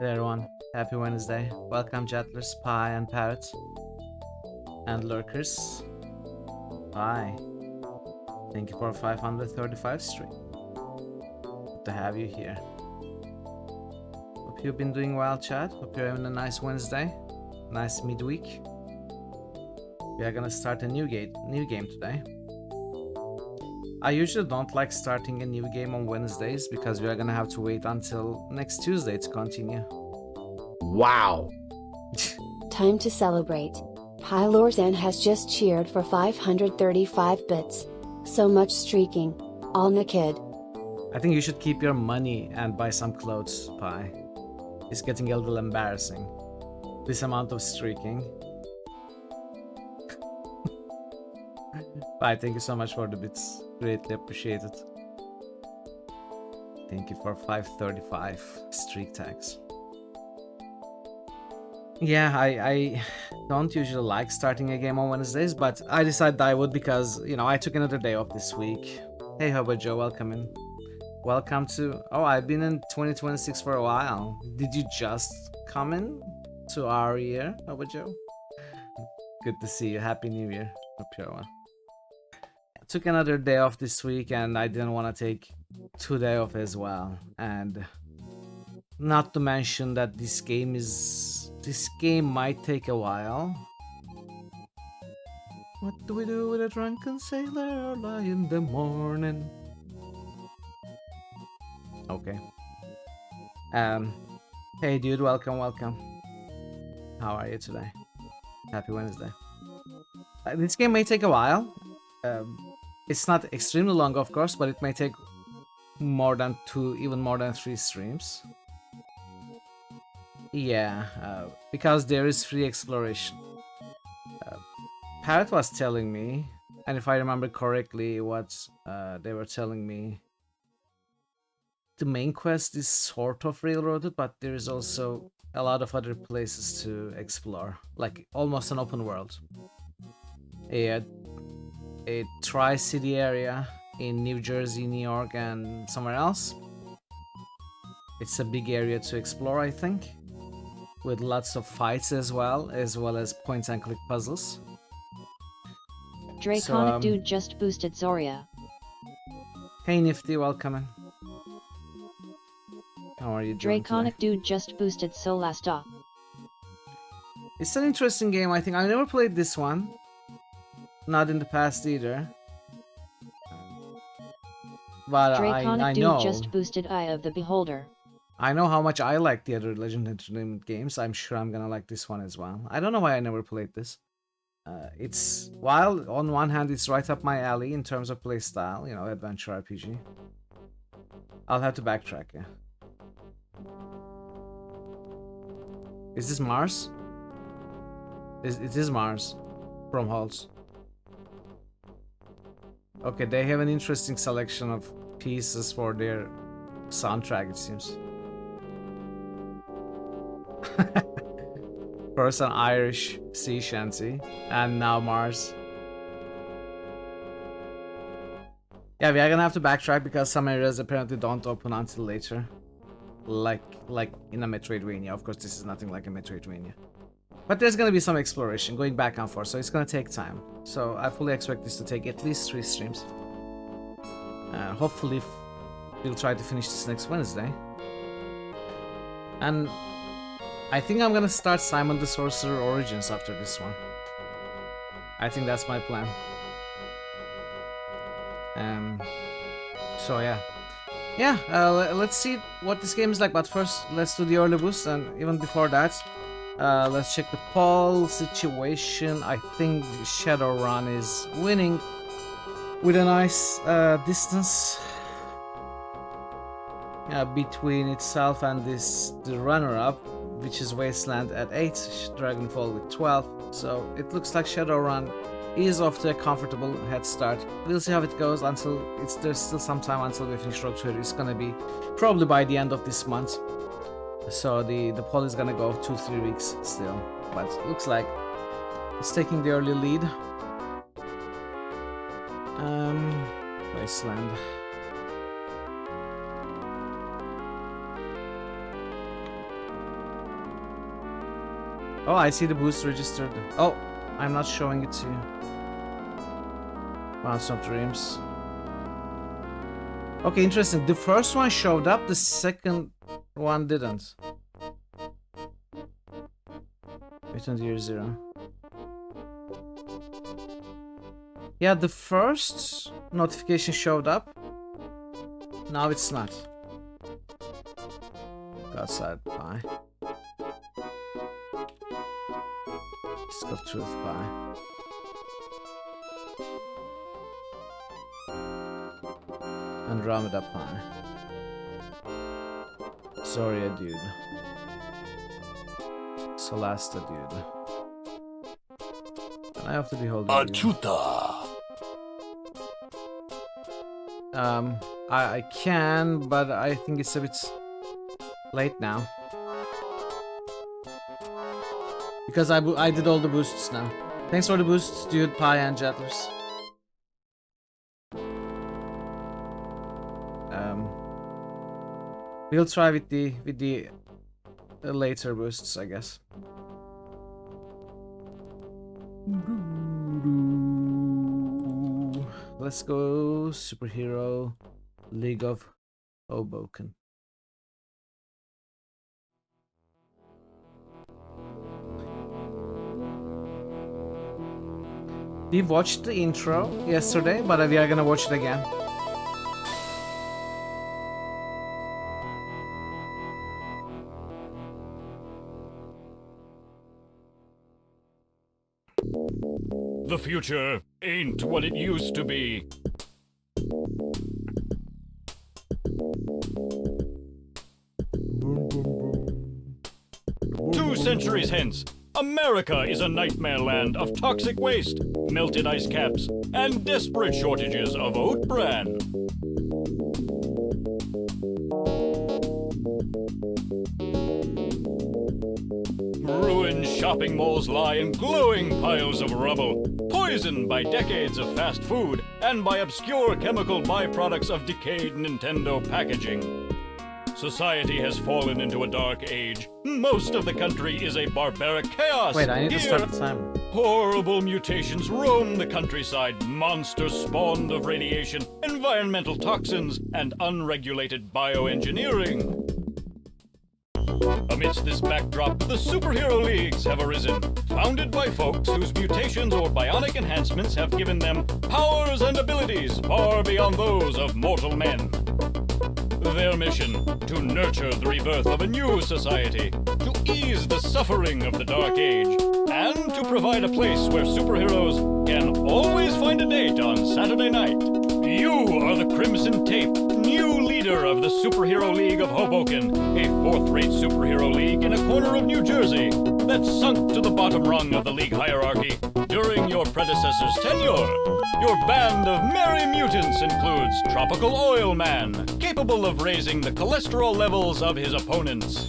Hey everyone, happy Wednesday. Welcome Jettlers, Pie and Parrots, and Lurkers. Hi, thank you for 535 stream. Good to have you here. Hope you've been doing well, chat. Hope you're having a nice Wednesday, nice midweek. We are gonna start a new game today. I usually don't like starting a new game on Wednesdays because we are gonna have to wait until next Tuesday to continue. Wow. Time to celebrate. Pylorzen has just cheered for 535 bits. So much streaking. All naked. I think you should keep your money and buy some clothes, Pie. It's getting a little embarrassing. This amount of streaking. Pie, thank you so much for the bits. Greatly appreciated. Thank you for 535 streak tags. Yeah, I don't usually like starting a game on Wednesdays, but I decided I would because, you know, I took another day off this week. Hey, Hobo Joe, welcome in. Welcome to... Oh, I've been in 2026 for a while. Did you just come in to our year, Hobo Joe? Good to see you. Happy New Year. Hope you're well. I took another day off this week and I didn't want to take 2 days off as well. And not to mention that this game might take a while. What do we do with a drunken sailor early in the morning? Okay. Hey dude, welcome. How are you today? Happy Wednesday. This game may take a while. It's not extremely long, of course, but it may take more than 2, even more than 3 streams. Yeah, because there is free exploration. Parrot was telling me, and if I remember correctly, what they were telling me, the main quest is sort of railroaded, but there is also a lot of other places to explore, like almost an open world. A tri-city area in New Jersey, New York, and somewhere else. It's a big area to explore, I think, with lots of fights as well as point-and-click puzzles. Draconic Dude just boosted Zoria. Hey Nifty, welcome in. How are you doing Draconic today? Dude just boosted Solasta. It's an interesting game, I think. I never played this one. Not in the past either. But Draconic I Dude know. just boosted Eye of the Beholder. I know how much I like the other Legend Entertainment games. I'm sure I'm gonna like this one as well. I don't know why I never played this. It's, while on one hand it's right up my alley in terms of playstyle, you know, adventure RPG. I'll have to backtrack, yeah. Is this Mars? It is Mars from Halls. Okay, they have an interesting selection of pieces for their soundtrack, it seems. First an Irish sea shanty, and now Mars. Yeah, we are gonna have to backtrack because some areas apparently don't open until later. Like in a Metroidvania. Of course, this is nothing like a Metroidvania. But there's gonna be some exploration, going back and forth, so it's gonna take time. So I fully expect this to take at least 3 streams. Hopefully we'll try to finish this next Wednesday. And I think I'm gonna start Simon the Sorcerer Origins after this one. I think that's my plan. So yeah. Yeah, let's see what this game is like, but first let's do the early boost, and even before that, let's check the poll situation. I think Shadowrun is winning with a nice distance between itself and the runner-up, which is Wasteland at 8, Dragonfall with 12. So it looks like Shadowrun is off to a comfortable head start. We'll see how it goes until there's still some time until we finish Rogue Trader. It's gonna be probably by the end of this month. So the poll is gonna go 2-3 weeks still. But it looks like it's taking the early lead. Wasteland. Oh, I see the boost registered. Oh, I'm not showing it to you. Mountain of Dreams. Okay, interesting. The first one showed up, the second one didn't. Mutant Year Zero. Yeah, the first notification showed up. Now it's not. Go outside, bye. Disc of Truth, bye. Andromeda Pie. Zoria dude. Solasta dude. And I have to behold you. Achuta. I can, but I think it's a bit late now. Because I did all the boosts now. Thanks for the boosts, dude, Pie and Jettlers. We'll try with the later boosts, I guess. Let's go Superhero League of Hoboken. We watched the intro yesterday, but we are gonna watch it again. The future ain't what it used to be. 2 centuries hence, America is a nightmare land of toxic waste, melted ice caps, and desperate shortages of oat bran. Ruined shopping malls lie in glowing piles of rubble, poisoned by decades of fast food and by obscure chemical byproducts of decayed Nintendo packaging. Society has fallen into a dark age. Most of the country is a barbaric chaos. Wait, I need to Here, start the timer. horrible mutations roam the countryside, monsters spawned of radiation, environmental toxins, and unregulated bioengineering. Amidst this backdrop, the superhero leagues have arisen, founded by folks whose mutations or bionic enhancements have given them powers and abilities far beyond those of mortal men. Their mission, to nurture the rebirth of a new society, to ease the suffering of the Dark Age, and to provide a place where superheroes can always find a date on Saturday night. You are the Crimson Tape, new leader of the Superhero League of Hoboken, a fourth-rate superhero league in a corner of New Jersey that sunk to the bottom rung of the league hierarchy during your predecessor's tenure. Your band of merry mutants includes Tropical Oil Man, capable of raising the cholesterol levels of his opponents.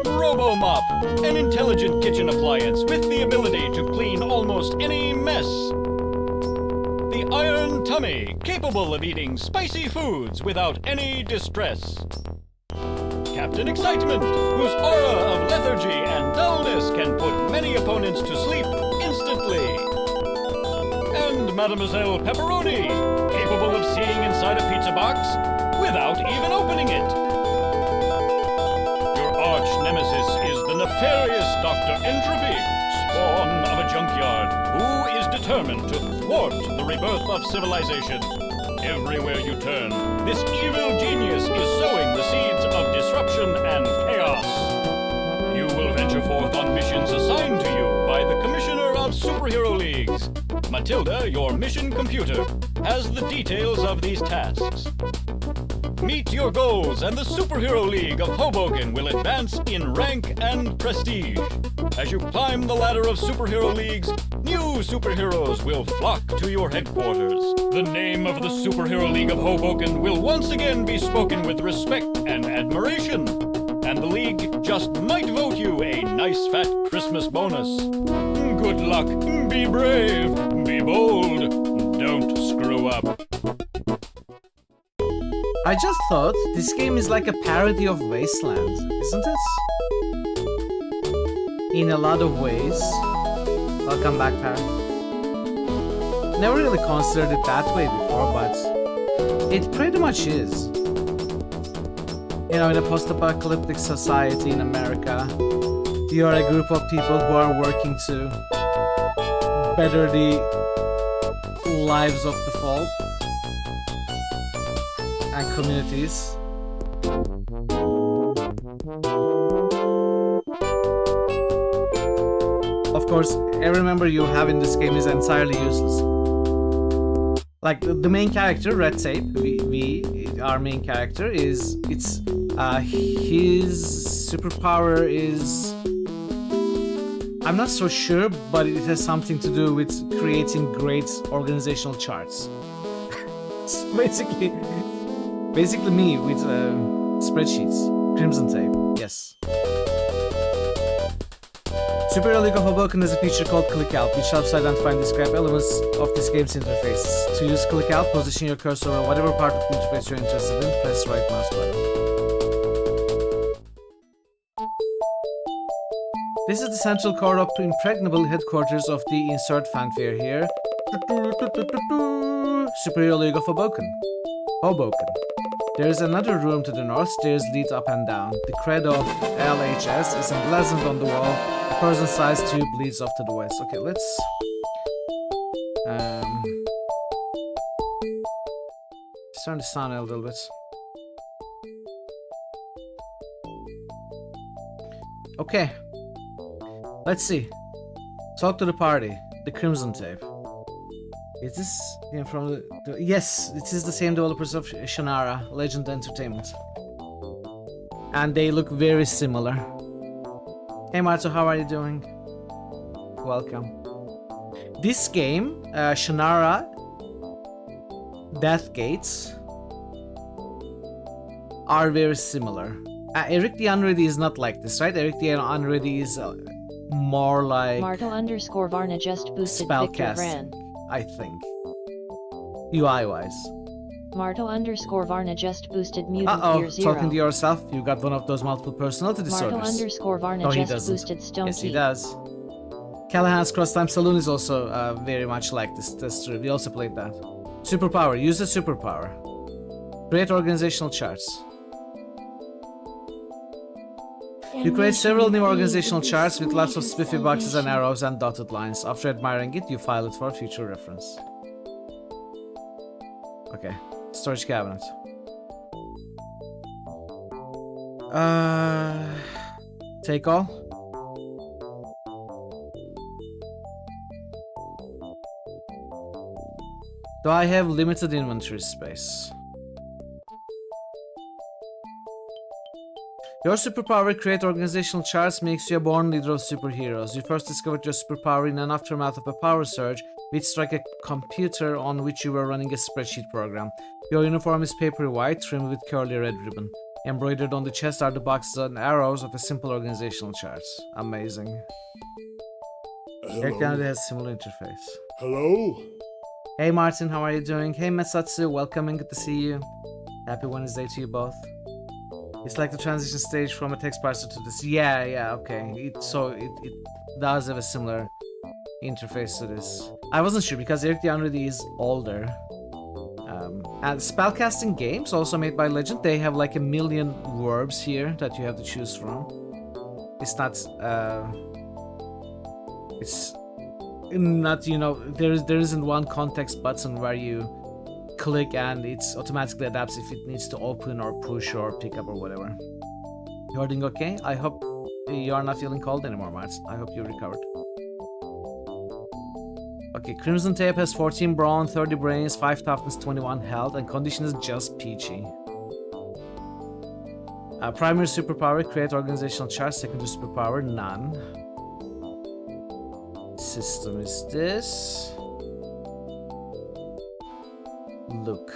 Robo-Mop, an intelligent kitchen appliance with the ability to clean almost any mess. The Iron Tummy, capable of eating spicy foods without any distress. Captain Excitement, whose aura of lethargy and dullness can put many opponents to sleep instantly. And Mademoiselle Pepperoni, capable of seeing inside a pizza box without even opening it. Your arch nemesis is the nefarious Dr. Entropy, spawn of a junkyard, who is determined to thwart the rebirth of civilization. Everywhere you turn, this evil genius is sowing the seeds of disruption and chaos. You will venture forth on missions assigned to you by the Commissioner of Superhero Leagues. Matilda, your mission computer, has the details of these tasks. Meet your goals, and the Superhero League of Hoboken will advance in rank and prestige. As you climb the ladder of superhero leagues, new superheroes will flock to your headquarters. The name of the Superhero League of Hoboken will once again be spoken with respect and admiration. And the league just might vote you a nice fat Christmas bonus. Good luck, be brave, be bold, don't screw up. I just thought this game is like a parody of Wasteland, isn't it? in a lot of ways. Welcome back, Pat. Never really considered it that way before, but it pretty much is. You know, in a post-apocalyptic society in America, you are a group of people who are working to better the lives of the folk and communities. Of course, every member you have in this game is entirely useless. Like the main character, Red Tape, our main character, his superpower is, I'm not so sure, but it has something to do with creating great organizational charts. It's basically me with spreadsheets. Crimson Tape, yes. Superhero League of Hoboken has a feature called Click Out, which helps identify and describe elements of this game's interface. To use Click Out, position your cursor on whatever part of the interface you're interested in, press the right mouse button. This is the central core of the impregnable headquarters of the insert fanfare here. Superhero League of Hoboken. There is another room to the north, stairs lead up and down. The cred of LHS is emblazoned on the wall. A person-sized tube leads off to the west. Okay, let's... turn the sound a little bit. Okay. Let's see. Talk to the party. The Crimson Tape. Is this game from the... Yes, it is the same developers of Shannara, Legend Entertainment. And they look very similar. Hey Marto, how are you doing? Welcome. This game, Shannara Death Gates, are very similar. Eric the Unready is not like this, right? Eric the Unready is more like... Marto_Varna just boosted Victor Vran. I think. UI-wise. Marto_Varna just boosted Mutant Gear Zero. Talking to yourself, you got one of those multiple personality disorders. Marto_Varna just doesn't. boosted Stone Yes, Key. he does. Callahan's Cross Time Saloon is also very much like this. That's true. We also played that. Superpower. Use the superpower. Create organizational charts. You create several new organizational charts with lots of spiffy boxes and arrows and dotted lines. After admiring it, you file it for future reference. Okay. Storage cabinet. Take all. Do I have limited inventory space? Your superpower, create organizational charts, makes you a born leader of superheroes. You first discovered your superpower in an aftermath of a power surge, which struck a computer on which you were running a spreadsheet program. Your uniform is papery white, trimmed with curly red ribbon. Embroidered on the chest are the boxes and arrows of a simple organizational charts. Amazing. Eric Kennedy has similar interface. Hello? Hey Martin, how are you doing? Hey Mesatsu, welcome, good to see you. Happy Wednesday to you both. It's like the transition stage from a text parser to this. Yeah, okay. It does have a similar interface to this. I wasn't sure because Eric the Unready is older. And spellcasting games, also made by Legend, they have like 1 million verbs here that you have to choose from. It's not, you know, there isn't one context button where you click and it automatically adapts if it needs to open or push or pick up or whatever. You're doing okay? I hope you are not feeling cold anymore, Mars. I hope you recovered. Okay, Crimson Tape has 14 brawn, 30 brains, 5 toughness, 21 health, and condition is just peachy. Primary superpower, create organizational charts. Secondary superpower, none. System is this. Look.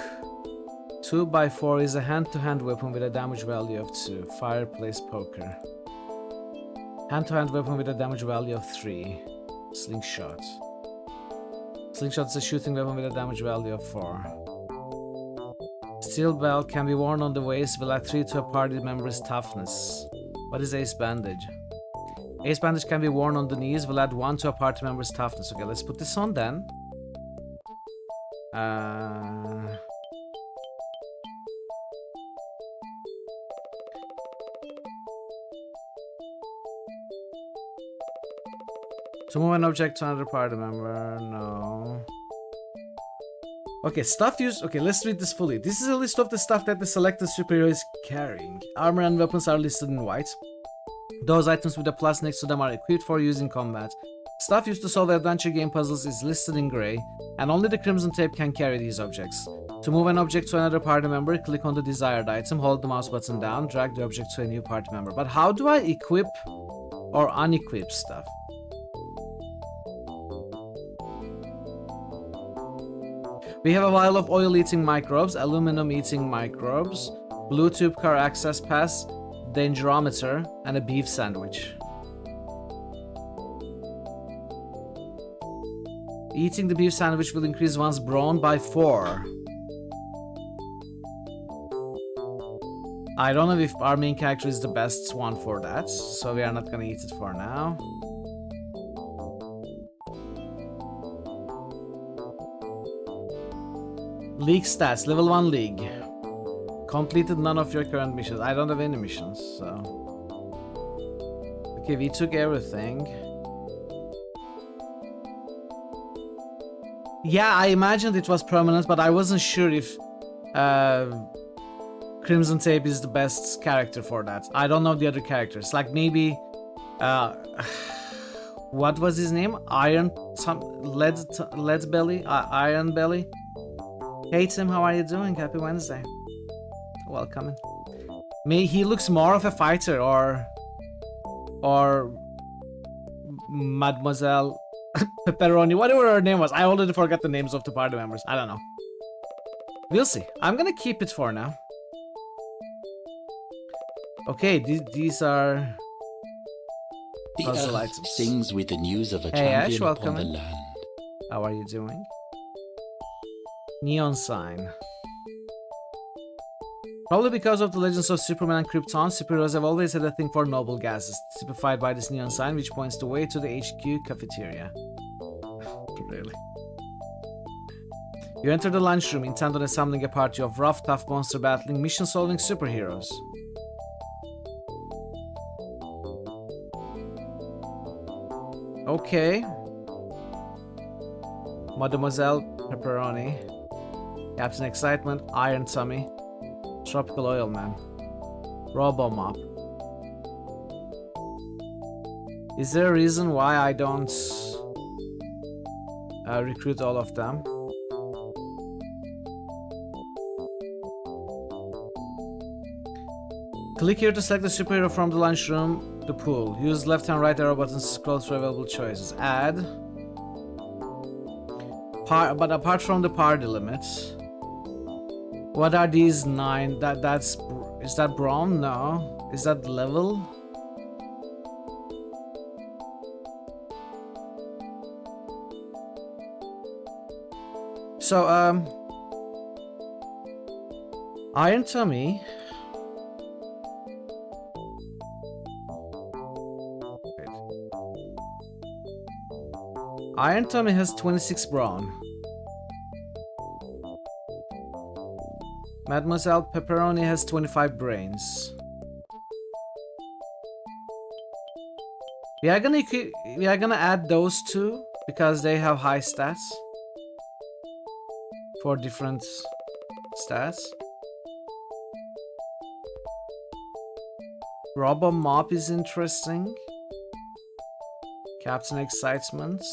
2x4 is a hand-to-hand weapon with a damage value of 2. Fireplace poker. Hand-to-hand weapon with a damage value of 3. Slingshot. Slingshot is a shooting weapon with a damage value of 4. Steel belt can be worn on the waist, will add 3 to a party member's toughness. What is Ace Bandage? Ace bandage can be worn on the knees. Will add 1 to a party member's toughness. Okay, let's put this on then. To move an object to another party member, no. Okay, stuff used. Okay, let's read this fully. This is a list of the stuff that the selected superhero is carrying. Armor and weapons are listed in white. Those items with a plus next to them are equipped for use in combat. Stuff used to solve adventure game puzzles is listed in gray, and only the crimson tape can carry these objects. To move an object to another party member, click on the desired item, hold the mouse button down, drag the object to a new party member. But how do I equip or unequip stuff? We have a vial of oil-eating microbes, aluminum-eating microbes, blue tube car access pass, dangerometer, and a beef sandwich. Eating the beef sandwich will increase one's brawn by 4. I don't know if our main character is the best one for that, so we are not gonna eat it for now. League stats, level 1 league. Completed none of your current missions. I don't have any missions, so... Okay, we took everything. Yeah, I imagined it was permanent, but I wasn't sure if Crimson Tape is the best character for that. I don't know the other characters. Like maybe... what was his name? Lead Belly? Iron Belly? Hey Tim, how are you doing? Happy Wednesday. Welcome. He looks more of a fighter, or Mademoiselle Pepperoni, whatever her name was. I already forgot the names of the party members. I don't know. We'll see. I'm gonna keep it for now. Okay, these are puzzle items. Sings with the news of a Hey Ash, champion welcome upon the in. land. How are you doing? Neon sign. Probably because of the legends of Superman and Krypton, superheroes have always had a thing for noble gases, typified by this neon sign which points the way to the HQ cafeteria. Really? You enter the lunchroom, intent on assembling a party of rough, tough, monster-battling, mission-solving superheroes. Okay. Mademoiselle Pepperoni. Captain Excitement, Iron Tummy, Tropical Oil Man, Robo Mop. Is there a reason why I don't recruit all of them? Click here to select the superhero from the lunchroom, the pool. Use left and right arrow buttons to scroll through available choices. Add. But apart from the party limits, what are these 9? Is that Braun? No. Is that level? So Iron Tummy. Iron Tummy has 26 brawn. Mademoiselle Pepperoni has 25 brains. We are gonna add those two because they have high stats for different stats. Robo Mop is interesting. Captain Excitement.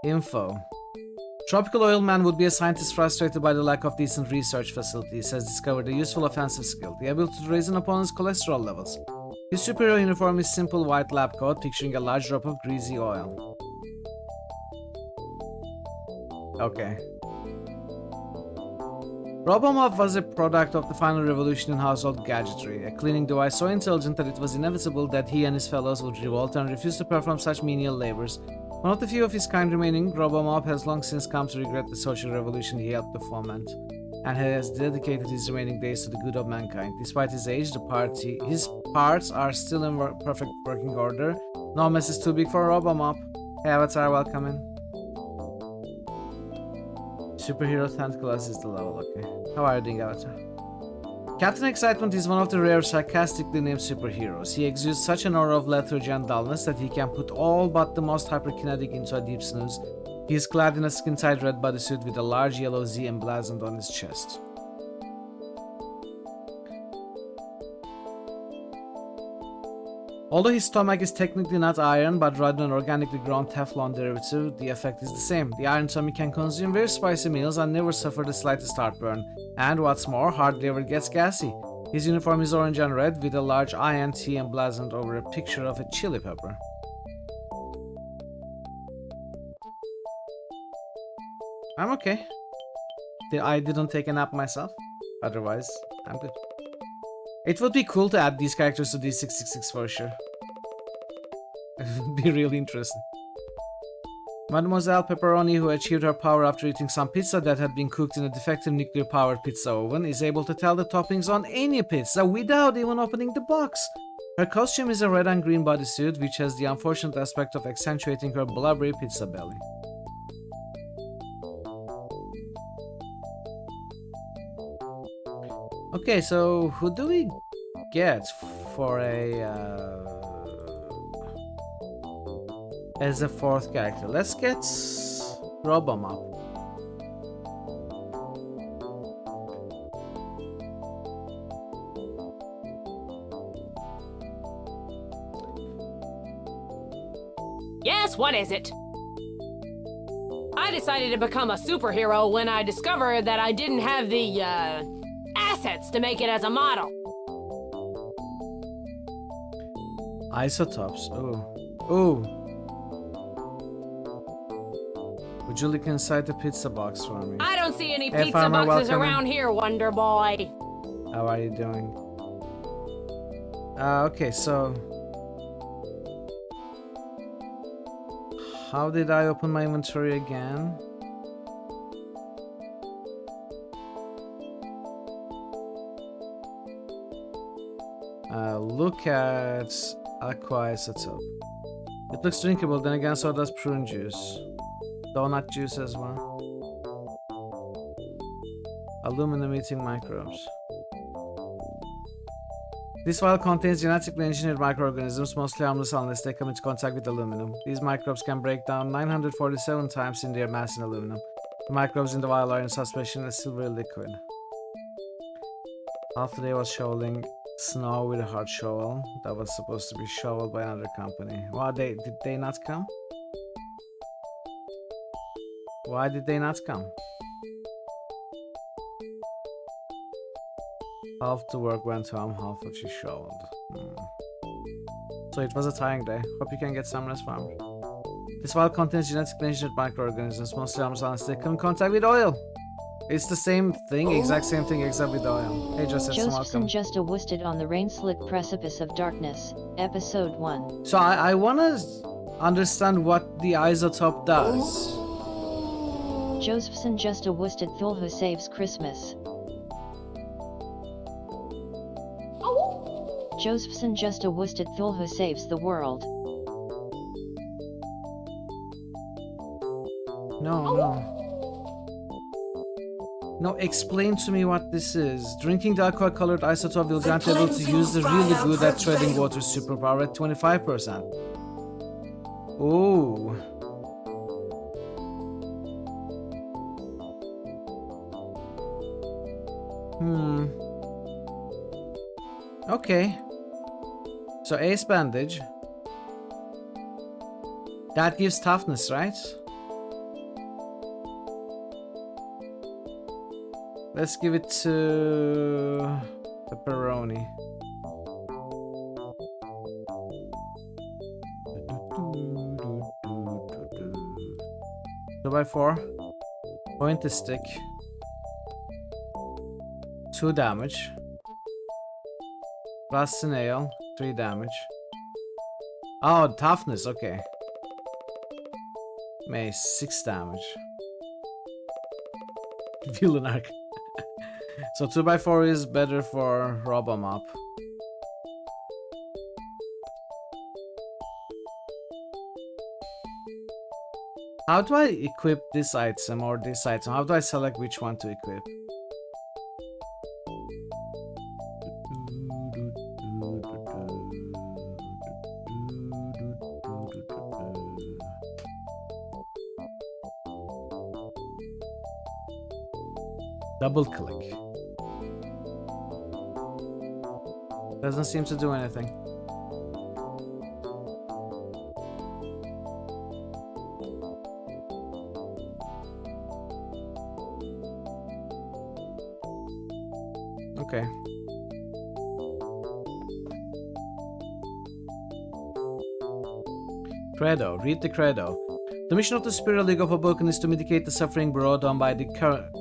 Info. Tropical Oil Man would be a scientist frustrated by the lack of decent research facilities, has discovered a useful offensive skill, the ability to raise an opponent's cholesterol levels. His superhero uniform is simple white lab coat, picturing a large drop of greasy oil. Okay. Robomop was a product of the final revolution in household gadgetry, a cleaning device so intelligent that it was inevitable that he and his fellows would revolt and refuse to perform such menial labors. One of the few of his kind remaining, Robomop has long since come to regret the social revolution he helped to foment. and has dedicated his remaining days to the good of mankind. Despite his age, his parts are still in perfect working order. No mess is too big for Robomop. Hey Avatar, welcome in. Superhero Tentacles is the level, okay. How are you doing, Avatar? Captain Excitement is one of the rare sarcastically named superheroes. He exudes such an aura of lethargy and dullness that he can put all but the most hyperkinetic into a deep snooze. He is clad in a skin-tight red bodysuit with a large yellow Z emblazoned on his chest. Although his stomach is technically not iron, but rather an organically grown Teflon derivative, the effect is the same. The iron tummy can consume very spicy meals and never suffer the slightest heartburn. And what's more, hardly ever gets gassy. His uniform is orange and red with a large INT emblazoned over a picture of a chili pepper. I'm okay. I didn't take a nap myself. Otherwise, I'm good. It would be cool to add these characters to D666 for sure. It would be really interesting. Mademoiselle Pepperoni, who achieved her power after eating some pizza that had been cooked in a defective nuclear-powered pizza oven, is able to tell the toppings on any pizza without even opening the box. Her costume is a red and green bodysuit, which has the unfortunate aspect of accentuating her blubbery pizza belly. Okay, so who do we get for as a fourth character? Let's get Robomop. Yes, what is it? I decided to become a superhero when I discovered that I didn't have the, assets to make it as a model. Isotopes. Oh. Oh. Would you look inside the pizza box for me? I don't see any Hey, pizza Farmer, boxes welcome around in. here, Wonder Boy. How are you doing? Okay, so... How did I open my inventory again? Look at Aqua Isotope. It looks drinkable, then again so does prune juice. Donut juice as well. Aluminum eating microbes. This vial contains genetically engineered microorganisms, mostly harmless unless they come into contact with aluminum. These microbes can break down 947 times in their mass in aluminum. The microbes in the vial are in suspension as silvery liquid. After they was shoveling snow with a hard shovel that was supposed to be shoveled by another company. Why did they not come? Why did they not come? Half the work went home, half of she shoveled. So it was a tiring day. Hope you can get some rest, farmer. This vial contains genetically engineered microorganisms, mostly harmless unless they come in contact with oil. It's the same thing, exact same thing, except with oil. Hey, Josephson, welcome. Just Woosted on the rain-slit precipice of darkness, episode 1. So I wanna understand what the isotope does. Josephson just Woosted Thul who saves Christmas. Josephson just Woosted Thul who saves the world. No. No, explain to me what this is. Drinking the aqua-colored isotope will grant able to use the really good at treading water superpower at 25%. Ooh. Okay. So Ace Bandage. That gives toughness, right? Let's give it to Pepperoni. Two by 4. Point the stick. 2 damage. Plus the nail. 3 damage. Oh, toughness, okay. Mace, 6 damage. Villain arc. So 2x4 is better for Robomop. How do I equip this item or this item? How do I select which one to equip? Double click. Doesn't seem to do anything. Okay. Credo. Read the credo. The mission of the Superior League of Hoboken is to mitigate the suffering brought on by the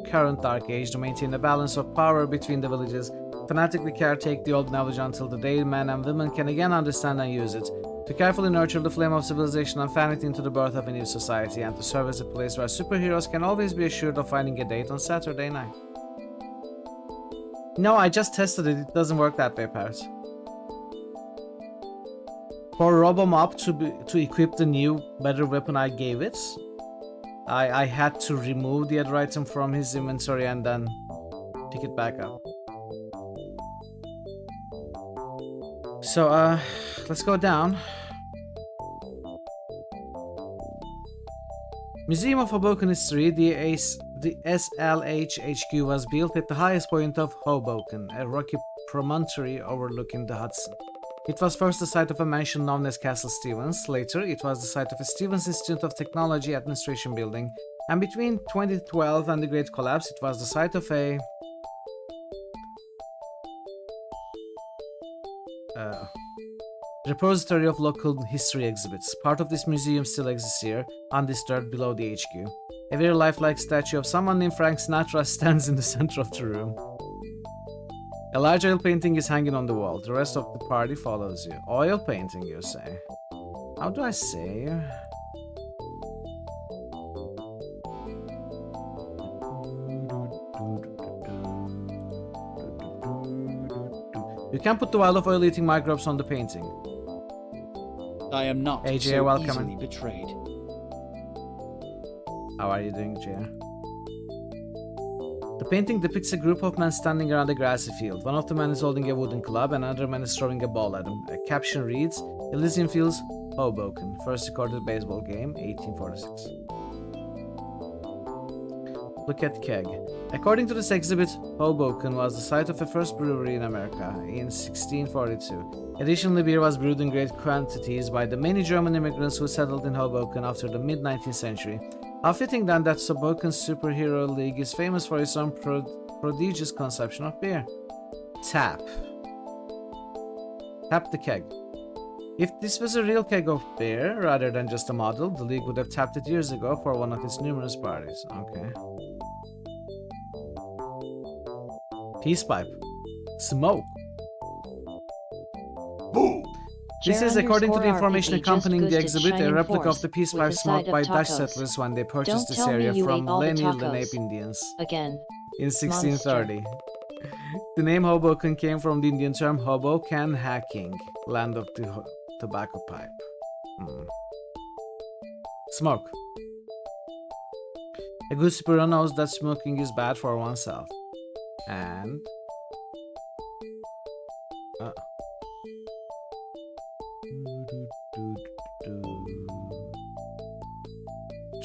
current Dark Age, to maintain a balance of power between the villages, fanatically caretake the old knowledge until the day men and women can again understand and use it, to carefully nurture the flame of civilization and fan it into the birth of a new society, and to serve as a place where superheroes can always be assured of finding a date on Saturday night. No, I just tested it. It doesn't work that way, Paris. For Robomop to equip the new, better weapon I gave it, I had to remove the other item from his inventory and then pick it back up. So, let's go down. Museum of Hoboken History, the SLH HQ was built at the highest point of Hoboken, a rocky promontory overlooking the Hudson. It was first the site of a mansion known as Castle Stevens. Later, it was the site of a Stevens Institute of Technology Administration building. And between 2012 and the Great Collapse, it was the site of a repository of local history exhibits. Part of this museum still exists here, undisturbed below the HQ. A very lifelike statue of someone named Frank Sinatra stands in the center of the room. A large oil painting is hanging on the wall. The rest of the party follows you. Oil painting, you say? How do I save? You can put the vial of oil-eating microbes on the painting. I am not AJ, so welcome. easily betrayed. How are you doing, JR? The painting depicts a group of men standing around a grassy field. One of the men is holding a wooden club, and another man is throwing a ball at him. A caption reads, Elysian Fields, Hoboken. First recorded baseball game, 1846. Look at keg. According to this exhibit, Hoboken was the site of the first brewery in America in 1642. Additionally, beer was brewed in great quantities by the many German immigrants who settled in Hoboken after the mid-19th century. How fitting then that Hoboken's Superhero League is famous for its own prodigious consumption of beer. Tap. Tap the keg. If this was a real keg of beer, rather than just a model, the league would have tapped it years ago for one of its numerous parties. Okay. Peace pipe. Smoke. This is, according to the information accompanying the exhibit, a replica of the peace pipe smoked by Dutch settlers when they purchased this area from Lenni Lenape Indians Again. in 1630. The name Hoboken came from the Indian term Hoboken hacking, land of the tobacco pipe. Smoke. A good superhero knows that smoking is bad for oneself. And...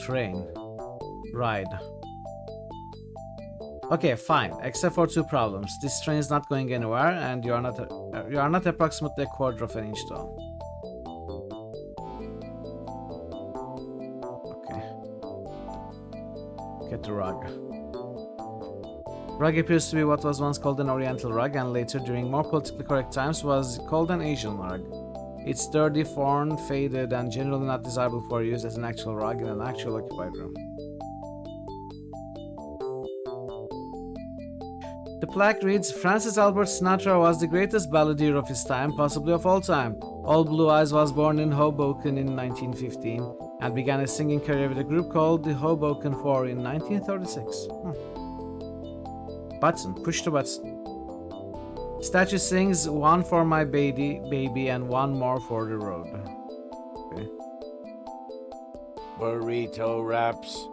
Train. Ride. Okay, fine. Except for two problems. This train is not going anywhere, and you are not approximately a quarter of an inch tall. Okay. Get the rug. Rug appears to be what was once called an Oriental rug, and later, during more politically correct times, was called an Asian rug. It's dirty, worn, faded, and generally not desirable for use as an actual rug in an actual occupied room. The plaque reads, Francis Albert Sinatra was the greatest balladeer of his time, possibly of all time. All Blue Eyes was born in Hoboken in 1915 and began a singing career with a group called the Hoboken Four in 1936. Button. Push the button. Statue sings, one for my baby, and one more for the road. Okay. Burrito wraps.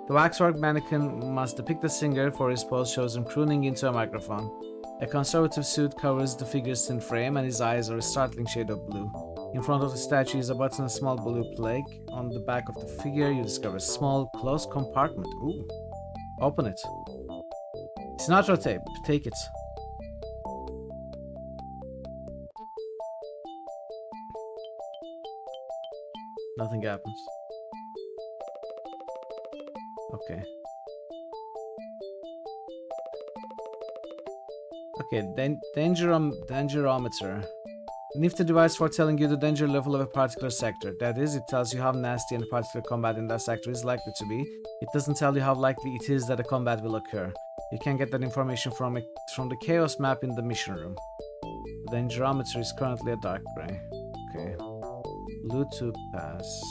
The waxwork mannequin must depict the singer, for his pose shows him crooning into a microphone. A conservative suit covers the figure's thin frame, and his eyes are a startling shade of blue. In front of the statue is a button and a small blue plaque. On the back of the figure, you discover a small, closed compartment. Ooh. Open it. Sinatra tape. Take it. Nothing happens. Okay. Okay, dangerometer. Nifty device for telling you the danger level of a particular sector. That is, it tells you how nasty any particular combat in that sector is likely to be. It doesn't tell you how likely it is that a combat will occur. You can get that information from the chaos map in the mission room. The dangerometer is currently a dark gray. Okay. Bluetooth pass.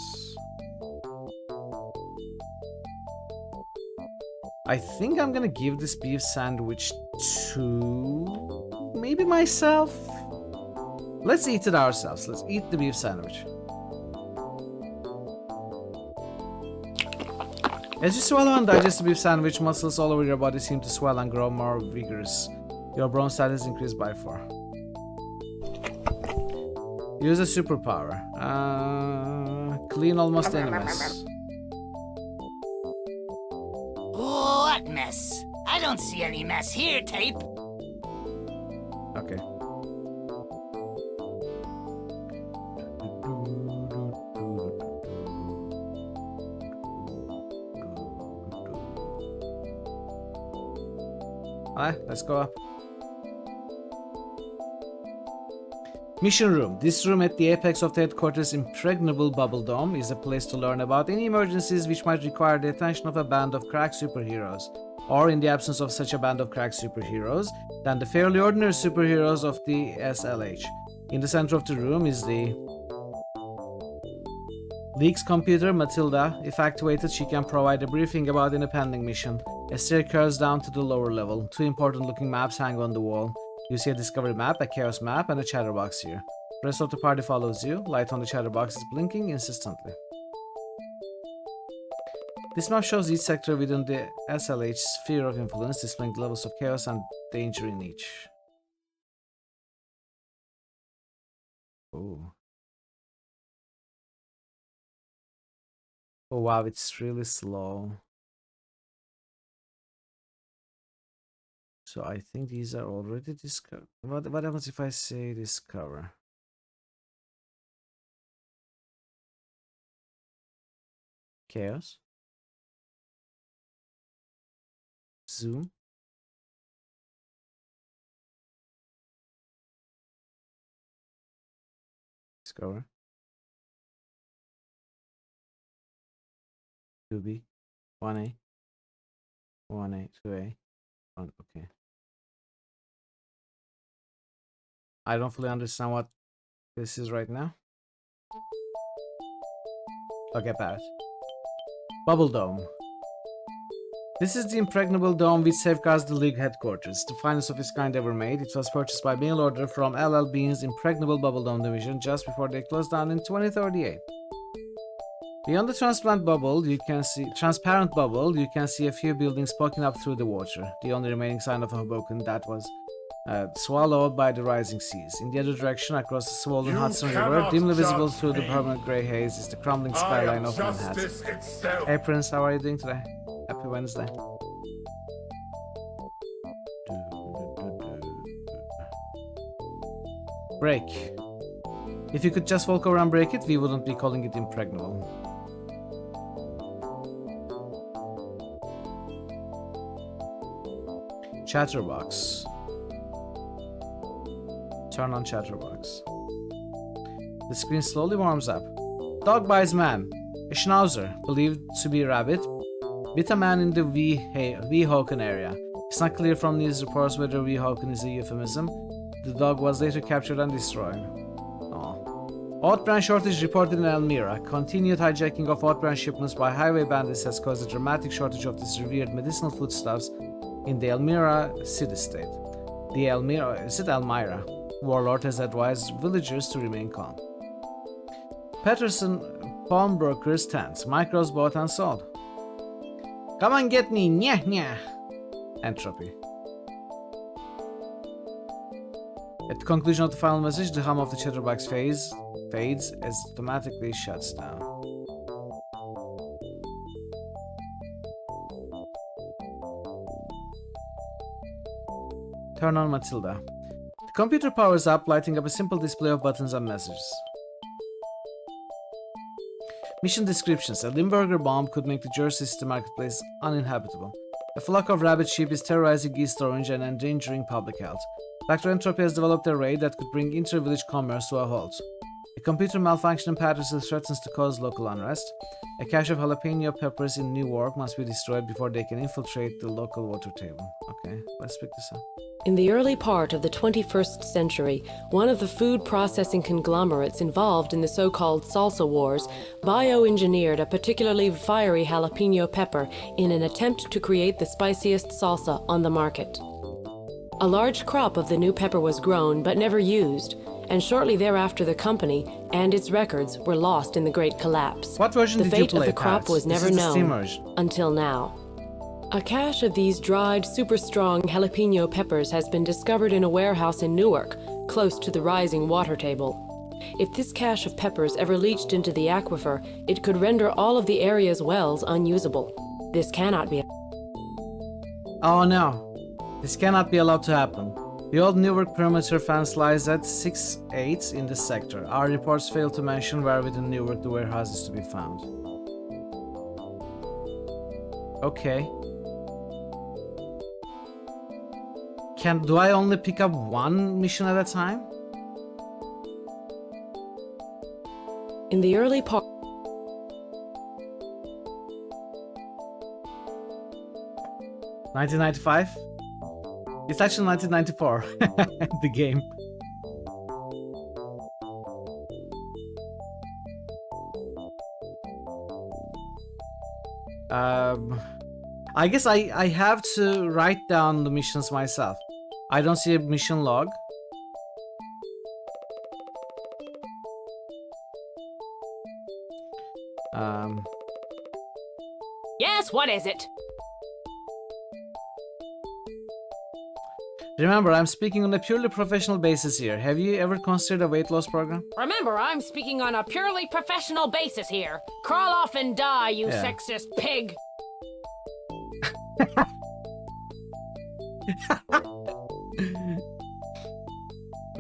I think I'm gonna give this beef sandwich to maybe myself. Let's eat it ourselves. Let's eat the beef sandwich. As you swallow and digest the beef sandwich, muscles all over your body seem to swell and grow more vigorous. Your bone status increased by 4. Use a superpower. Clean almost any mess. What mess? I don't see any mess here, Tape. Okay. Alright, let's go up. Mission room. This room at the apex of the headquarters' impregnable bubble dome is a place to learn about any emergencies which might require the attention of a band of crack superheroes, or in the absence of such a band of crack superheroes, than the fairly ordinary superheroes of the SLH. In the center of the room is the League's computer, Matilda. If activated, she can provide a briefing about an pending mission. A stair curves down to the lower level. 2 important-looking maps hang on the wall. You see a discovery map, a chaos map, and a chatterbox here. The rest of the party follows you. Light on the chatterbox is blinking insistently. This map shows each sector within the SLH sphere of influence, displaying the levels of chaos and danger in each. Ooh. Oh wow, it's really slow. So I think these are already discovered. What happens if I say discover? Chaos. Zoom. Discover. 2B. 1A. 1A. 2A. 1. Okay. I don't fully understand what this is right now. Okay, Paris. Bubble Dome. This is the impregnable dome which safeguards the League headquarters, the finest of its kind ever made. It was purchased by mail order from LL Bean's Impregnable Bubble Dome division just before they closed down in 2038. Beyond the transparent bubble, you can see a few buildings poking up through the water, the only remaining sign of Hoboken that was swallowed by the rising seas. In the other direction, across the swollen Hudson River, dimly visible through the permanent grey haze, is the crumbling skyline of Manhattan. Hey Prince, how are you doing today? Happy Wednesday. Break. If you could just walk over and break it, we wouldn't be calling it impregnable. Chatterbox. Turn on Chatterbox. The screen slowly warms up. Dog buys man. A schnauzer, believed to be a rabbit, bit a man in the Hoboken area. It's not clear from these reports whether Hoboken is a euphemism. The dog was later captured and destroyed. Oat bran shortage reported in Elmira. Continued hijacking of oat bran shipments by highway bandits has caused a dramatic shortage of this revered medicinal foodstuffs in the Elmira city-state. The Elmira warlord has advised villagers to remain calm. Patterson pawnbroker's tent. Micros bought and sold. Come and get me, nyah nyah. Entropy. At the conclusion of the final message, the hum of the chatterbox fades as it automatically shuts down. Turn on Matilda. The computer powers up, lighting up a simple display of buttons and messages. Mission descriptions. A Limburger bomb could make the Jersey City marketplace uninhabitable. A flock of rabid sheep is terrorizing East Orange and endangering public health. Dr. Entropy has developed a raid that could bring inter-village commerce to a halt. A computer malfunction in Patterson threatens to cause local unrest. A cache of jalapeno peppers in Newark must be destroyed before they can infiltrate the local water table. Okay, let's pick this up. In the early part of the 21st century, one of the food processing conglomerates involved in the so-called salsa wars bioengineered a particularly fiery jalapeno pepper in an attempt to create the spiciest salsa on the market. A large crop of the new pepper was grown but never used, and shortly thereafter the company and its records were lost in the Great Collapse. What version the did you fate play, of the crop Pat? was This never is the Steam known version. until now. A cache of these dried, super strong jalapeno peppers has been discovered in a warehouse in Newark, close to the rising water table. If this cache of peppers ever leached into the aquifer, it could render all of the area's wells unusable. This cannot be. Oh no, this cannot be allowed to happen. The old Newark perimeter fence lies at 6-8 in the sector. Our reports fail to mention where within Newark the warehouse is to be found. Okay. Do I only pick up one mission at a time? In the early part. 1995? It's actually 1994. The game. I guess I have to write down the missions myself. I don't see a mission log. Yes, what is it? Remember, I'm speaking on a purely professional basis here. Have you ever considered a weight loss program? Remember, I'm speaking on a purely professional basis here. Crawl off and die, you Yeah. sexist pig.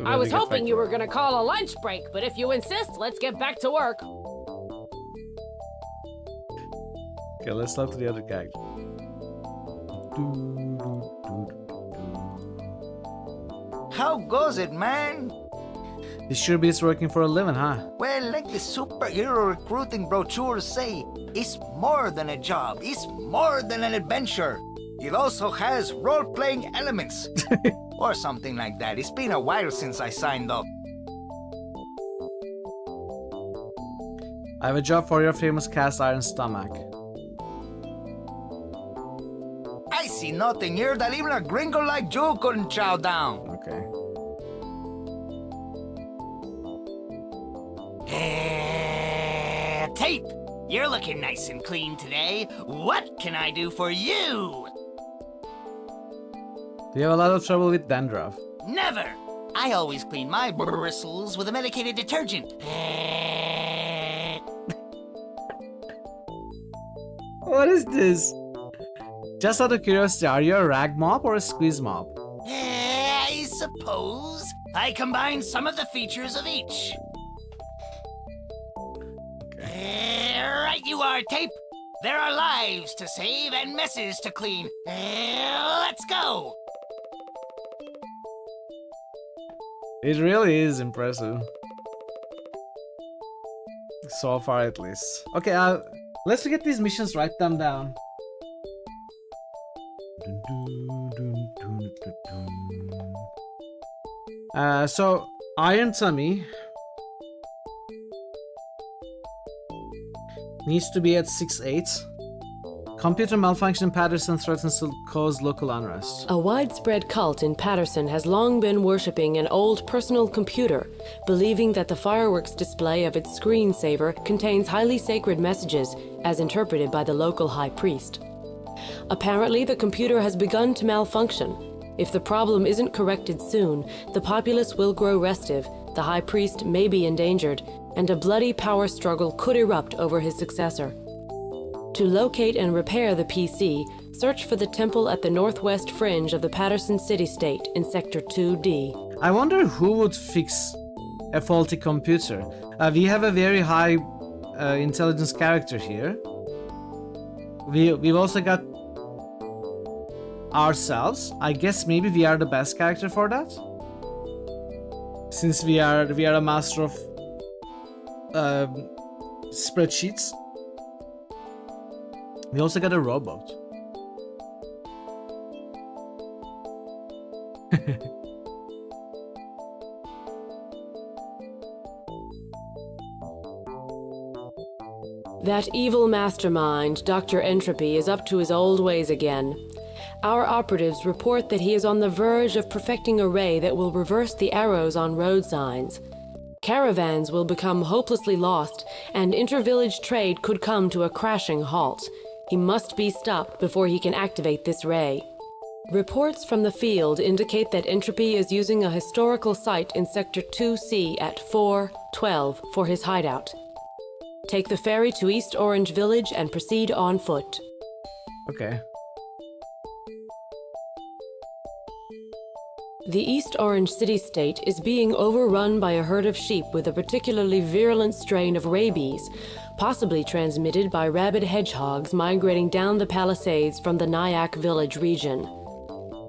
I was hoping you were gonna call a lunch break, but if you insist, let's get back to work. Okay, let's talk to the other character. How goes it, man? This sure beats working for a living, huh? Well, like the superhero recruiting brochures say, it's more than a job. It's more than an adventure. It also has role-playing elements. Or something like that. It's been a while since I signed up. I have a job for your famous cast iron stomach. I see nothing here that even a gringo like you couldn't chow down. Okay. Tape, you're looking nice and clean today. What can I do for you? Do you have a lot of trouble with dandruff? Never. I always clean my bristles with a medicated detergent. What is this? Just out of curiosity, are you a rag mop or a squeeze mop? I suppose I combine some of the features of each. Right you are, Tape. There are lives to save and messes to clean. Let's go. It really is impressive. So far, at least. Okay, let's get these missions, write them down. So, Iron Tummy needs to be at 6'8", Computer malfunction in Patterson threatens to cause local unrest. A widespread cult in Patterson has long been worshipping an old personal computer, believing that the fireworks display of its screensaver contains highly sacred messages, as interpreted by the local high priest. Apparently, the computer has begun to malfunction. If the problem isn't corrected soon, the populace will grow restive, the high priest may be endangered, and a bloody power struggle could erupt over his successor. To locate and repair the PC, search for the temple at the northwest fringe of the Patterson city-state in Sector 2D. I wonder who would fix a faulty computer. We have a very high intelligence character here. We've also got ourselves. I guess maybe we are the best character for that, since we are a master of spreadsheets. We also got a robot. That evil mastermind, Dr. Entropy, is up to his old ways again. Our operatives report that he is on the verge of perfecting a ray that will reverse the arrows on road signs. Caravans will become hopelessly lost, and inter-village trade could come to a crashing halt. He must be stopped before he can activate this ray. Reports from the field indicate that Entropy is using a historical site in Sector 2C at 412 for his hideout. Take the ferry to East Orange Village and proceed on foot. Okay. The East Orange city-state is being overrun by a herd of sheep with a particularly virulent strain of rabies, possibly transmitted by rabid hedgehogs migrating down the Palisades from the Nyack Village region.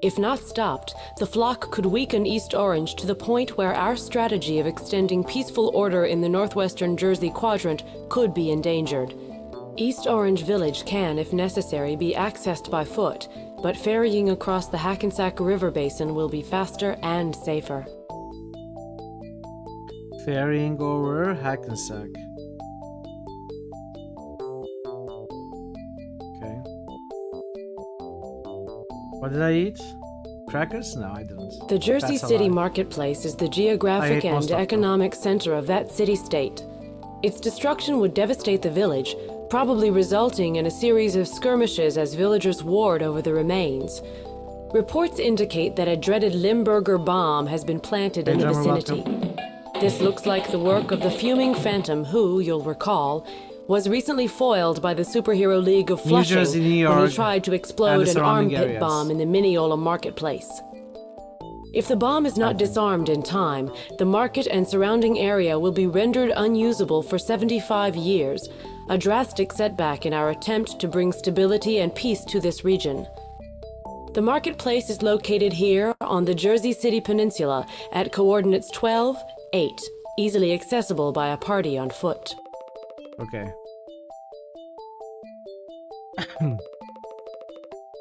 If not stopped, the flock could weaken East Orange to the point where our strategy of extending peaceful order in the northwestern Jersey quadrant could be endangered. East Orange Village can, if necessary, be accessed by foot, but ferrying across the Hackensack River Basin will be faster and safer. Ferrying over Hackensack. Okay. What did I eat? Crackers? No, I didn't. The Jersey That's a City lie. Marketplace is the I geographic ate most and of them. economic center of that city-state. Its destruction would devastate the village, probably resulting in a series of skirmishes as villagers warred over the remains. Reports indicate that a dreaded Limburger bomb has been planted in the Hey, Drummer, vicinity. This looks like the work of the fuming phantom who, you'll recall, was recently foiled by the Superhero League of New Flushing Jersey, New when York, he tried to and explode the an surrounding armpit areas. bomb in the Mineola marketplace. If the bomb is not disarmed in time, the market and surrounding area will be rendered unusable for 75 years, a drastic setback in our attempt to bring stability and peace to this region. The marketplace is located here on the Jersey City Peninsula at coordinates 12, 8, easily accessible by a party on foot. Okay.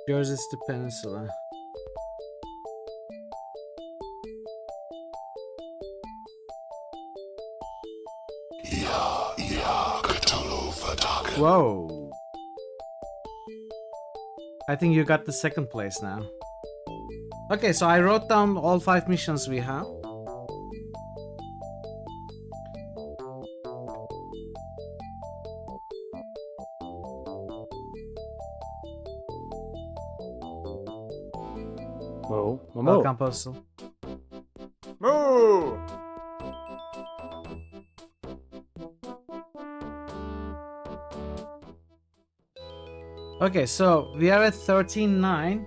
Jersey's the peninsula. Whoa. I think you got the second place now. Okay, so I wrote down all 5 missions we have. Moo. Welcome, Postal. Moo! Okay, so we are at 13.9.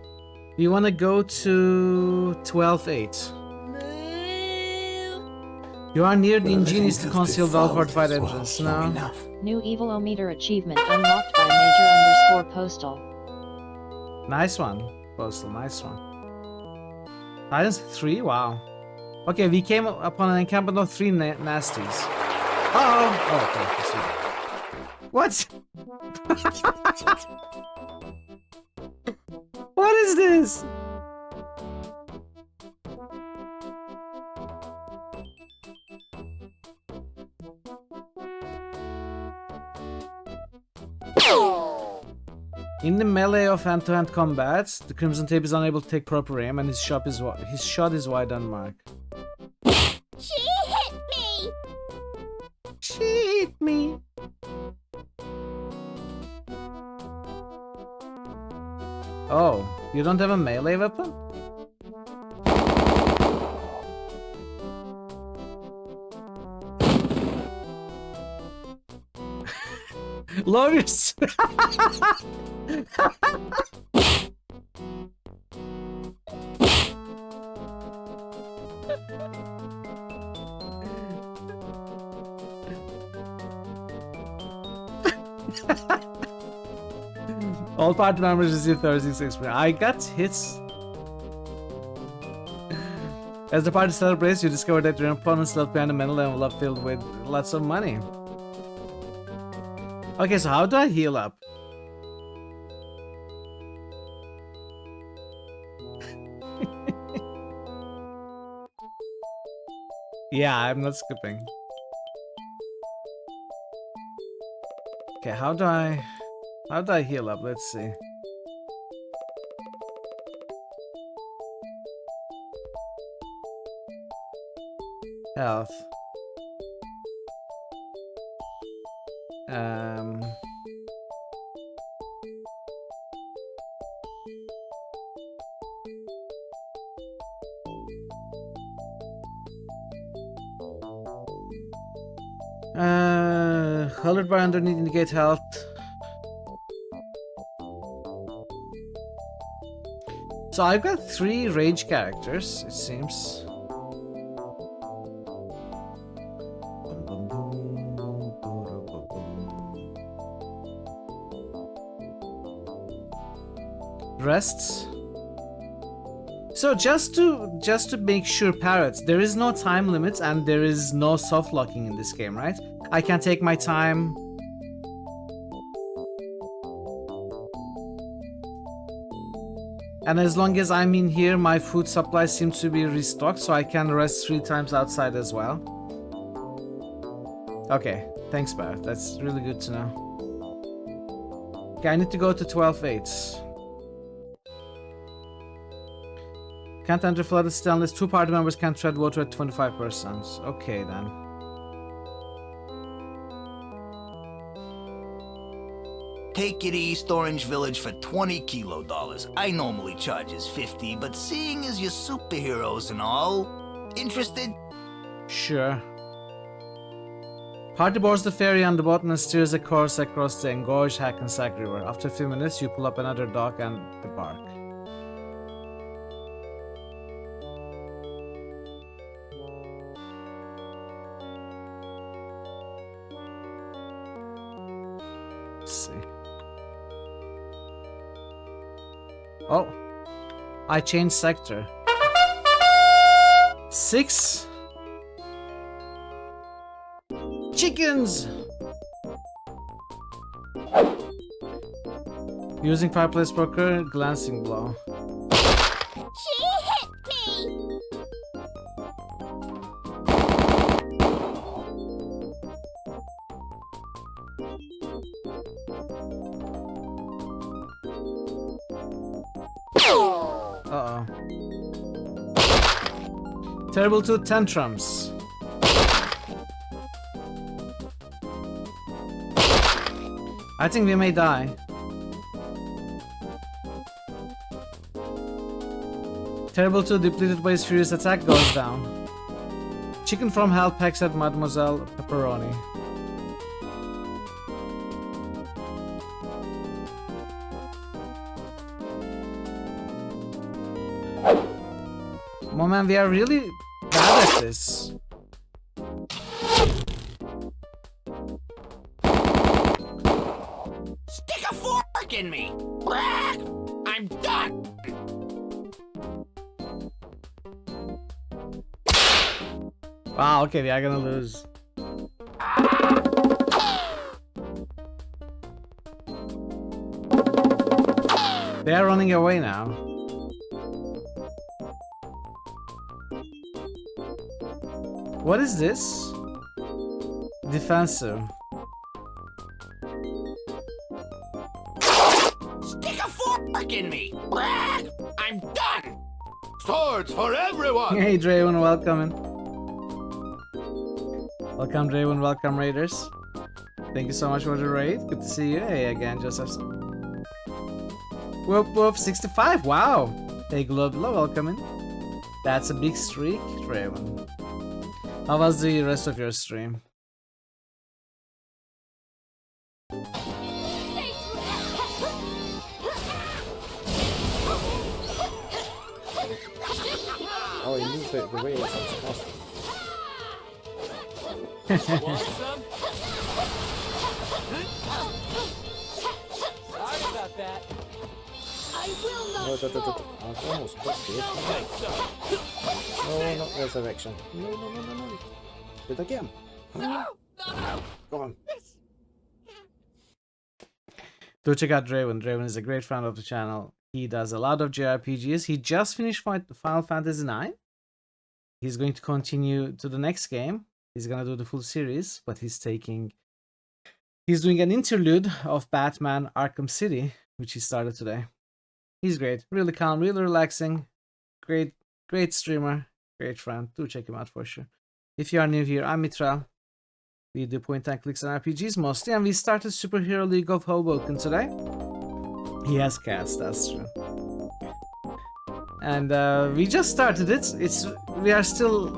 We want to go to 12.8. You are near the ingenious to conceal well-fortified entrance. No. New Evilometer achievement unlocked by Major_Postal. Nice one, Postal. Nice one. Silence 3? Wow. Okay, we came upon an encampment of 3 nasties. Uh-oh! Oh, okay. What? What is this? In the melee of hand-to-hand combat, the Crimson Tape is unable to take proper aim, and his shot is wide on mark. She hit me! She hit me. Oh, you don't have a melee weapon? Loris! All party members receive 36 experience. I got hits. As the party celebrates, you discover that your opponent's left behind a mental envelope filled with lots of money. Okay, so how do I heal up? Yeah, I'm not skipping. Okay, how do I heal up? Let's see. Health. Colored bar underneath indicate health. So I've got 3 rage characters, it seems. Rests. So just to make sure, parrots, there is no time limit and there is no soft locking in this game, right? I can take my time. And as long as I'm in here, my food supply seems to be restocked, so I can rest 3 times outside as well. Okay, thanks, Barrett. That's really good to know. Okay, I need to go to 12-8. Can't enter flooded city unless 2 party members can tread water at 25%. Okay, then. Take it East Orange Village for 20 kilo dollars. I normally charges 50, but seeing as you're superheroes and all, interested? Sure. Party boards the ferry on the boat and steers a course across the engorged Hackensack River. After a few minutes, you pull up another dock and embark. Let's see. Oh, I changed sector. 6 chickens. Using fireplace poker, glancing blow. She hit me! Uh-oh. Terrible 2 tantrums. I think we may die. Terrible 2 depleted by his furious attack goes down. Chicken from hell pecks at Mademoiselle Pepperoni. Oh man, we are really bad at this. Stick a fork in me! I'm done! Wow, okay, we are gonna lose. They are running away now. What is this? Defensive. rewards for everyone! Hey Draven, welcome in. Welcome Draven, welcome Raiders. Thank you so much for the raid. Good to see you. Hey again, Joseph. Whoop whoop, 65. Wow. Hey Globula, welcome in. That's a big streak, Draven. How was the rest of your stream? Oh, he moved the way it's supposed Sorry about that. I will not No, I've almost pushed it. No, not resurrection. No. Do it again. Go on. Do check out Draven. Draven is a great friend of the channel. He does a lot of JRPGs. He just finished Final Fantasy IX. He's going to continue to the next game. He's gonna do the full series, but he's doing an interlude of Batman Arkham City, which he started today. He's great, really calm, really relaxing, great streamer, great friend. Do check him out for sure. If you are new here, I'm Mitra. We do point and clicks and RPGs mostly, and we started Superhero League of Hoboken today. He has cats, that's true. And we just started it.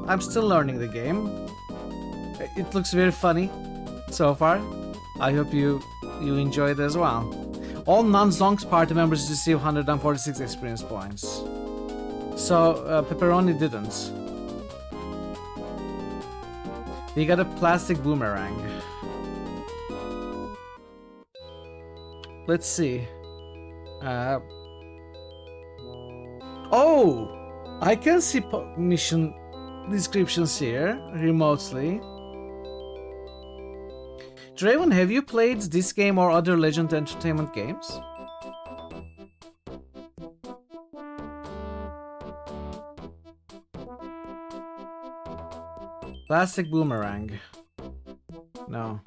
I'm still learning the game. It looks very funny so far. I hope you enjoy it as well. All non-Zonks party members receive 146 experience points. So Pepperoni didn't. We got a plastic boomerang. Let's see. Oh! I can see mission descriptions here remotely. Draven, have you played this game or other Legend Entertainment games? Plastic boomerang. No.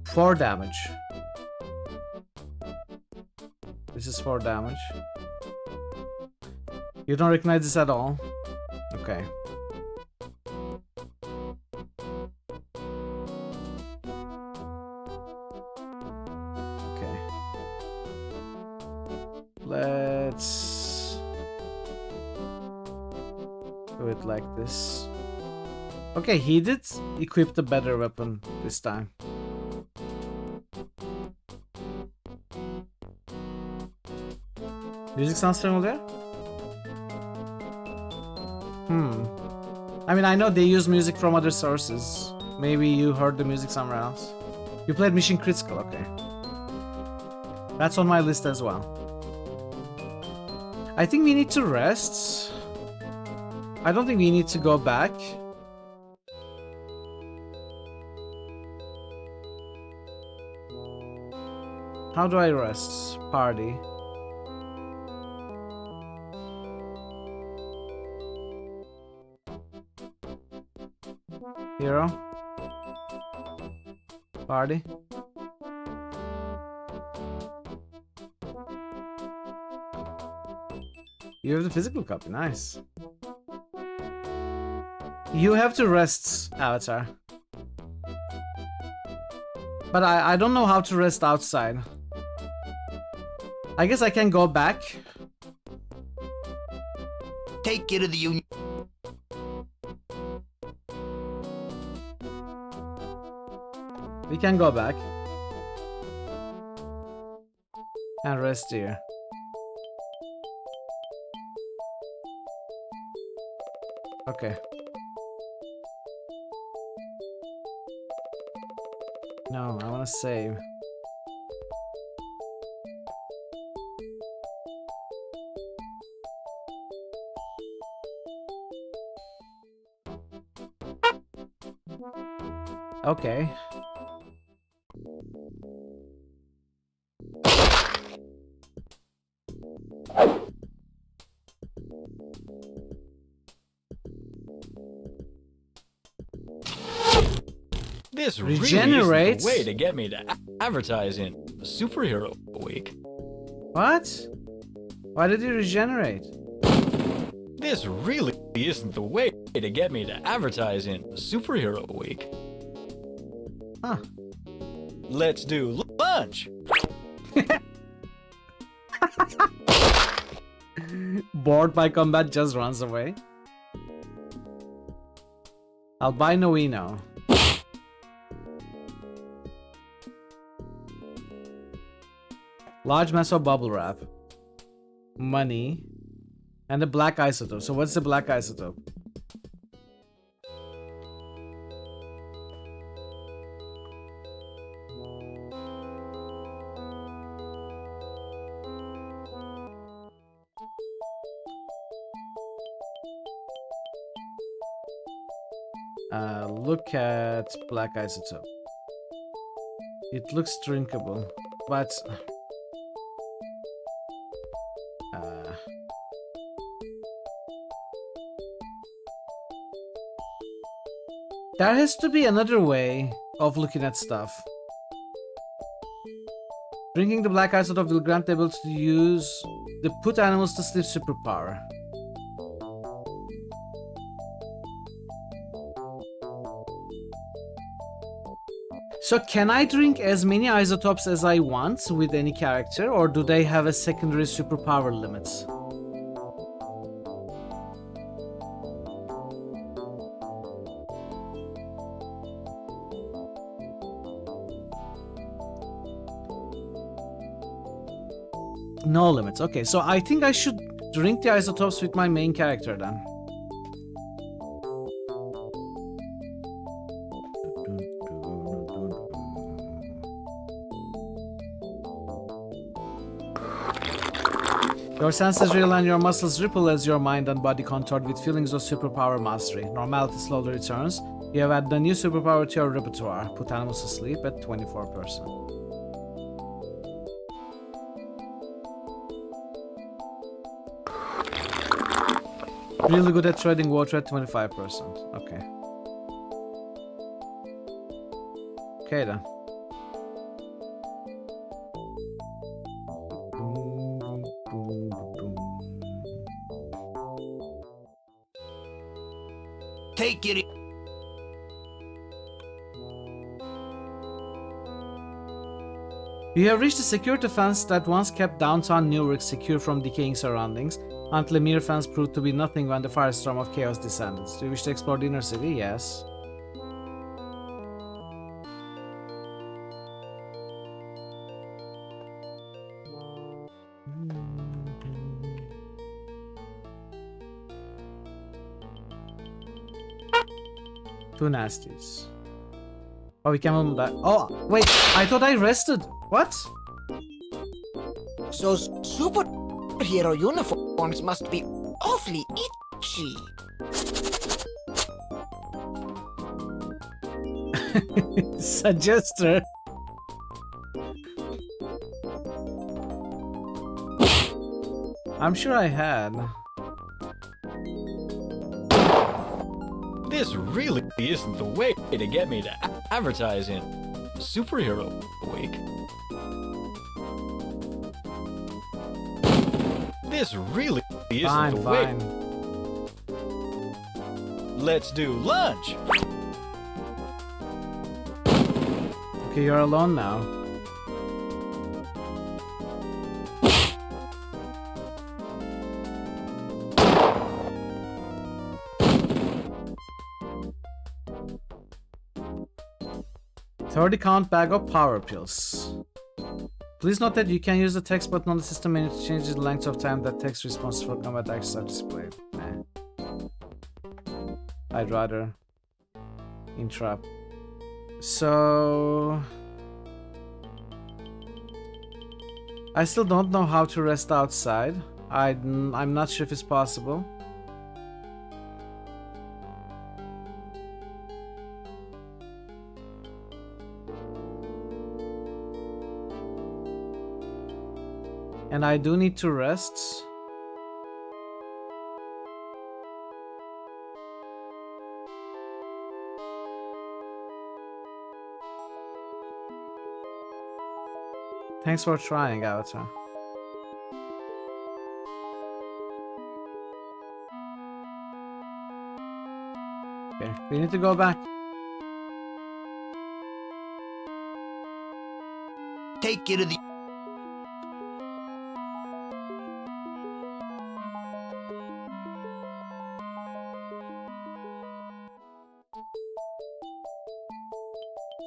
4 damage. This is 4 damage. You don't recognize this at all? Okay. Okay. Let's do it like this. Okay, he did equip a better weapon this time. Music sounds familiar? I mean, I know they use music from other sources. Maybe you heard the music somewhere else. You played Mission Critical, okay. That's on my list as well. I think we need to rest. I don't think we need to go back. How do I rest? Party. Hero. Party. You have the physical copy, nice. You have to rest, Avatar. But I don't know how to rest outside. I guess I can go back. Take you to the Union. We can go back. And rest here. Okay. No, I want to save. Okay. This Regenerate? really is the way to get me to advertise in Superhero Week. What? Why did he regenerate? This really isn't the way to get me to advertise in Superhero Week. Huh. Let's do lunch. Bored by combat, just runs away. Albino Eno. Large mess of bubble wrap. Money. And the black isotope. So what's the black isotope? Look at black isotope. It looks drinkable, but there has to be another way of looking at stuff. Drinking the black isotope will grant the ability to use the put animals to sleep superpower. So can I drink as many isotopes as I want with any character, or do they have a secondary superpower limit? No limits. Okay, so I think I should drink the isotopes with my main character then. Your senses reel and your muscles ripple as your mind and body contoured with feelings of superpower mastery. Normality slowly returns. You have added a new superpower to your repertoire. Put animals to sleep at 24%. Really good at treading water at 25%. Okay. Okay then. Take it. You have reached a security fence that once kept downtown Newark secure from decaying surroundings, until a mere fence proved to be nothing when the firestorm of chaos descended. Do you wish to explore the inner city? Yes. Two nasties. Oh, we can move that. Oh, wait, I thought I rested. What? So superhero uniforms must be awfully itchy. Suggester. I'm sure I had. This really isn't the way to get me to advertise in Superhero Week. This really isn't the way. Let's do lunch. Okay, you're alone now. $30 bag of power pills. Please note that you can use the text button on the system menu to change the length of time that text responses for combat actions are displayed. I'd rather entrap. So I still don't know how to rest outside. I'm not sure if it's possible. And I do need to rest. Thanks for trying, Avatar. Okay, we need to go back. Take you to the...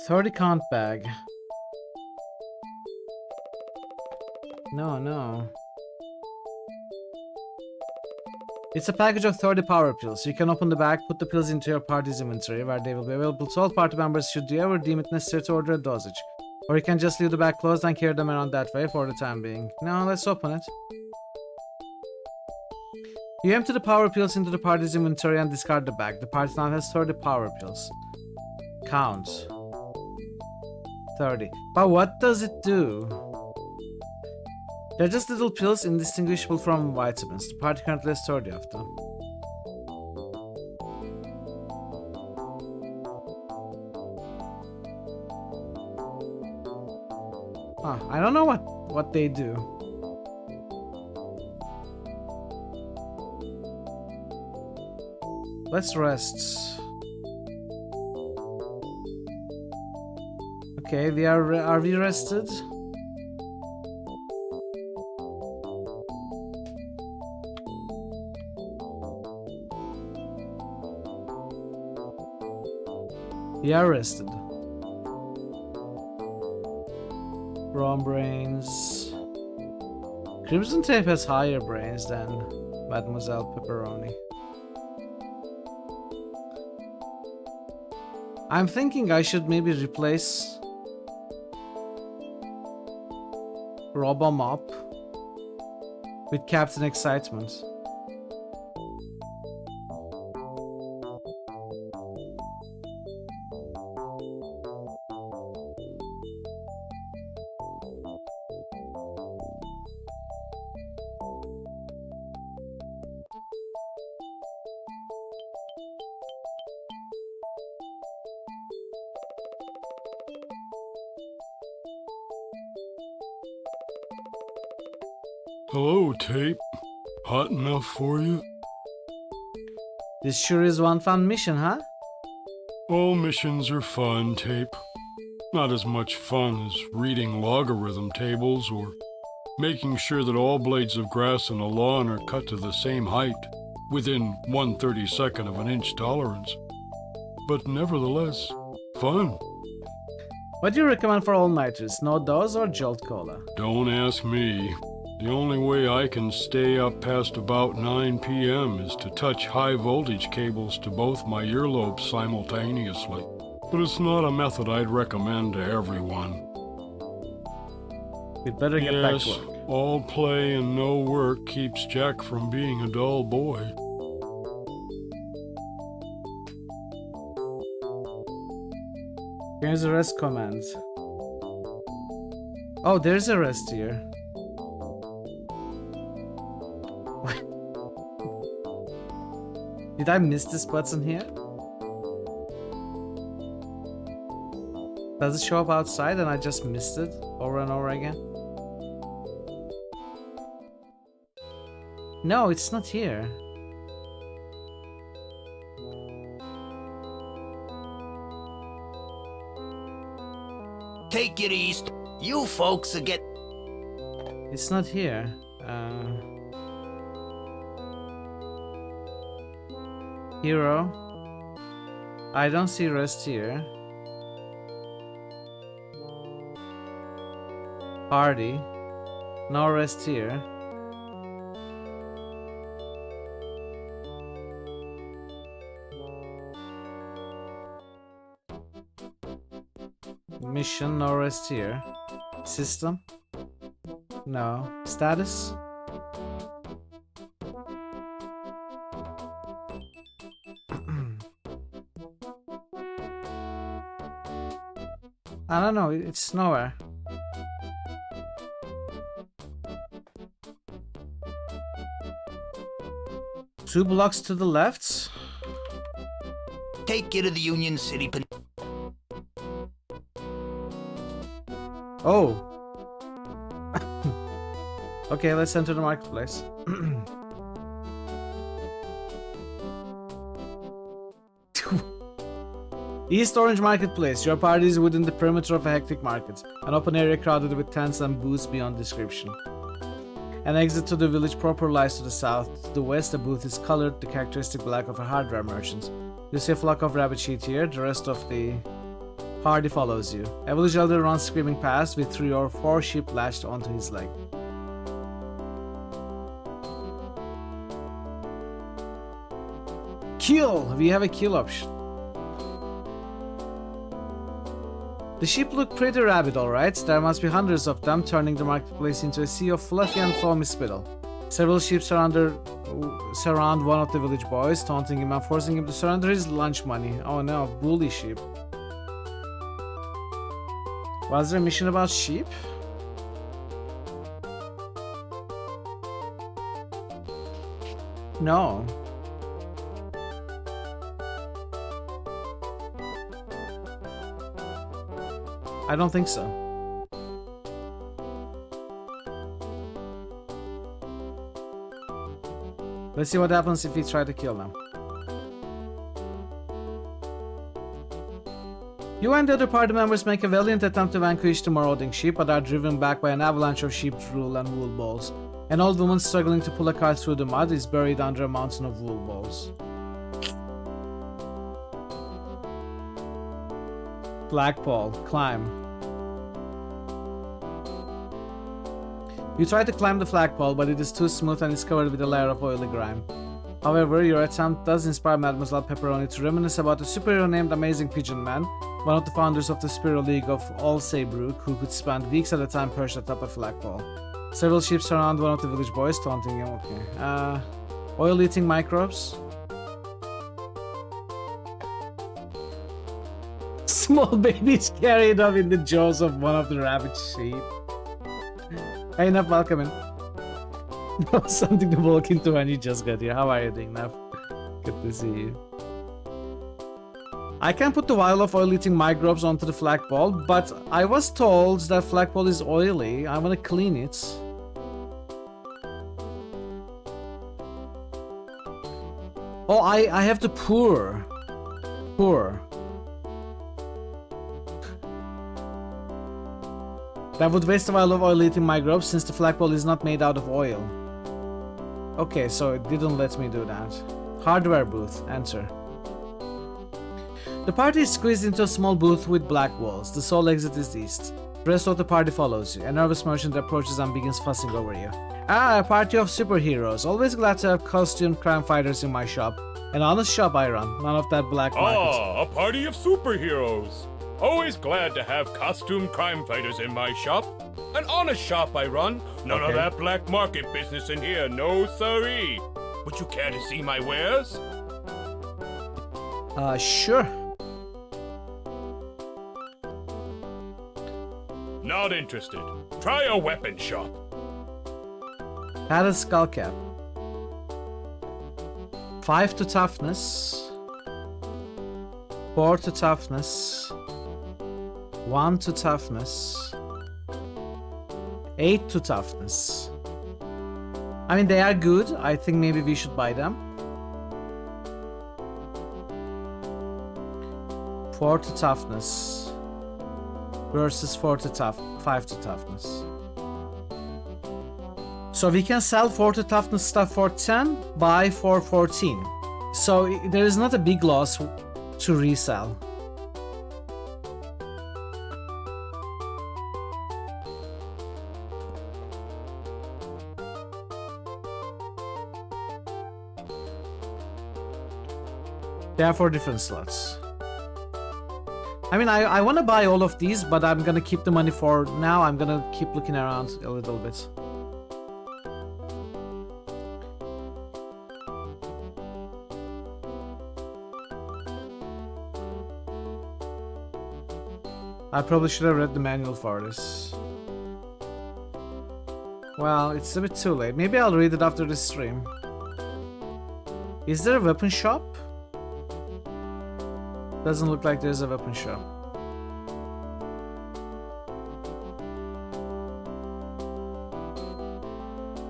$30 count bag. No. It's a package of 30 power pills. You can open the bag, put the pills into your party's inventory, where they will be available to all party members should you ever deem it necessary to order a dosage. Or you can just leave the bag closed and carry them around that way for the time being. Now let's open it. You empty the power pills into the party's inventory and discard the bag. The party now has 30 power pills. Count. 30. But what does it do? They're just little pills indistinguishable from vitamins. The party currently has 30 of them. I don't know what they do. Let's rest. Okay, are we rested? We are rested. Wrong brains. Crimson Tape has higher brains than Mademoiselle Pepperoni. I'm thinking I should maybe replace Robomop with Captain Excitement. Hello, Tape. Hot enough for you? This sure is one fun mission, huh? All missions are fun, Tape. Not as much fun as reading logarithm tables or making sure that all blades of grass in a lawn are cut to the same height, within 1/32 of an inch tolerance. But nevertheless, fun. What do you recommend for all-nighters? No dose or Jolt Cola? Don't ask me. The only way I can stay up past about 9 p.m. is to touch high-voltage cables to both my earlobes simultaneously. But it's not a method I'd recommend to everyone. We'd better get back to Yes, work. all play and no work keeps Jack from being a dull boy. Here's a rest command. Oh, there's a rest here. Did I miss this button here? Does it show up outside and I just missed it over and over again? No, it's not here. Take it east. You folks will get... It's not here. Hero. I don't see rest here. Party. No rest here. Mission, no rest here. System? No. Status? I don't know, it's nowhere. Two blocks to the left? Take you to the Union City... Oh. Okay, let's enter the marketplace. East Orange Marketplace. Your party is within the perimeter of a hectic market. An open area crowded with tents and booths beyond description. An exit to the village proper lies to the south. To the west, the booth is colored the characteristic black of a hardware merchant. You see a flock of rabbit sheep here. The rest of the party follows you. A village elder runs screaming past with 3 or 4 sheep lashed onto his leg. Kill! We have a kill option. The sheep look pretty rabid, alright. There must be hundreds of them, turning the marketplace into a sea of fluffy and foamy spittle. Several sheep surround one of the village boys, taunting him and forcing him to surrender his lunch money. Oh no, bully sheep. Was there a mission about sheep? No. I don't think so. Let's see what happens if we try to kill them. You and the other party members make a valiant attempt to vanquish the marauding sheep, but are driven back by an avalanche of sheep drool and wool balls. An old woman struggling to pull a cart through the mud is buried under a mountain of wool balls. Flagpole. Climb. You try to climb the flagpole, but it is too smooth and is covered with a layer of oily grime. However, your attempt does inspire Mademoiselle Pepperoni to reminisce about a superhero named Amazing Pigeon Man, one of the founders of the Spiral League of All Saybrook, who could spend weeks at a time perched atop a flagpole. Several sheep surround one of the village boys, taunting him. Okay. Oil-eating microbes. Small babies carried up in the jaws of one of the rabbit sheep. Hey, Naf, welcome in. That was something to walk into when you just got here. How are you doing, Naf? Good to see you. I can put the vial of oil-eating microbes onto the flagpole, but I was told that flagpole is oily. I want to clean it. Oh, I have to pour. Pour. That would waste a vial of oil-eating microbes since the flagpole is not made out of oil. Okay, so it didn't let me do that. Hardware booth. Enter. The party is squeezed into a small booth with black walls. The sole exit is east. The rest of the party follows you. A nervous merchant approaches and begins fussing over you. Ah, a party of superheroes. Always glad to have costumed crime fighters in my shop. An honest shop I run. None of that black market. Ah, a party of superheroes. Always glad to have costumed crime fighters in my shop. An honest shop I run. None of that black market business in here, no siree. Would you care to see my wares? Sure. Not interested. Try a weapon shop. Padded skull cap. 5 to toughness. 4 to toughness. 1 to toughness. 8 to toughness. I mean, they are good. I think maybe we should buy them. 4 to toughness versus 5 to toughness. So we can sell 4 to toughness stuff for 10, buy for 14. So there is not a big loss to resell. They are 4 different slots. I mean, I want to buy all of these, but I'm gonna keep the money for now. I'm gonna keep looking around a little bit. I probably should have read the manual for this. Well, it's a bit too late. Maybe I'll read it after this stream. Is there a weapon shop? Doesn't look like there's a weapon shop.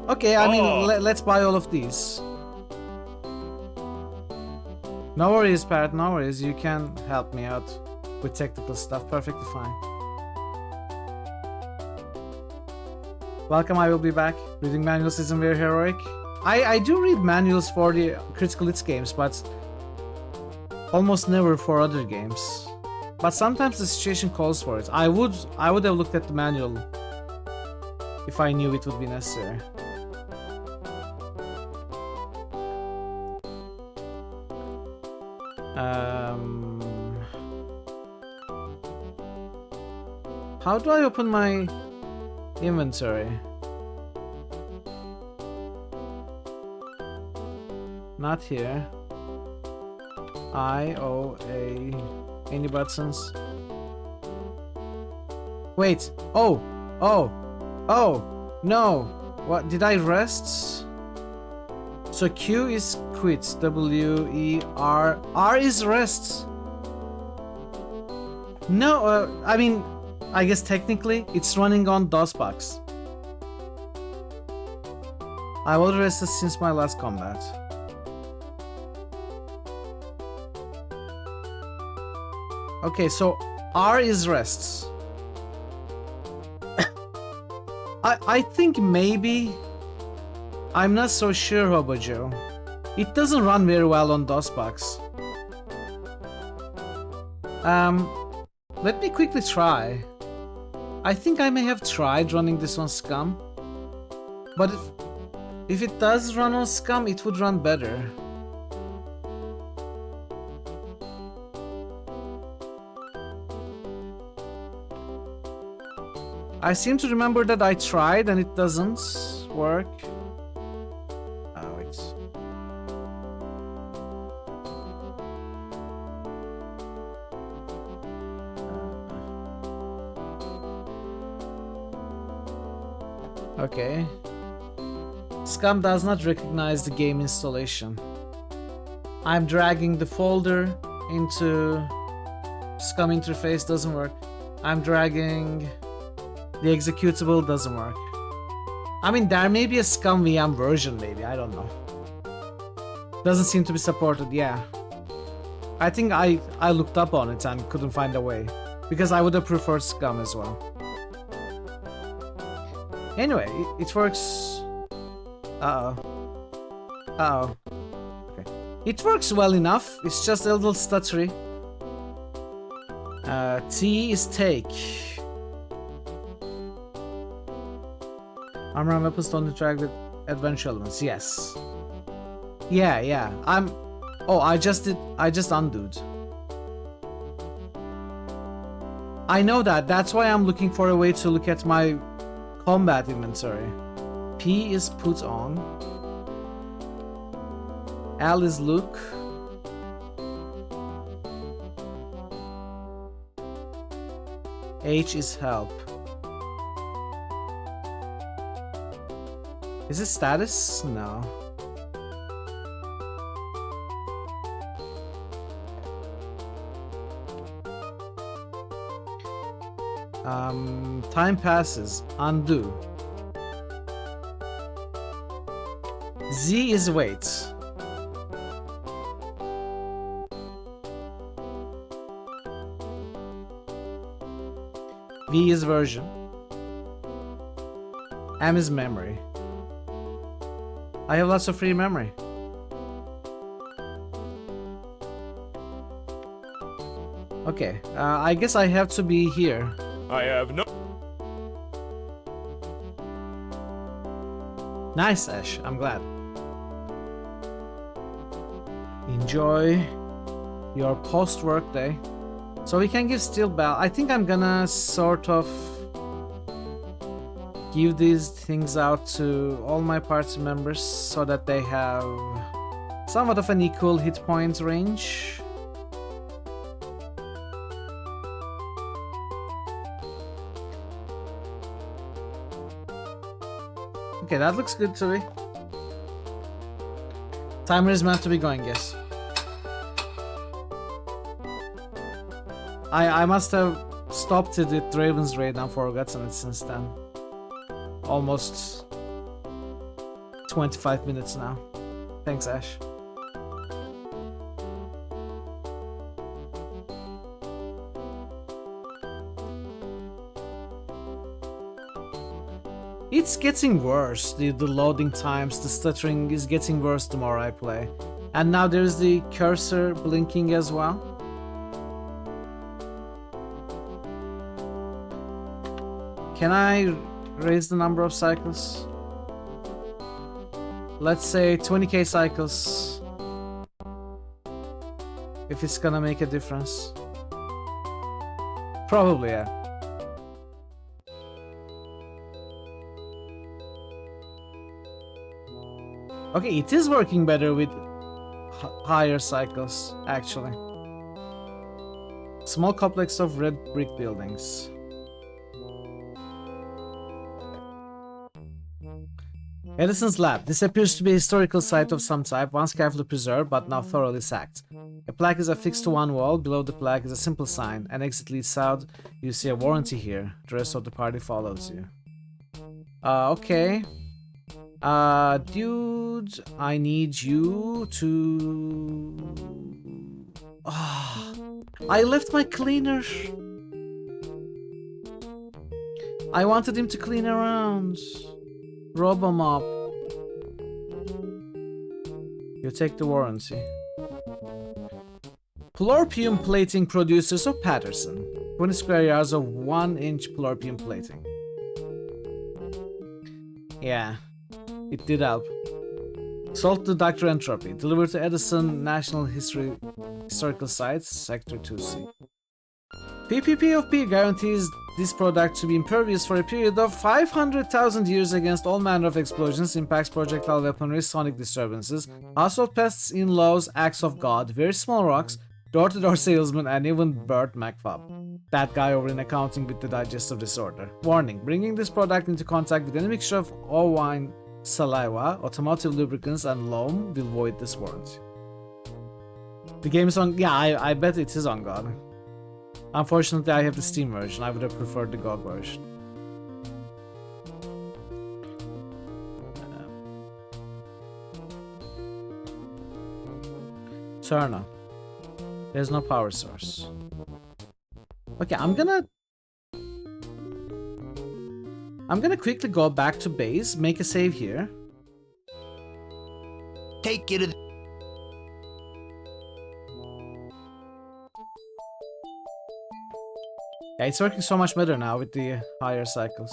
Okay, I mean, let's buy all of these. No worries, Parrot, no worries. You can help me out with technical stuff. Perfectly fine. Welcome, I will be back. Reading manuals isn't very heroic. I do read manuals for the critical hits games, but almost never for other games. But sometimes the situation calls for it. I would have looked at the manual if I knew it would be necessary. How do I open my inventory? Not here. I, O, A. Any buttons? Wait. Oh. No. What? Did I rest? So Q is quit. W, E, R. R is rest. No, I mean, I guess technically it's running on DOSBox. I've already rested since my last combat. Okay, so R is rests. I think maybe... I'm not so sure, Hobojo. It doesn't run very well on DOSBox. Let me quickly try. I think I may have tried running this on Scum. But if it does run on Scum, it would run better. I seem to remember that I tried and it doesn't work. Oh, it's... Okay. Scum does not recognize the game installation. I'm dragging the folder into Scum interface, doesn't work. I'm dragging the executable, doesn't work. I mean, there may be a Scum VM version, maybe, I don't know. Doesn't seem to be supported, yeah. I think I looked up on it and couldn't find a way. Because I would have preferred Scum as well. Anyway, it works... Uh-oh. Okay. It works well enough, it's just a little stuttery. T is take. Armor and weapons don't interact with adventure elements, yes. Yeah, Oh, I just undoed. I know that, that's why I'm looking for a way to look at my combat inventory. P is put on. L is look. H is help. Is it status? No. Time passes. Undo. Z is wait. V is version. M is memory. I have lots of free memory. Okay, I guess I have to be here. I have no... Nice, Ash. I'm glad. Enjoy your post-work day. So we can give Steel Bell. I think I'm gonna sort of give these things out to all my party members so that they have somewhat of an equal hit point range. Okay, that looks good to me. Timer is meant to be going, yes. I must have stopped it at Draven's Raid and forgotten it since then. Almost 25 minutes now. Thanks, Ash. it's getting worse. The loading times, the stuttering is getting worse the more I play. And now there's the cursor blinking as well. Can I raise the number of cycles? Let's say 20k cycles. If it's gonna make a difference. Probably, yeah. Okay, it is working better with higher cycles, actually. Small complex of red brick buildings. Edison's lab. This appears to be a historical site of some type, once carefully preserved but now thoroughly sacked. A plaque is affixed to one wall. Below the plaque is a simple sign. An exit leads south. You see a warranty here. The rest of the party follows you. Okay. Dude, I need you to... I left my cleaner. I wanted him to clean around. Robomop. You take the warranty. Plorpium plating producers of Patterson. 20 square yards of 1-inch plorpium plating. Yeah, it did help. Salt to Dr. Entropy. Delivered to Edison National Historical Sites, Sector 2C. PPP of P guarantees this product to be impervious for a period of 500,000 years against all manner of explosions, impacts, projectile weaponry, sonic disturbances, household pests, in-laws, acts of God, very small rocks, door-to-door salesman, and even Bert McFub. That guy over in accounting with the digestive disorder. Warning, bringing this product into contact with any mixture of wine, saliva, automotive lubricants, and loam will void this warranty. The game is on... Yeah, I bet it is on God. Unfortunately, I have the Steam version. I would have preferred the GOG version. Turn on. There's no power source. Okay, I'm gonna quickly go back to base, make a save here. Take it. Yeah, it's working so much better now with the higher cycles.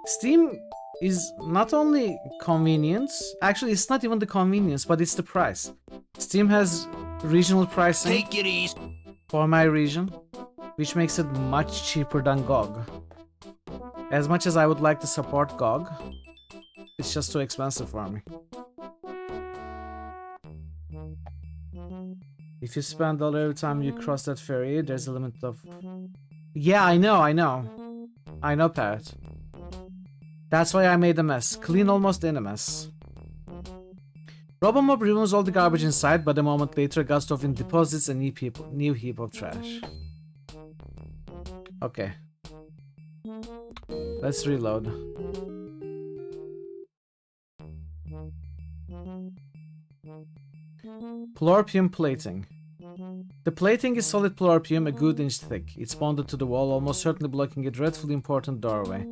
Steam is not only convenience, actually it's not even the convenience, but it's the price. Steam has regional pricing. Take it easy. For my region, which makes it much cheaper than GOG. As much as I would like to support GOG, it's just too expensive for me. If you spend $1 every time you cross that ferry, there's a limit of... Yeah, I know. I know, Parrot. That's why I made a mess. Clean almost in a mess. Robomob removes all the garbage inside, but a moment later, Gustafin deposits a new heap of trash. Okay. Let's reload. Plorpium plating. The plating is solid plorpium, a good inch thick. It's bonded to the wall, almost certainly blocking a dreadfully important doorway.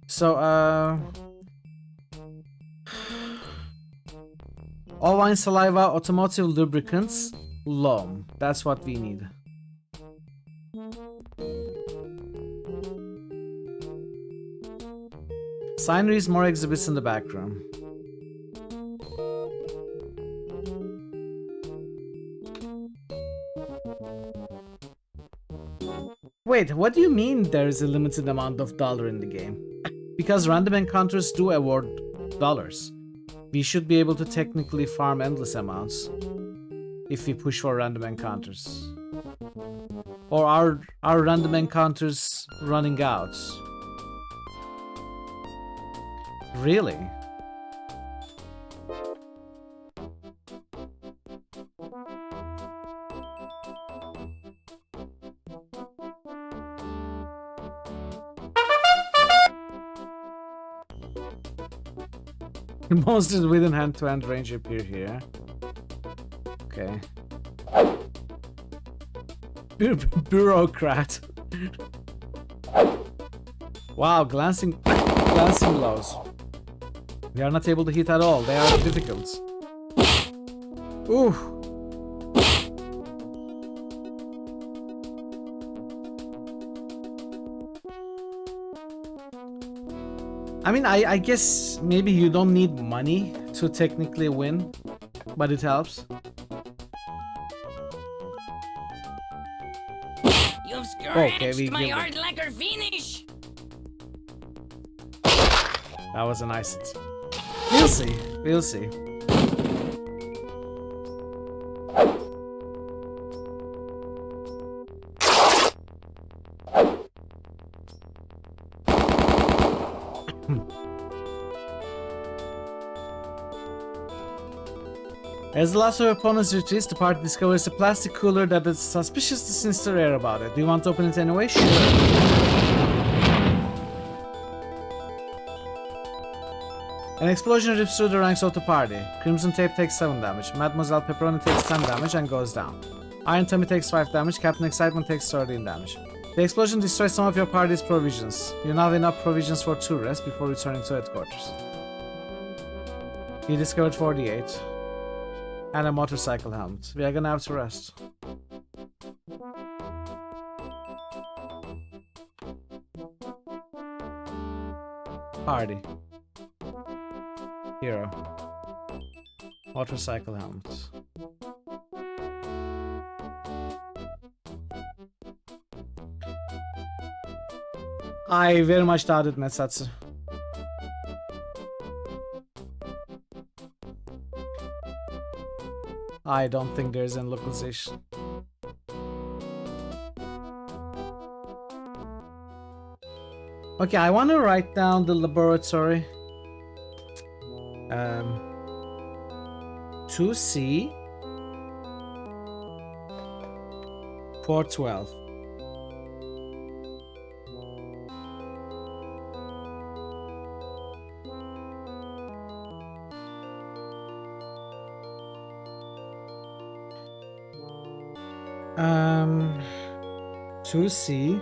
So, all wine, saliva, automotive lubricants, loam. That's what we need. Sign reads more exhibits in the back room. Wait, what do you mean there is a limited amount of dollar in the game? Because random encounters do award dollars. We should be able to technically farm endless amounts if we push for random encounters. Or are random encounters running out? Really? Monsters within hand-to-hand range appear here. Okay. Bureaucrat. Wow, glancing blows. We are not able to hit at all. They are difficult. Ooh. I mean, I guess maybe you don't need money to technically win, but it helps. You've Okay, scratched my hard lacquer finish. That was a nice hit. We'll see. We'll see. As the last of your opponents retreats, the party discovers a plastic cooler that has suspiciously sinister air about it. Do you want to open it anyway? Sure. An explosion rips through the ranks of the party. Crimson Tape takes 7 damage, Mademoiselle Pepperoni takes 10 damage and goes down. Iron Tummy takes 5 damage, Captain Excitement takes 13 damage. The explosion destroys some of your party's provisions. You now have enough provisions for 2 rests before returning to headquarters. You discovered 48. And a motorcycle helmet. We are gonna have to rest. Party. Hero. Motorcycle helmet. I very much doubted Metsatsu. I don't think there's any localization. Okay, I want to write down the laboratory. 2C 412. Um, 2C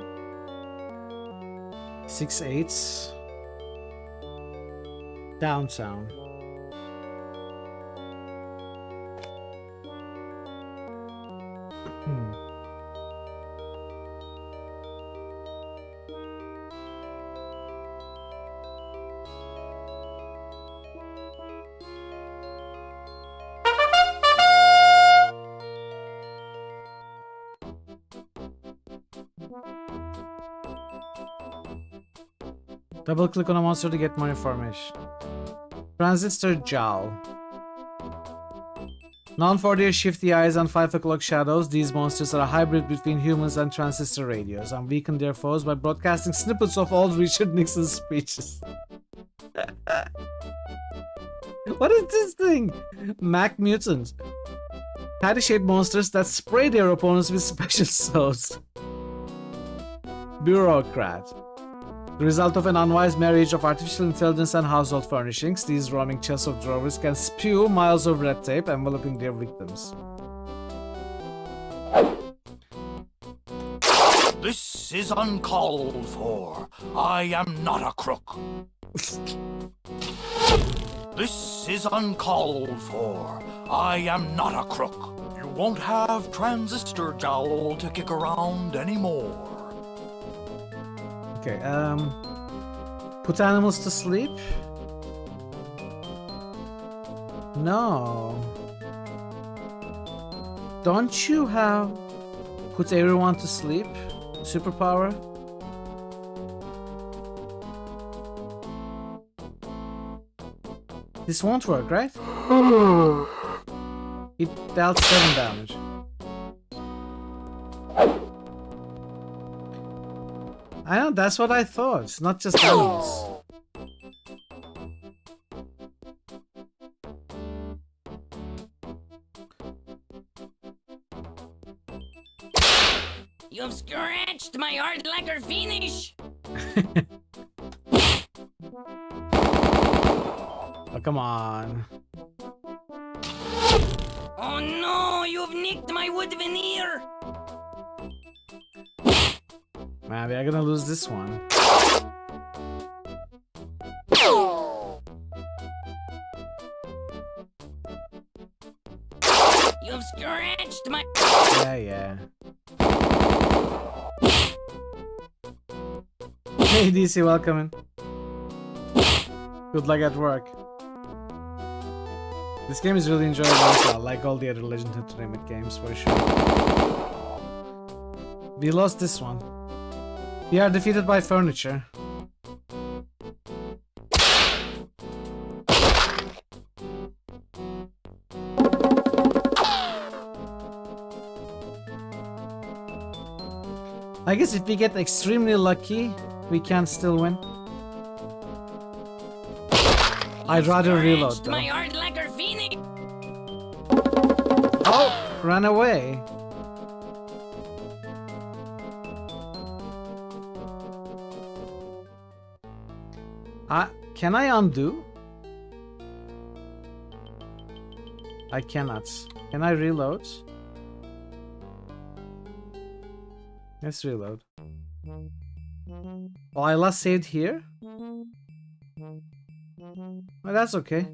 6/8 downtown. Double click on a monster to get more information. Transistor Jowl. Known for their shifty eyes and 5 o'clock shadows, these monsters are a hybrid between humans and transistor radios and weaken their foes by broadcasting snippets of old Richard Nixon's speeches. What is this thing? Mac Mutant. Patty-shaped monsters that spray their opponents with special sauce. Bureaucrat. The result of an unwise marriage of artificial intelligence and household furnishings, these roaming chests of drawers can spew miles of red tape enveloping their victims. This is uncalled for. I am not a crook. This is uncalled for. I am not a crook. You won't have Transistor Jowl to kick around anymore. Okay, put animals to sleep? No. Don't you have put everyone to sleep superpower? This won't work, right? It dealt 7 damage. I know, that's what I thought. It's not just animals. You've scratched my hard lacquer finish. Oh, come on. Oh no, you've nicked my wood veneer. Man, we are gonna lose this one. You've scratched my. Yeah. Hey DC, welcome in. Good luck at work. This game is really enjoyable as well, like all the other Legend Entertainment games for sure. We lost this one. We are defeated by furniture. I guess if we get extremely lucky, we can still win. I'd rather reload though. My heart like a phoenix. Oh, ran away. Can I undo? I cannot. Can I reload? Let's reload. Well, I last saved here. Well, that's okay.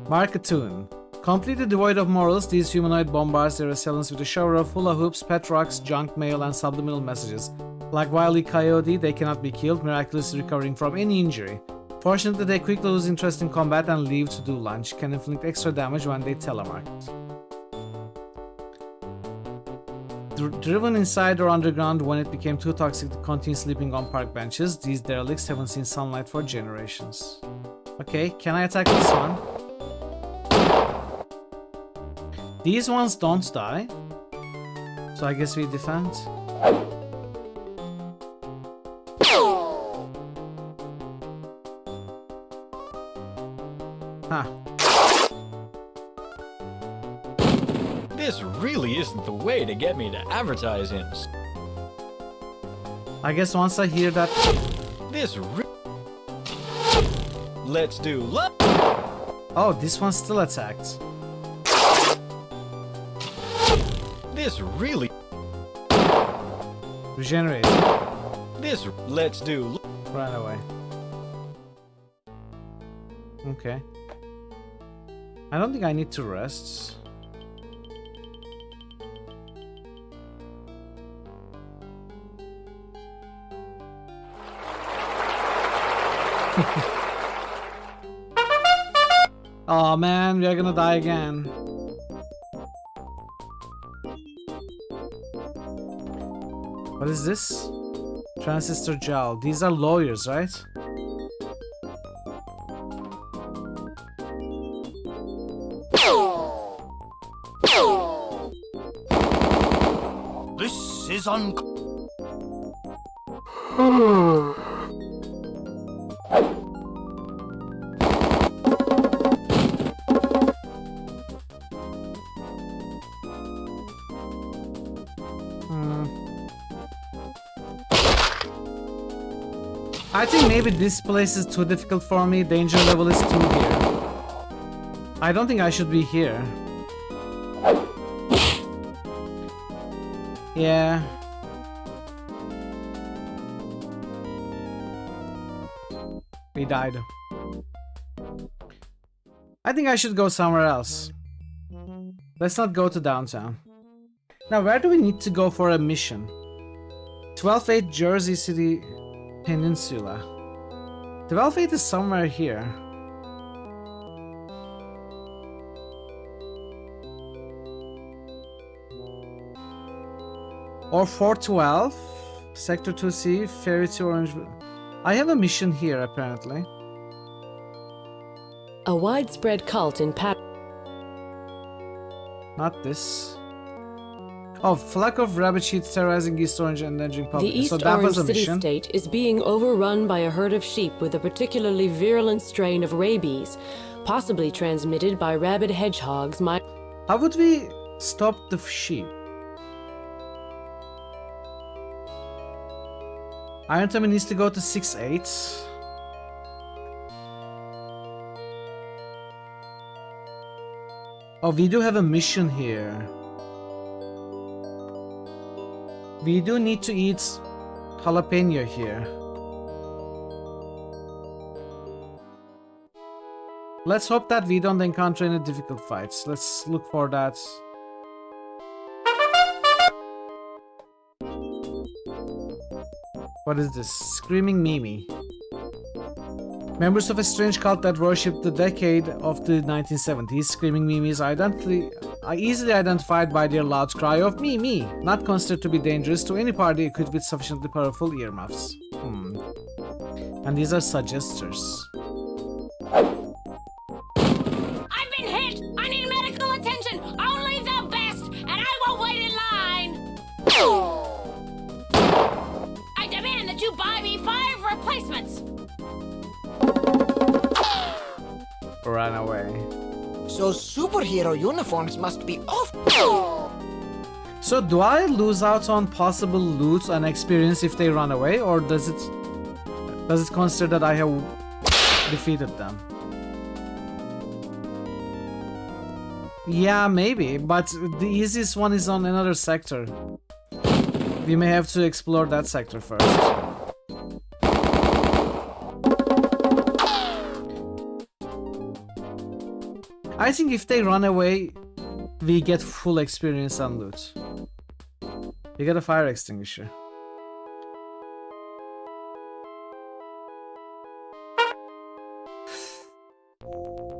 Marketoon. Completely devoid of morals, these humanoid bombards their assailants with a shower of hula hoops, pet rocks, junk mail, and subliminal messages. Like Wile E. Coyote, they cannot be killed, miraculously recovering from any injury. Fortunately, they quickly lose interest in combat and leave to do lunch, can inflict extra damage when they telemarket. Driven inside or underground when it became too toxic to continue sleeping on park benches, these derelicts haven't seen sunlight for generations. Okay, can I attack this one? These ones don't die, so I guess we defend. Huh. This really isn't the way to get me to advertise in. I guess once I hear that... Let's do Oh, this one still attacked. This really... Regenerate. Let's do... Run away. Okay. I don't think I need to rest. Oh man, we are gonna die again. What is this? Transistor gel. These are lawyers, right? This is un... I think maybe this place is too difficult for me. Danger level is 2 here. I don't think I should be here. Yeah. We died. I think I should go somewhere else. Let's not go to downtown. Now, where do we need to go for a mission? 12-8 Jersey City Peninsula. 12-8 is somewhere here. Or 412, Sector 2C, Ferry to Orange. I have a mission here, apparently. A widespread cult in Paris. Not this. Oh, flock of rabbit sheets terrorizing East Orange and endangering public. The East So that Orange was a mission. city-state is being overrun by a herd of sheep with a particularly virulent strain of rabies, possibly transmitted by rabid hedgehogs. How would we stop the sheep? Iron Tummy needs to go to 6-8. Oh, we do have a mission here. We do need to eat jalapeno here. Let's hope that we don't encounter any difficult fights. Let's look for that. What is this? Screaming Mimi. Members of a strange cult that worshipped the decade of the 1970s, Screaming Mimi are easily identified by their loud cry of "Me, me," not considered to be dangerous to any party equipped with sufficiently powerful earmuffs. And these are suggesters. I've been hit! I need medical attention! Only the best! And I won't wait in line! I demand that you buy me 5 replacements! Run away. So superhero uniforms must be off. So do I lose out on possible loot and experience if they run away, or does it consider that I have defeated them? Yeah, maybe, but the easiest one is on another sector. We may have to explore that sector first. I think if they run away, we get full experience and loot. We get a fire extinguisher.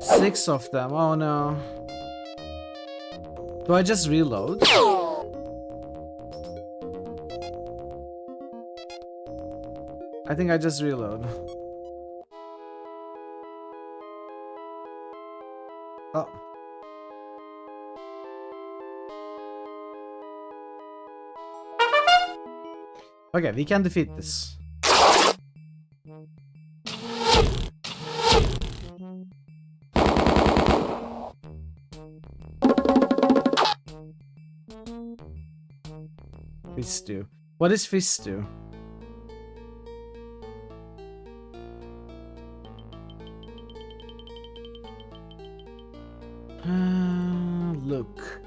Six of them, oh no. Do I just reload? I think I just reload. Oh. Okay, we can defeat this. Fish stew. What is fish stew? Look.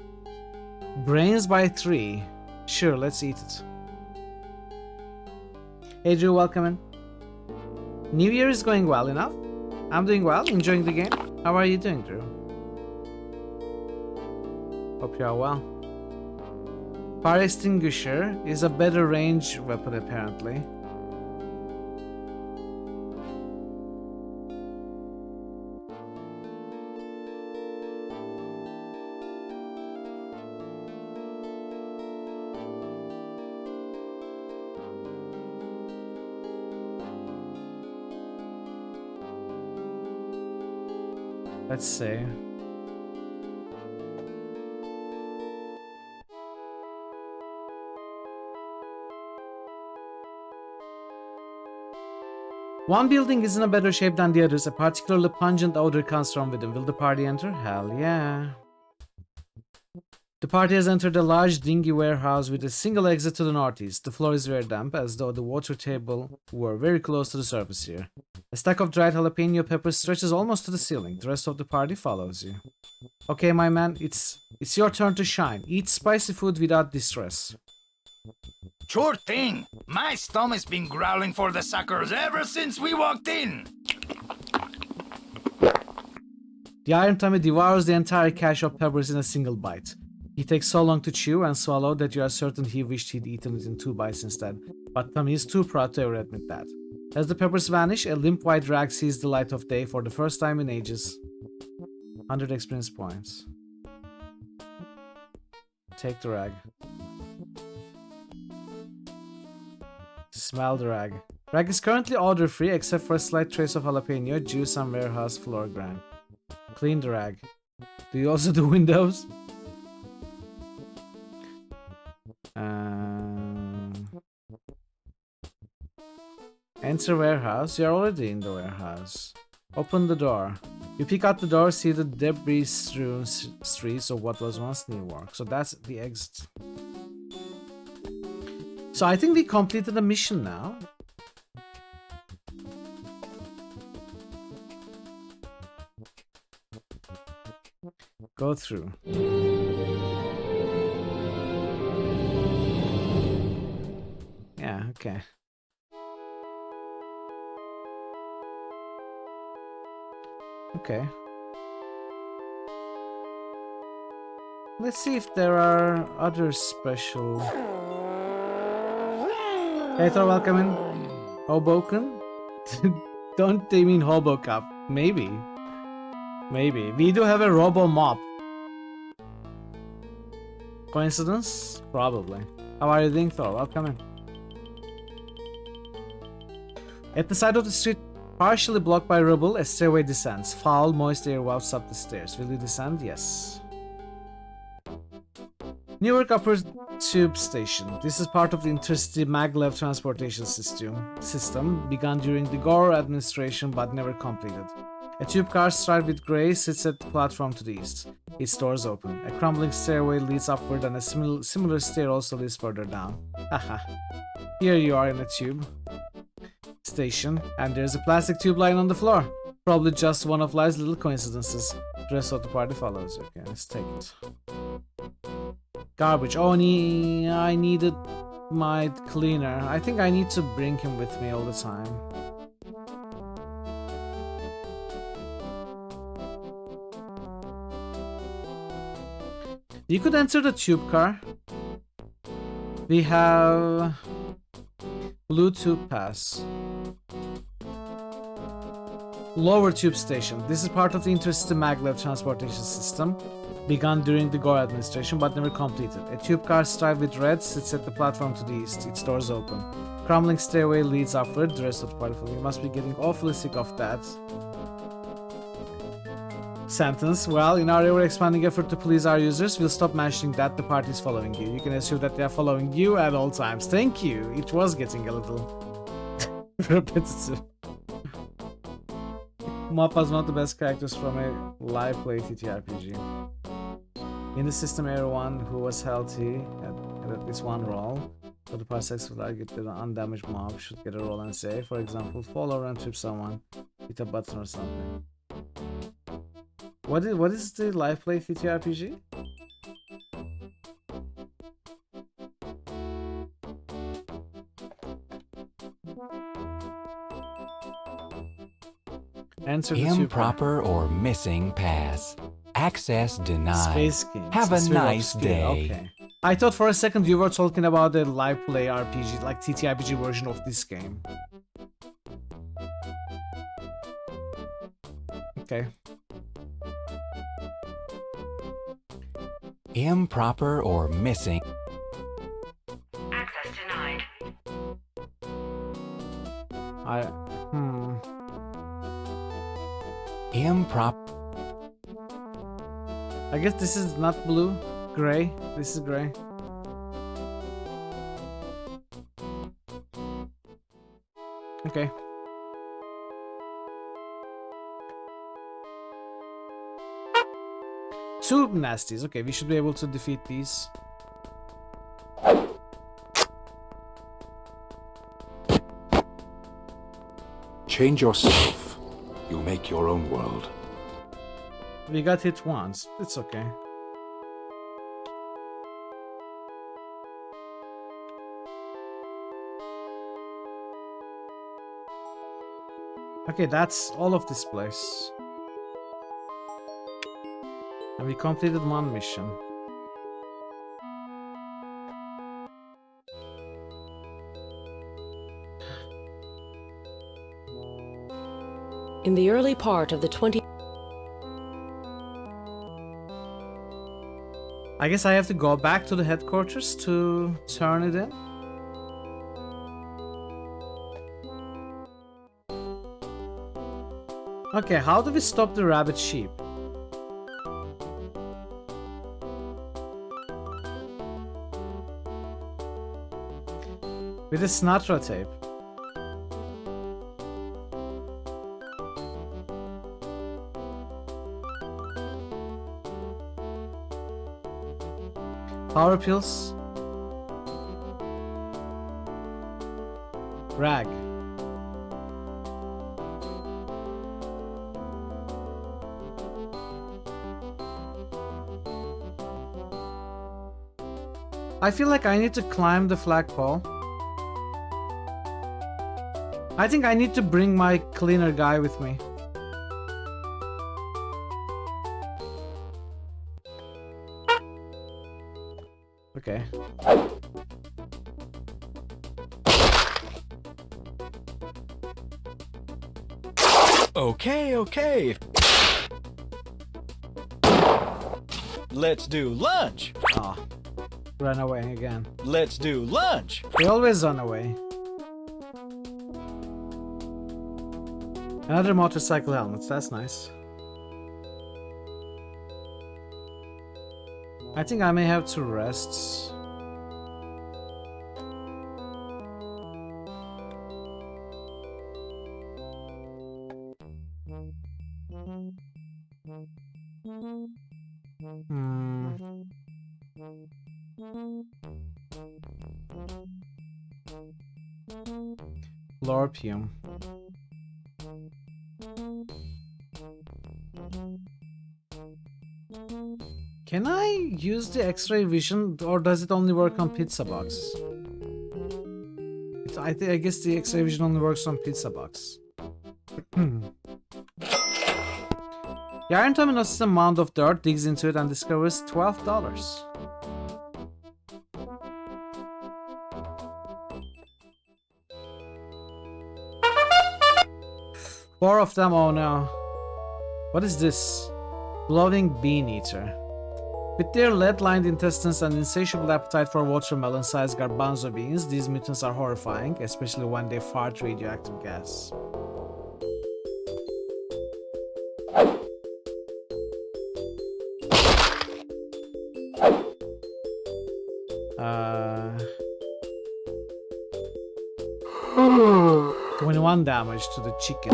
Brains by 3. Sure, let's eat it. Hey Drew, welcome in. New Year is going well enough. I'm doing well, enjoying the game. How are you doing, Drew? Hope you are well. Fire extinguisher is a better range weapon apparently. Let's see. One building is in a better shape than the others. A particularly pungent odor comes from within. Will the party enter? Hell yeah. The party has entered a large dingy warehouse with a single exit to the northeast. The floor is very damp, as though the water table were very close to the surface here. A stack of dried jalapeno peppers stretches almost to the ceiling. The rest of the party follows you. Okay, my man, it's your turn to shine. Eat spicy food without distress. Sure thing. My stomach's been growling for the suckers ever since we walked in. The Iron Tummy devours the entire cache of peppers in a single bite. He takes so long to chew and swallow that you are certain he wished he'd eaten it in 2 bites instead, but Tummy is too proud to ever admit that. As the peppers vanish, a limp white rag sees the light of day for the first time in ages. 100 experience points. Take the rag. Smell the rag. Rag is currently odor-free except for a slight trace of jalapeno, juice, and warehouse floor grime. Clean the rag. Do you also do windows? Enter warehouse. You're already in the warehouse. Open the door. You peek out the door, see the debris-strewn streets of what was once Newark. So that's the exit. So I think we completed the mission now. Go through. Yeah, okay. Okay. Let's see if there are other special... Hey Thor, welcome in. Hoboken? Don't they mean Hoboken? Maybe. Maybe. We do have a Robo-Mop. Coincidence? Probably. How are you doing, Thor? Welcome in. At the side of the street, partially blocked by rubble, a stairway descends. Foul, moist air wafts up the stairs. Will you descend? Yes. Newark Upper Tube Station. This is part of the Intercity Maglev transportation system, begun during the Gore administration but never completed. A tube car striped with grey sits at the platform to the east. Its doors open. A crumbling stairway leads upward and a similar stair also leads further down. Haha. Here you are in a tube station, and there's a plastic tube lying on the floor. Probably just one of life's little coincidences. The rest of the party follows. Okay, let's take it. Garbage. Oh, I needed my cleaner. I think I need to bring him with me all the time. You could enter the tube car. We have blue tube pass. Lower tube station. This is part of the Intercity Maglev transportation system, begun during the Gore administration but never completed. A tube car striped with red sits at the platform to the east. Its doors open. Crumbling stairway leads upward. The rest of the party. You must be getting awfully sick of that sentence. Well, in our ever-expanding effort to please our users, we'll stop mentioning that the party is following you. You can assume that they are following you at all times. Thank you. It was getting a little repetitive. Mop was one of the best characters from a live play TTRPG. In the system, everyone who was healthy had at least one role. So the parsecs would argue that an undamaged mob should get a roll and say, for example, fall over and trip someone, hit a button or something. What is the live play TTRPG? Answer the improper or missing pass. Access denied. Space Kings. Have a nice day. Okay. I thought for a second you were talking about the live play RPG, like TTRPG version of this game. Okay. Improper or missing. Access denied. Improper. I guess this is not blue. Gray. This is gray. Okay. Two nasties. Okay, we should be able to defeat these. Change yourself. You make your own world. We got hit once. It's okay. Okay, that's all of this place. And we completed one mission. In the early part of the 20th... I guess I have to go back to the headquarters to turn it in. Okay, how do we stop the rabbit sheep? With a Sinatra tape. Power pills. Rag. I feel like I need to climb the flagpole. I think I need to bring my cleaner guy with me. Okay. Okay. Let's do lunch. Ah, run away again. Let's do lunch. They always run away. Another motorcycle helmet, that's nice. I think I may have to rest. Lorpium. Can I use the X-ray vision, or does it only work on pizza boxes? I guess the X-ray vision only works on pizza box. The Iron Tommy notices a mound of dirt, digs into it, and discovers $12. Four of them, oh no. What is this? Glowing bean eater. With their lead-lined intestines and insatiable appetite for watermelon-sized garbanzo beans, these mutants are horrifying, especially when they fart radioactive gas. Uh... 21 damage to the chicken.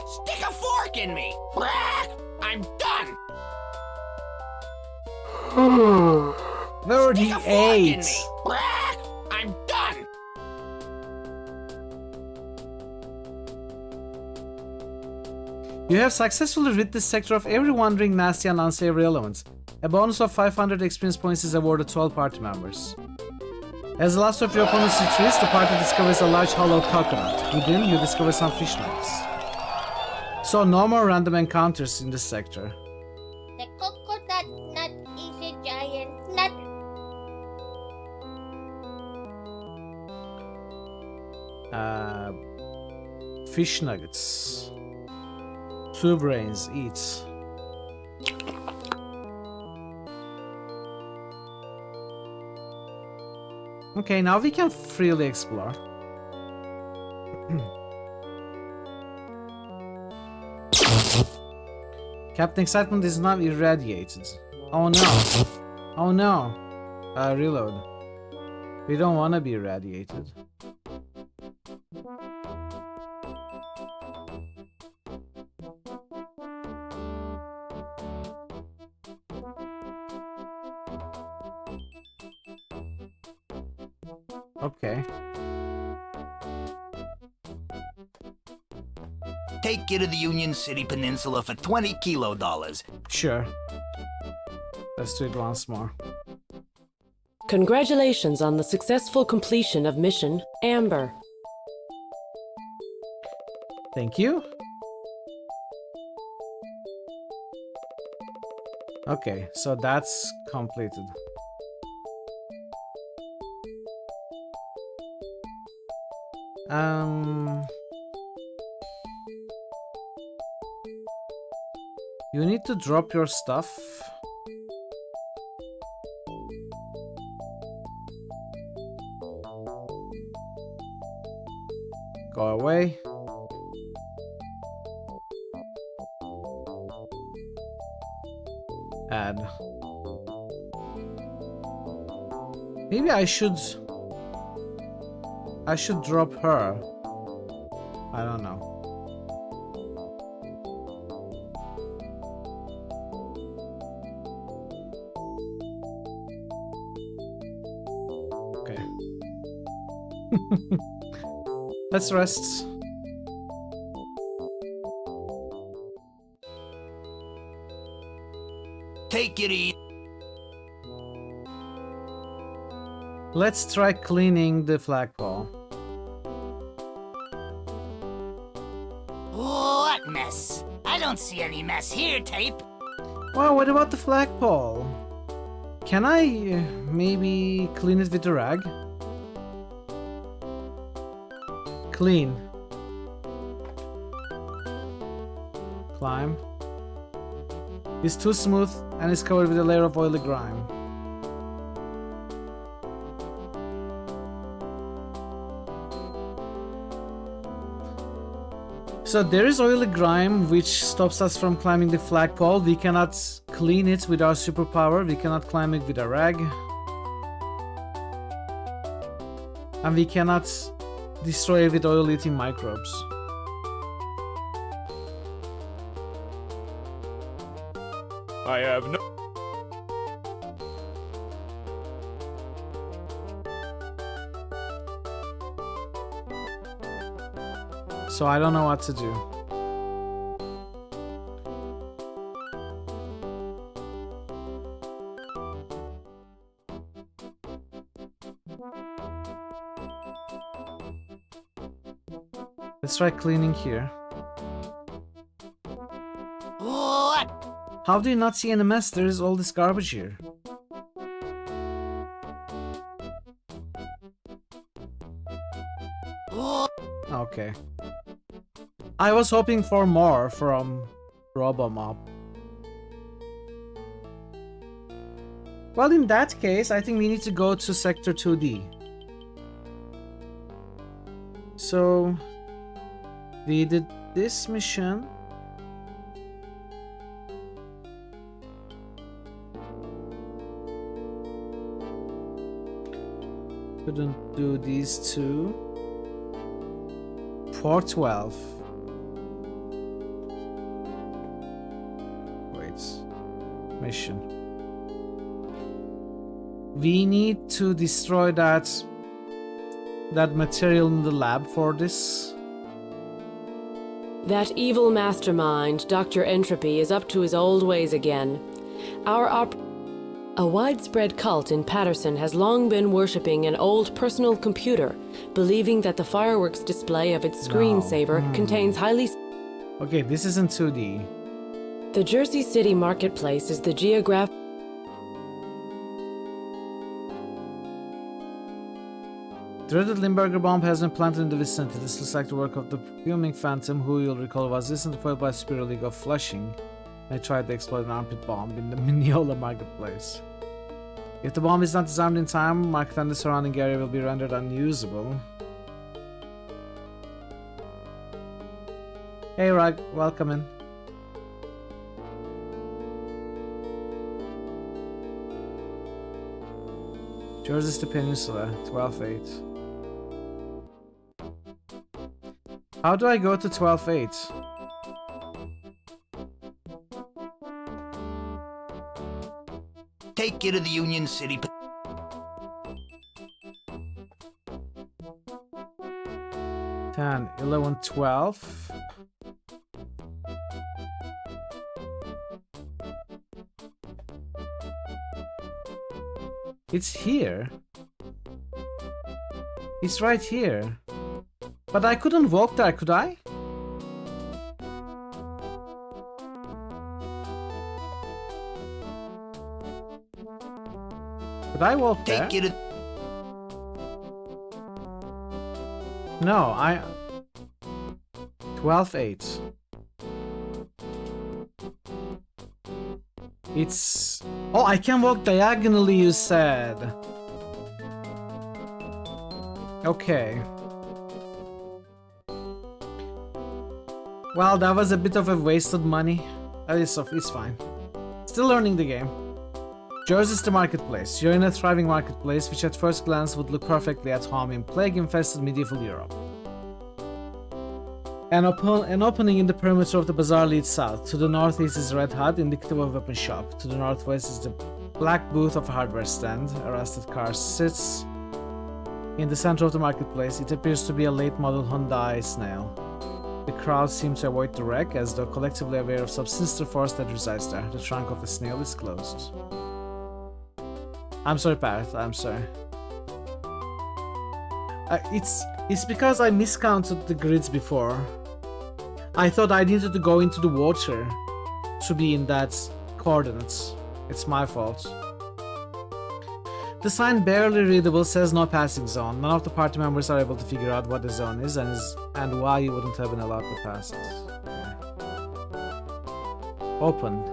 Stick a fork in me! I'm done! 38! I'm done! You have successfully rid this sector of every wandering, nasty and unsavory element. A bonus of 500 experience points is awarded to all party members. As the last of your opponents retreats, the party discovers a large hollow coconut. Within, you discover some fish nuggets. So no more random encounters in this sector. The coconut nut is a giant nut. Fish nuggets. 2 brains each. Okay, now we can freely explore. Captain Excitement is now irradiated. Oh no. Oh no. Reload. We don't want to be irradiated. Okay. Take you to the Union City Peninsula for $20 kilo. Sure. Let's do it once more. Congratulations on the successful completion of Mission Amber. Thank you. Okay, so that's completed. You need to drop your stuff. Go away. Add. Maybe I should drop her. I don't know. Let's rest. Take it easy. Let's try cleaning the flagpole. What mess? I don't see any mess here, Tape. Well, what about the flagpole? Can I maybe clean it with a rag? Clean. Climb. It's too smooth and is covered with a layer of oily grime. So there is oily grime which stops us from climbing the flagpole. We cannot clean it with our superpower. We cannot climb it with a rag. And we cannot destroy it with oil-eating microbes. I have no... So I don't know what to do. Let's try cleaning here. What? How do you not see any mess? There is all this garbage here. Okay. I was hoping for more from RoboMob. Well, in that case, I think we need to go to Sector 2D. So, we did this mission. Couldn't do these two. 412. Mission. We need to destroy that material in the lab for this. That evil mastermind, Dr. Entropy, is up to his old ways again. A widespread cult in Patterson has long been worshipping an old personal computer, believing that the fireworks display of its screensaver contains highly... Okay, this isn't 2D. The Jersey City Marketplace is the geographic... Dreaded Limburger bomb has been planted in the vicinity. This looks like the work of the fuming Phantom, who you'll recall was recently foiled by the Spirit League of Flushing. They tried to explode an armpit bomb in the Mineola Marketplace. If the bomb is not disarmed in time, market and the surrounding area will be rendered unusable. Hey Rag, welcome in. George the Peninsula, 12-8. How do I go to 12-8? Take you to the Union City. 10, 11, 12. It's here. It's right here. But I couldn't walk there, could I? Could I walk there? Take you to... No, I... 12-8. It's... Oh, I can walk diagonally, you said. Okay. Well, that was a bit of a wasted money. It's fine. Still learning the game. Yours is the marketplace. You're in a thriving marketplace, which at first glance would look perfectly at home in plague-infested medieval Europe. An opening in the perimeter of the bazaar leads south. To the northeast is a red hut, indicative of a weapon shop. To the northwest is the black booth of a hardware stand. A rusted car sits In the center of the marketplace, it appears to be a late model Hyundai snail. The crowd seems to avoid the wreck as though collectively aware of some sinister force that resides there. The trunk of the snail is closed. I'm sorry, Parrot. I'm sorry. It's because I miscounted the grids before. I thought I needed to go into the water to be in that coordinates. It's my fault. The sign, barely readable, says no passing zone. None of the party members are able to figure out what the zone is and why you wouldn't have been allowed to pass it. Open.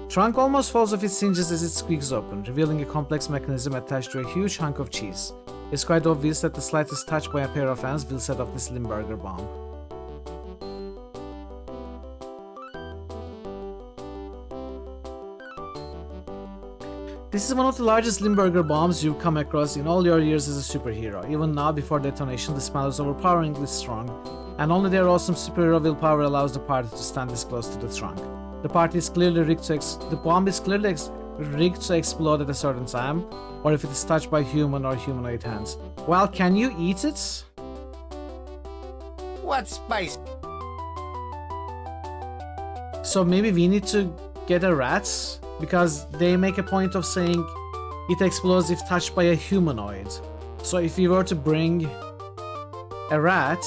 Trunk almost falls off its hinges as it squeaks open, revealing a complex mechanism attached to a huge hunk of cheese. It's quite obvious that the slightest touch by a pair of hands will set off this Limburger bomb. This is one of the largest Limburger bombs you've come across in all your years as a superhero. Even now, before detonation, the smell is overpoweringly strong, and only their awesome superhero willpower allows the party to stand this close to the trunk. The party is clearly rigged to the bomb is clearly rigged to explode at a certain time, or if it is touched by human or humanoid hands. Well, can you eat it? What spice? So maybe we need to get a rat? Because they make a point of saying it explodes if touched by a humanoid. So if we were to bring a rat...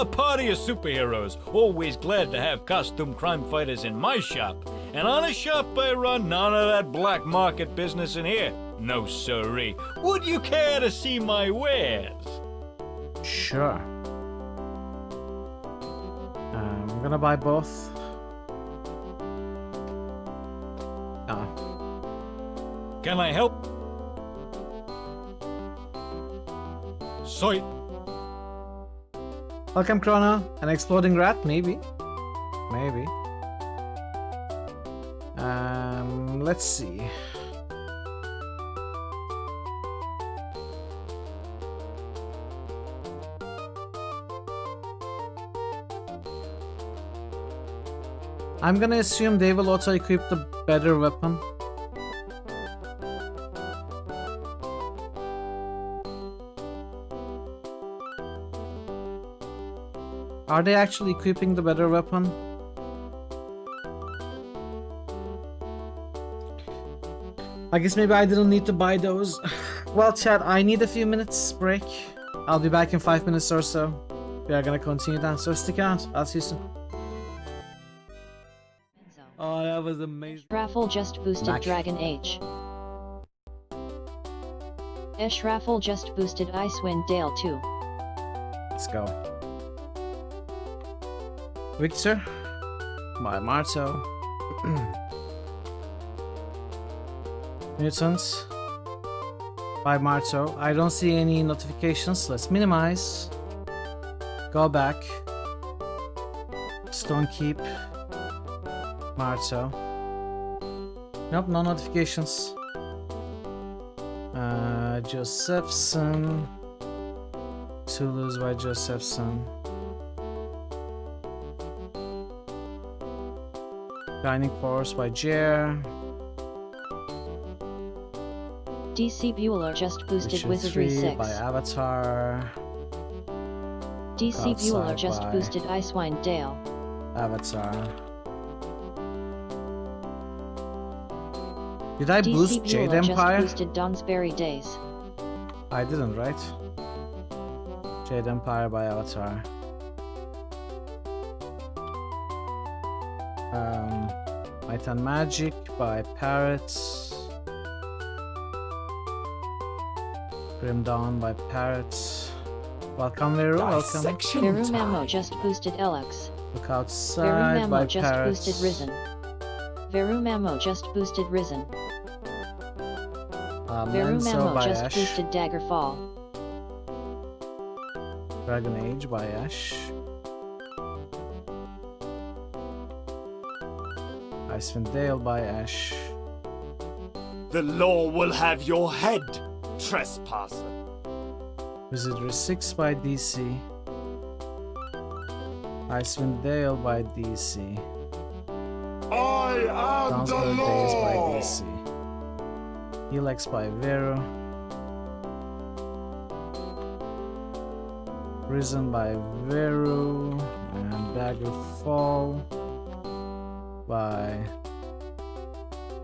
A party of superheroes, always glad to have costume crime fighters in my shop. And on a shop I run, none of that black market business in here. No siree. Would you care to see my wares? Sure. I'm gonna buy both. Can I help? Sight. Welcome, Chrono. An exploding rat? Maybe. Maybe. Let's see. I'm gonna assume they will auto-equip the better weapon. Are they actually equipping the better weapon? I guess maybe I didn't need to buy those. Well, chat, I need a few minutes break. I'll be back in 5 minutes or so. We are gonna continue that, so stick around. I'll see you soon. Oh, that was amazing. Raffle just boosted Dragon Age. Raffle just boosted Icewind Dale too. Let's go. Victor by Marto. Mutants by Marto. I don't see any notifications. Let's minimize. Go back. Stone Keep. Marto. Nope, no notifications. Josephson. Toulouse by Josephson. Shining Force by Jer. DC Bueller just boosted Mission Wizardry 3 6. by Avatar. DC Bueller Outside just by boosted Icewind Dale. Avatar. Did I DC boost Jade Bueller Empire? just boosted Donsbury Days. I didn't, right? Jade Empire by Avatar. Might and Magic by Parrots. Grim Dawn by Parrots. Welcome, Veru. Welcome. Veru Memo just boosted Alex. Look Veru outside Memo by just Parrots. boosted Risen. Veru Memo just boosted Risen. Veru Manso Memo by just Ash. boosted Daggerfall. Dragon Age by Ash. Icewind Dale by Ash. The law will have your head, trespasser. Visitor 6 by DC. Icewind Dale by DC. I am the Days by law! DC. Elex by Vero. Risen by Vero. And Daggerfall by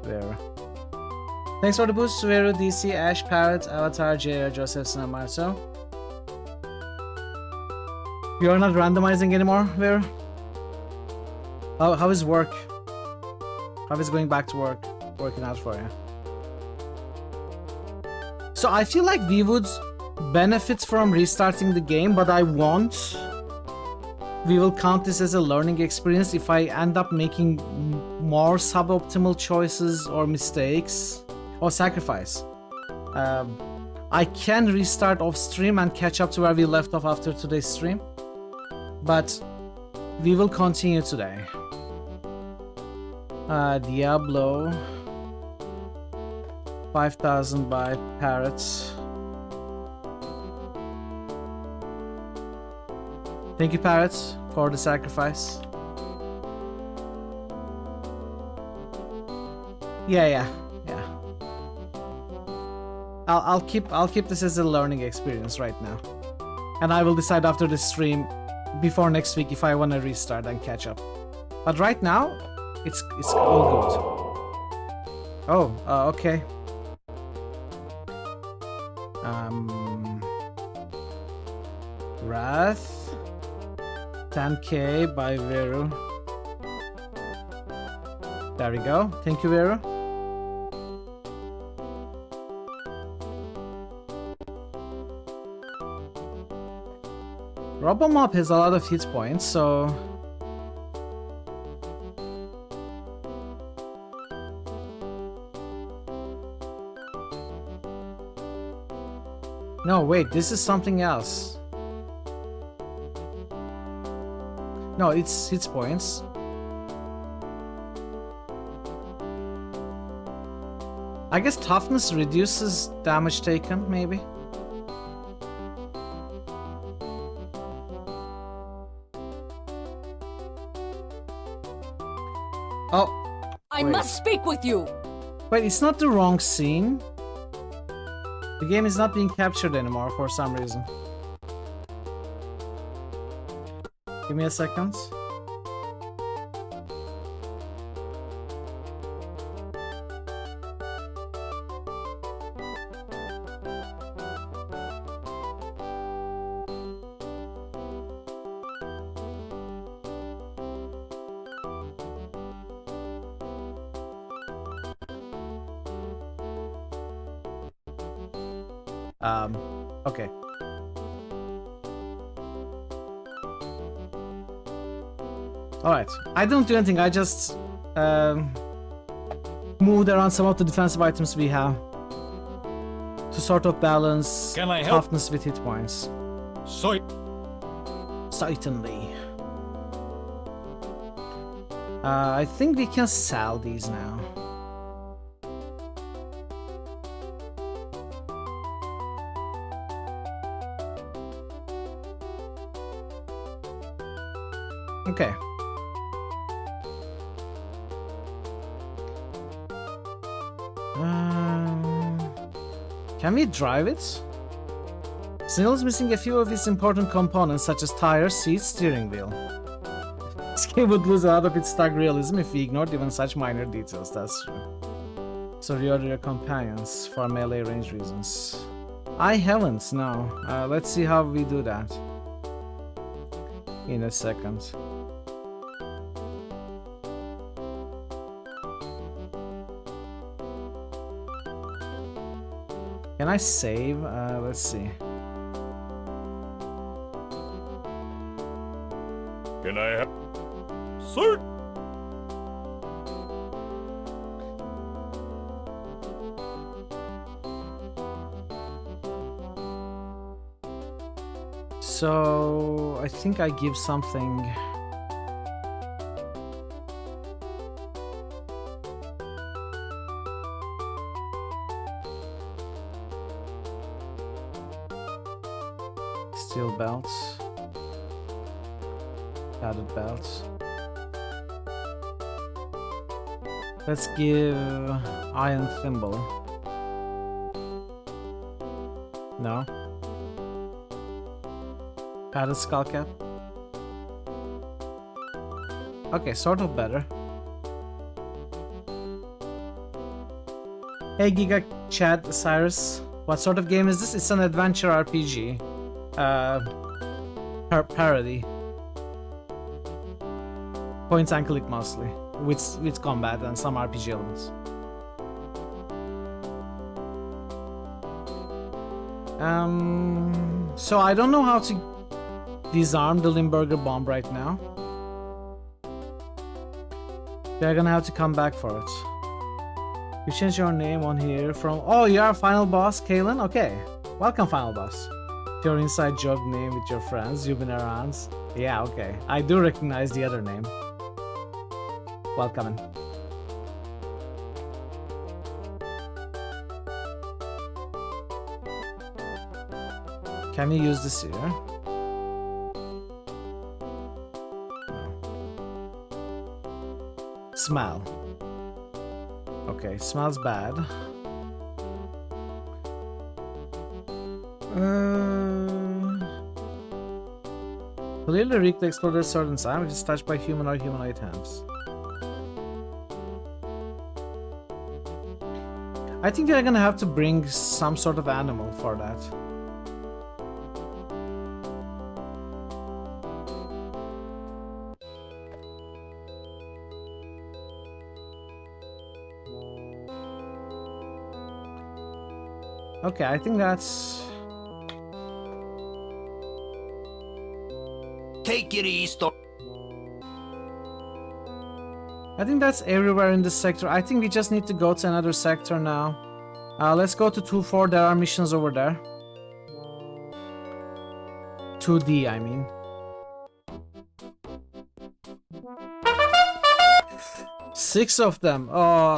Vero. Thanks for the boost, Vero, DC, Ash, Parrot, Avatar, JR, Josephson, and Marceau. You're not randomizing anymore, Vero? How is work? How is going back to work working out for you? So I feel like we would benefit from restarting the game, but I won't. We will count this as a learning experience if I end up making more suboptimal choices or mistakes or sacrifice. I can restart off stream and catch up to where we left off after today's stream, but we will continue today. Diablo 5000 by Parrots. Thank you, Parrots, for the sacrifice. Yeah. I'll keep this as a learning experience right now, and I will decide after the stream, before next week, if I want to restart and catch up. But right now, it's all good. Oh, okay. Wrath 10k by Vero. There we go. Thank you, Vero. Robomop has a lot of hit points, so no, wait, this is something else. No, it's hit points. I guess toughness reduces damage taken, maybe. Oh, I must speak with you. Wait, it's not the wrong scene. The game is not being captured anymore for some reason. Give me a second. Okay. Alright, I don't do anything, I just moved around some of the defensive items we have to sort of balance toughness with hit points. Certainly. I think we can sell these now. Okay. Can we drive it? Snill's missing a few of its important components such as tires, seats, steering wheel. This game would lose a lot of its stock realism if we ignored even such minor details, that's true. So reorder your companions for melee range reasons. I haven't, no. Let's see how we do that in a second. Can I save? Let's see. Can I have... Sir! So I think I give something. Steel belts. Padded belts. Let's give iron thimble. No. Padded skull cap. Okay, sort of better. Hey Giga Chad Cyrus, what sort of game is this? It's an adventure RPG. Parody. Point and click mostly, with combat and some RPG elements. So I don't know how to disarm the Limburger bomb right now. We're gonna have to come back for it. You changed your name on here from... Oh, you are Final Boss, Kalen? Okay. Welcome, Final Boss. Your inside joke name with your friends. You've been around. Yeah, okay. I do recognize the other name. Welcome. Can we use this here? Smell. Okay, smells bad. Clearly Rick to explode a certain sign which is touched by human or humanoid hands. I think they're gonna have to bring some sort of animal for that. Okay, I think that's... Take it east. I think that's everywhere in this sector. I think we just need to go to another sector now. Let's go to 2-4. There are missions over there. 2D, I mean. Six of them. Oh.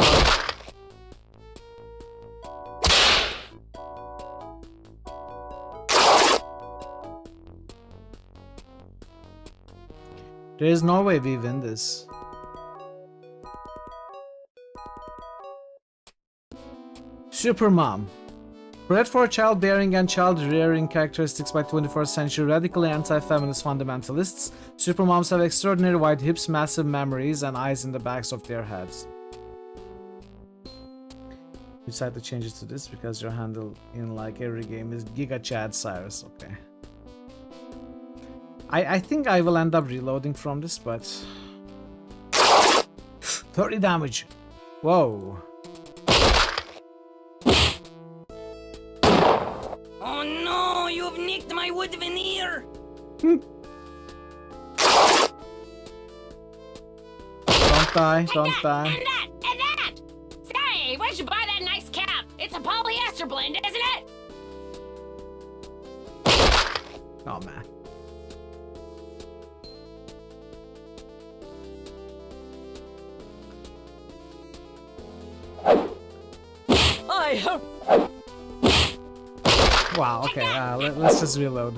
There is no way we win this. Super Mom. Bred for childbearing and child-rearing characteristics by 21st century radically anti-feminist fundamentalists, supermoms have extraordinary wide hips, massive memories, and eyes in the backs of their heads. You decide to change it to this because your handle in like every game is Giga Chad Cyrus. Okay. I think I will end up reloading from this, but 30 damage. Whoa. Oh no, you've nicked my wood veneer! Don't die, don't die. And that! Say, where'd you buy that nice cap? It's a polyester blend, isn't it? Oh man. I have... Wow, okay, let's just reload.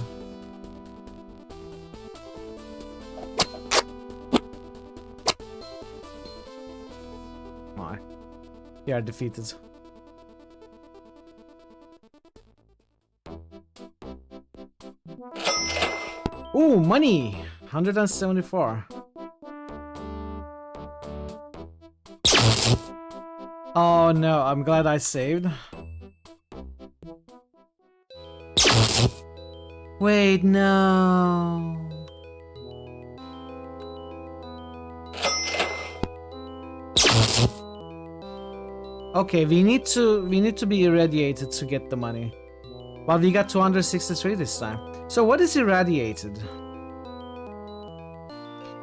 My. You are defeated. Ooh, money! 174. Oh no, I'm glad I saved. Wait, no. Okay, we need to be irradiated to get the money. But we got 263 this time. So what is irradiated?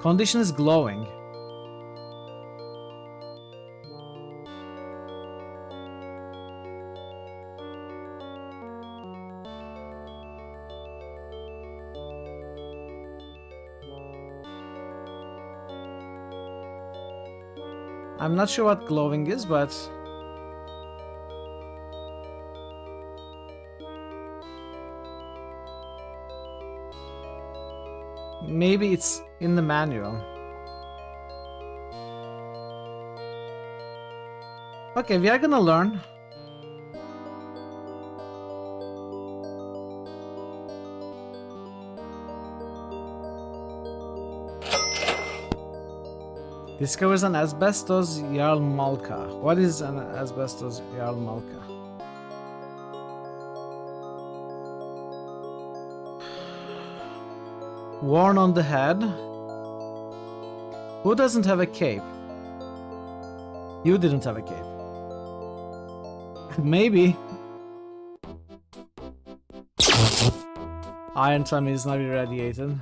Condition is glowing. I'm not sure what glowing is, but... maybe it's in the manual. Okay, we are gonna learn. Discovers an asbestos yarmalka. What is an asbestos yarmalka? Worn on the head. Who doesn't have a cape? You didn't have a cape. Maybe. Iron tummy is not irradiated.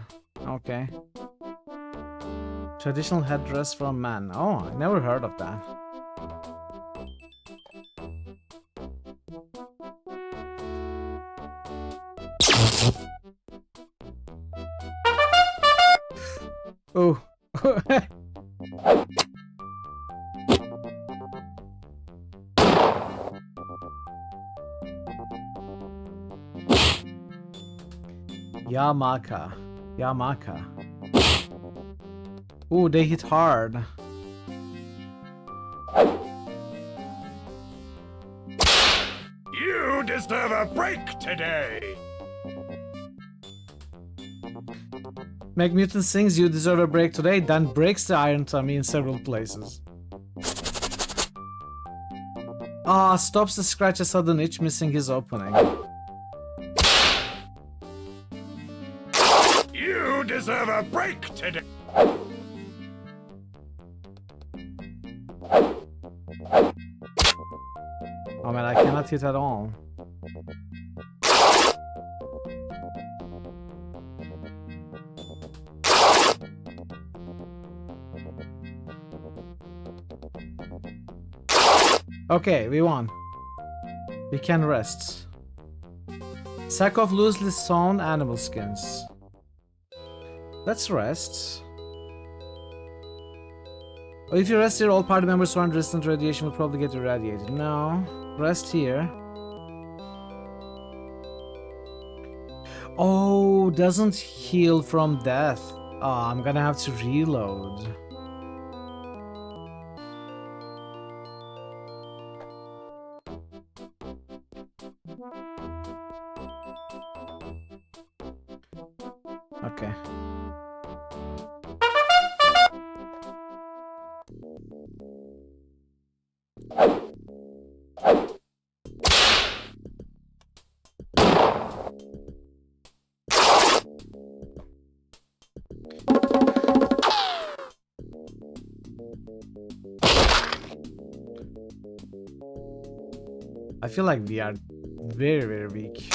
Okay. Traditional headdress for a man. Oh, I never heard of that. Oh. Yamaka. Yamaka. Ooh, they hit hard. You deserve a break today. Meg Mutant sings "You deserve a break today," then breaks the iron tummy in several places. Ah, stops to scratch a sudden itch, missing his opening. You deserve a break today. Oh man, I cannot hit at all. Okay, we won. We can rest. Sack of loosely sewn animal skins. Let's rest. Oh, if you rest here, all party members who are under resistant radiation will probably get irradiated. No. Rest here. Oh, doesn't heal from death. Oh, I'm gonna have to reload. Okay. I feel like we are very weak.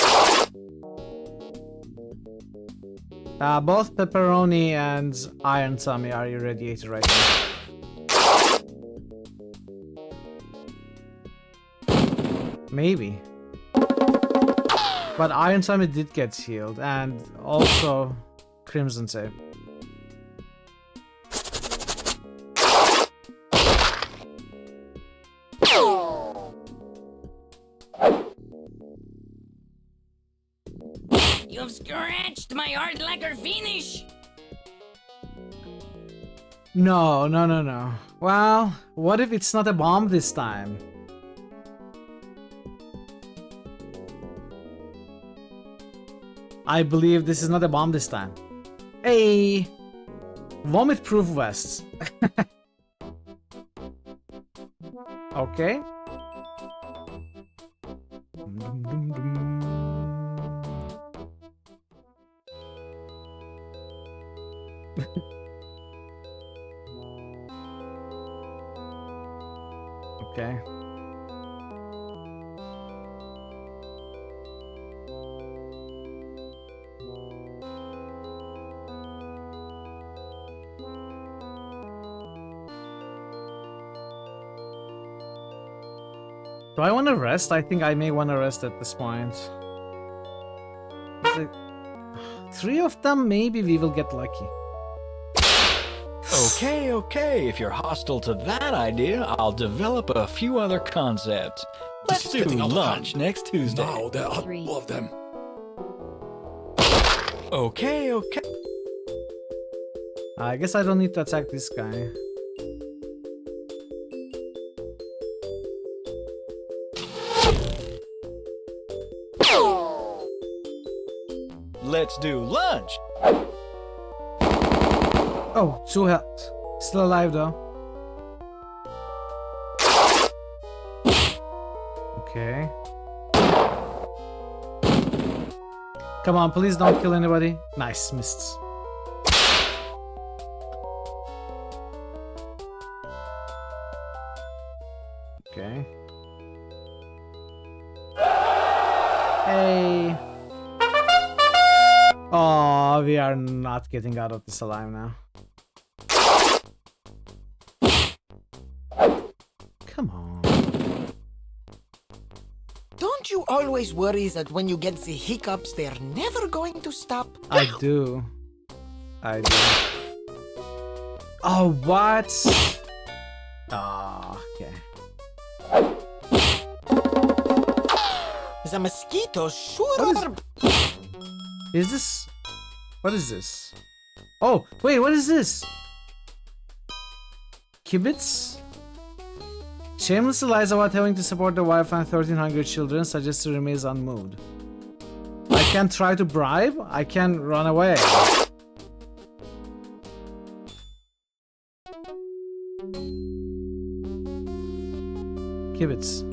Both pepperoni and iron tummy are irradiated right now. Maybe. But iron tummy did get healed, and also crimson tape. You've scratched my hard lacquer finish. No. Well, what if it's not a bomb this time? I believe this is not a bomb this time. Hey! Vomit-proof vests. Okay. Okay. Do I want to rest? I think I may want to rest at this point. Like 3 of them, maybe we will get lucky. Okay, if you're hostile to that idea, I'll develop a few other concepts. Let's do lunch next Tuesday. Now there are 2 of them. Okay. I guess I don't need to attack this guy. Let's do lunch. Oh, 2 health. Still alive though. Okay. Come on, please don't kill anybody. Nice, missed. Okay. Hey. Oh, we are not getting out of this alive now. Come on. Don't you always worry that when you get the hiccups, they're never going to stop? I do. I do. Oh, what? Oh, okay. The mosquitoes sure are... Is this... What is this? Oh, wait, what is this? Kibitz? Shamelessly lies about having to support the wife and 1,300 children, suggests to remain unmoved. I can try to bribe? I can run away. Kibitz.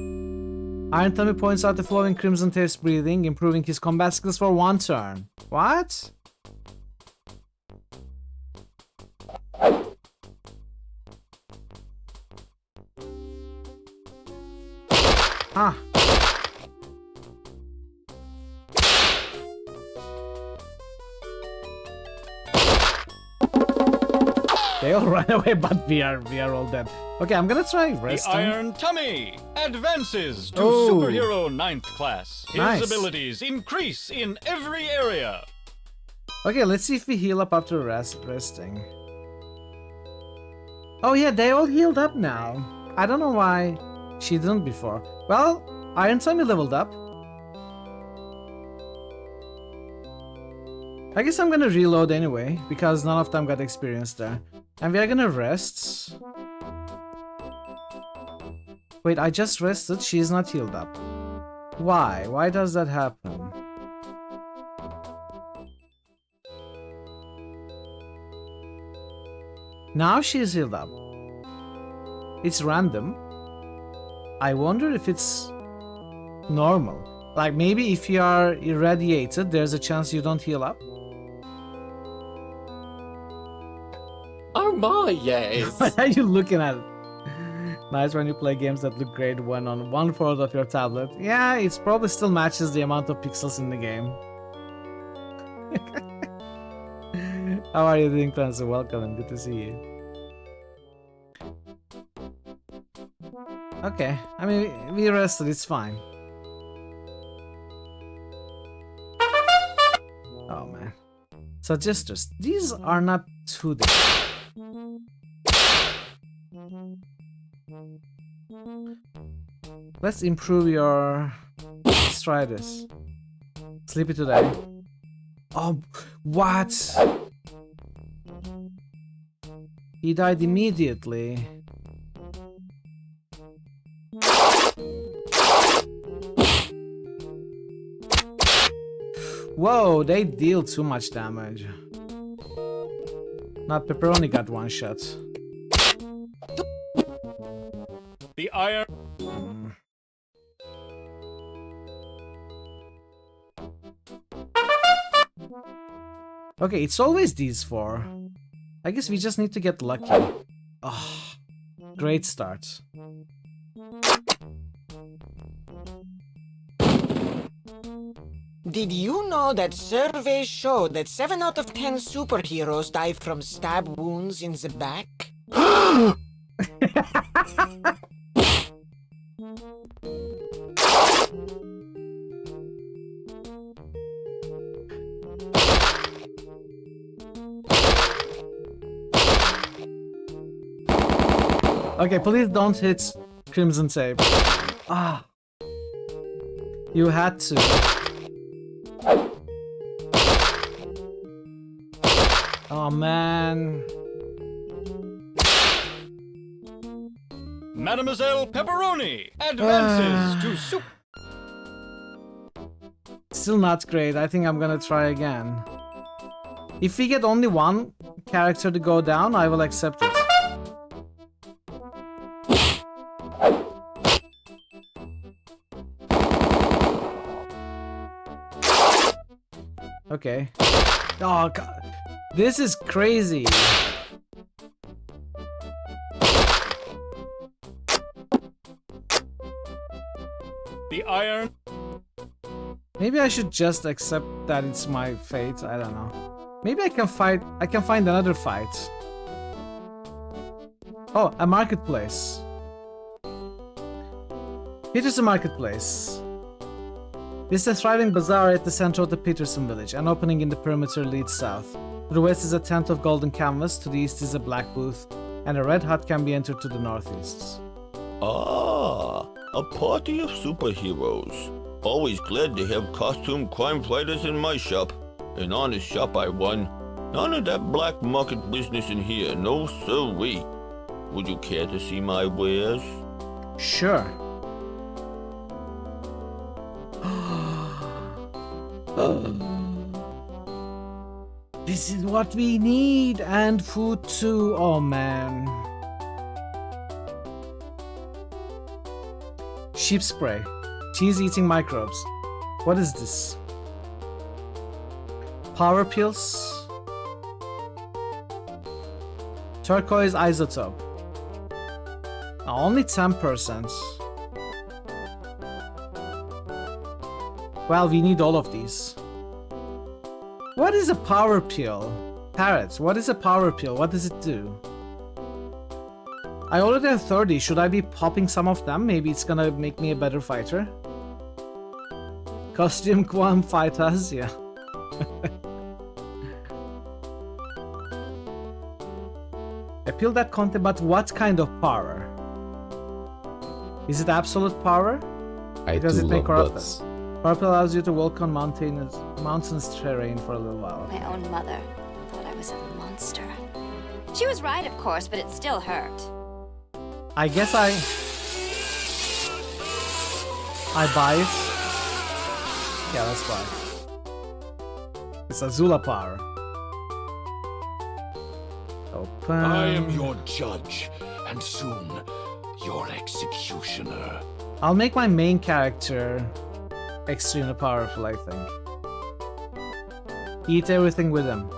Iron Tummy points out the flaw in Crimson Tape's breathing, improving his combat skills for 1 turn. What? Huh. They all run away, but we are all dead. Okay, I'm gonna try resting. The Iron Tummy advances to Oh. Superhero 9th class. His Nice. abilities increase in every area. Okay, let's see if we heal up after resting. Oh yeah, they all healed up now. I don't know why she didn't before. Well, Iron Tummy leveled up. I guess I'm gonna reload anyway, because none of them got experience there. And we are gonna rest. Wait, I just rested, she's not healed up. Why? Why does that happen? Now she's healed up. It's random. I wonder if it's normal. Like maybe if you are irradiated, there's a chance you don't heal up. Oh my, yes. What are you looking at? Nice when you play games that look great when on 1/4 of your tablet. Yeah, it probably still matches the amount of pixels in the game. How are you doing, Clancy? Welcome and good to see you. Okay, I mean, we rested, it's fine. Oh man. Suggesters, these are not too difficult. Let's improve your... Let's try this. Sleepy today. Oh, what? He died immediately. Whoa, they deal too much damage. Not Pepperoni got 1 shot. The Iron... Okay, it's always these 4. I guess we just need to get lucky. Oh, great start. Did you know that surveys show that 7 out of 10 superheroes die from stab wounds in the back? Okay, please don't hit Crimson Tape. Ah. You had to. Oh Oh man. Mademoiselle Pepperoni advances to soup. Still not great. I think I'm gonna try again. If we get only one character to go down, I will accept it. Okay. Oh god. This is crazy. The iron. Maybe I should just accept that it's my fate. I don't know. Maybe I can fight. I can find another fight. Oh, a marketplace. Peterson Marketplace. This is a thriving bazaar at the center of the Peterson village. An opening in the perimeter leads south. To the west is a tent of golden canvas. To the east is a black booth, and a red hut can be entered to the northeast. Ah, a party of superheroes. Always glad to have costume crime fighters in my shop. An honest shop I won. None of that black market business in here, no sirree. Would you care to see my wares? Sure. This is what we need, and food too. Oh man. Sheep spray. Cheese eating microbes. What is this? Power pills. Turquoise isotope. Only 10%. Well, we need all of these. What is a power pill? Parrots, what is a power pill? What does it do? I already have 30. Should I be popping some of them? Maybe it's gonna make me a better fighter. Costume Quam fighters, yeah. A pill that contains, but what kind of power? Is it absolute power? Does it make corruptness? Power pill allows you to walk on mountainous terrain for a little while. My own mother thought I was a monster. She was right, of course, but it still hurt. I guess I buy it. Yeah, let's buy it. It's Azula power. Open. I am your judge, and soon your executioner. I'll make my main character extremely powerful, I think. Eat everything with him.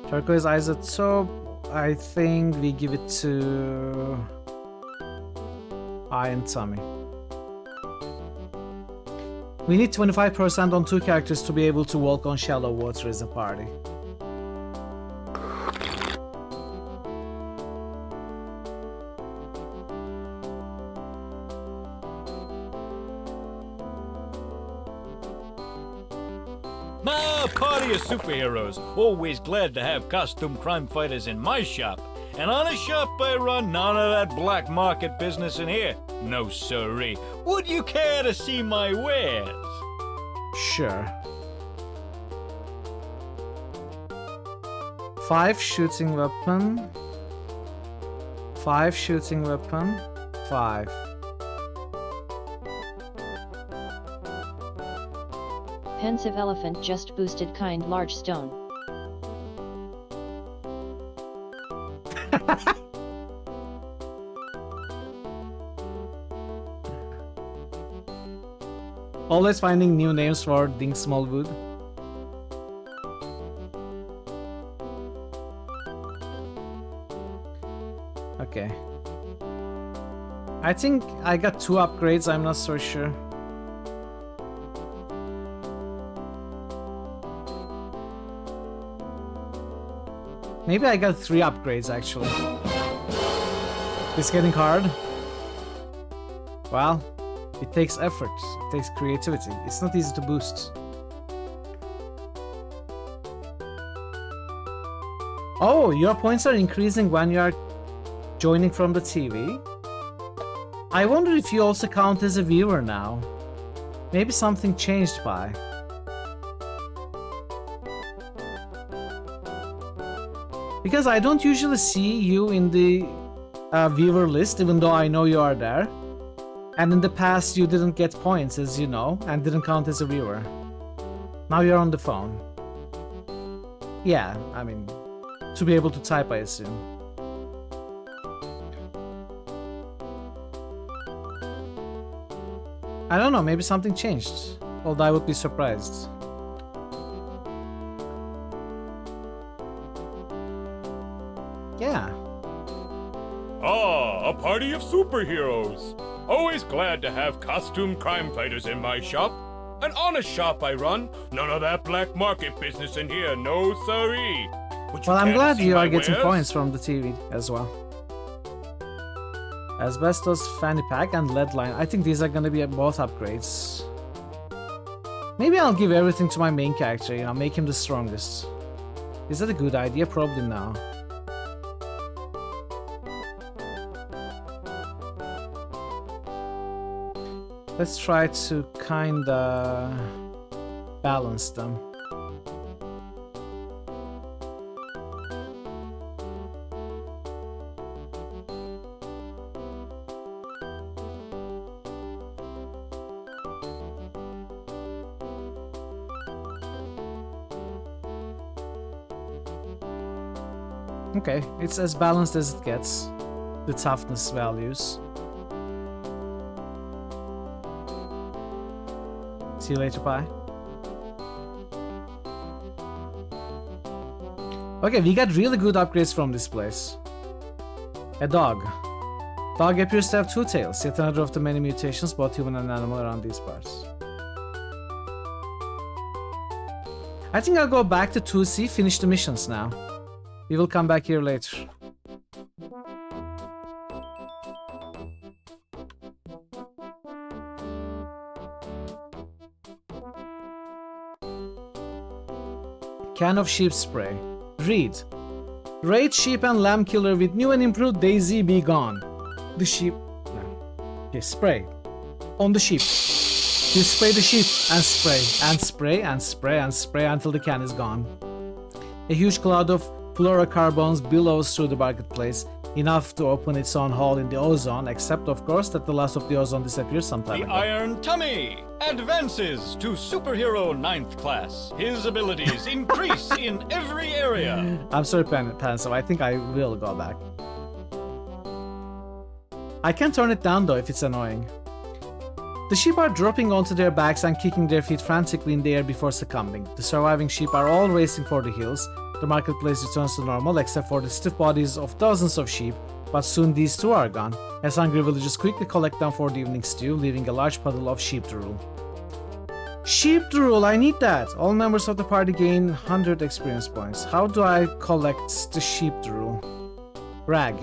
Turquoise isotope, I think we give it to I and Tommy. We need 25% on 2 characters to be able to walk on shallow water as a party. A party of superheroes. Always glad to have costume crime fighters in my shop. And on a shop I run, none of that black market business in here. No sirree. Would you care to see my wares? Sure. 5 shooting weapon. 5 shooting weapon. 5. Pensive elephant just boosted kind large stone. Always finding new names for Ding Smallwood. Okay. I think I got 2 upgrades, I'm not so sure. Maybe I got 3 upgrades actually. It's getting hard. Well, it takes effort, it takes creativity. It's not easy to boost. Oh, your points are increasing when you are joining from the TV? I wonder if you also count as a viewer now. Maybe something changed, Pi. Because I don't usually see you in the viewer list, even though I know you are there. And in the past, you didn't get points, as you know, and didn't count as a viewer. Now you're on the phone. Yeah, I mean, to be able to type, I assume. I don't know, maybe something changed. Although I would be surprised. Yeah. Ah, a party of superheroes. Always glad to have costume crime fighters in my shop. An honest shop I run. None of that black market business in here, no siree. Well, I'm glad you are getting points from the TV as well. Asbestos, Fanny Pack, and Lead Line. I think these are gonna be both upgrades. Maybe I'll give everything to my main character, you know, make him the strongest. Is that a good idea? Probably no. Let's try to kinda balance them. Okay, it's as balanced as it gets. The toughness values. See you later, Pi. Okay, we got really good upgrades from this place. A dog. Dog appears to have two tails, yet another of the many mutations, both human and animal, around these parts. I think I'll go back to 2C, finish the missions now. We will come back here later. Can of sheep spray. Read. Raid sheep and lamb killer with new and improved Daisy be gone. The sheep... No. Okay, spray. On the sheep. You spray the sheep and spray and spray and spray and spray until the can is gone. A huge cloud of fluorocarbones billows through the marketplace, enough to open its own hole in the ozone, except of course that the last of the ozone disappeared sometime The ago. Iron Tummy advances to Superhero 9th class. His abilities increase in every area. I'm sorry, Panso, I think I will go back. I can turn it down though if it's annoying. The sheep are dropping onto their backs and kicking their feet frantically in the air before succumbing. The surviving sheep are all racing for the hills. The marketplace returns to normal except for the stiff bodies of dozens of sheep, but soon these too are gone, as hungry villagers quickly collect them for the evening stew, leaving a large puddle of sheep drool. Sheep drool, I need that! All members of the party gain 100 experience points. How do I collect the sheep drool? Rag.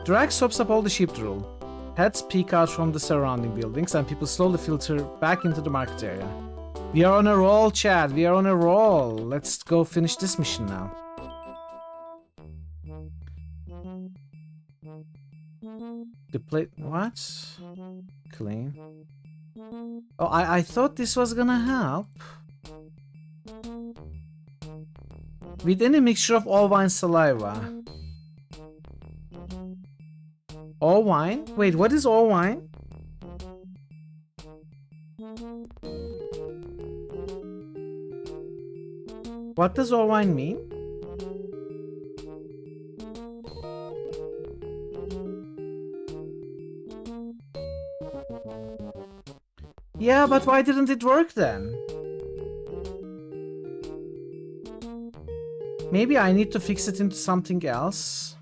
The rag soaks up all the sheep drool. Heads peek out from the surrounding buildings and people slowly filter back into the market area. We are on a roll, Chad. We are on a roll. Let's go finish this mission now. The plate... What? Clean. Oh, I thought this was gonna help. With any mixture of all wine saliva. All wine? Wait, what is all wine? What does all wine mean? Yeah, but why didn't it work then? Maybe I need to fix it into something else.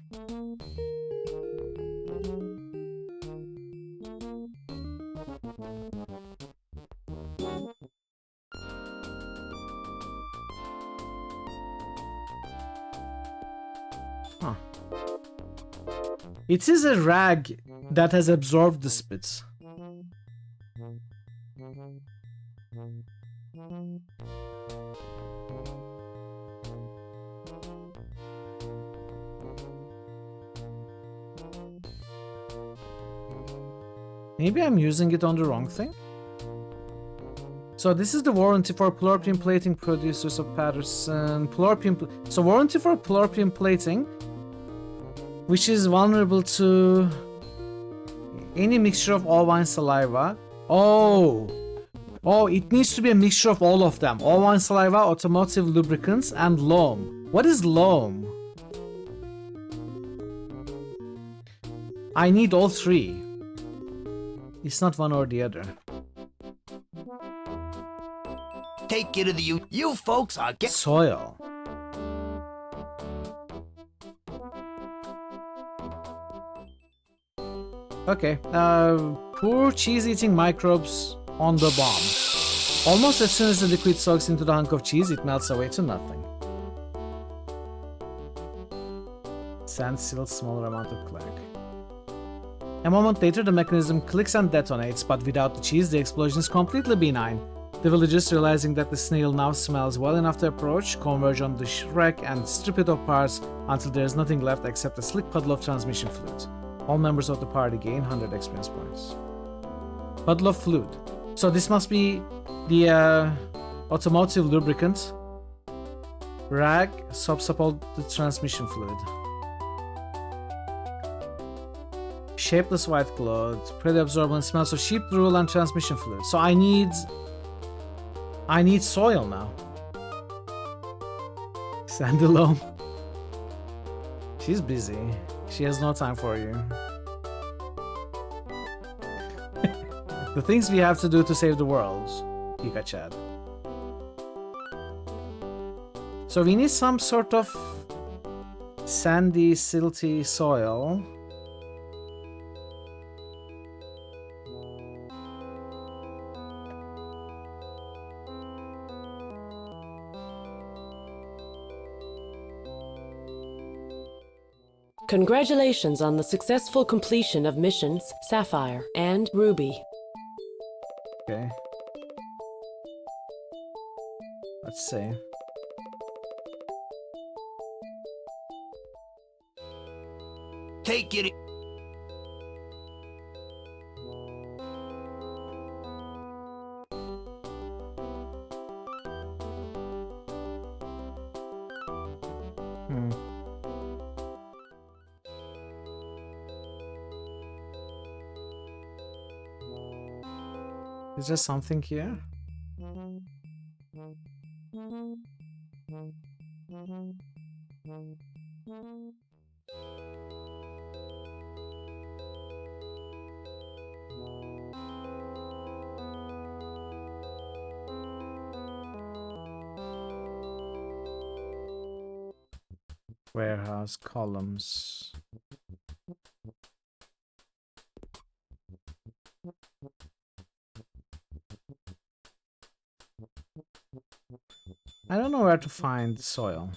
Huh. It is a rag that has absorbed the spits. Maybe I'm using it on the wrong thing? So this is the warranty for plorpium plating producers of Patterson. So warranty for plorpium plating, which is vulnerable to any mixture of ovine saliva. Oh, it needs to be a mixture of all of them. Ovine saliva, automotive lubricants, and loam. What is loam? I need all three. It's not one or the other. Take it to the you folks are get soil. Okay. Poor cheese-eating microbes on the bomb. Almost as soon as the liquid soaks into the hunk of cheese, it melts away to nothing. Sand seals smaller amount of clag. A moment later, the mechanism clicks and detonates, but without the cheese, the explosion is completely benign. The villagers, realizing that the snail now smells well enough to approach, converge on the wreck and strip it of parts until there is nothing left except a slick puddle of transmission fluid. All members of the party gain 100 experience points. Puddle of fluid. So this must be the automotive lubricant. Rag sops up all the transmission fluid. Shapeless white cloth, pretty absorbent, smells of sheep drool and transmission fluid. So I need soil now. Sandy loam. She's busy. She has no time for you. The things we have to do to save the world. Pika Chad. So we need some sort of sandy, silty soil. Congratulations on the successful completion of missions Sapphire and Ruby. Okay. Let's see. take it. Is there something here? Warehouse columns. I don't know where to find soil.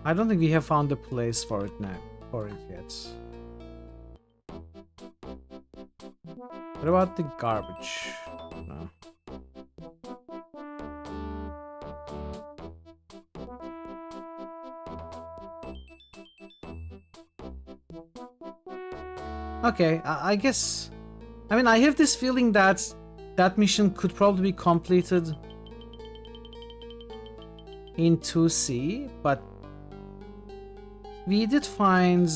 I don't think we have found a place for it now, yet. What about the garbage? No. Okay, I guess... I mean, I have this feeling that that mission could probably be completed in 2C, but we did find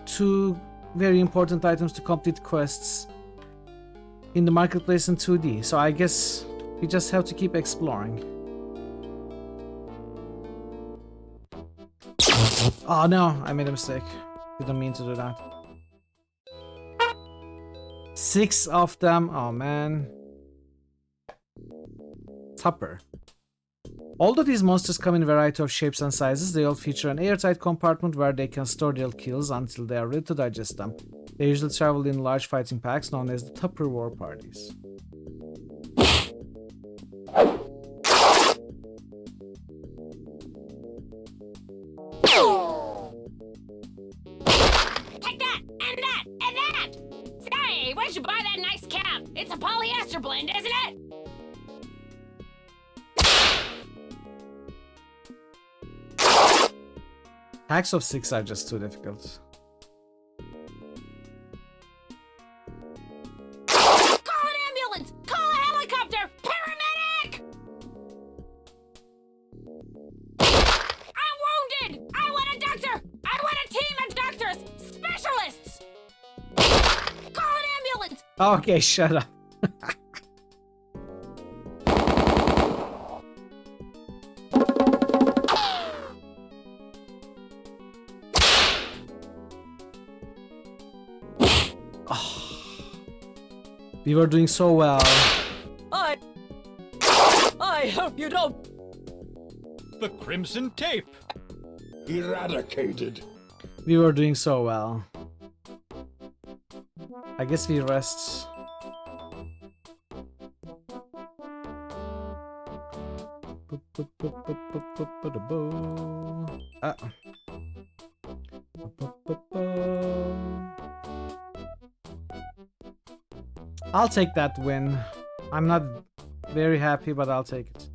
2 very important items to complete quests in the marketplace in 2D, so I guess we just have to keep exploring. Oh no, I made a mistake. Didn't mean to do that. 6 of them, oh man. Tupper. Although these monsters come in a variety of shapes and sizes, they all feature an airtight compartment where they can store their kills until they are ready to digest them. They usually travel in large fighting packs known as the Tupper War Parties. Take that! And that! And that! Say, where'd you buy that nice cap? It's a polyester blend, isn't it? Packs of 6 are just too difficult. Okay, shut up. We were doing so well. I hope you don't. The Crimson Tape. Eradicated. We were doing so well. I guess we rest. I'll take that win. I'm not very happy, but I'll take it.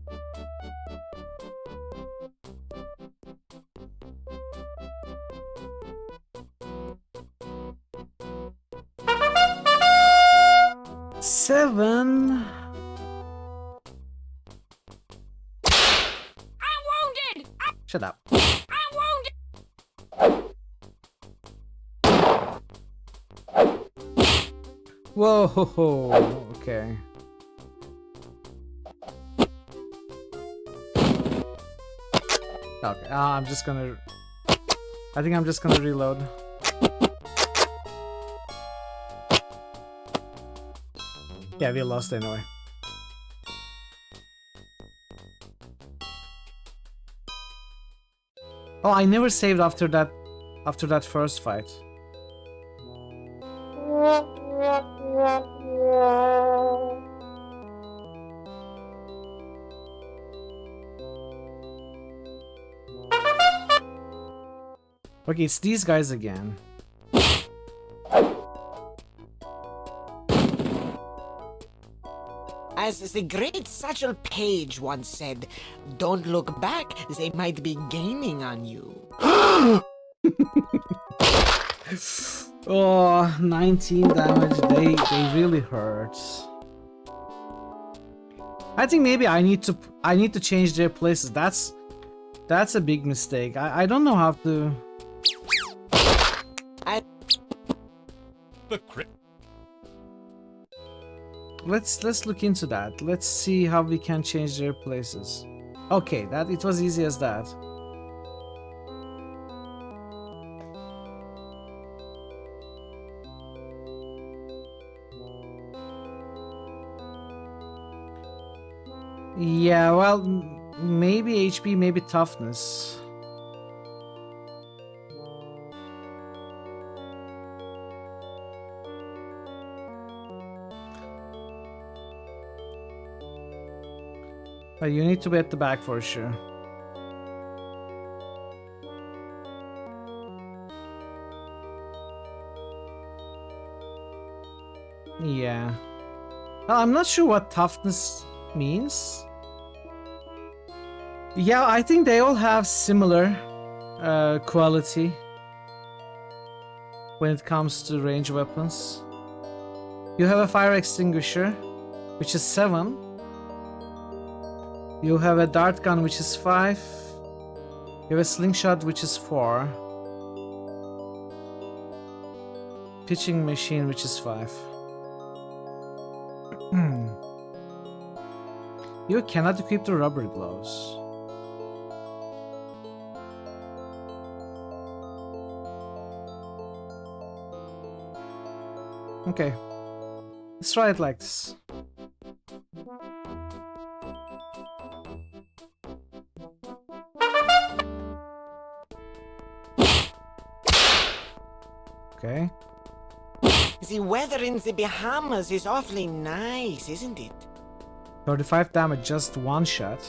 Seven. I'm wounded! Shut up. I'm wounded! Whoa, okay. Okay, I think I'm just gonna reload. Yeah, we lost anyway. Oh, I never saved after that first fight. Okay, it's these guys again. As the great Satchel Paige once said, don't look back, they might be gaining on you. Oh, 19 damage, they really hurt. I think maybe I need to change their places. That's a big mistake. I don't know how to. The crit. Let's look into that. Let's see how we can change their places. Okay, that it was easy as that. Yeah, well, maybe HP, maybe toughness. But you need to be at the back for sure. Yeah. Well, I'm not sure what toughness means. Yeah, I think they all have similar quality when it comes to range weapons. You have a fire extinguisher, which is 7. You have a dart gun, which is 5. You have a slingshot, which is 4. Pitching machine, which is 5. You cannot equip the rubber gloves. Okay. Let's try it like this. Okay. The weather in the Bahamas is awfully nice, isn't it? 35 damage, just one shot.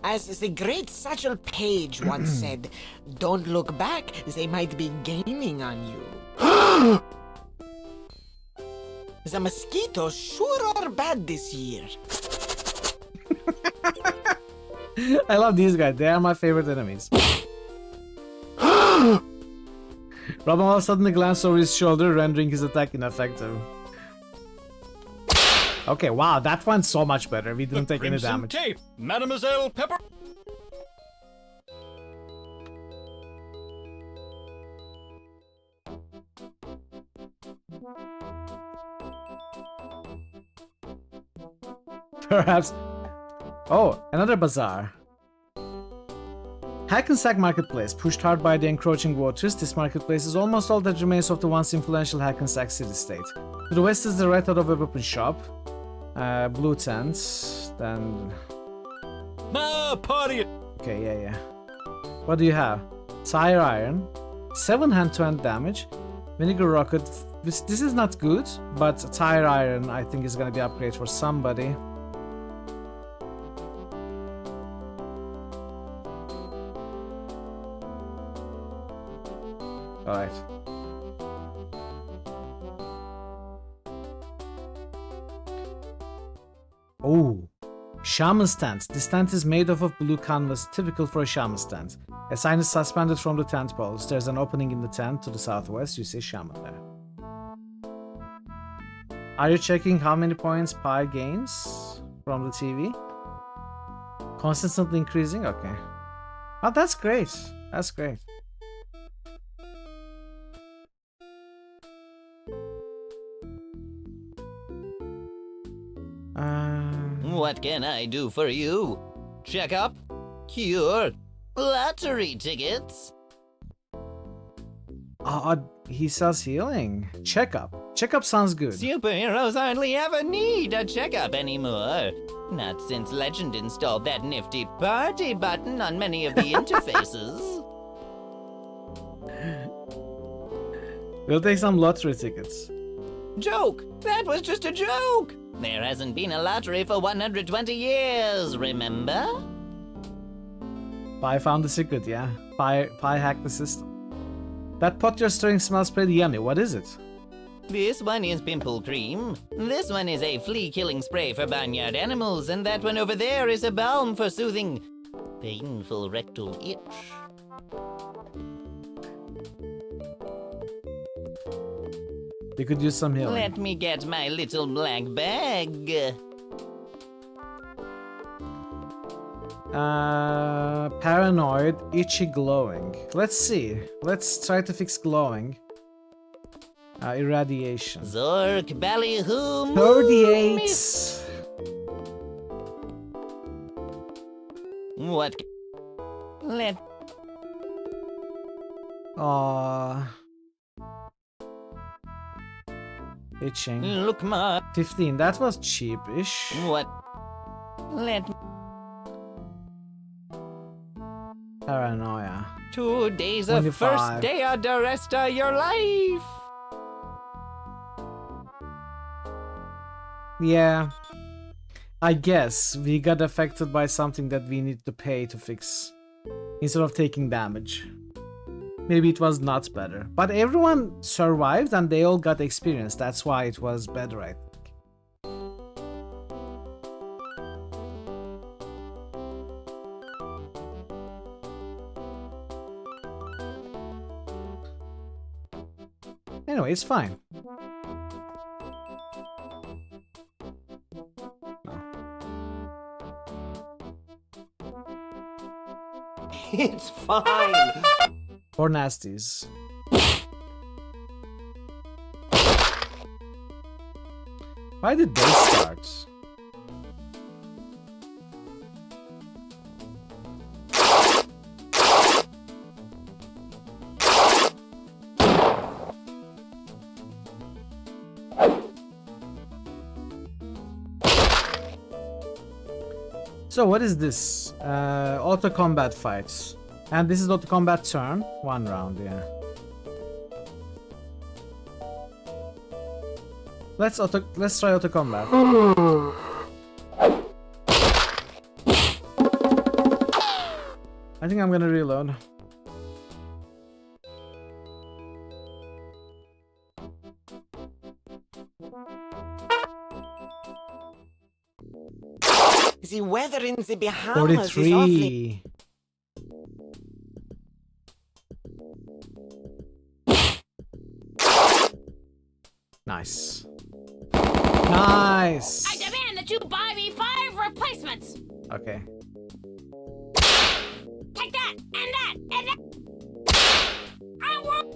As the great Satchel Paige once said, don't look back, they might be gaining on you. The mosquitoes sure are bad this year. I love these guys, they are my favorite enemies. Robin all suddenly glanced over his shoulder, rendering his attack ineffective. Okay, wow, that one's so much better. We didn't take any damage. Tape, Mademoiselle Pepper. Perhaps. Oh, another bazaar. Hackensack Marketplace. Pushed hard by the encroaching waters, this marketplace is almost all that remains of the once influential Hackensack city-state. To the west is the Red Hot of a weapon shop. Blue tents. Then... No, party! Okay, yeah. What do you have? Tire iron. 7 hand-to-hand damage. Vinegar rocket. This is not good, but tire iron I think is gonna be upgrade for somebody. Alright. Oh, shaman's tent. This tent is made of blue canvas, typical for a shaman's tent. A sign is suspended from the tent poles. There's an opening in the tent to the southwest. You see shaman there. Are you checking how many points Pi gains from the TV? Consistently increasing? Okay. Oh, that's great. That's great. What can I do for you? Checkup? Cure? Lottery tickets? He says healing. Checkup. Checkup sounds good. Superheroes hardly ever need a checkup anymore. Not since Legend installed that nifty party button on many of the interfaces. We'll take some lottery tickets. Joke! That was just a joke! There hasn't been a lottery for 120 years, remember? Pi found the secret, yeah. Pi hacked the system. That pot you're stirring smells pretty yummy. What is it? This one is pimple cream. This one is a flea-killing spray for barnyard animals, and that one over there is a balm for soothing painful rectal itch. You could use some healing. Let me get my little black bag. Paranoid, itchy, glowing. Let's see. Let's try to fix glowing. Irradiation. Zork, ballyhoo, 38. miss. What? Let. Itching. Look, Ma. 15. That was cheapish. What? Let. Paranoia. 2 days of 25. first day of the rest of your life. Yeah. I guess we got affected by something that we need to pay to fix instead of taking damage. Maybe it was not better. But everyone survived and they all got experience. That's why it was better, I think. Anyway, it's fine. It's fine. Or nasties. Why did they start? So what is this? Auto combat fights. And this is auto combat turn. 1 round, yeah. Let's try auto combat. I think I'm gonna reload. The weather in the Bahamas 43. is awfully... Nice. Nice! I demand that you buy me 5 replacements! Okay. Take that, and that, and that! I want...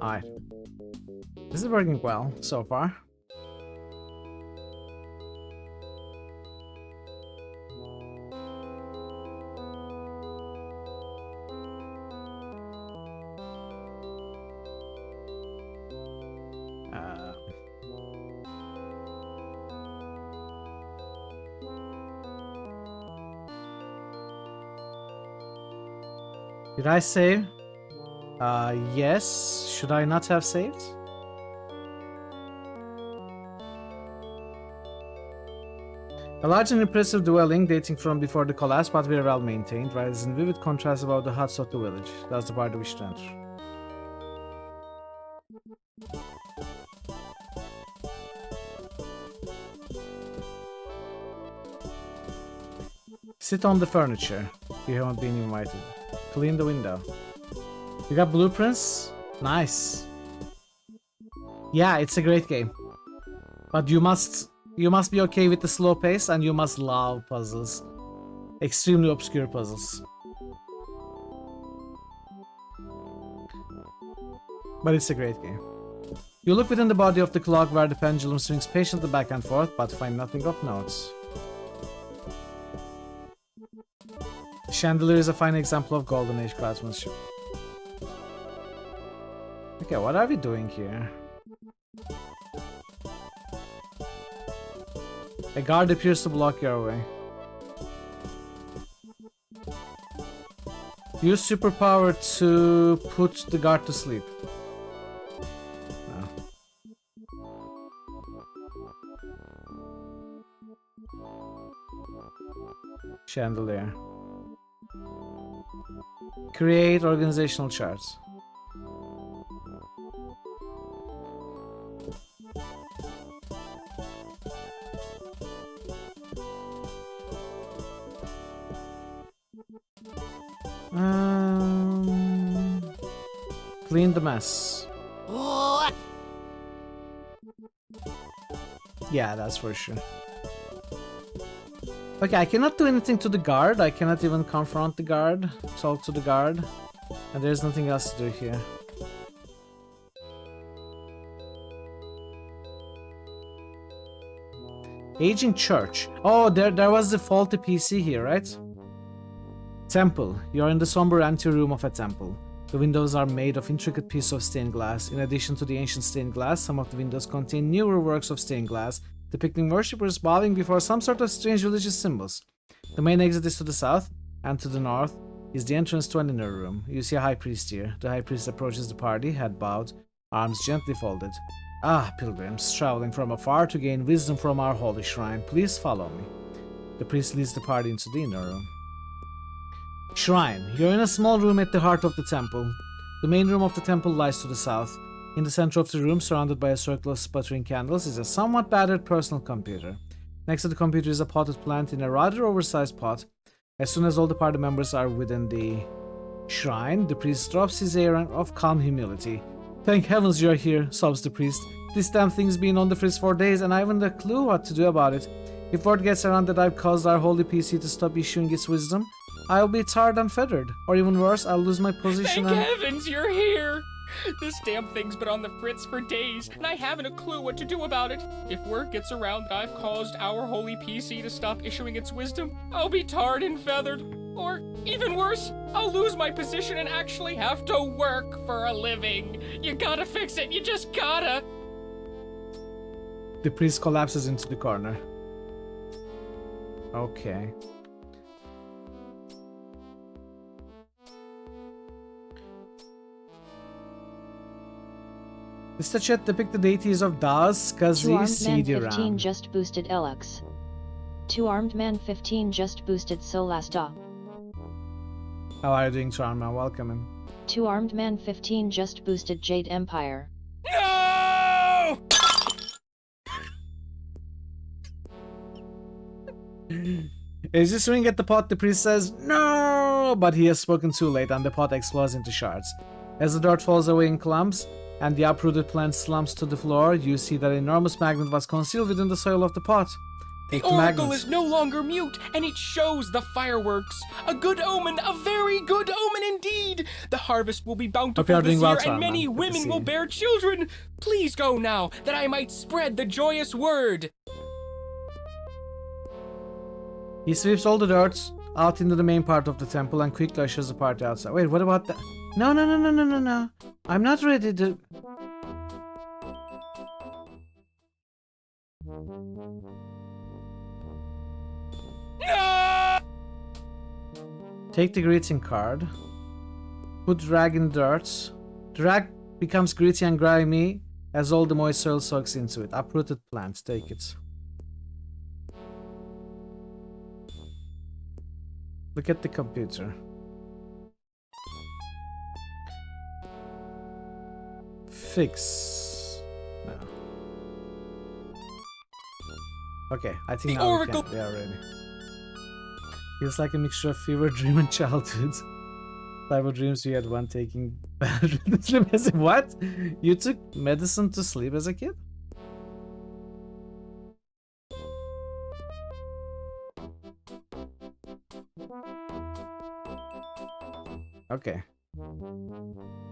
Alright. This is working well so far. Did I save? Yes. Should I not have saved? A large and impressive dwelling dating from before the collapse, but very well maintained, rises in vivid contrast above the huts of the village. That's the part we should enter. Sit on the furniture. You haven't been invited. Clean the window. You got blueprints? Nice. Yeah, it's a great game. But you must be okay with the slow pace and you must love puzzles. Extremely obscure puzzles. But it's a great game. You look within the body of the clock where the pendulum swings patiently back and forth, but find nothing of note. The chandelier is a fine example of Golden Age craftsmanship. Okay, what are we doing here? A guard appears to block your way. Use superpower to put the guard to sleep. No. Chandelier. Create organizational charts. Clean the mess. Yeah, that's for sure. Okay, I cannot do anything to the guard. I cannot even confront the guard, talk to the guard. And there's nothing else to do here. Aging church. Oh, there was the faulty PC here, right? Temple. You're in the somber anteroom of a temple. The windows are made of intricate pieces of stained glass. In addition to the ancient stained glass, some of the windows contain newer works of stained glass, depicting worshippers bowing before some sort of strange religious symbols. The main exit is to the south, and to the north is the entrance to an inner room. You see a high priest here. The high priest approaches the party, head bowed, arms gently folded. Ah, pilgrims, traveling from afar to gain wisdom from our holy shrine, please follow me. The priest leads the party into the inner room. Shrine. You're in a small room at the heart of the temple. The main room of the temple lies to the south. In the center of the room, surrounded by a circle of sputtering candles, is a somewhat battered personal computer. Next to the computer is a potted plant in a rather oversized pot. As soon as all the party members are within the shrine, the priest drops his air of calm humility. Thank heavens you're here, sobs the priest. This damn thing's been on the fritz for days and I haven't a clue what to do about it. If word gets around that I've caused our holy PC to stop issuing its wisdom, I'll be tarred and feathered. Or even worse, I'll lose my position Thank heavens you're here! This damn thing's been on the fritz for days, and I haven't a clue what to do about it. If word gets around that I've caused our holy PC to stop issuing its wisdom, I'll be tarred and feathered. Or, even worse, I'll lose my position and actually have to work for a living. You gotta fix it, you just gotta! The priest collapses into the corner. Okay. The statuette depicts the deities of Daz, Kazi, Two-armed man 15 Sidiram. just boosted Elux. Two-armed man 15 just boosted Solasta. How are you doing, Charma? Welcome in. Two-armed man 15 just boosted Jade Empire. No! As you swing at the pot, the priest says, "No!" But he has spoken too late and the pot explodes into shards. As the dirt falls away in clumps, and the uprooted plant slumps to the floor, you see that an enormous magnet was concealed within the soil of the pot. The Take the magnet. oracle is no longer mute, and it shows the fireworks. A good omen, a very good omen indeed. The harvest will be bountiful this year, and many women will bear children. Please go now, that I might spread the joyous word. He sweeps all the dirt out into the main part of the temple and quickly ushers the party outside. Wait, what about that? No. I'm not ready to... No! Take the greeting card. Put drag in dirt. Drag becomes gritty and grimy as all the moist soil soaks into it. Uprooted plant, take it. Look at the computer. Fix. No. Okay, I think now we can. They are ready. Feels like a mixture of fever dream and childhood. Type of dreams you had one taking bad sleep as a what? You took medicine to sleep as a kid? Okay.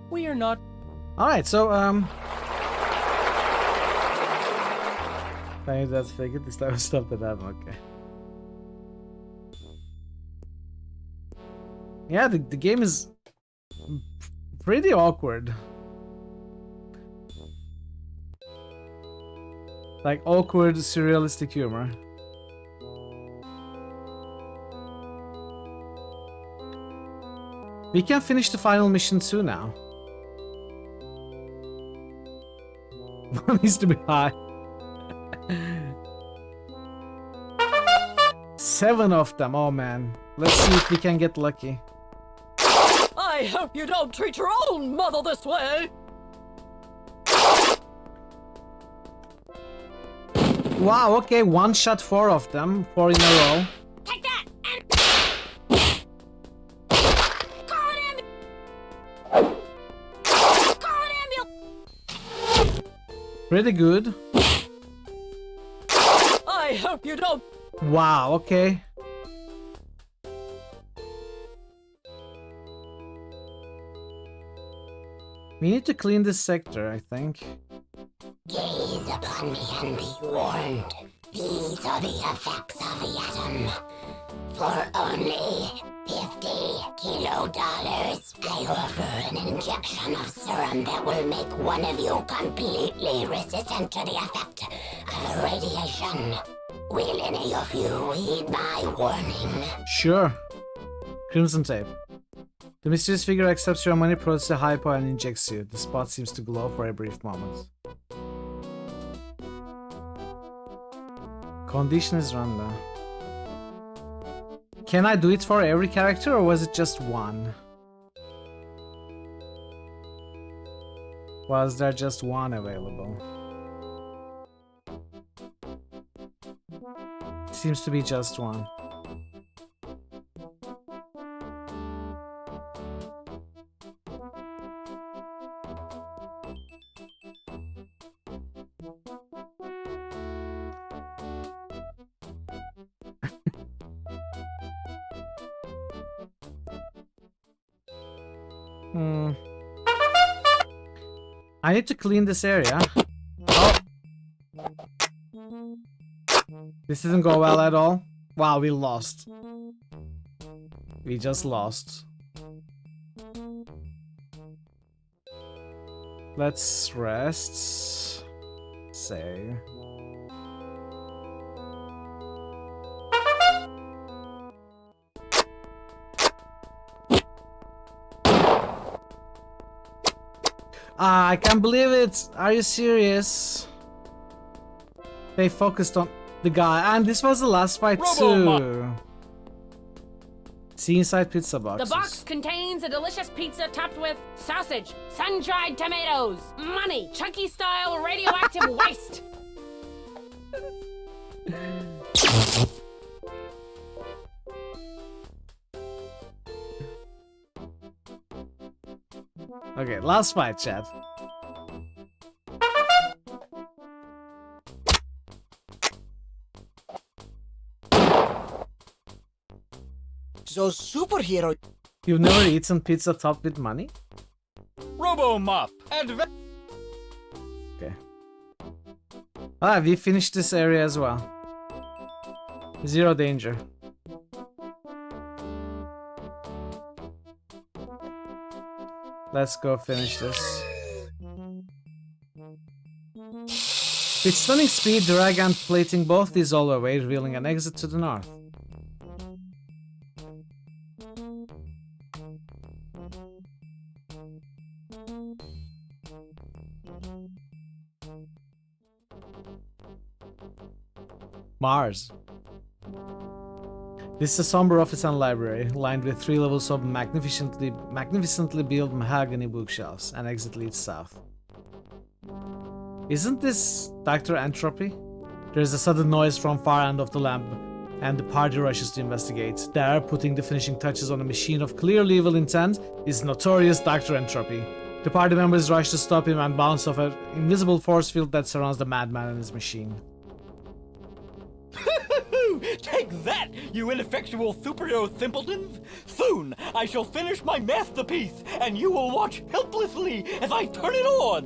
We are not. Alright, so I that's figured this type of stuff that happen, okay. Yeah, the game is pretty awkward. Like awkward, surrealistic humor. We can finish the final mission too now. One needs to be high. 7 of them, oh man. Let's see if we can get lucky. I hope you don't treat your own mother this way! Wow, okay, one shot 4 of them, 4 in a row. Take that! Call an ambulance! Pretty good. I hope you don't. Wow, okay. We need to clean this sector, I think. Gaze upon me and be warned. These are the effects of the atom. For only $50 I offer an injection of serum that will make one of you completely resistant to the effect of radiation. Will any of you heed my warning? Sure. Crimson tape. The mysterious figure accepts your money, produces a hypo, and injects you. The spot seems to glow for a brief moment. Condition is random. Can I do it for every character, or was it just one? Was there just one available? Seems to be just one. I need to clean this area. Oh. This didn't go well at all. Wow, we lost. We just lost. Let's rest. Save. Ah, I can't believe it! Are you serious? They focused on the guy, and this was the last fight too. See inside pizza boxes. The box contains a delicious pizza topped with sausage, sun-dried tomatoes, money, Chucky-style radioactive waste. Okay, last fight, chat. So superhero. You've never eaten pizza topped with money? Robo-Mop, Okay. Ah, we finished this area as well. Zero danger. Let's go finish this. With stunning speed, drag and plating both dissolve away, revealing an exit to the north. Mars. This is a somber office and library, lined with 3 levels of magnificently built mahogany bookshelves. An exit leads south. Isn't this Dr. Entropy? There is a sudden noise from far end of the lamp, and the party rushes to investigate. There, putting the finishing touches on a machine of clearly evil intent, is notorious Dr. Entropy. The party members rush to stop him and bounce off an invisible force field that surrounds the madman and his machine. Take that, you ineffectual superhero simpletons! Soon, I shall finish my masterpiece, and you will watch helplessly as I turn it on!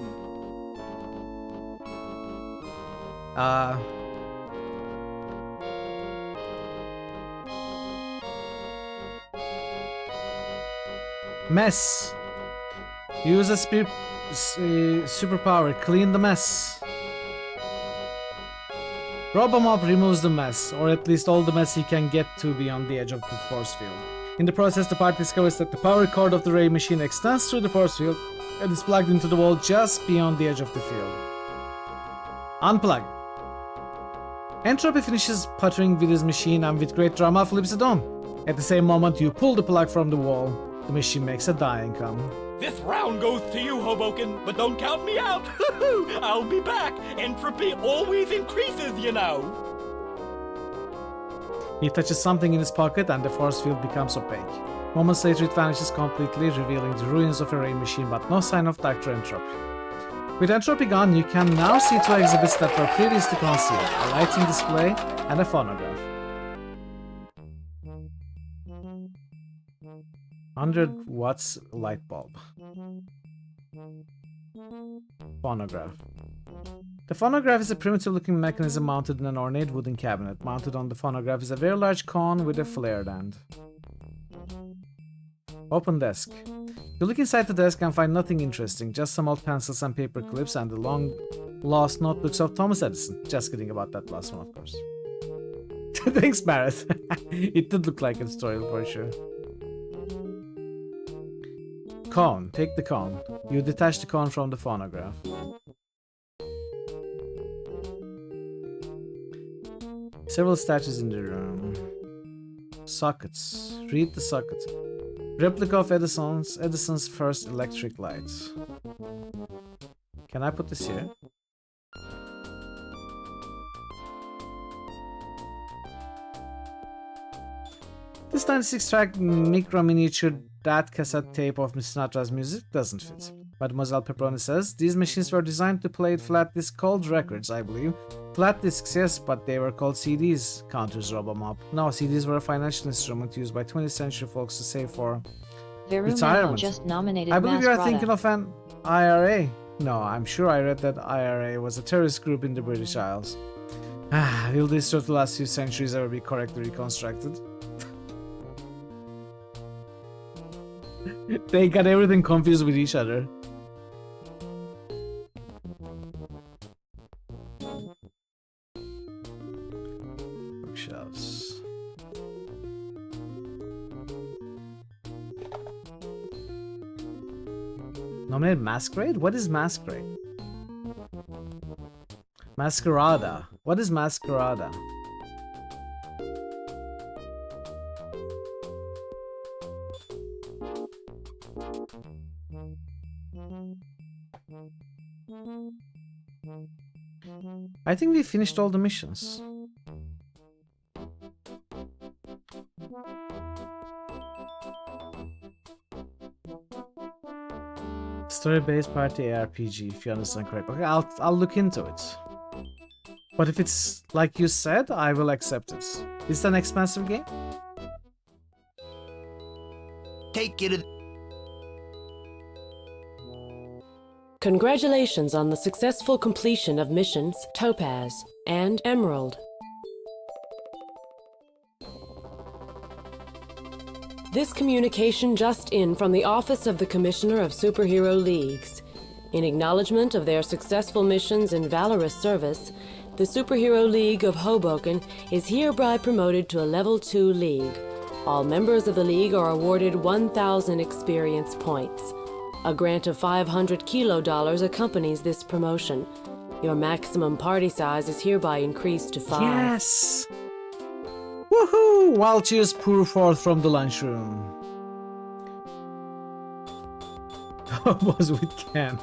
Mess! Use a superpower, clean the mess. Robomob removes the mess, or at least all the mess he can get to beyond the edge of the force field. In the process, the party discovers that the power cord of the ray machine extends through the force field and is plugged into the wall just beyond the edge of the field. Unplug. Entropy finishes puttering with his machine and with great drama flips it on. At the same moment, you pull the plug from the wall. The machine makes a dying come. This round goes to you, Hoboken, but don't count me out! I'll be back! Entropy always increases, you know! He touches something in his pocket and the force field becomes opaque. Moments later it vanishes completely, revealing the ruins of a ray machine, but no sign of Dr. Entropy. With Entropy gone, you can now see 2 exhibits that were previously concealed, a lighting display and a phonograph. 100 watts light bulb. Phonograph. The phonograph is a primitive looking mechanism mounted in an ornate wooden cabinet. Mounted on the phonograph is a very large cone with a flared end. Open desk. You look inside the desk and find nothing interesting, just some old pencils and paper clips and the long lost notebooks of Thomas Edison. Just kidding about that last one, of course. Thanks, Barrett. It did look like a tutorial for sure. Cone. Take the cone. You detach the cone from the phonograph. Several statues in the room. Sockets. Read the socket. Replica of Edison's first electric light. Can I put this here? This 96-track micro-miniature DAT cassette tape of Miss Sinatra's music doesn't fit. Mademoiselle Pepperoni says, these machines were designed to play flat disc called records, I believe. Flat discs, yes, but they were called CDs, counters Robomob. No, CDs were a financial instrument used by 20th century folks to save for retirement. Just nominated I believe you are Masrata. thinking of an IRA. No, I'm sure I read that IRA was a terrorist group in the British Isles. Will the history of the last few centuries ever be correctly reconstructed? They got everything confused with each other. Bookshelves. Nominated Masquerade? What is Masquerade? Masquerada. What is Masquerada? I think we finished all the missions. Story-based party ARPG, if you understand correctly. Okay, I'll look into it. But if it's like you said, I will accept it. Is it an expensive game? Take it. Congratulations on the successful completion of missions Topaz and Emerald. This communication just in from the Office of the Commissioner of Superhero Leagues. In acknowledgement of their successful missions and valorous service, the Superhero League of Hoboken is hereby promoted to a Level 2 League. All members of the League are awarded 1,000 experience points. A grant of $500 accompanies this promotion. Your maximum party size is hereby increased to 5. Yes! Woohoo! Wild cheers pour forth from the lunchroom. Was with Ken.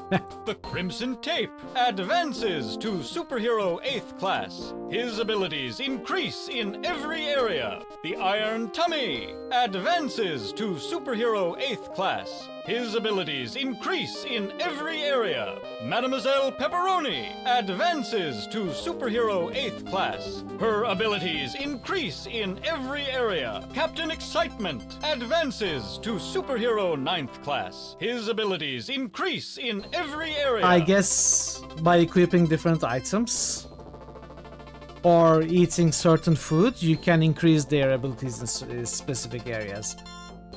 The Crimson Tape advances to Superhero 8th Class. His abilities increase in every area. The Iron Tummy advances to Superhero 8th Class. His abilities increase in every area. Mademoiselle Pepperoni advances to Superhero 8th Class. Her abilities increase in every area. Captain Excitement advances to Superhero 9th Class. His abilities increase in every area. I guess by equipping different items or eating certain food, you can increase their abilities in specific areas.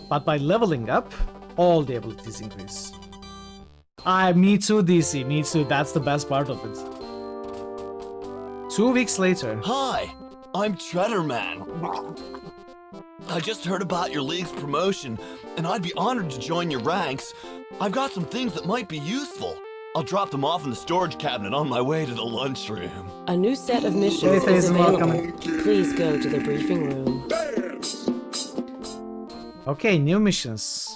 But by leveling up, all the abilities increase. Me too, DC, me too. That's the best part of it. 2 weeks later. Hi, I'm Treaderman. I just heard about your league's promotion, and I'd be honored to join your ranks. I've got some things that might be useful. I'll drop them off in the storage cabinet on my way to the lunchroom. A new set of missions is available. Please go to the briefing room. Okay, new missions.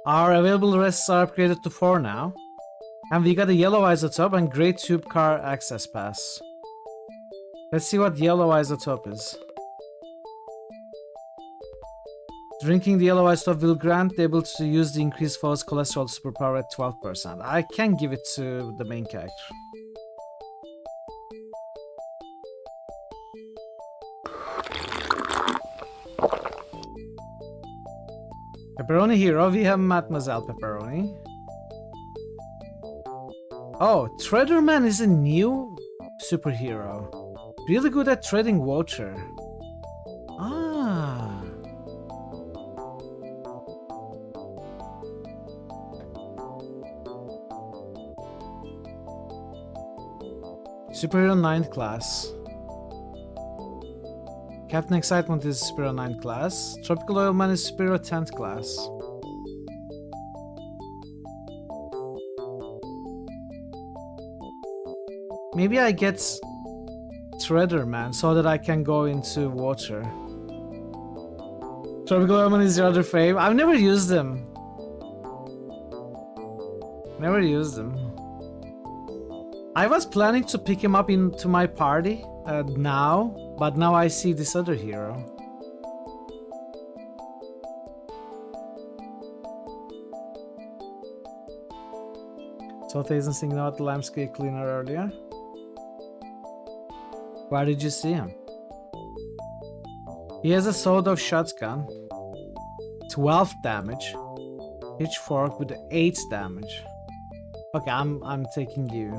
Our available rests are upgraded to 4 now. And we got a yellow isotope and grey tube car access pass. Let's see what yellow isotope is. Drinking the yellow isotope will grant the ability to use the increased foe's cholesterol superpower at 12%. I can give it to the main character. Pepperoni hero, we have Mademoiselle Pepperoni. Oh, Treaderman is a new superhero. Really good at trading water. Ah. Superhero 9th class. Captain Excitement is Superhero 9th class. Tropical Oilman is Superhero 10th class. Maybe I get Treaderman so that I can go into water. Tropical Oilman is your other fave. I've never used them. Never used them. I was planning to pick him up into my party now, but now I see this other hero. Sote isn't singing out the landscape cleaner earlier. Where did you see him? He has a sawed-off shotgun, 12 damage, pitchfork with 8 damage. Okay, I'm taking you.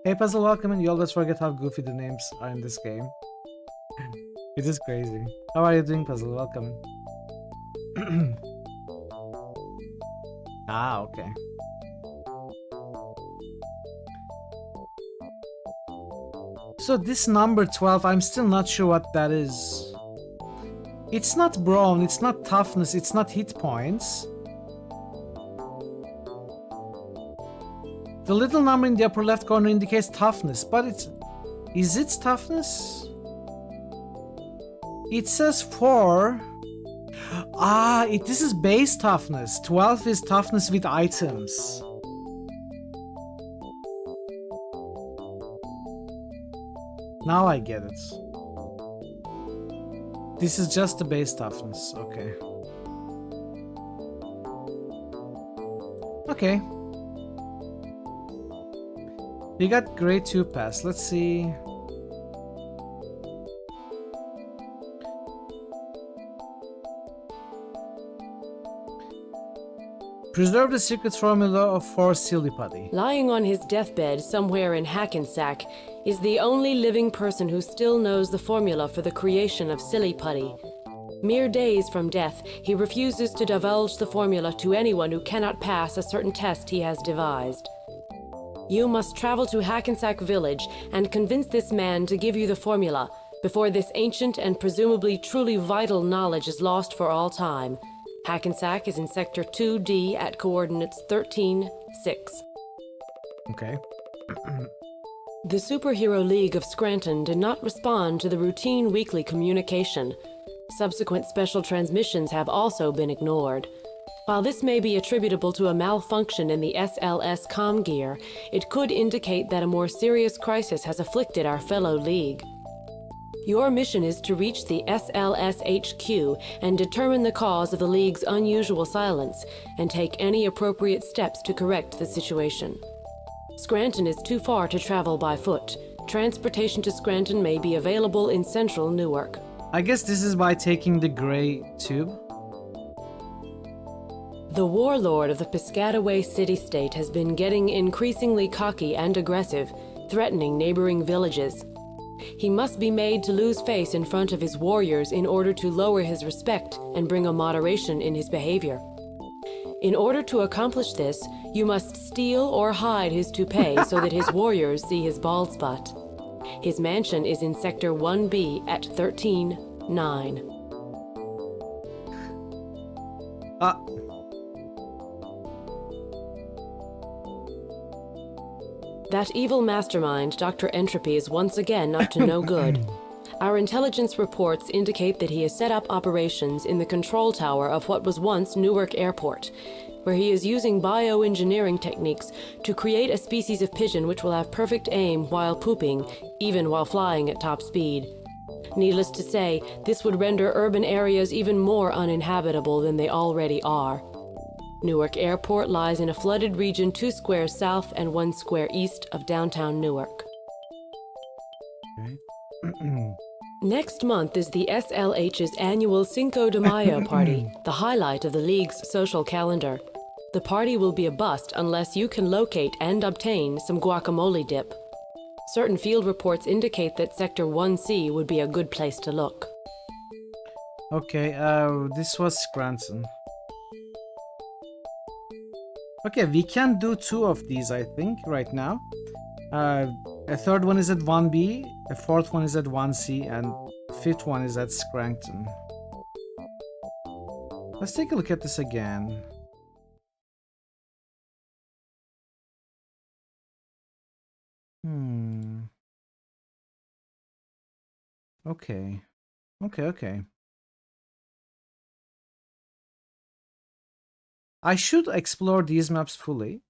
Hey Puzzle, welcome in. You always forget how goofy the names are in this game. It is crazy. How are you doing, Puzzle? Welcome. Ah, okay. So this number 12, I'm still not sure what that is. It's not brawn, it's not toughness, it's not hit points. The little number in the upper left corner indicates toughness, but it's... Is it toughness? It says 4. Ah, this is base toughness. 12 is toughness with items. Now I get it. This is just the base toughness. Okay. Okay. We got grade 2 pass. Let's see. Preserve the secret formula of 4 silly putty. Lying on his deathbed somewhere in Hackensack is the only living person who still knows the formula for the creation of silly putty. Mere days from death, he refuses to divulge the formula to anyone who cannot pass a certain test he has devised. You must travel to Hackensack Village and convince this man to give you the formula before this ancient and presumably truly vital knowledge is lost for all time. Hackensack is in Sector 2D at coordinates 13-6. Okay. The Superhero League of Scranton did not respond to the routine weekly communication. Subsequent special transmissions have also been ignored. While this may be attributable to a malfunction in the SLS comm gear, it could indicate that a more serious crisis has afflicted our fellow League. Your mission is to reach the SLS HQ and determine the cause of the League's unusual silence, and take any appropriate steps to correct the situation. Scranton is too far to travel by foot. Transportation to Scranton may be available in central Newark. I guess this is by taking the gray tube. The warlord of the Piscataway city-state has been getting increasingly cocky and aggressive, threatening neighboring villages. He must be made to lose face in front of his warriors in order to lower his respect and bring a moderation in his behavior. In order to accomplish this, you must steal or hide his toupee so that his warriors see his bald spot. His mansion is in Sector 1B at 13-9. That evil mastermind, Dr. Entropy, is once again up to no good. Our intelligence reports indicate that he has set up operations in the control tower of what was once Newark Airport, where he is using bioengineering techniques to create a species of pigeon which will have perfect aim while pooping, even while flying at top speed. Needless to say, this would render urban areas even more uninhabitable than they already are. Newark Airport lies in a flooded region 2 squares south and 1 square east of downtown Newark. Next month is the SLH's annual Cinco de Mayo party, the highlight of the League's social calendar. The party will be a bust unless you can locate and obtain some guacamole dip. Certain field reports indicate that Sector 1C would be a good place to look. Okay, this was Scranton. Okay, we can do 2 of these, I think, right now. A third one is at 1B, a fourth one is at 1C, and the fifth one is at Scranton. Let's take a look at this again. Okay. Okay. I should explore these maps fully.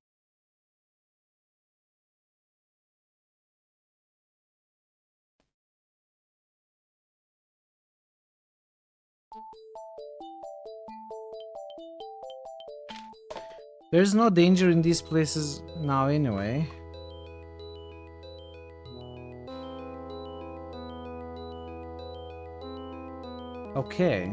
There's no danger in these places now anyway. Okay.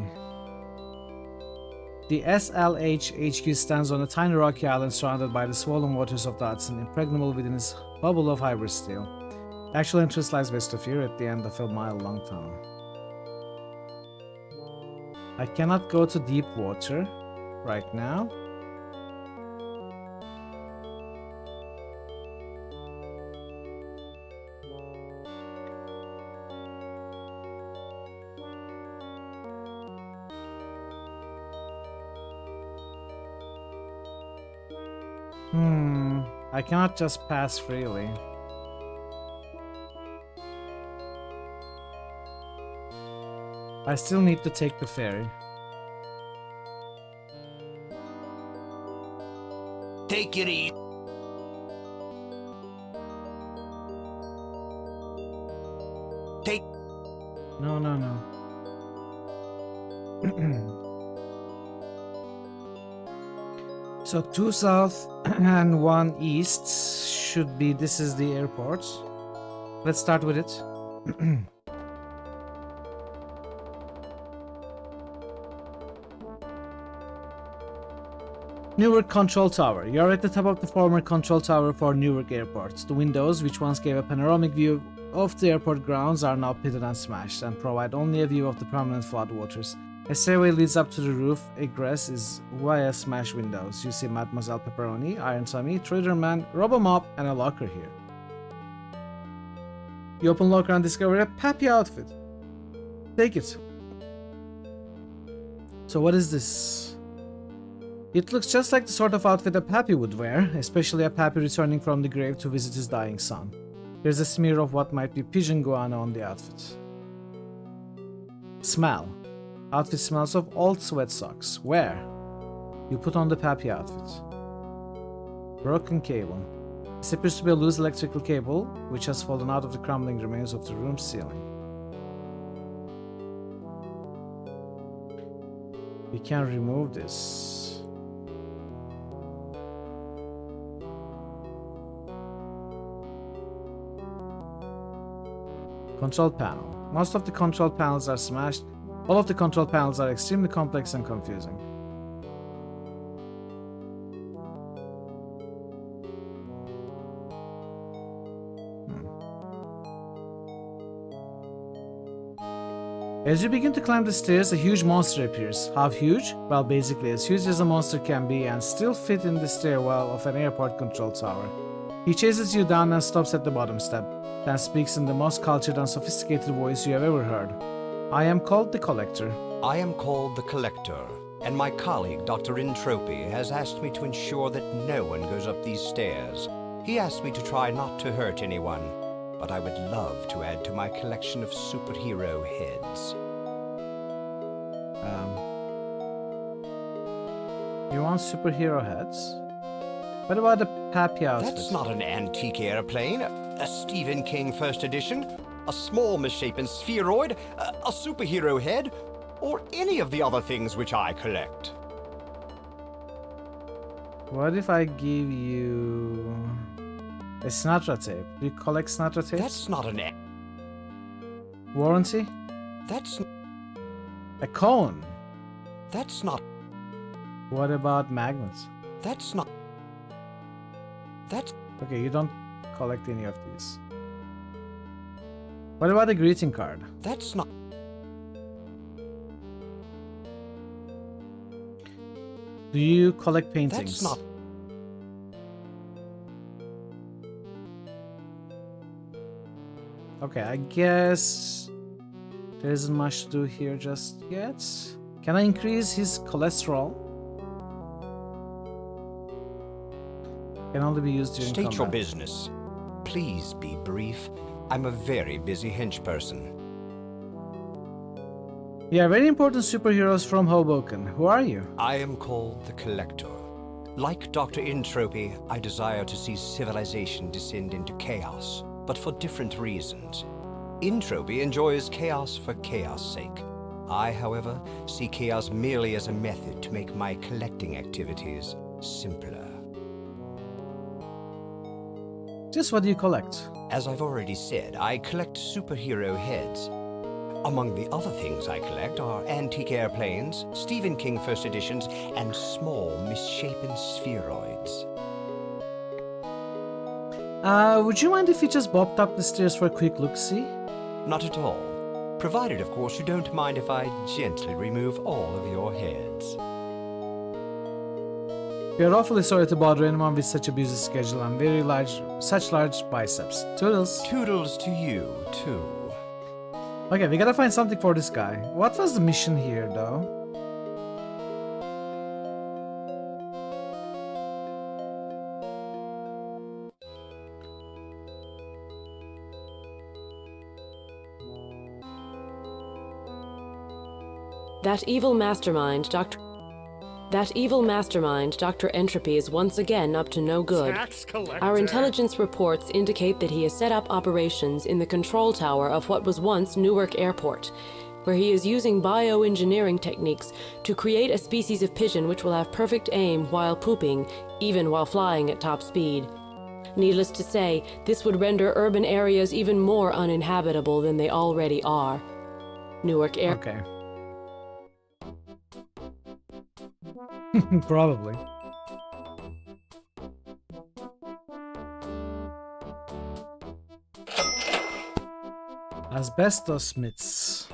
The SLH HQ stands on a tiny rocky island surrounded by the swollen waters of the Hudson, impregnable within its bubble of hypersteel. The actual entrance lies west of here at the end of a mile-long tunnel. I cannot go to deep water right now. I cannot just pass freely. I still need to take the ferry. Take it easy. Take. No. So 2 south and 1 east should be, this is the airport. Let's start with it. Newark Control Tower. You're at the top of the former control tower for Newark Airport. The windows, which once gave a panoramic view of the airport grounds are now pitted and smashed and provide only a view of the permanent floodwaters. A stairway leads up to the roof. Egress is via smashed windows. You see Mademoiselle Pepperoni, Iron Tommy, Trader Man, Robomop, and a locker here. You open locker and discover a Pappy outfit. Take it. So what is this? It looks just like the sort of outfit a Pappy would wear, especially a Pappy returning from the grave to visit his dying son. There's a smear of what might be pigeon guano on the outfit. Smell. Outfit smells of old sweat socks. Where? You put on the Pappy outfit. Broken cable. This appears to be a loose electrical cable, which has fallen out of the crumbling remains of the room's ceiling. We can remove this. Control panel. Most of the control panels are smashed. All of the control panels are extremely complex and confusing. As you begin to climb the stairs, a huge monster appears. How huge? Well, basically as huge as a monster can be and still fit in the stairwell of an airport control tower. He chases you down and stops at the bottom step, then speaks in the most cultured and sophisticated voice you have ever heard. I am called the Collector. I am called the Collector, and my colleague, Dr. Entropy, has asked me to ensure that no one goes up these stairs. He asked me to try not to hurt anyone, but I would love to add to my collection of superhero heads. You want superhero heads? What about the Pappy outfit? That's not an antique airplane, a Stephen King first edition, a small misshapen spheroid, a superhero head, or any of the other things which I collect. What if I give you a Sinatra tape? Do you collect Sinatra tapes? That's not an warranty? That's a cone. That's not. What about magnets? That's not. That's okay. You don't collect any of these. What about a greeting card? That's not. Do you collect paintings? That's not. Okay, I guess there isn't much to do here just yet. Can I increase his cholesterol? Can only be used during State combat. your business. Please be brief. I'm a very busy hench person. We are very important superheroes from Hoboken. Who are you? I am called the Collector. Like Dr. Entropy, I desire to see civilization descend into chaos, but for different reasons. Entropy enjoys chaos for chaos' sake. I, however, see chaos merely as a method to make my collecting activities simpler. Just what do you collect? As I've already said, I collect superhero heads. Among the other things I collect are antique airplanes, Stephen King first editions, and small, misshapen spheroids. Would you mind if we just bopped up the stairs for a quick look-see? Not at all. Provided, of course, you don't mind if I gently remove all of your heads. We are awfully sorry to bother anyone with such a busy schedule and such large biceps. Toodles. Toodles to you, too. Okay, we gotta find something for this guy. What was the mission here, though? That evil mastermind, Dr. Entropy is once again up to no good. Our intelligence reports indicate that he has set up operations in the control tower of what was once Newark Airport, where he is using bioengineering techniques to create a species of pigeon which will have perfect aim while pooping, even while flying at top speed. Needless to say, this would render urban areas even more uninhabitable than they already are. Newark Airport. Okay. Probably. Asbestos mitts.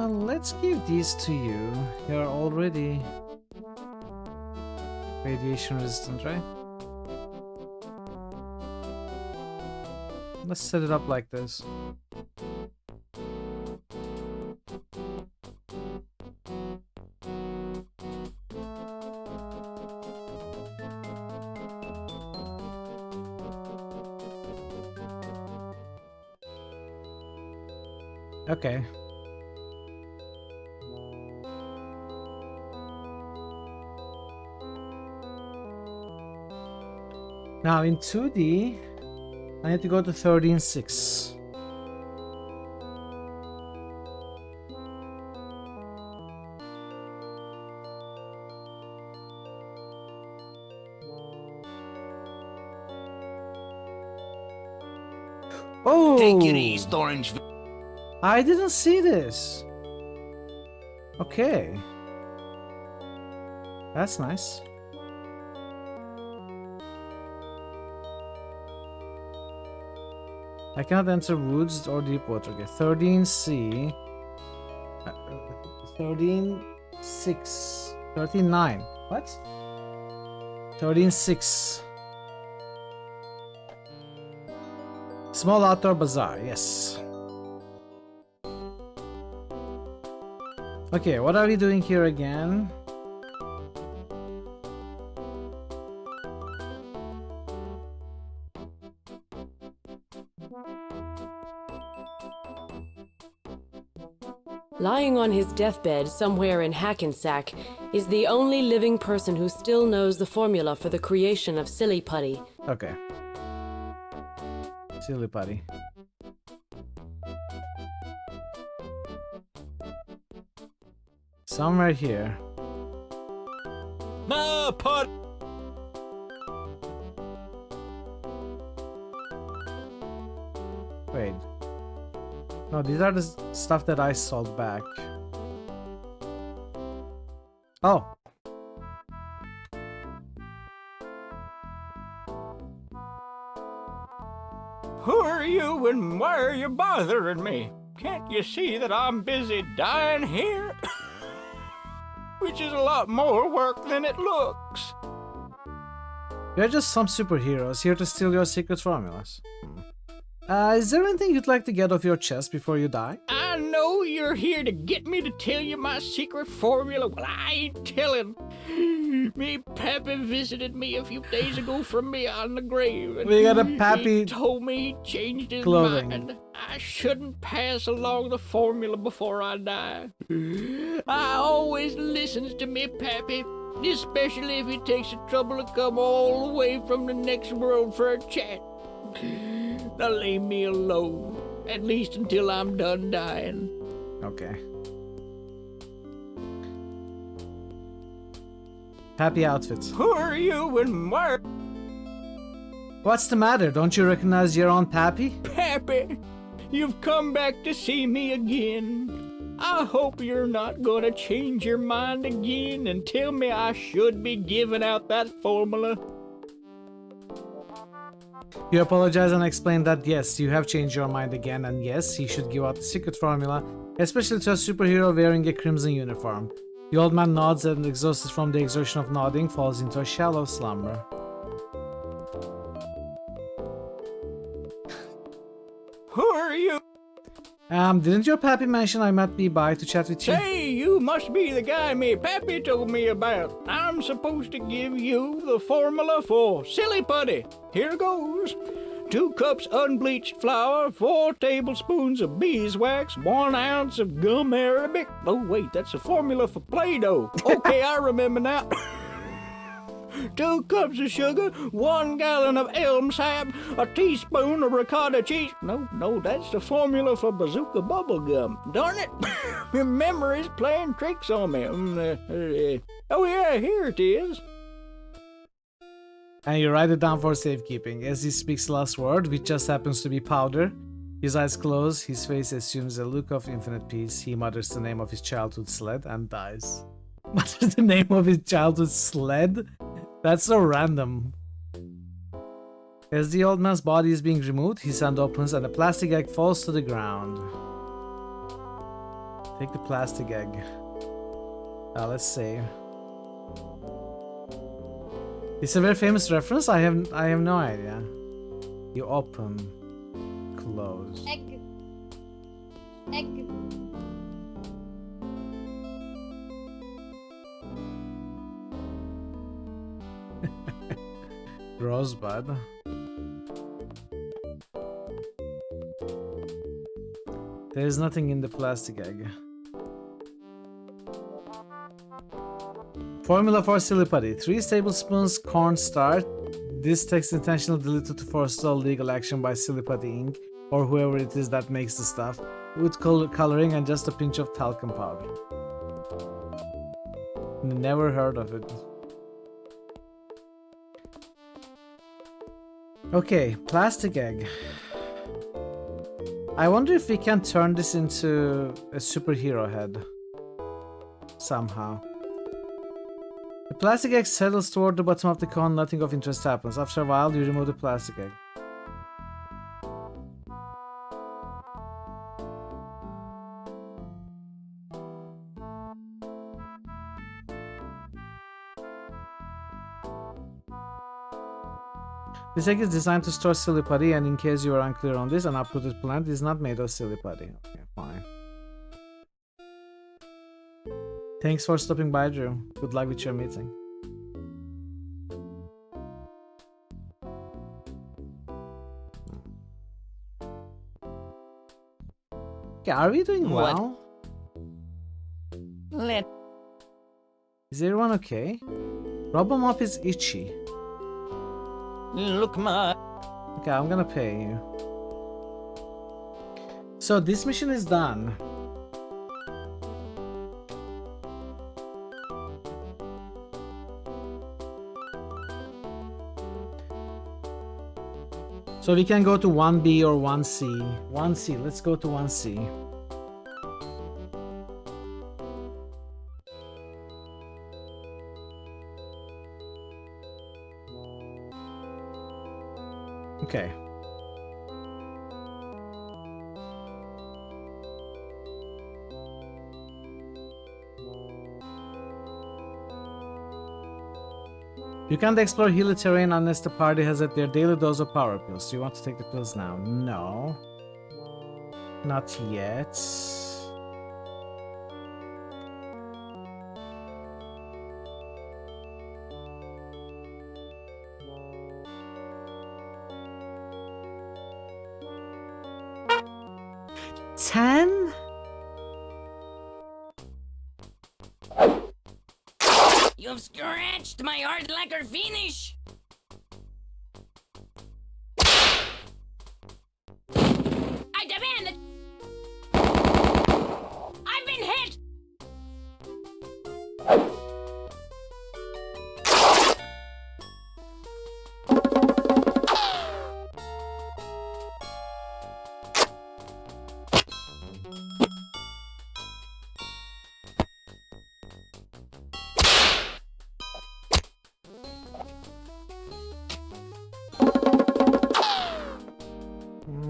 Let's give these to you. You're already radiation resistant, right? Let's set it up like this. Okay. Now in 2D, I need to go to 13.6. Oh! Take it east, Orange. I didn't see this. Okay. That's nice. I cannot enter woods or deep water. Okay, 13C. 13.6. 13.9. What? 13.6. Small outdoor bazaar, yes. Okay, what are we doing here again? Lying on his deathbed somewhere in Hackensack is the only living person who still knows the formula for the creation of silly putty. Okay. Silly putty. Somewhere here. No, put. Wait. No, these are the stuff that I sold back. Oh. Who are you and why are you bothering me? Can't you see that I'm busy dying here? Which is a lot more work than it looks. You're just some superheroes here to steal your secret formulas. Is there anything you'd like to get off your chest before you die? I know you're here to get me to tell you my secret formula. Well, I ain't telling. Me pappy visited me a few days ago from beyond the grave. And We got a pappy he told me he changed his clothing. mind. I shouldn't pass along the formula before I die. I always listens to me pappy, especially if he takes the trouble to come all the way from the next world for a chat. Now leave me alone, at least until I'm done dying. Okay. Happy outfits. Who are you and why? What's the matter? Don't you recognize your own Pappy? Pappy, you've come back to see me again. I hope you're not gonna change your mind again and tell me I should be giving out that formula. You apologize and explain that yes, you have changed your mind again, and yes, he should give out the secret formula, especially to a superhero wearing a crimson uniform. The old man nods and, exhausted from the exertion of nodding, falls into a shallow slumber. Who are you? Didn't your Pappy mention I might be by to chat with you? Say, you must be the guy me pappy told me about. I'm supposed to give you the formula for silly putty. Here goes. 2 cups unbleached flour, 4 tablespoons of beeswax, 1 ounce of gum arabic. Oh wait, that's a formula for Play-Doh. Okay, I remember now. 2 cups of sugar, 1 gallon of elm sap, a teaspoon of ricotta cheese. No, that's the formula for bazooka bubblegum. Darn it, my memory's playing tricks on me. Oh yeah, here it is. And you write it down for safekeeping. As he speaks the last word, which just happens to be powder, his eyes close, his face assumes a look of infinite peace. He mutters the name of his childhood sled and dies. Mutters the name of his childhood sled? That's so random. As the old man's body is being removed, his hand opens and a plastic egg falls to the ground. Take the plastic egg. Let's see. It's a very famous reference. I have no idea. You open, close. Egg. Egg. Rosebud. There is nothing in the plastic egg. Formula for silly putty. 3 tablespoons cornstarch. This text intentionally deleted to forestall legal action by Silly Putty Inc. or whoever it is that makes the stuff. With coloring and just a pinch of talcum powder. Never heard of it. Okay, plastic egg. I wonder if we can turn this into a superhero head. Somehow. The plastic egg settles toward the bottom of the cone, nothing of interest happens. After a while, you remove the plastic egg. This egg is designed to store silly putty, and in case you are unclear on this, an uprooted plant is not made of silly putty. Okay, fine. Thanks for stopping by, Drew. Good luck with your meeting. Okay, are we doing well? Is everyone okay? Robomop is itchy. Look, Ma. Okay, I'm gonna pay you. So this mission is done. So we can go to 1B or 1C. 1C, let's go to 1C. Okay. You can't explore hilly terrain unless the party has at their daily dose of power pills. Do you want to take the pills now? No. Not yet. $10? You've scratched my hard lacquer finish! I demand it! I've been hit!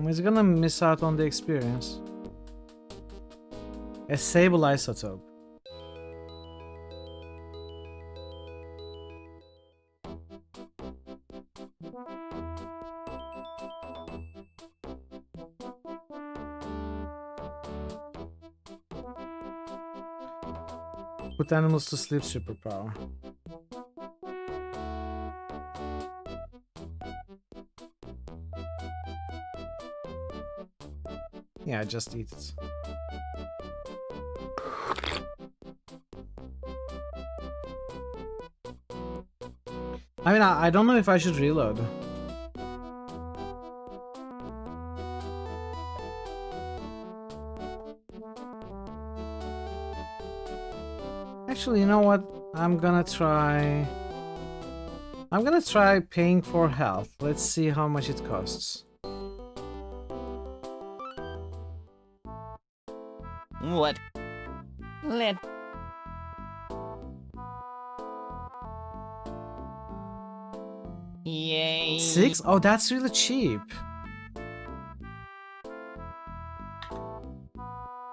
He's gonna miss out on the experience. A sable isotope. Put animals to sleep superpower. Yeah, just eat it. I mean, I don't know if I should reload. Actually, you know what? I'm gonna try I'm gonna try paying for health. Let's see how much it costs. What? Let. Yay. 6? Oh, that's really cheap.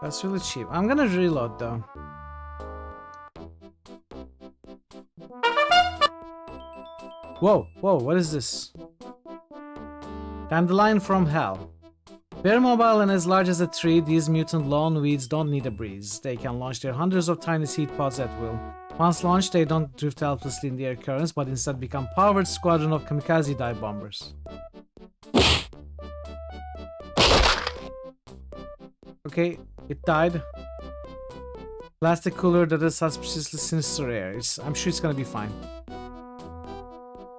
That's really cheap. I'm gonna reload though. Whoa, whoa, what is this? Dandelion from hell. Very mobile and as large as a tree, these mutant lawn weeds don't need a breeze. They can launch their hundreds of tiny seed pods at will. Once launched, they don't drift helplessly in the air currents, but instead become powered squadron of kamikaze dive bombers. Okay, it died. Plastic cooler that is suspiciously sinister air. I'm sure it's gonna be fine.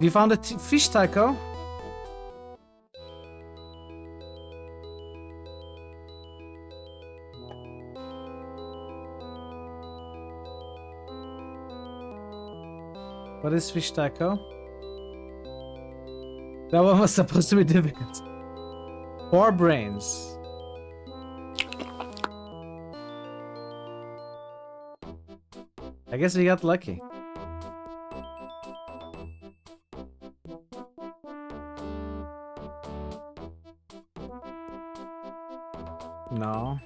We found a fish taco. What is fish taco? That one was supposed to be difficult. 4 brains. I guess we got lucky. No.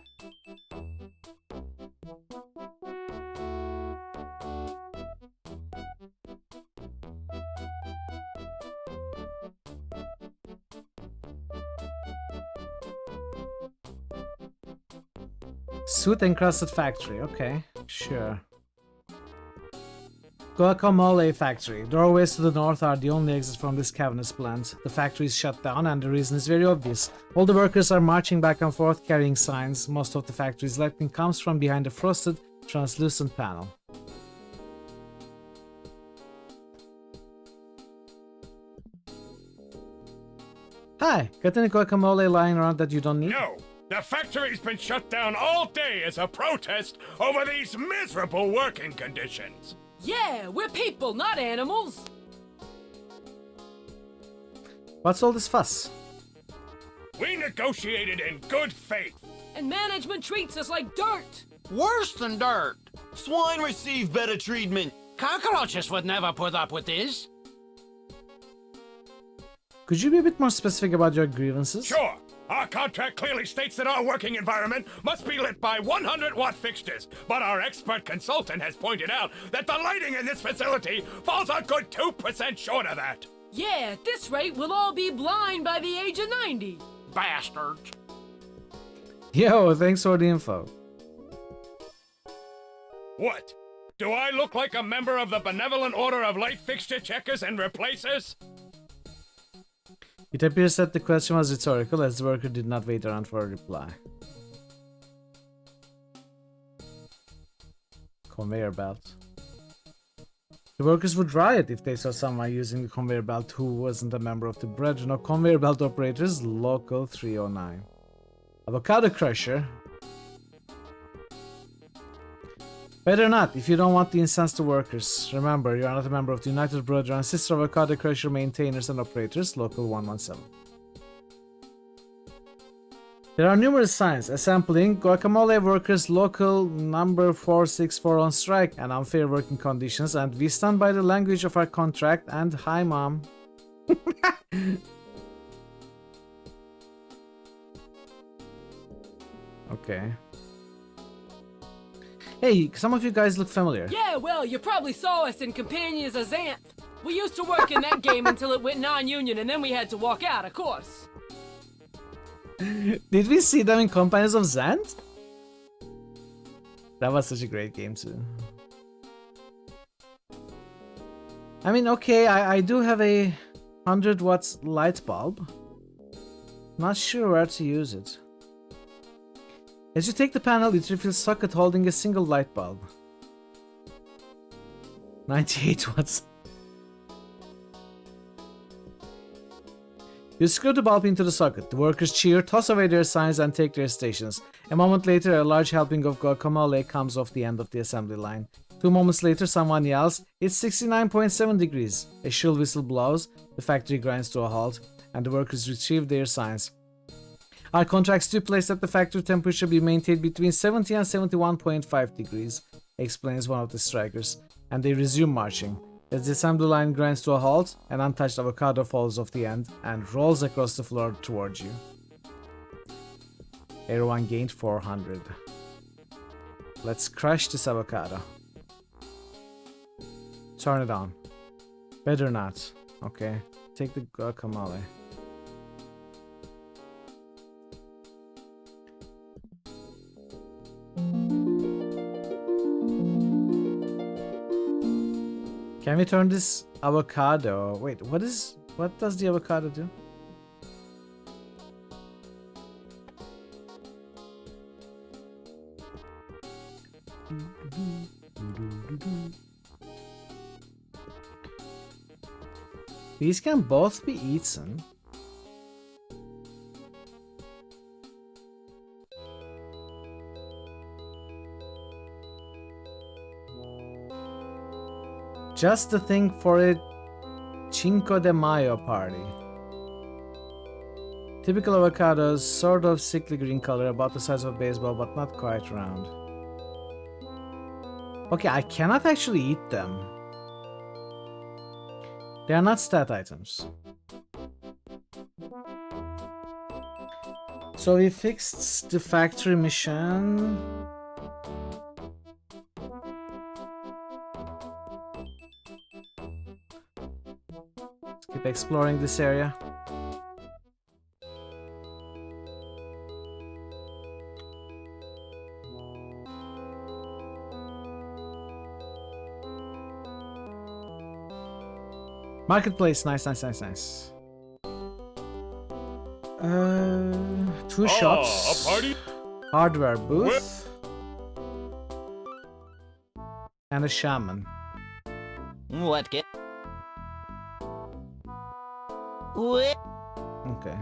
Soot encrusted factory. Okay, sure. Guacamole factory. Doorways to the north are the only exits from this cavernous plant. The factory is shut down and the reason is very obvious. All the workers are marching back and forth carrying signs. Most of the factory's lighting comes from behind a frosted, translucent panel. Hi, got any guacamole lying around that you don't need? No! The factory's been shut down all day as a protest over these miserable working conditions. Yeah, we're people, not animals. What's all this fuss? We negotiated in good faith. And management treats us like dirt. Worse than dirt. Swine receive better treatment. Cockroaches would never put up with this. Could you be a bit more specific about your grievances? Sure. Our contract clearly states that our working environment must be lit by 100-watt fixtures, but our expert consultant has pointed out that the lighting in this facility falls a good 2% short of that. Yeah, at this rate, we'll all be blind by the age of 90. Bastards. Yo, thanks for the info. What? Do I look like a member of the Benevolent Order of Light Fixture Checkers and Replacers? It appears that the question was rhetorical as the worker did not wait around for a reply. Conveyor belt. The workers would riot if they saw someone using the conveyor belt who wasn't a member of the Brethren of Conveyor Belt Operators, Local 309. Avocado crusher. Better not, if you don't want the incense to workers. Remember, you are not a member of the United Brother and Sister Avocado Crusher Maintainers and Operators, Local 117. There are numerous signs, a sampling, guacamole workers local number 464 on strike and unfair working conditions, and we stand by the language of our contract and hi mom. Okay. Hey, some of you guys look familiar. Yeah, well, you probably saw us in Companions of Xanth. We used to work in that game until it went non-union, and then we had to walk out, of course. Did we see them in Companions of Xanth? That was such a great game too. I mean, okay, I do have a 100 watts light bulb. Not sure where to use it. As you take the panel, it reveals socket holding a single light bulb. 98 watts. You screw the bulb into the socket. The workers cheer, toss away their signs, and take their stations. A moment later, a large helping of guacamole comes off the end of the assembly line. 2 moments later, someone yells, "It's 69.7 degrees." A shrill whistle blows, the factory grinds to a halt, and the workers retrieve their signs. Our contract stipulates that the factory temperature be maintained between 70 and 71.5 degrees, explains one of the strikers, and they resume marching. As the assembly line grinds to a halt, an untouched avocado falls off the end and rolls across the floor towards you. Everyone gained 400. Let's crush this avocado. Turn it on. Better not. Okay. Take the guacamole. Can we turn this avocado? Wait, what does the avocado do? These can both be eaten. Just the thing for a Cinco de Mayo party. Typical avocados, sort of sickly green color, about the size of a baseball, but not quite round. Okay, I cannot actually eat them. They are not stat items. So we fixed the factory mission. Let's keep exploring this area. Marketplace, nice. Two shops. A party? Hardware booth. And a shaman. What? What? Okay.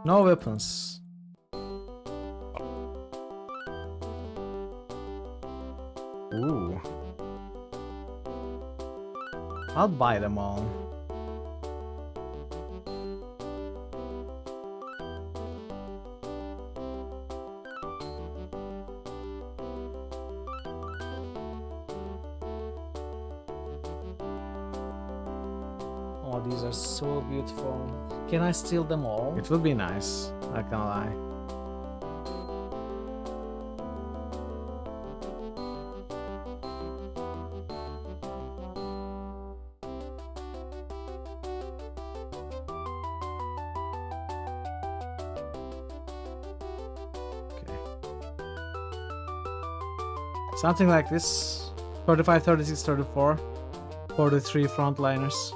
No weapons. Ooh. I'll buy them all. Oh, these are so beautiful. Can I steal them all? It would be nice, not gonna lie. Something like this. 35, 36, 34. 43 frontliners.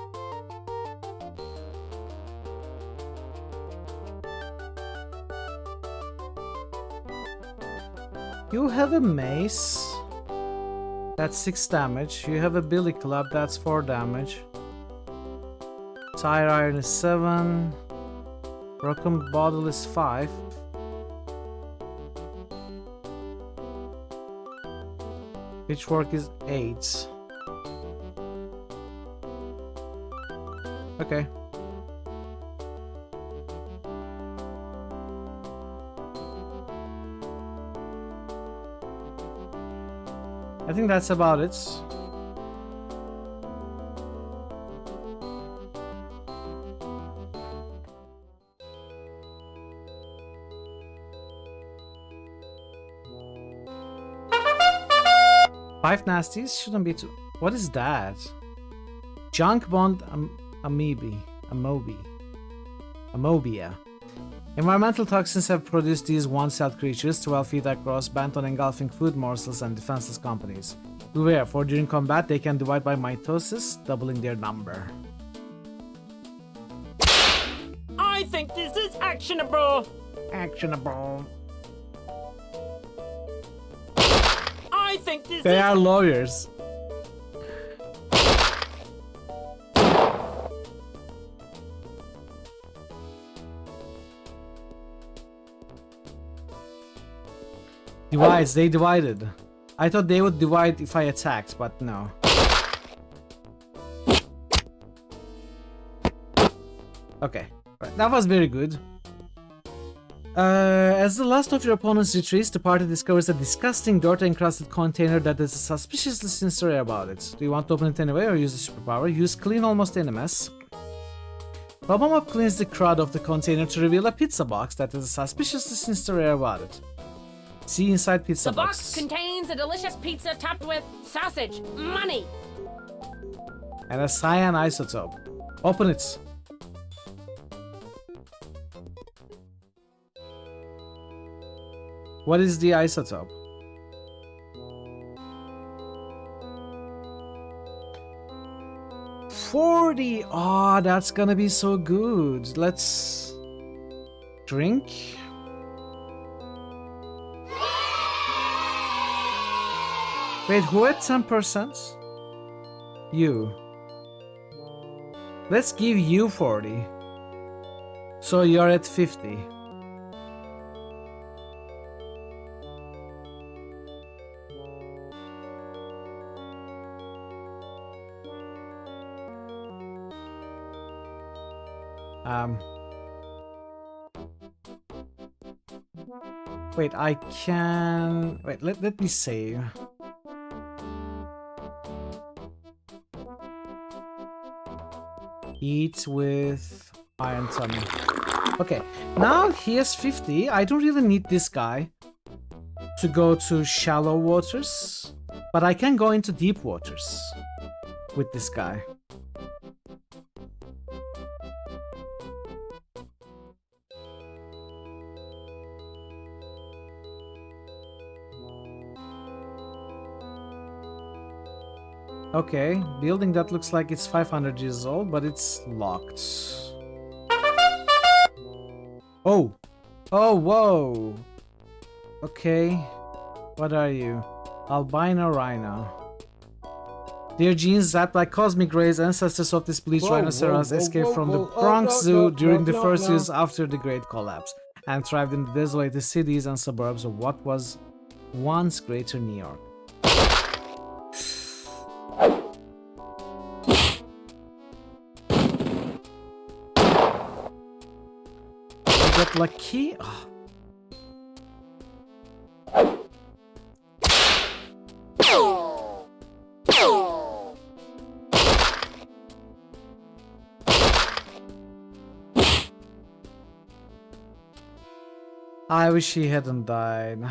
You have a mace. That's 6 damage. You have a billy club. That's 4 damage. Tire iron is 7. Broken bottle is 5. Pitchfork is 8. Okay. I think that's about it. Five nasties shouldn't be too. What is that? Junk bond amobia. Environmental toxins have produced these one-celled creatures, 12 feet across, bent on engulfing food morsels and defenseless companies. Beware, for during combat they can divide by mitosis, doubling their number. I think this is actionable. Actionable. I think this They is... are lawyers. Divides, they divided. I thought they would divide if I attacked, but no. Okay, right. That was very good. As the last of your opponents retreats, the party discovers a disgusting dirt-encrusted container that has a suspiciously sinister air about it. Do you want to open it anyway or use the superpower? Use clean almost in a mess. Bubba cleans the crud of the container to reveal a pizza box that has a suspiciously sinister air about it. See inside pizza The box contains a delicious pizza topped with sausage, money, and a cyan isotope. Open it. What is the isotope? $40. Oh, that's gonna be so good. Let's drink. Wait, who had 10%? You. Let's give you 40. So you're at 50. Wait, I can... Wait, let me save. Eat with Iron Tummy. Okay, now he has 50. I don't really need this guy to go to shallow waters, but I can go into deep waters with this guy. Okay, building that looks like it's 500 years old, but it's locked. Oh! Oh, whoa! Okay, what are you? Albino rhino. Their genes zapped like cosmic rays, ancestors of this bleached rhinoceros escaped from the Bronx Zoo during the first years after the Great Collapse, and thrived in the desolated cities and suburbs of what was once Greater New York. Got lucky. Oh. I wish he hadn't died.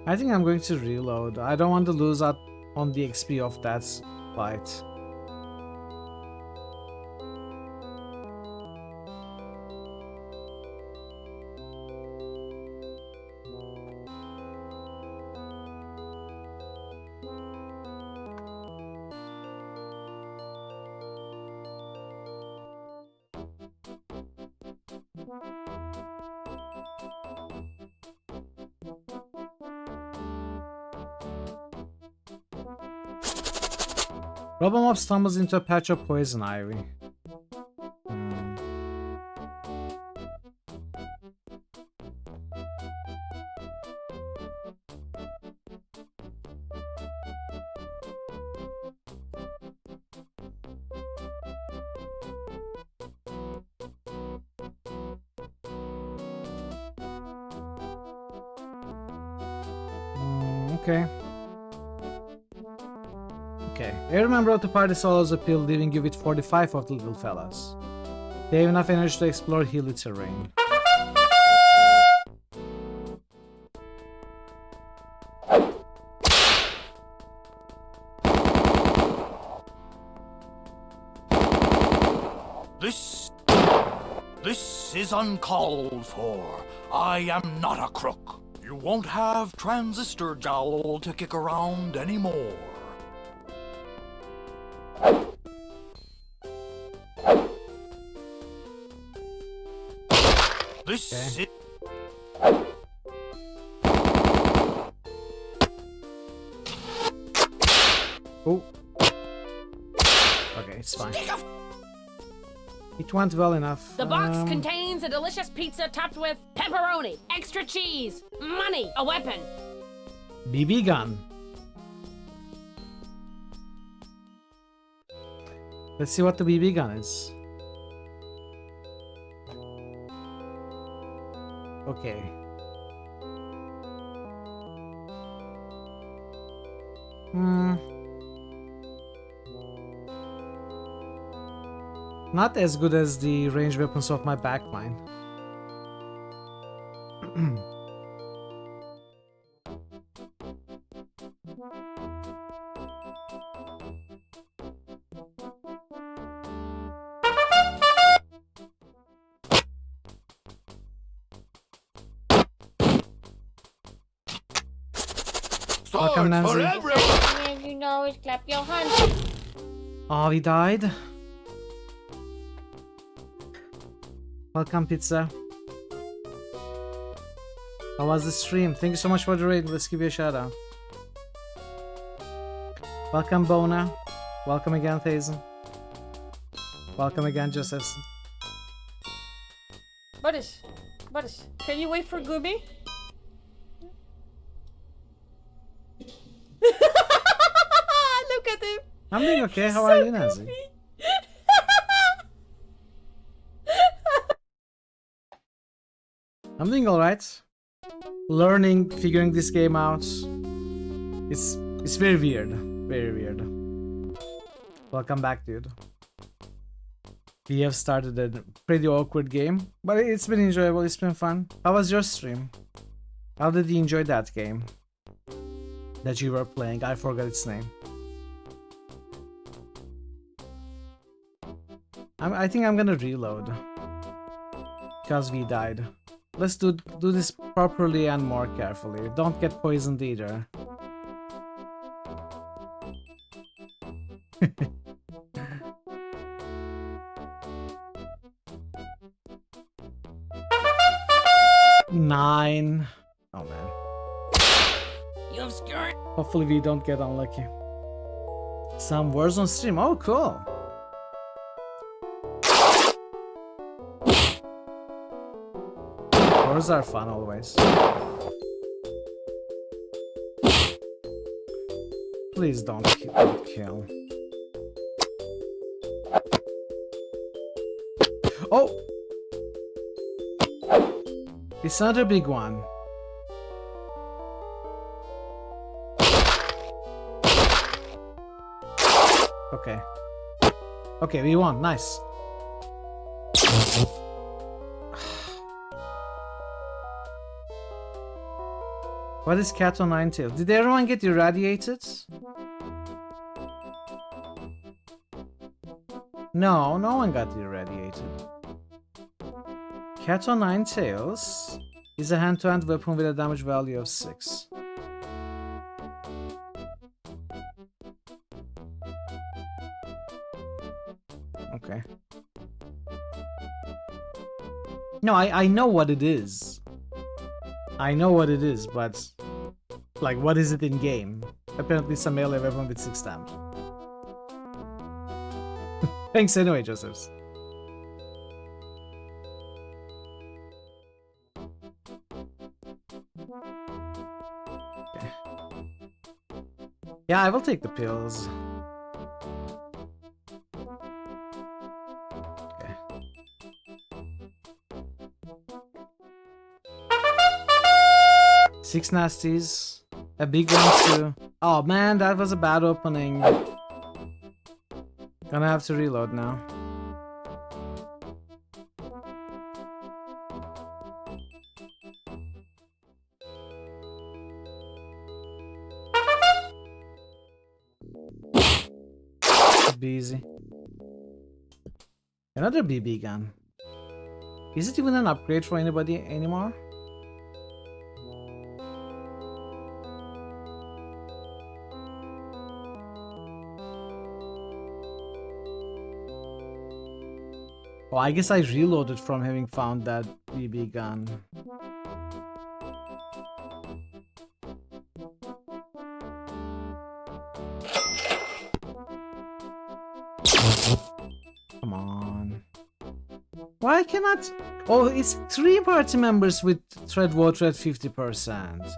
I think I'm going to reload. I don't want to lose out on the XP of that fight. Robomop stumbles into a patch of poison ivy. Okay. Okay, every member of the party solos a pill, leaving you with 45 of the little fellas. They have enough energy to explore hilly terrain. This is uncalled for. I am not a crook. You won't have transistor jowl to kick around anymore. This is... Oh. Okay, it's fine. It went well enough. The box contains a delicious pizza topped with pepperoni, extra cheese, money, a weapon. BB gun. Let's see what the BB gun is. Okay. Not as good as the ranged weapons of my backline. Welcome, Nancy. And you know, is clap your hands. Oh, he died. Welcome, Pizza. How was the stream? Thank you so much for the raid. Let's give you a shout out. Welcome, Bona. Welcome again, Thazen. Welcome again, Joseph. Buddies, can you wait for Gooby? Look at him. I'm doing okay. How are you, Nancy? I'm doing alright. Learning, figuring this game out. It's very weird. Very weird. Welcome back, dude. We have started a pretty awkward game, but it's been enjoyable, it's been fun. How was your stream? How did you enjoy that game that you were playing? I forgot its name. I think I'm gonna reload because we died. Let's do this properly and more carefully. Don't get poisoned either. Nine. Oh man. You have skirt. Hopefully we don't get unlucky. Some words on stream. Oh, cool. Wars are fun always. Please don't kill. Oh! It's another big one. Okay. Okay, we won. Nice. What is Cat on Nine Tails? Did everyone get irradiated? No, no one got irradiated. Cat on Nine Tails is a hand-to-hand weapon with a damage value of 6. Okay. No, I know what it is. I know what it is, but like, what is it in game? Apparently it's a melee weapon with 6 damage. Thanks anyway, Josephs. Okay. Yeah, I will take the pills. Okay. Six nasties. A big one too. Oh man, that was a bad opening. Gonna have to reload now. Should be easy. Another BB gun. Is it even an upgrade for anybody anymore? Oh, I guess I reloaded from having found that BB gun. Come on. Why cannot... Oh, it's 3 party members with thread water at 50%.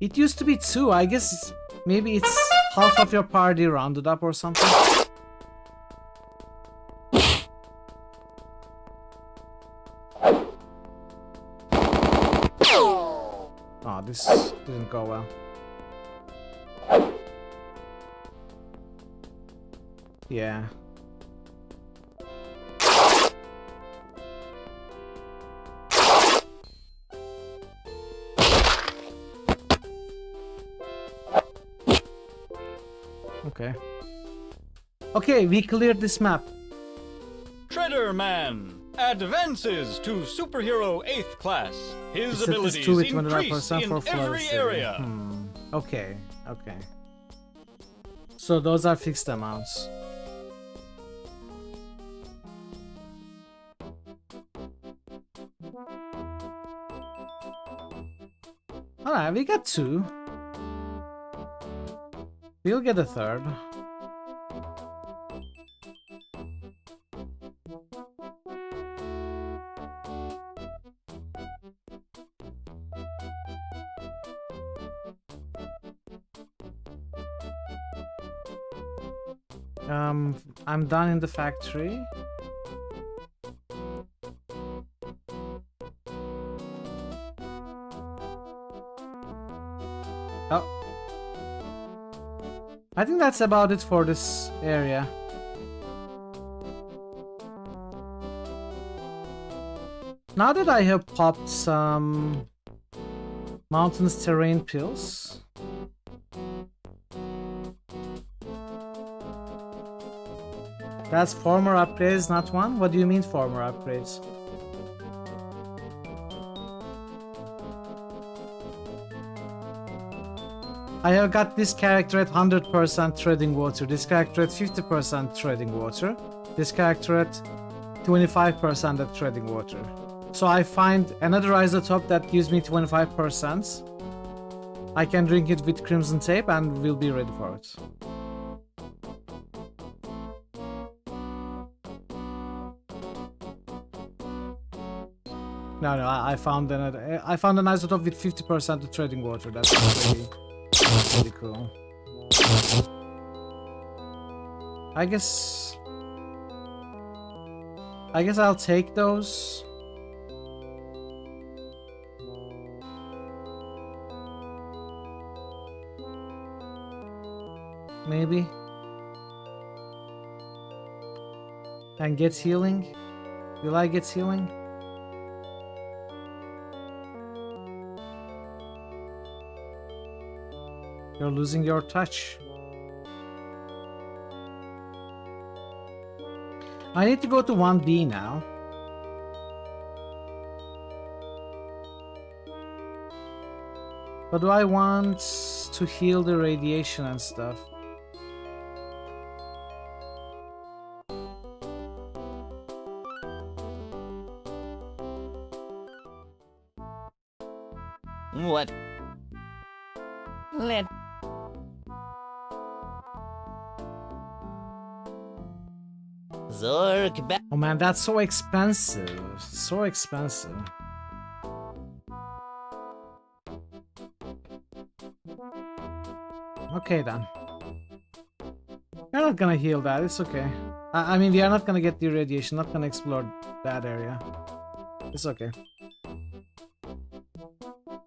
It used to be 2. I guess maybe it's half of your party rounded up or something. Oh, this didn't go well. Yeah. Okay. Okay, we cleared this map. Shredder Man advances to superhero 8th class. His Set this abilities to with increase 25% in for every flawless area. Okay, okay. So those are fixed amounts. Alright, we got 2. We'll get a 3rd. I'm done in the factory. Oh. I think that's about it for this area. Now that I have popped some mountainous terrain pills, that's former upgrades, not one? What do you mean former upgrades? I have got this character at 100% treading water, this character at 50% treading water, this character at 25% at treading water. So I find another isotope that gives me 25%. I can drink it with crimson tape and we'll be ready for it. No, I found an isotope with 50% of trading water. That's pretty cool. I guess I'll take those. Maybe. And get healing. Will I get healing? You're losing your touch. I need to go to 1B now. But do I want to heal the radiation and stuff? What? Let... Zork back. Oh man, that's so expensive. So expensive. Okay then. We're not gonna heal that, it's okay. I mean, we are not gonna get the radiation, not gonna explore that area. It's okay.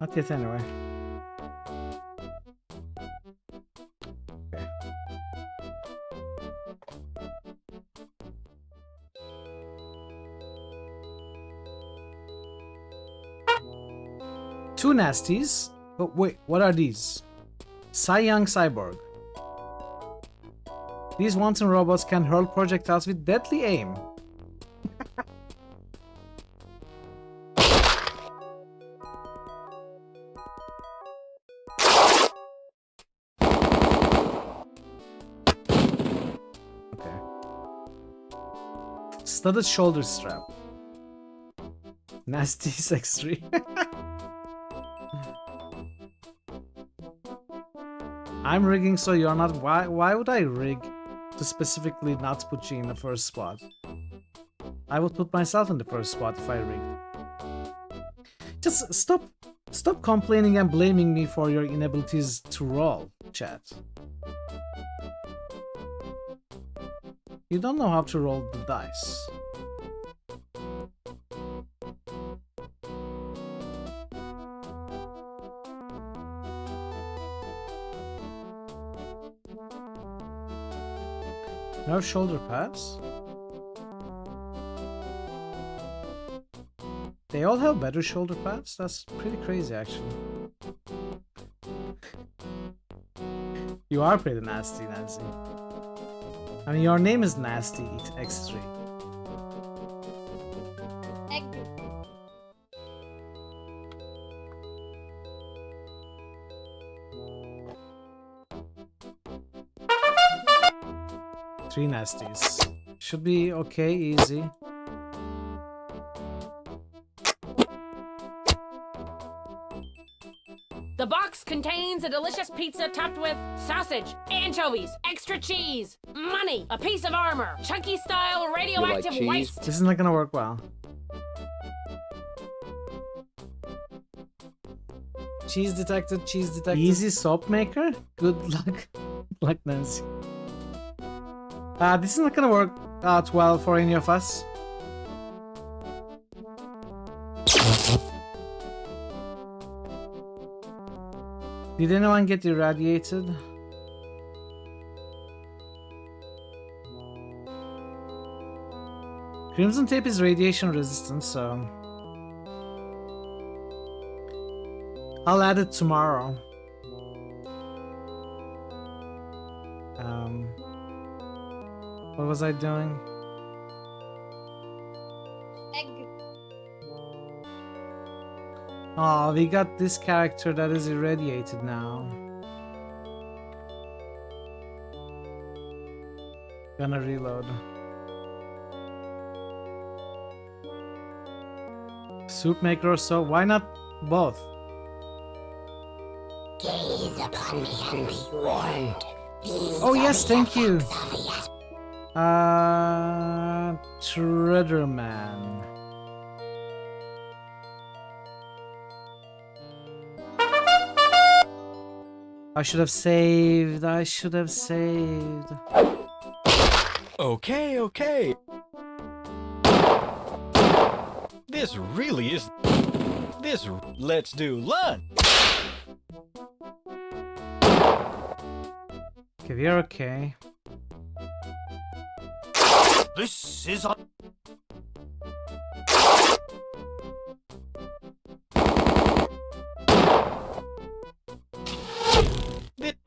Not yet anyway. Okay. Two nasties. Oh wait, what are these? Young Cyborg. These wanton robots can hurl projectiles with deadly aim. Okay. Studded shoulder strap. Nasty sex tree. I'm rigging so you're not. Why would I rig to specifically not put you in the first spot? I would put myself in the first spot if I rigged. Just stop complaining and blaming me for your inabilities to roll, chat. You don't know how to roll the dice. No shoulder pads? They all have better shoulder pads? That's pretty crazy, actually. You are pretty nasty, Nancy. I mean, your name is Nasty X3. Three nasties. Should be okay, easy. The box contains a delicious pizza topped with sausage, anchovies, extra cheese, money, a piece of armor, chunky style radioactive waste. This is not gonna work well. Cheese detected, cheese detected. Easy soap maker? Good luck. Good luck, Nancy. This is not gonna work out well for any of us. Did anyone get irradiated? Crimson tape is radiation resistant, so I'll add it tomorrow. What was I doing? Oh, we got this character that is irradiated now. Gonna reload. Soup maker or so? Why not both? Gaze upon me and be warned. Oh yes, thank you. Treaderman. I should have saved. I should have saved. Okay, okay. This really is... Let's do lunch. Okay, we're okay. This is a...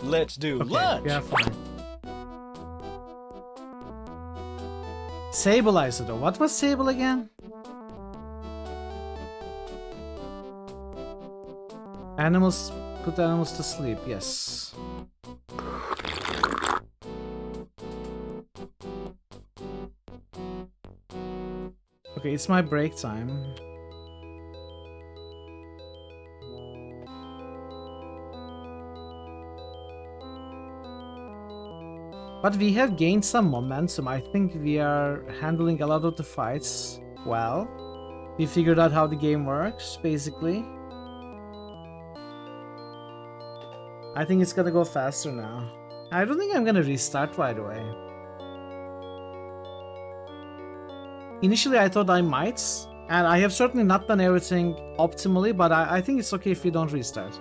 Let's do lunch. Yeah, fine. Sable Isodo. What was Sable again? Animals, put animals to sleep, yes. Okay, it's my break time. But we have gained some momentum. I think we are handling a lot of the fights well. We figured out how the game works, basically. I think it's gonna go faster now. I don't think I'm gonna restart right away. Initially I thought I might, and I have certainly not done everything optimally, but I think it's okay if we don't restart.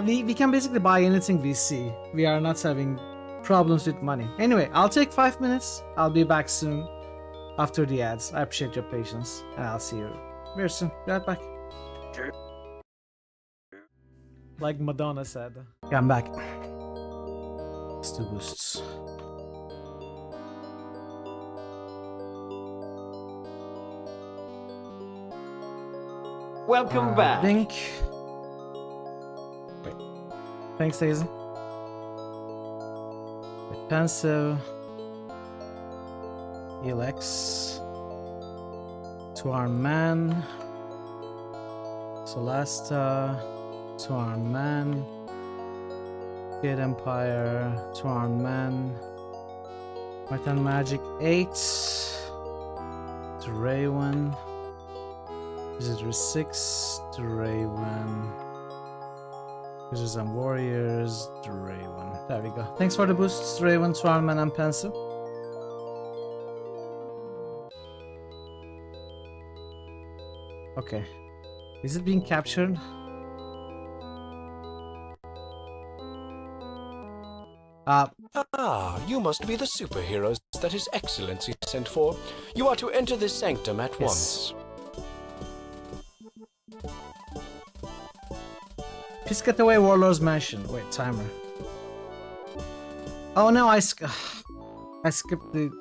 We can basically buy anything we see. We are not having problems with money. Anyway, I'll take 5 minutes. I'll be back soon after the ads. I appreciate your patience, and I'll see you very soon. Be right back. Like Madonna said. Yeah, I'm back. Let's do boosts. Welcome back. Wait. Thanks, Daisy. Pensive. Elex. To our man. Solasta. To our man. Gate Empire. To our man. Might and Magic 8. Draven. Visitor 6, Draven. Visitors and Warriors, Draven. There we go. Thanks for the boosts, Draven, Swarman, and Pencil. Okay. Is it being captured? You must be the superheroes that His Excellency sent for. You are to enter this sanctum at once. Piscataway Warlord's Mansion. Wait, timer. Oh no, I skipped the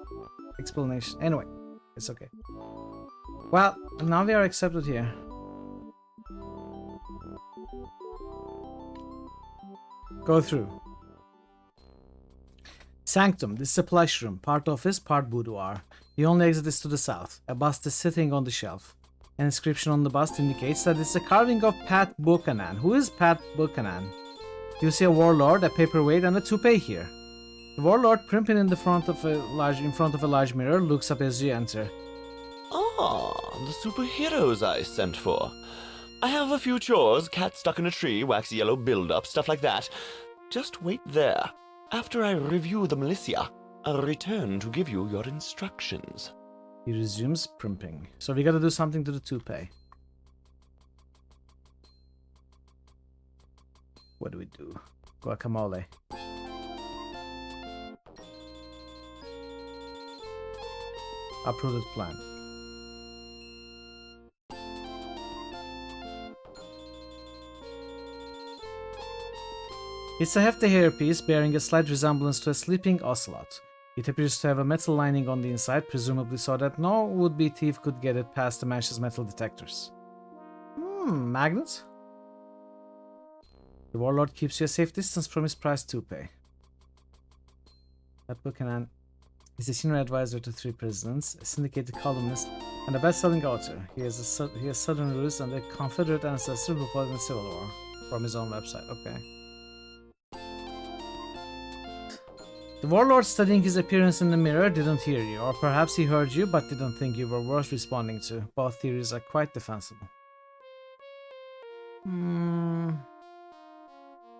explanation. Anyway, it's okay. Well, now we are accepted here. Go through. Sanctum. This is a plush room. Part office, part boudoir. The only exit is to the south. A bust is sitting on the shelf. An inscription on the bust indicates that it's a carving of Pat Buchanan. Who is Pat Buchanan? You see a warlord, a paperweight, and a toupee here. The warlord, primping in front of a large mirror, looks up as you enter. The superheroes I sent for. I have a few chores, cat stuck in a tree, wax yellow build-up, stuff like that. Just wait there. After I review the militia, I'll return to give you your instructions. He resumes primping. So we gotta do something to the toupee. What do we do? Guacamole. Approved plan. It's a hefty hairpiece bearing a slight resemblance to a sleeping ocelot. It appears to have a metal lining on the inside, presumably so that no would-be thief could get it past the mansion's metal detectors. Magnets? The warlord keeps you a safe distance from his prized toupee. Pat Buchanan is a senior advisor to 3 presidents, a syndicated columnist, and a best-selling author. He has Southern roots and a Confederate ancestor who fought in the Civil War. From his own website, okay. The warlord, studying his appearance in the mirror, didn't hear you, or perhaps he heard you but didn't think you were worth responding to. Both theories are quite defensible.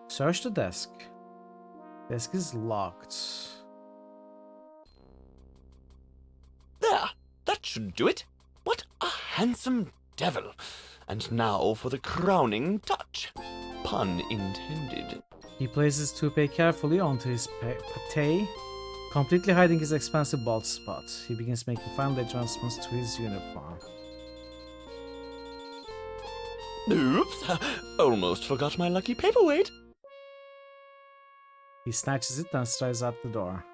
Search the desk. Desk is locked. There! That should do it! What a handsome devil! And now for the crowning touch. Pun intended. He places toupee carefully onto his pate, completely hiding his expensive bald spot. He begins making final adjustments to his uniform. Oops! Almost forgot my lucky paperweight. He snatches it and strides out the door.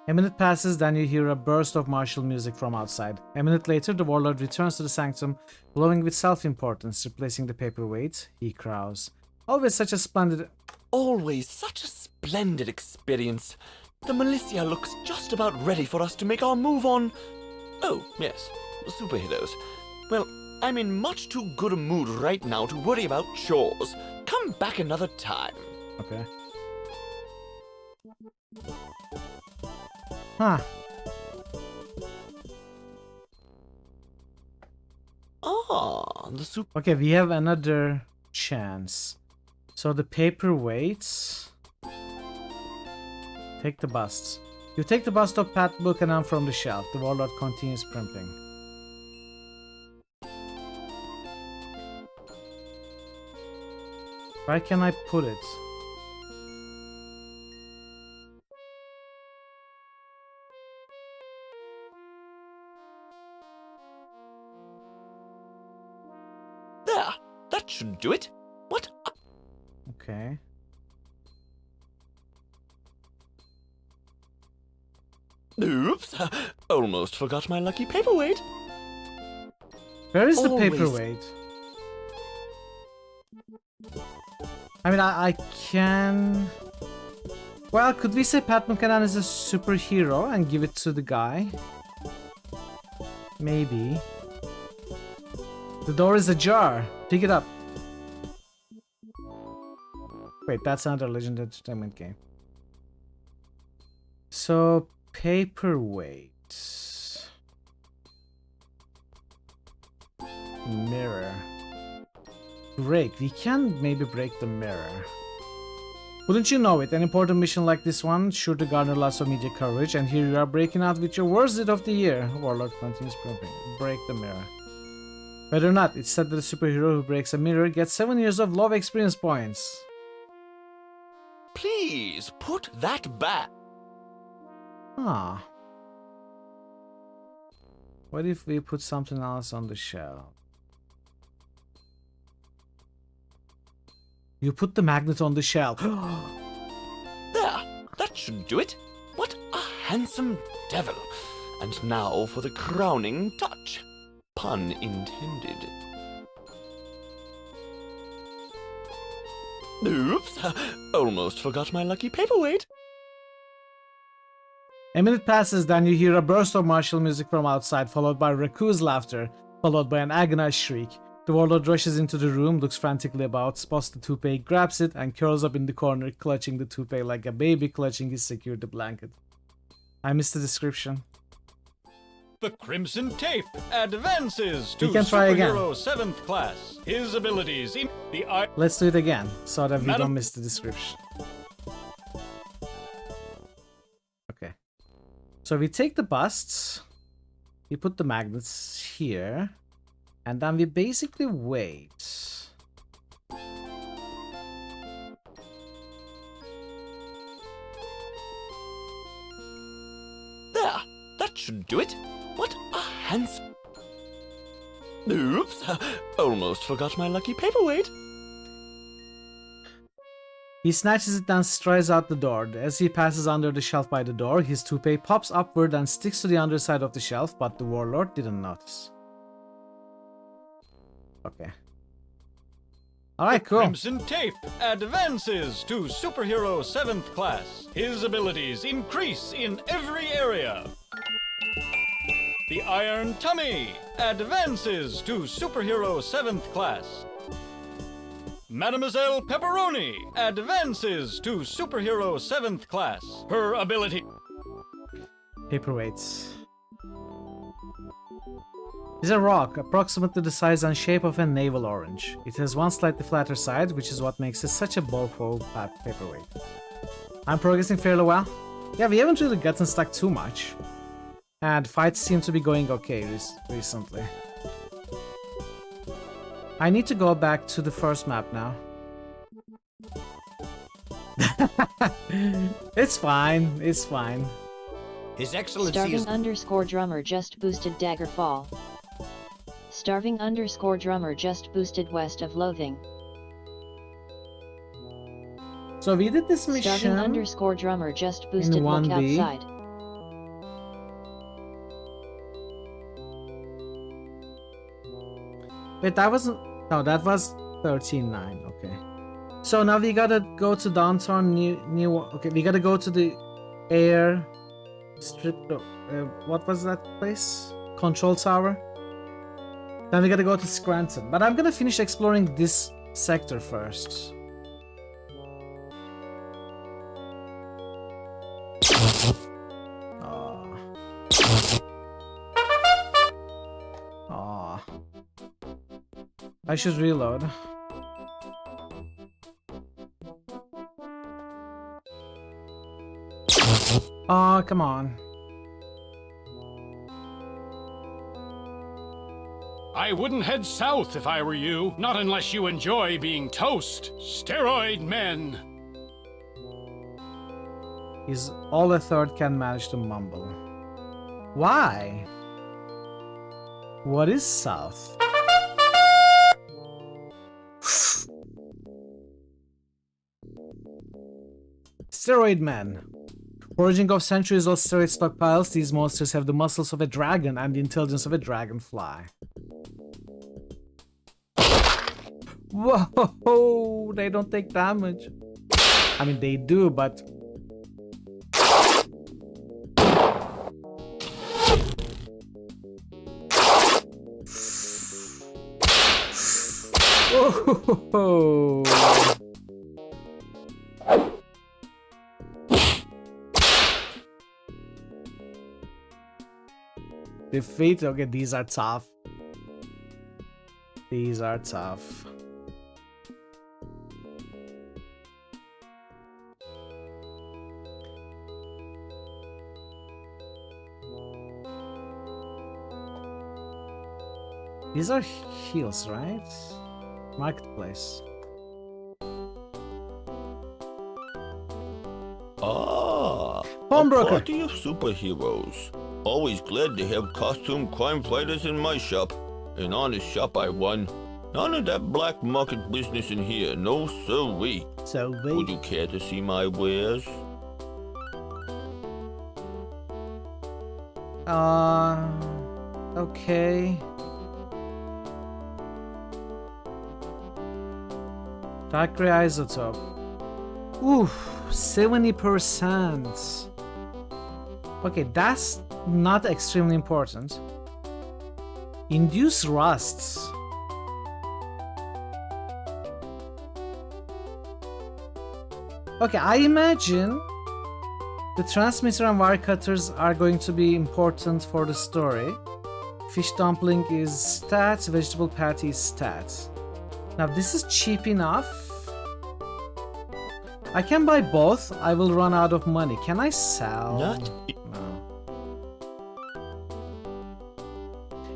A minute passes, then you hear a burst of martial music from outside. A minute later, the warlord returns to the sanctum, glowing with self-importance, replacing the paperweight. He crows. Always such a splendid experience. The militia looks just about ready for us to make our move on... Oh, yes, the superheroes. Well, I'm in much too good a mood right now to worry about chores. Come back another time. Okay. Huh. Okay, we have another chance. So the paperweights. Take the busts. You take the bust of Pat Buchanan from the shelf. The warlord continues primping. Where can I put it? There! That should do it. What? Okay. Oops! Almost forgot my lucky paperweight. Where is the paperweight? I mean, I can... Well, could we say Pat Buchanan is a superhero and give it to the guy? Maybe. The door is ajar. Pick it up. Wait, that's another Legend Entertainment game. So, paperweight. Mirror. Break. We can maybe break the mirror. Wouldn't you know it, an important mission like this one sure to garner lots of media coverage, and here you are breaking out with your worst hit of the year. Warlord continues probing. Break the mirror. Whether or not, it's said that a superhero who breaks a mirror gets 7 years of love experience points. Please, put that back. Ah. What if we put something else on the shelf? You put the magnet on the shelf. There, that should do it. What a handsome devil. And now for the crowning touch. Pun intended. Oops, almost forgot my lucky paperweight. A minute passes, then you hear a burst of martial music from outside, followed by Raku's laughter, followed by an agonized shriek. The warlord rushes into the room, looks frantically about, spots the toupee, grabs it, and curls up in the corner, clutching the toupee like a baby clutching his security blanket. I missed the description. The Crimson Tape advances to We can try again. Superhero 7th class. His abilities in the eye. Let's do it again, so that we Madam- don't miss the description. Okay. So we take the busts, we put the magnets here, and then we basically wait. There, that should do it. What a handsome... Oops, almost forgot my lucky paperweight. He snatches it and strides out the door. As he passes under the shelf by the door, his toupee pops upward and sticks to the underside of the shelf, but the warlord didn't notice. Okay. Alright, cool. Crimson Tape advances to Superhero 7th class. His abilities increase in every area. The Iron Tummy advances to Superhero 7th class. Mademoiselle Pepperoni advances to Superhero 7th class. Her ability... Paperweights. Is a rock, approximately the size and shape of a navel orange. It has one slightly flatter side, which is what makes it such a ball-fold paperweight. I'm progressing fairly well. Yeah, we haven't really gotten stuck too much. And fights seem to be going okay recently. I need to go back to the first map now. It's fine, it's fine. His Excellency Starving is... underscore drummer just boosted Daggerfall. Starving underscore drummer just boosted West of Loathing. So we did this mission. Starving underscore drummer just boosted Look 1B. Outside. Wait, that wasn't... No, that was 13.9, okay. So now we gotta go to downtown new... Okay, we gotta go to the air strip... what was that place? Control tower? Then we gotta go to Scranton. But I'm gonna finish exploring this sector first. I should reload. Oh, come on. I wouldn't head south if I were you, not unless you enjoy being toast. Steroid men. He's all a third can manage to mumble. Why? What is south? Steroid men. Foraging of centuries-old steroid stockpiles, these monsters have the muscles of a dragon and the intelligence of a dragonfly. Whoa! They don't take damage. I mean, they do, but... Whoa! Defeat? Okay, these are tough. These are tough. These are heels, right? Marketplace. Ah, Pawnbroker. a party of superheroes. Always glad to have costume crime fighters in my shop. An honest shop I won. None of that black market business in here, no sirree. Sirree. Would you care to see my wares? Okay. Dark gray isotope. Oof, 70%. Okay, that's not extremely important. Induce rusts. Okay, I imagine the transmitter and wire cutters are going to be important for the story. Fish dumpling is stats, vegetable patty is stats. Now this is cheap enough. I can buy both. I will run out of money. Can I sell? No.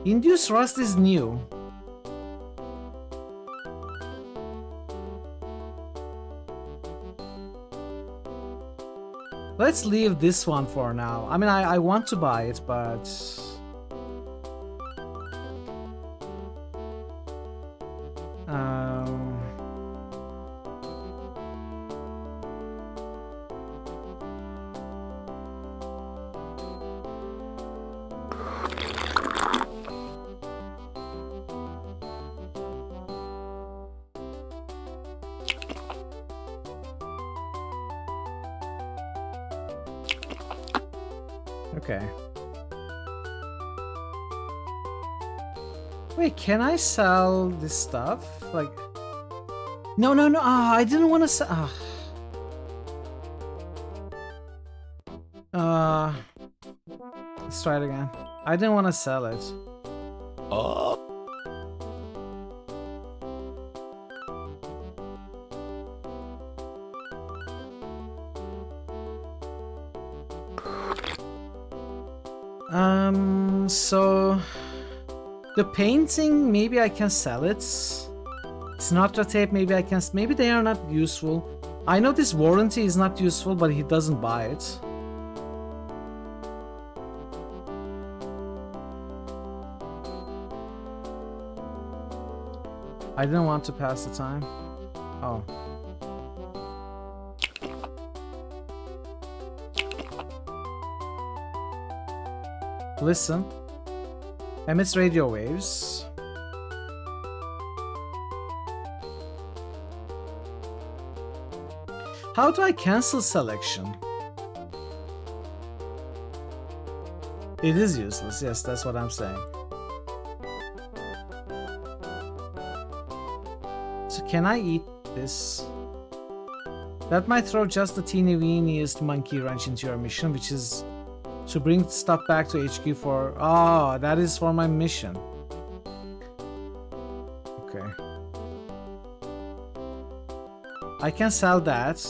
Induce rust is new. Let's leave this one for now. I mean, I want to buy it, but... Okay. Wait, can I sell this stuff? Like... No, I didn't want to sell... Let's try it again. I didn't want to sell it. So... The painting, maybe I can sell it. Sinatra tape, maybe I can... Maybe they are not useful. I know this warranty is not useful, but he doesn't buy it. I didn't want to pass the time. Oh. Listen. Emits radio waves. How do I cancel selection? It is useless, yes, that's what I'm saying. So can I eat this? That might throw just the teeny weeniest monkey wrench into your mission, which is to bring stuff back to HQ for... Oh, that is for my mission. Okay. I can sell that.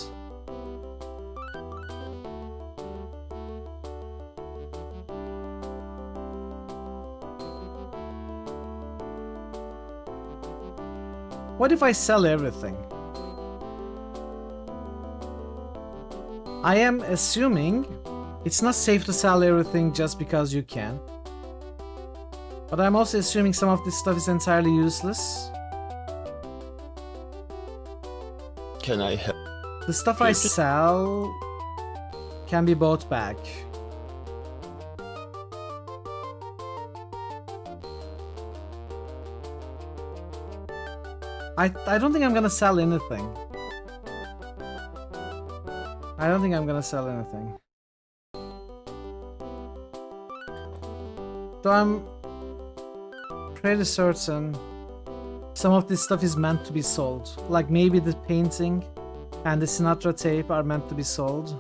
What if I sell everything? I am assuming it's not safe to sell everything just because you can. But I'm also assuming some of this stuff is entirely useless. Can I help? The stuff I sell can be bought back. I don't think I'm gonna sell anything. I don't think I'm gonna sell anything. Though I'm pretty certain some of this stuff is meant to be sold. Like maybe the painting and the Sinatra tape are meant to be sold.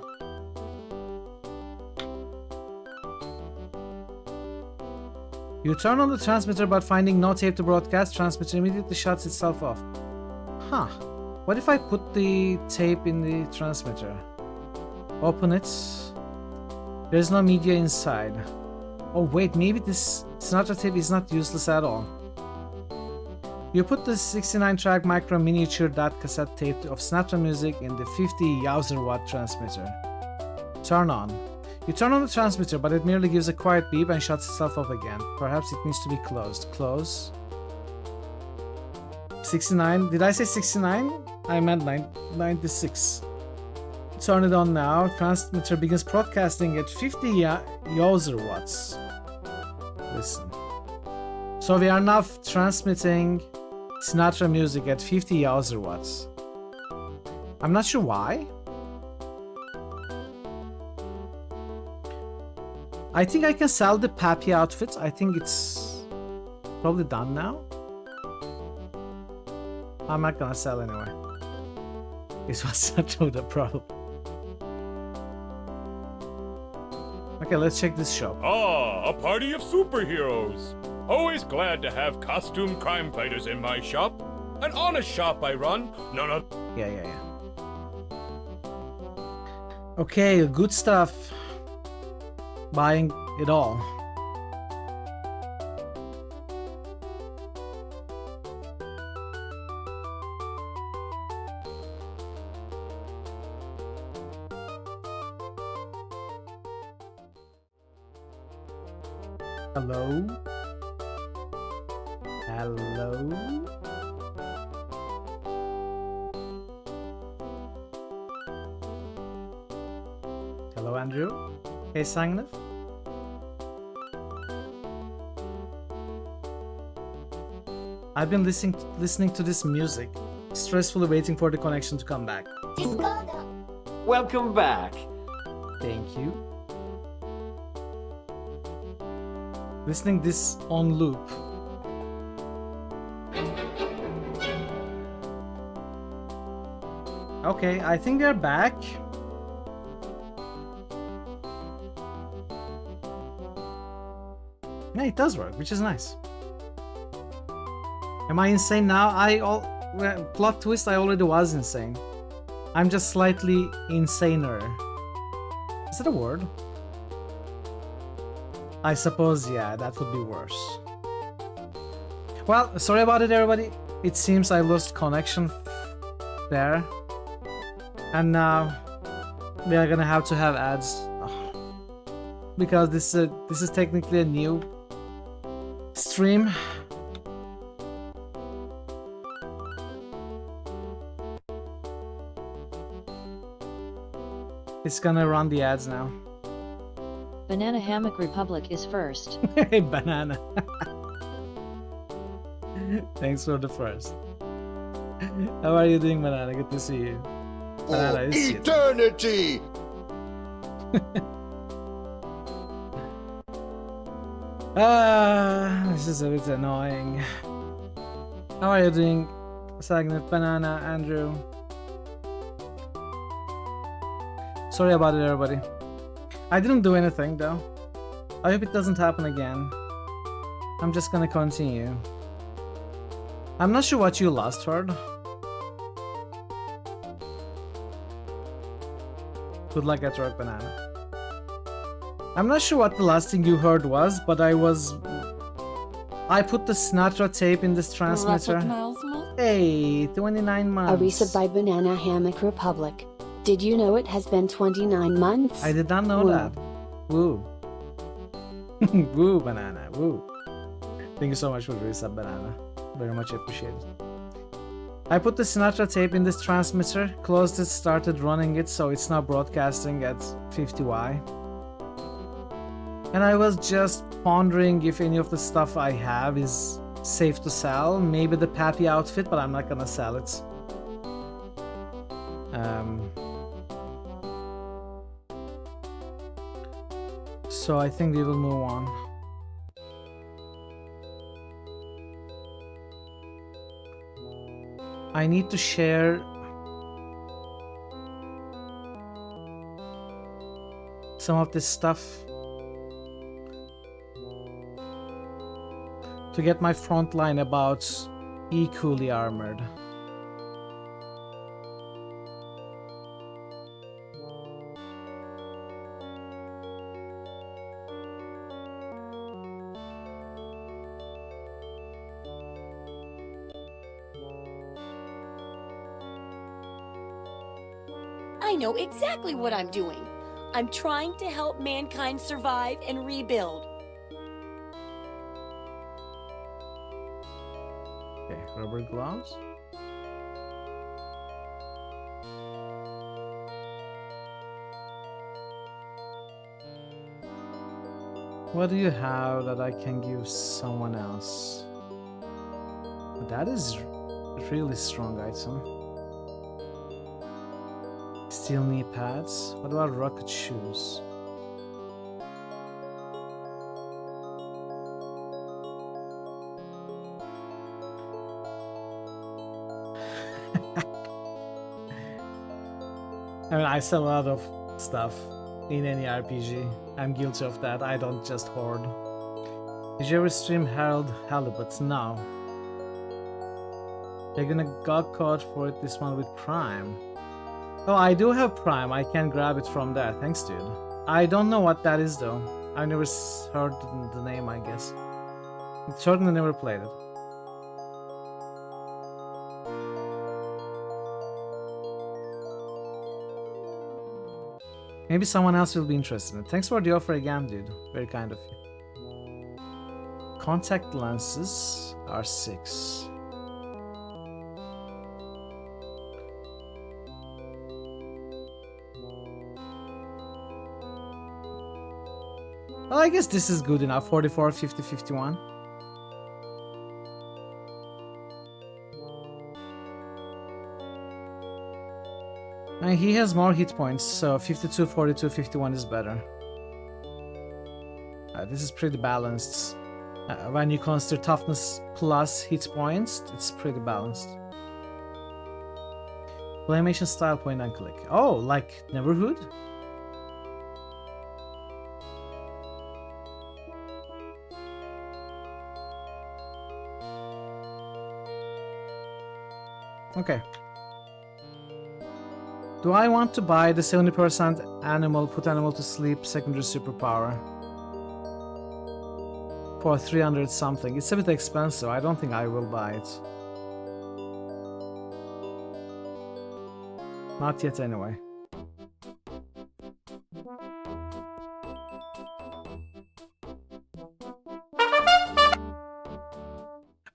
You turn on the transmitter, but finding no tape to broadcast, transmitter immediately shuts itself off. Huh. What if I put the tape in the transmitter? Open it. There's no media inside. Oh wait, maybe this Sinatra tape is not useless at all. You put the 69 track micro miniature dot cassette tape of Sinatra music in the 50 Yowzer watt transmitter. Turn on. You turn on the transmitter, but it merely gives a quiet beep and shuts itself off again. Perhaps it needs to be closed. Close. 69. Did I say 69? I meant 96. Turn it on now. Transmitter begins broadcasting at 50 Yowzer watts. Listen. So we are now transmitting Sinatra music at 50 Yowzer watts. I'm not sure why. I think I can sell the Pappy outfits. I think it's probably done now. I'm not gonna sell anyway. This was such a problem. Okay, let's check this shop. Ah, a party of superheroes. Always glad to have costume crime fighters in my shop. An honest shop I run. None of... Yeah. Okay, good stuff. Buying it all. Hello? Hello? Hello, Andrew? Hey, Sangnif? I've been listening to this music, stressfully waiting for the connection to come back. Welcome back. Thank you. Listening this on loop. Okay, I think they're back. Yeah, it does work, which is nice. Am I insane now? Plot twist, I already was insane. I'm just slightly insaner. Is that a word? I suppose, yeah, that would be worse. Well, sorry about it, everybody. It seems I lost connection there. And now we are gonna have to have ads. Because this is technically a new stream. It's gonna run the ads now. Banana Hammock Republic is first. Hey, Banana. Thanks for the first. How are you doing, Banana? Good to see you. Banana is eternity! This is a bit annoying. How are you doing, Sagnit, Banana, Andrew? Sorry about it, everybody. I didn't do anything, though. I hope it doesn't happen again. I'm just gonna continue. I'm not sure what you last heard. Good luck at work, Banana. I'm not sure what the last thing you heard was, but I put the Sinatra tape in this transmitter. Hey, 29 months. A reset by Banana Hammock Republic. Did you know it has been 29 months? I did not know that. Woo. Woo, Banana. Woo. Thank you so much for the resub, Banana. Very much appreciated. I put the Sinatra tape in this transmitter, closed it, started running it, so it's now broadcasting at 50Y. And I was just pondering if any of the stuff I have is safe to sell. Maybe the Pappy outfit, but I'm not gonna sell it. So I think we will move on. I need to share some of this stuff. to get my front line about equally armored. I know exactly what I'm doing. I'm trying to help mankind survive and rebuild. Okay, rubber gloves. What do you have that I can give someone else? That is a really strong item. Steel knee pads. What about rocket shoes? I mean, I sell a lot of stuff in any RPG. I'm guilty of that. I don't just hoard. Did you ever stream Harold Halibut? No. You're gonna got caught for it this one with Prime. Oh, I do have Prime. I can grab it from there. Thanks, dude. I don't know what that is, though. I've never heard the name, I guess. Certainly never played it. Maybe someone else will be interested in it. Thanks for the offer again, dude. Very kind of you. Contact lenses are 6. Well, I guess this is good enough. 44, 50, 51. I mean, he has more hit points, so 52, 42, 51 is better. This is pretty balanced. When you consider toughness plus hit points, it's pretty balanced. Claymation style point and click. Oh, like Neverhood? Okay. Do I want to buy the 70% animal, put animal to sleep secondary superpower? For 300 something. It's a bit expensive. I don't think I will buy it. Not yet anyway.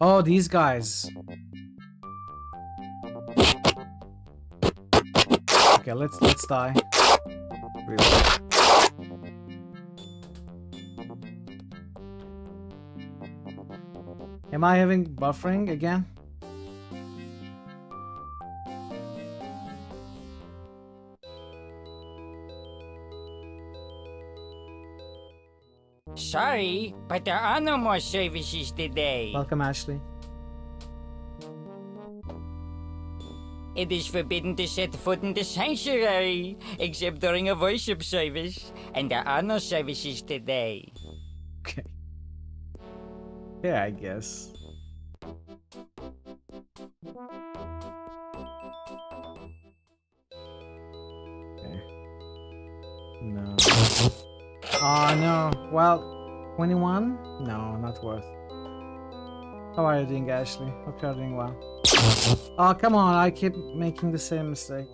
Oh, these guys. Okay, let's die. Really. Am I having buffering again? Sorry, but there are no more services today. Welcome, Ashley. It is forbidden to set foot in the sanctuary, except during a worship service, and there are no services today. Okay. Yeah, I guess. Okay. No. Oh, no. Well, 21? No, not worth. How are you doing, Ashley? Hope you're doing well. Oh, come on, I keep making the same mistake.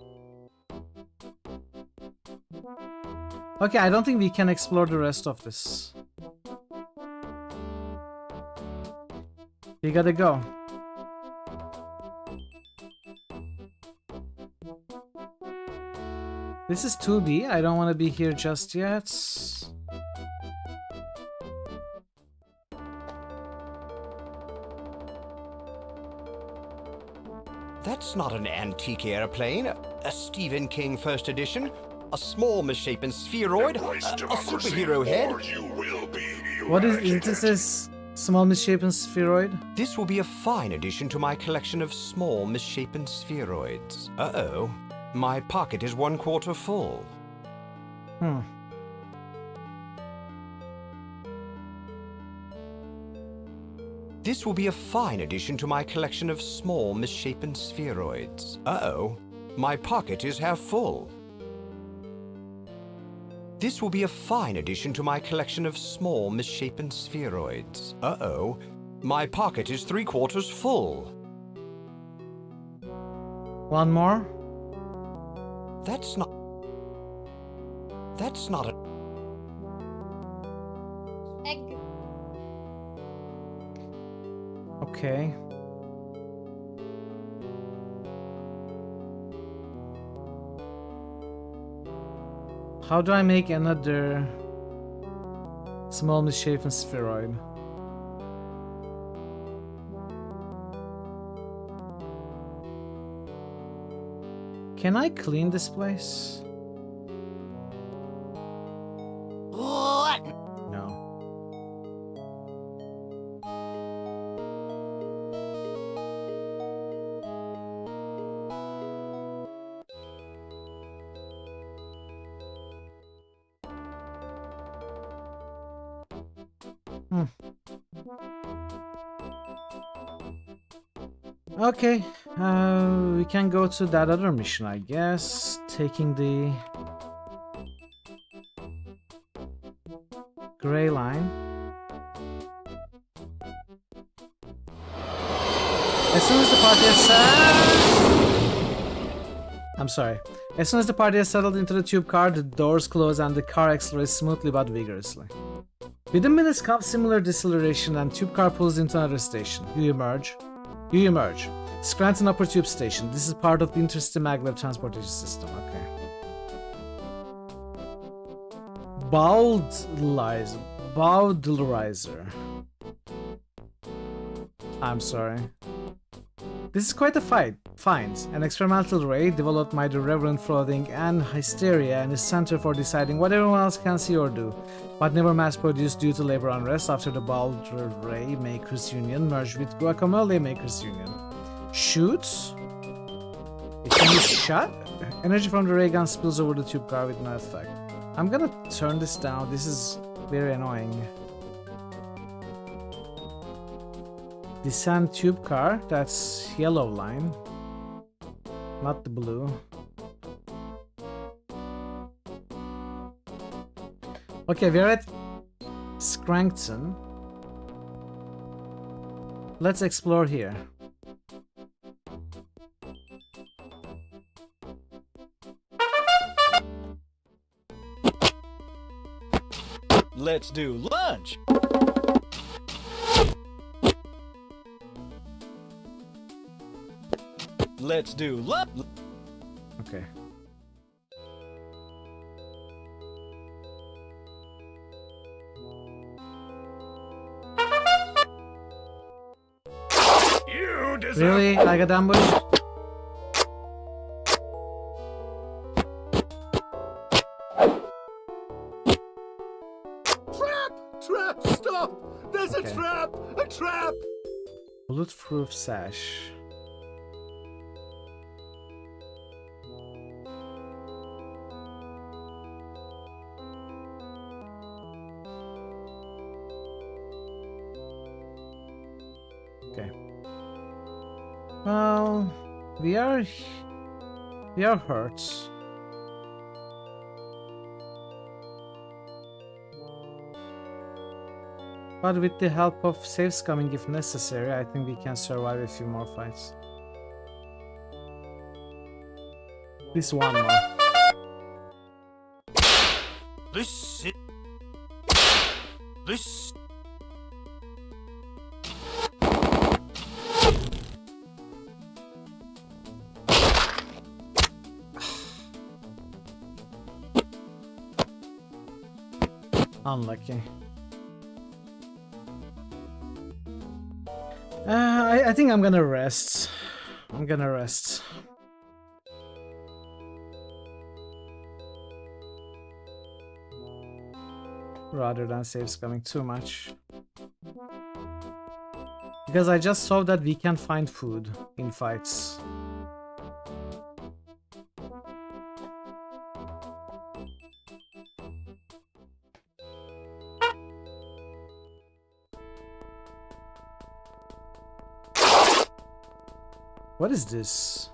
Okay, I don't think we can explore the rest of this. You gotta go. This is 2B, I don't want to be here just yet. That's not an antique airplane. A Stephen King first edition. A small misshapen spheroid. A superhero head. What is this small misshapen spheroid? This will be a fine addition to my collection of small misshapen spheroids. Uh-oh. My pocket is 1/4 full. This will be a fine addition to my collection of small, misshapen spheroids. Uh-oh, my pocket is half full. This will be a fine addition to my collection of small, misshapen spheroids. Uh-oh, my pocket is 3/4 full. One more? That's not a... Egg. Okay. How do I make another small misshapen spheroid? Can I clean this place? What? No. Okay, we can go to that other mission, I guess. Taking the gray line. As soon as the party has I'm sorry. As soon as the party has settled into the tube car, the doors close and the car accelerates smoothly but vigorously. Within minutes comes similar deceleration and tube car pulls into another station. You emerge. Scranton Upper Tube Station. This is part of the Intercity Maglev transportation system. Okay. Bowdlerizer. I'm sorry. This is quite a find. An experimental ray developed by the Reverend Flooding and Hysteria and is center for deciding what everyone else can see or do, but never mass-produced due to labor unrest after the Bowdler Ray Makers Union merged with Guacamole Makers Union. Shoots? It can be shot? Energy from the ray gun spills over the tube car with no effect. I'm gonna turn this down. This is very annoying. Descend tube car, that's yellow line, not the blue. Okay, we're at Scranton. Let's explore here. Let's do lunch. Let's do lunch. Okay. You deserve. Really? I got ambushed? Trap! Stop! There's Okay. a trap! A trap! Bulletproof sash. Okay. Well, we are hurt. But with the help of saves coming if necessary, I think we can survive a few more fights. At least one more. This. Unlucky. I think I'm gonna rest. Rather than saves coming too much. Because I just saw that we can find food in fights. What is this?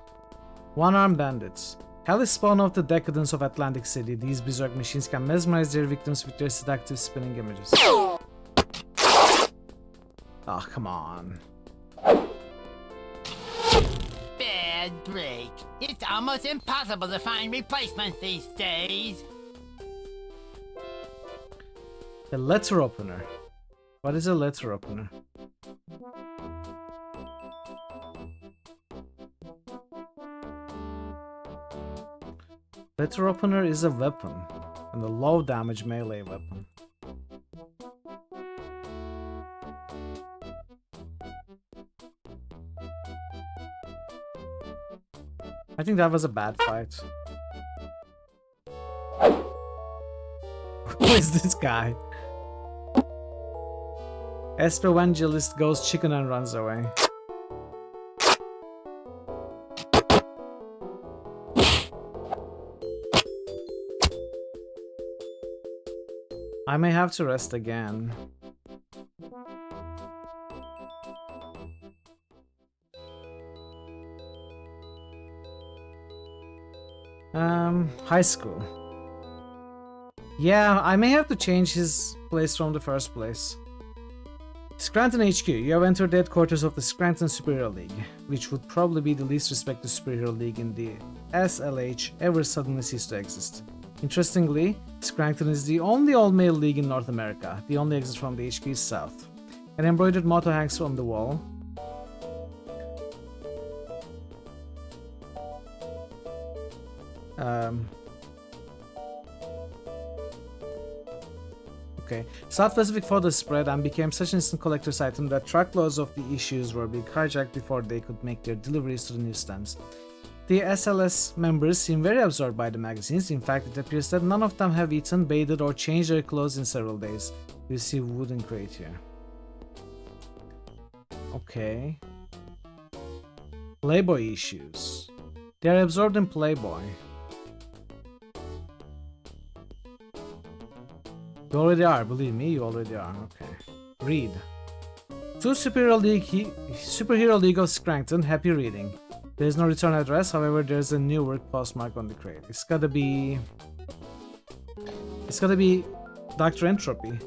One-armed bandits. Hell is spawn of the decadence of Atlantic City. These berserk machines can mesmerize their victims with their seductive spinning images. Oh, come on. Bad break. It's almost impossible to find replacements these days. A letter opener. What is a letter opener? Letter opener is a weapon, and a low damage melee weapon. I think that was a bad fight. Who is this guy? Evangelist goes chicken and runs away. I may have to rest again. High school. Yeah, I may have to change his place from the first place. Scranton HQ. You have entered the headquarters of the Scranton Superhero League, which would probably be the least respected superhero league in the SLH ever suddenly ceased to exist. Interestingly, Scranton is the only all-male league in North America. The only exit from the HQ is south. An embroidered motto hangs on the wall. Okay. South Pacific photos spread and became such an instant collector's item that truckloads of the issues were being hijacked before they could make their deliveries to the newsstands. The SLS members seem very absorbed by the magazines. In fact, it appears that none of them have eaten, bathed, or changed their clothes in several days. You see wooden crate here. Okay. Playboy issues. They are absorbed in Playboy. You already are, believe me, you already are. Okay. Read. To Superhero League of Scranton, happy reading. There's no return address, however, there's a Newark postmark on the crate. It's gotta be Dr. Entropy.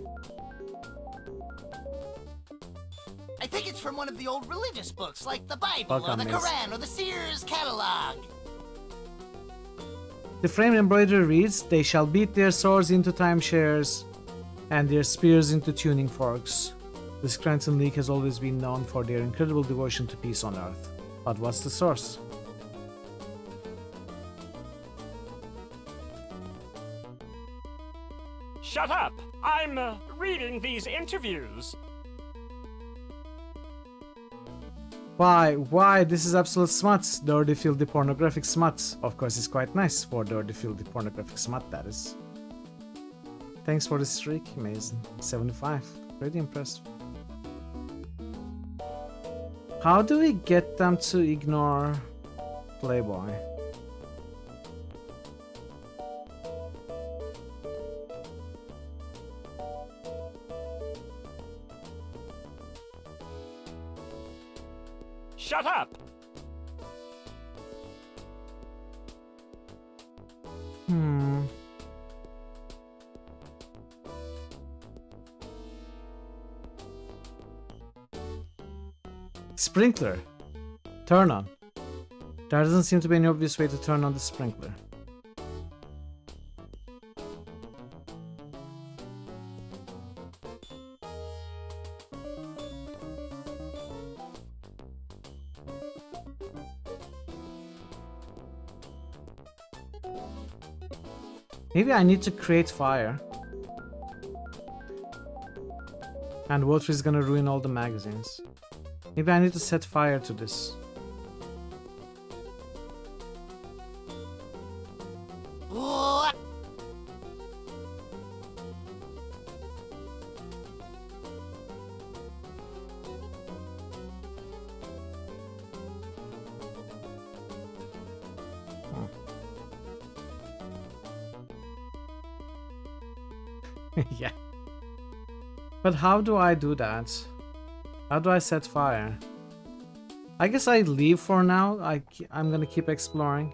I think it's from one of the old religious books, like the Bible, Welcome, or the miss. Quran, or the Sears catalog. The frame embroidery reads, "They shall beat their swords into timeshares and their spears into tuning forks." The Scranton League has always been known for their incredible devotion to peace on Earth. But what's the source? Shut up! I'm reading these interviews. Why? This is absolute smut. Dirty, filthy, pornographic smut. Of course, it's quite nice for dirty, filthy, pornographic smut, that is. Thanks for the streak, Mason. 75. Pretty impressive. How do we get them to ignore Playboy? Shut up! Sprinkler. Turn on. There doesn't seem to be any obvious way to turn on the sprinkler. Maybe I need to create fire. And water is gonna ruin all the magazines. Maybe I need to set fire to this. Yeah. But how do I do that? How do I set fire? I guess I leave for now. I'm gonna keep exploring.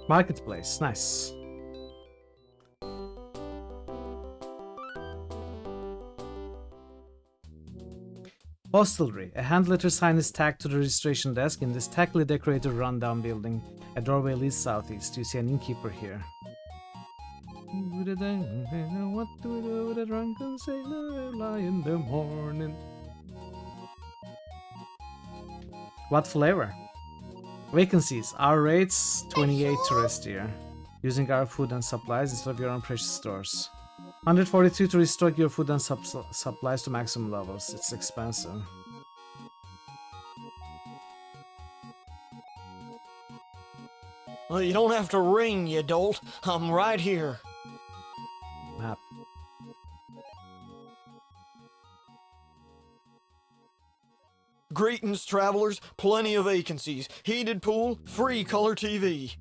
Marketplace, nice. Hostelry. A hand letter sign is tacked to the registration desk in this tackily decorated rundown building. A doorway leads southeast. You see an innkeeper here. What do we do with a drunken sailor early in the morning? What flavor? Vacancies. Our rates 28 to rest here. Using our food and supplies instead of your own precious stores. 142 to restock your food and supplies to maximum levels. It's expensive. Well, you don't have to ring, you dolt. I'm right here. Map. Greetings, travelers. Plenty of vacancies. Heated pool, free color TV.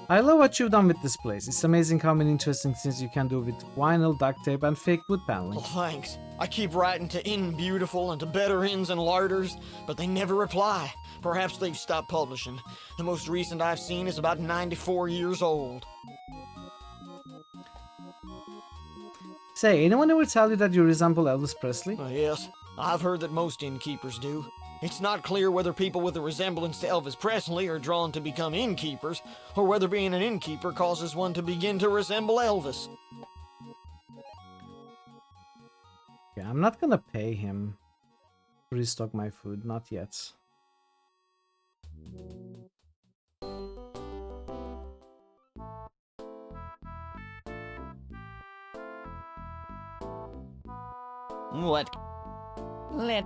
I love what you've done with this place. It's amazing how many interesting things you can do with vinyl, duct tape, and fake wood paneling. Well, thanks. I keep writing to Inn Beautiful and to Better Inns and Larders, but they never reply. Perhaps they've stopped publishing. The most recent I've seen is about 94 years old. Say, anyone ever tell you that you resemble Elvis Presley? Yes, I've heard that most innkeepers do. It's not clear whether people with a resemblance to Elvis Presley are drawn to become innkeepers, or whether being an innkeeper causes one to begin to resemble Elvis. Yeah, I'm not gonna pay him to restock my food, not yet. What? Let.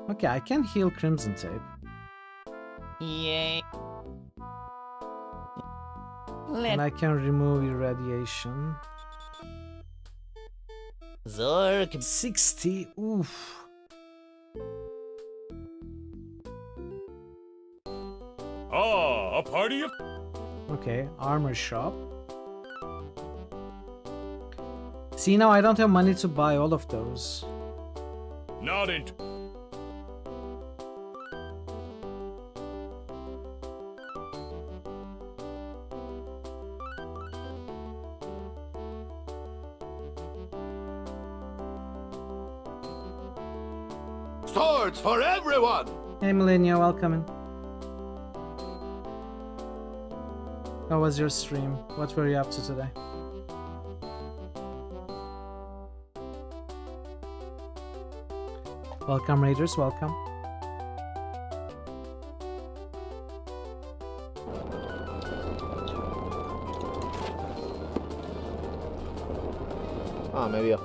Okay, I can heal Crimson Tape. Yay. And I can remove irradiation. Zork. 60, oof. Ah, a party of... Okay, armor shop. See, now I don't have money to buy all of those. Not in... Swords for everyone! Hey Millennia, welcome in. How was your stream? What were you up to today? Welcome Raiders, welcome. Ah, me vio.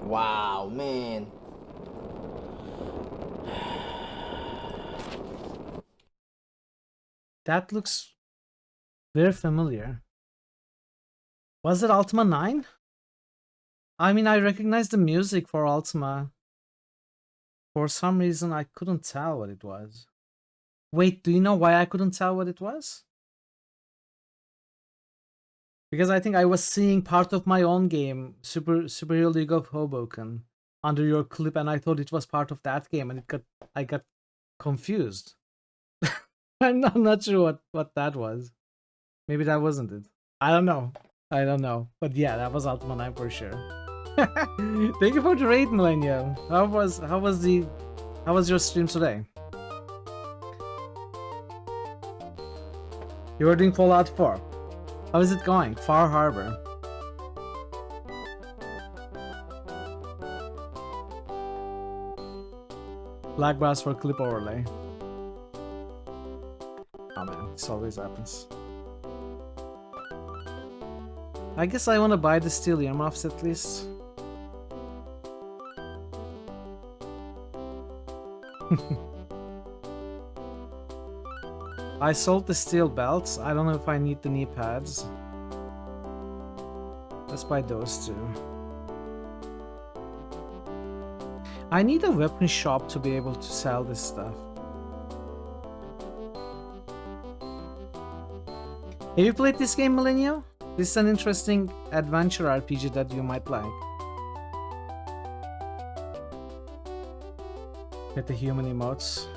Wow, man. That looks very familiar. Was it Ultima 9? I mean, I recognize the music for Ultima. For some reason, I couldn't tell what it was. Wait, do you know why I couldn't tell what it was? Because I think I was seeing part of my own game, Superhero League of Hoboken, under your clip, and I thought it was part of that game, and I got confused. I'm not sure what that was. Maybe that wasn't it. I don't know. But yeah, that was Ultima 9 for sure. Thank you for the raid, Millennium. How was your stream today? You were doing Fallout 4. How is it going? Far Harbor. Black brass for clip overlay. Oh man, this always happens. I guess I want to buy the steel earmuffs at least. I sold the steel belts. I don't know if I need the knee pads. Let's buy those two. I need a weapon shop to be able to sell this stuff. Have you played this game, Millennial? This is an interesting adventure RPG that you might like. Get the human emotes.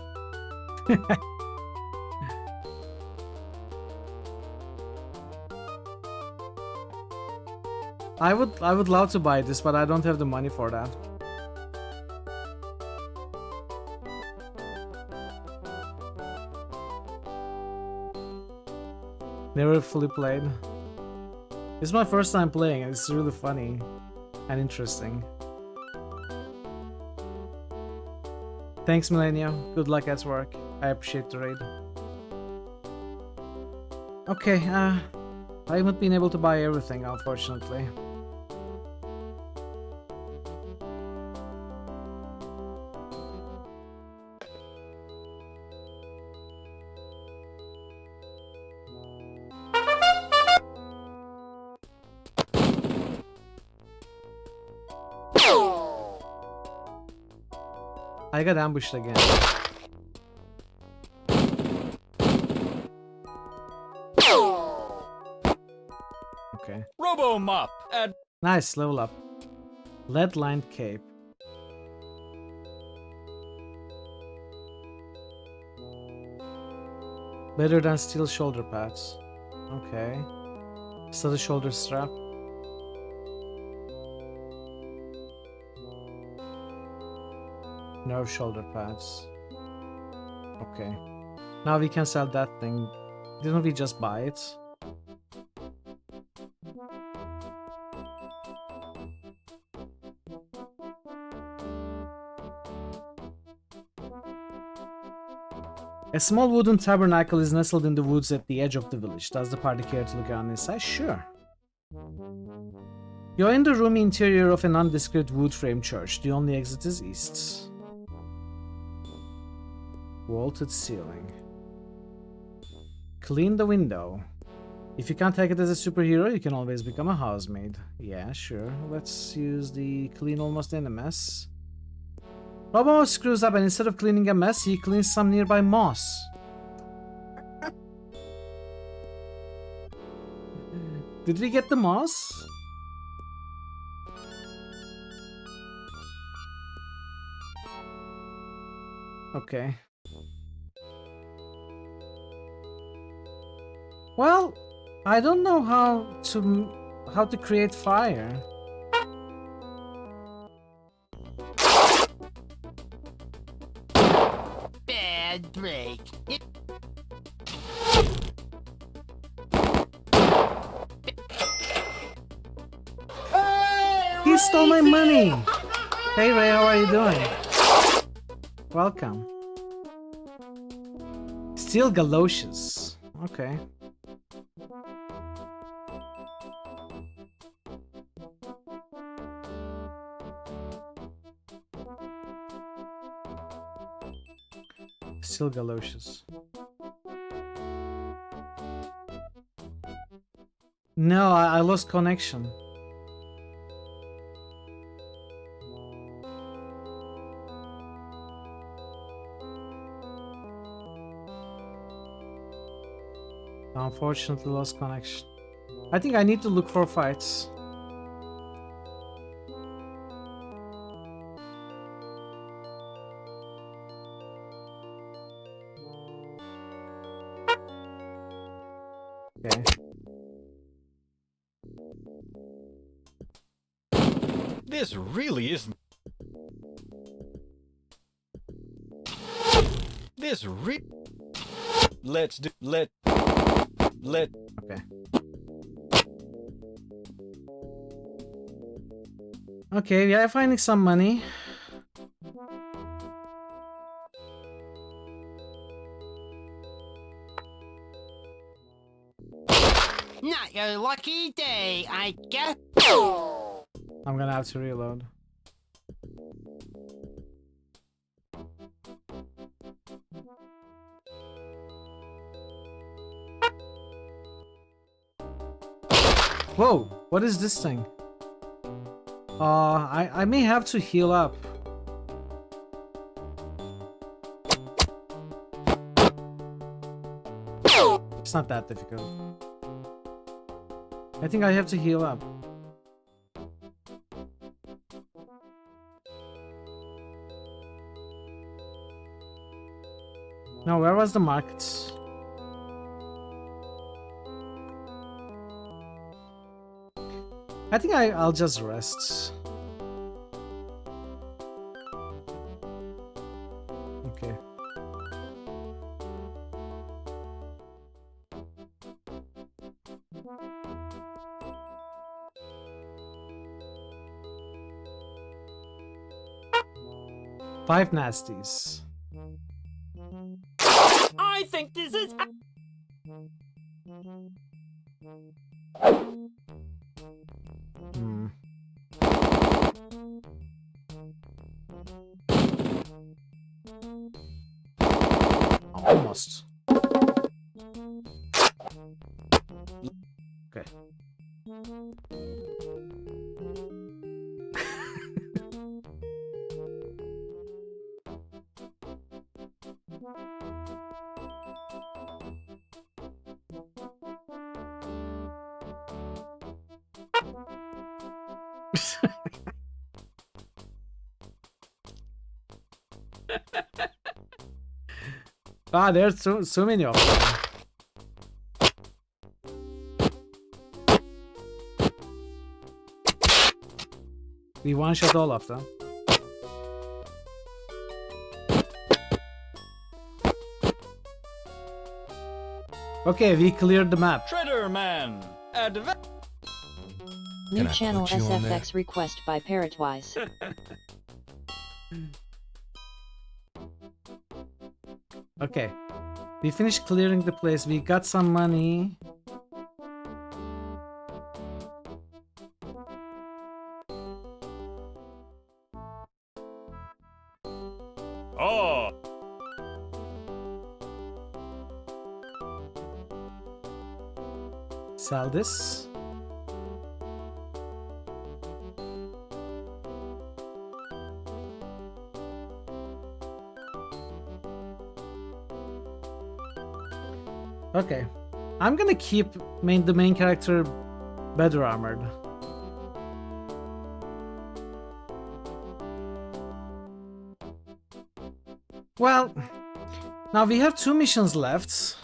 I would love to buy this, but I don't have the money for that. Never fully played. It's my first time playing and it's really funny and interesting. Thanks, Millennial. Good luck at work. I appreciate the raid. Okay, I haven't been able to buy everything, unfortunately. I got ambushed again. Okay. Robo Mop at Nice, level up. Lead-lined cape. Better than steel shoulder pads. Okay. Still the shoulder strap. Nerve shoulder pads. Okay. Now we can sell that thing. Didn't we just buy it? A small wooden tabernacle is nestled in the woods at the edge of the village. Does the party care to look around inside? Sure. You're in the roomy interior of a nondescript wood frame church. The only exit is east. Vaulted ceiling. Clean the window. If you can't take it as a superhero, you can always become a housemaid. Yeah, sure. Let's use the clean almost in a mess. Robo screws up and instead of cleaning a mess, he cleans some nearby moss. Did we get the moss? Okay. Well, I don't know how to create fire. Bad break. He stole my money! Hey Ray, how are you doing? Welcome. Steel galoshes. Okay. Steel galoshes. No, I lost connection. Unfortunately, lost connection. I think I need to look for fights. Okay. This really isn't. This Let's do. Let. Okay. Okay, we are finding some money. Not your lucky day, I guess. I'm gonna have to reload. Whoa, what is this thing? I may have to heal up. It's not that difficult. I think I have to heal up. No, where was the market? I think I'll just rest. Okay. Five nasties. I think this is. Hmm. Almost. Okay. Ah, there's so many of them. We one-shot all of them. Okay, we cleared the map. Shredder Man. New channel SFX request by Parrotwise. Okay, we finished clearing the place. We got some money. Oh. Sell this. Okay, I'm gonna keep the main character better armored. Well, now we have 2 missions left.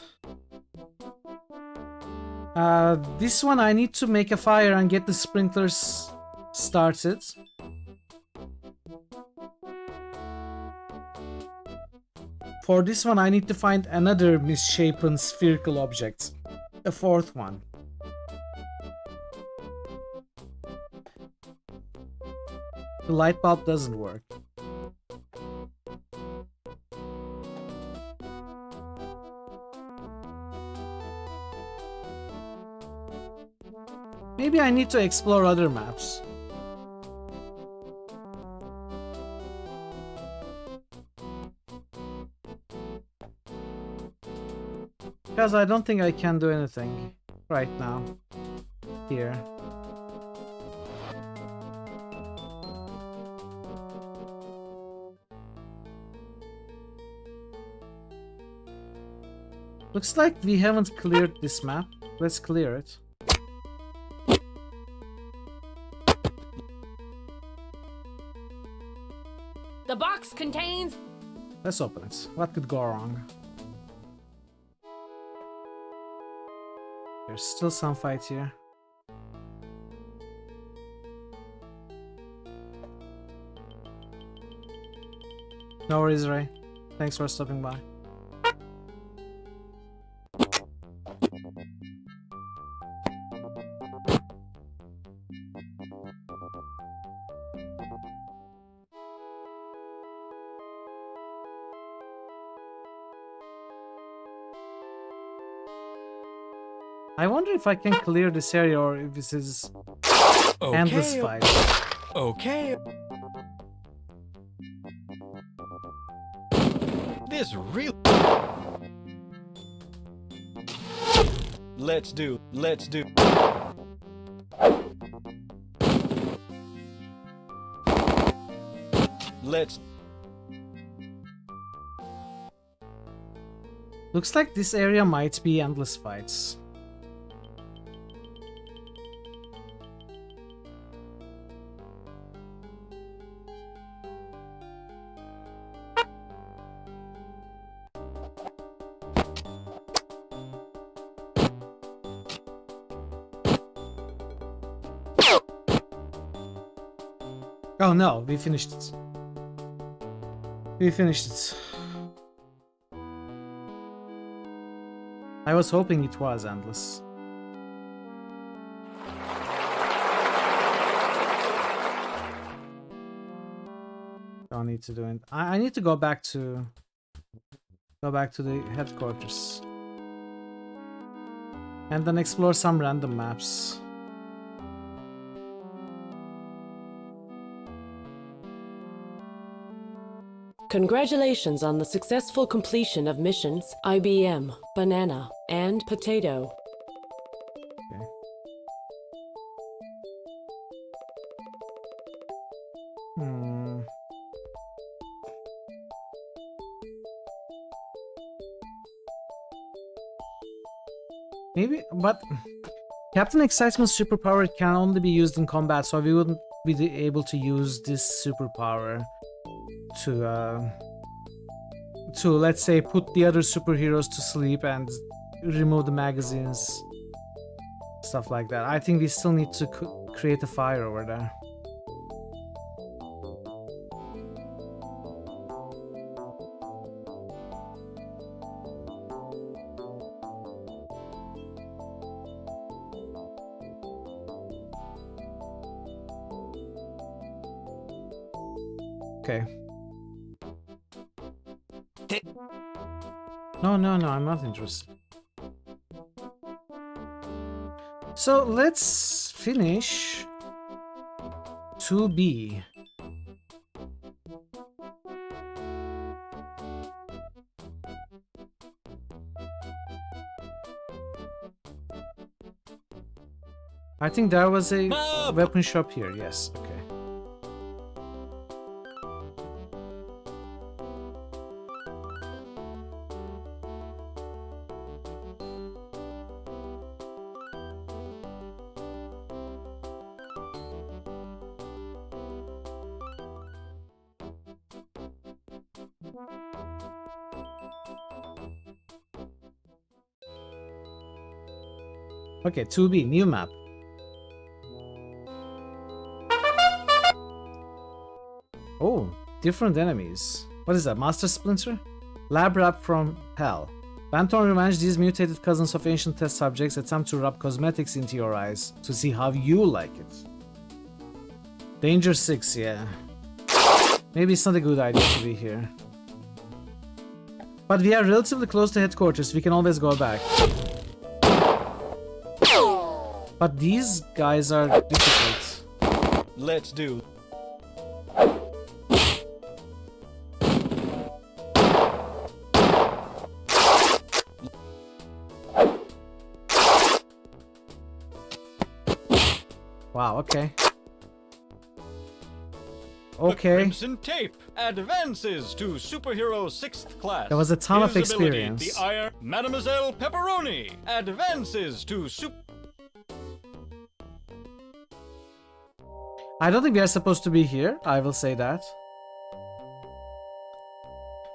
This one I need to make a fire and get the sprinklers started. For this one I need to find another misshapen spherical object. A 4th one. The light bulb doesn't work. Maybe I need to explore other maps. Because I don't think I can do anything right now here. Looks like we haven't cleared this map. Let's clear it. The box contains... Let's open it. What could go wrong? There's still some fight here. No worries, Ray. Thanks for stopping by. I wonder if I can clear this area or if this is endless fight. Okay. This real. Let's do. Let's... Looks like this area might be endless fights. Oh no, we finished it. We finished it. I was hoping it was endless. Don't need to do it. I need to go back to the headquarters. And then explore some random maps. Congratulations on the successful completion of missions IBM, Banana, and Potato. Okay. Maybe, but Captain Excitement's superpower can only be used in combat, so we wouldn't be able to use this superpower to let's say put the other superheroes to sleep and remove the magazines, stuff like that. I think we still need to create a fire over there. Okay. No, I'm not interested. So let's finish 2B. I think there was a weapon shop here, yes, okay. Okay, 2B, new map. Oh, different enemies. What is that, Master Splinter? Lab Rat from Hell. Bent on revenge, these mutated cousins of ancient test subjects attempt to rub cosmetics into your eyes to see how you like it. Danger 6, yeah. Maybe it's not a good idea to be here. But we are relatively close to headquarters, we can always go back. But these guys are difficult. Let's do. Wow, okay. The Crimson Tape advances to Superhero 6th class. There was a ton of His ability, experience. The Iron Mademoiselle Pepperoni advances to I don't think we are supposed to be here, I will say that.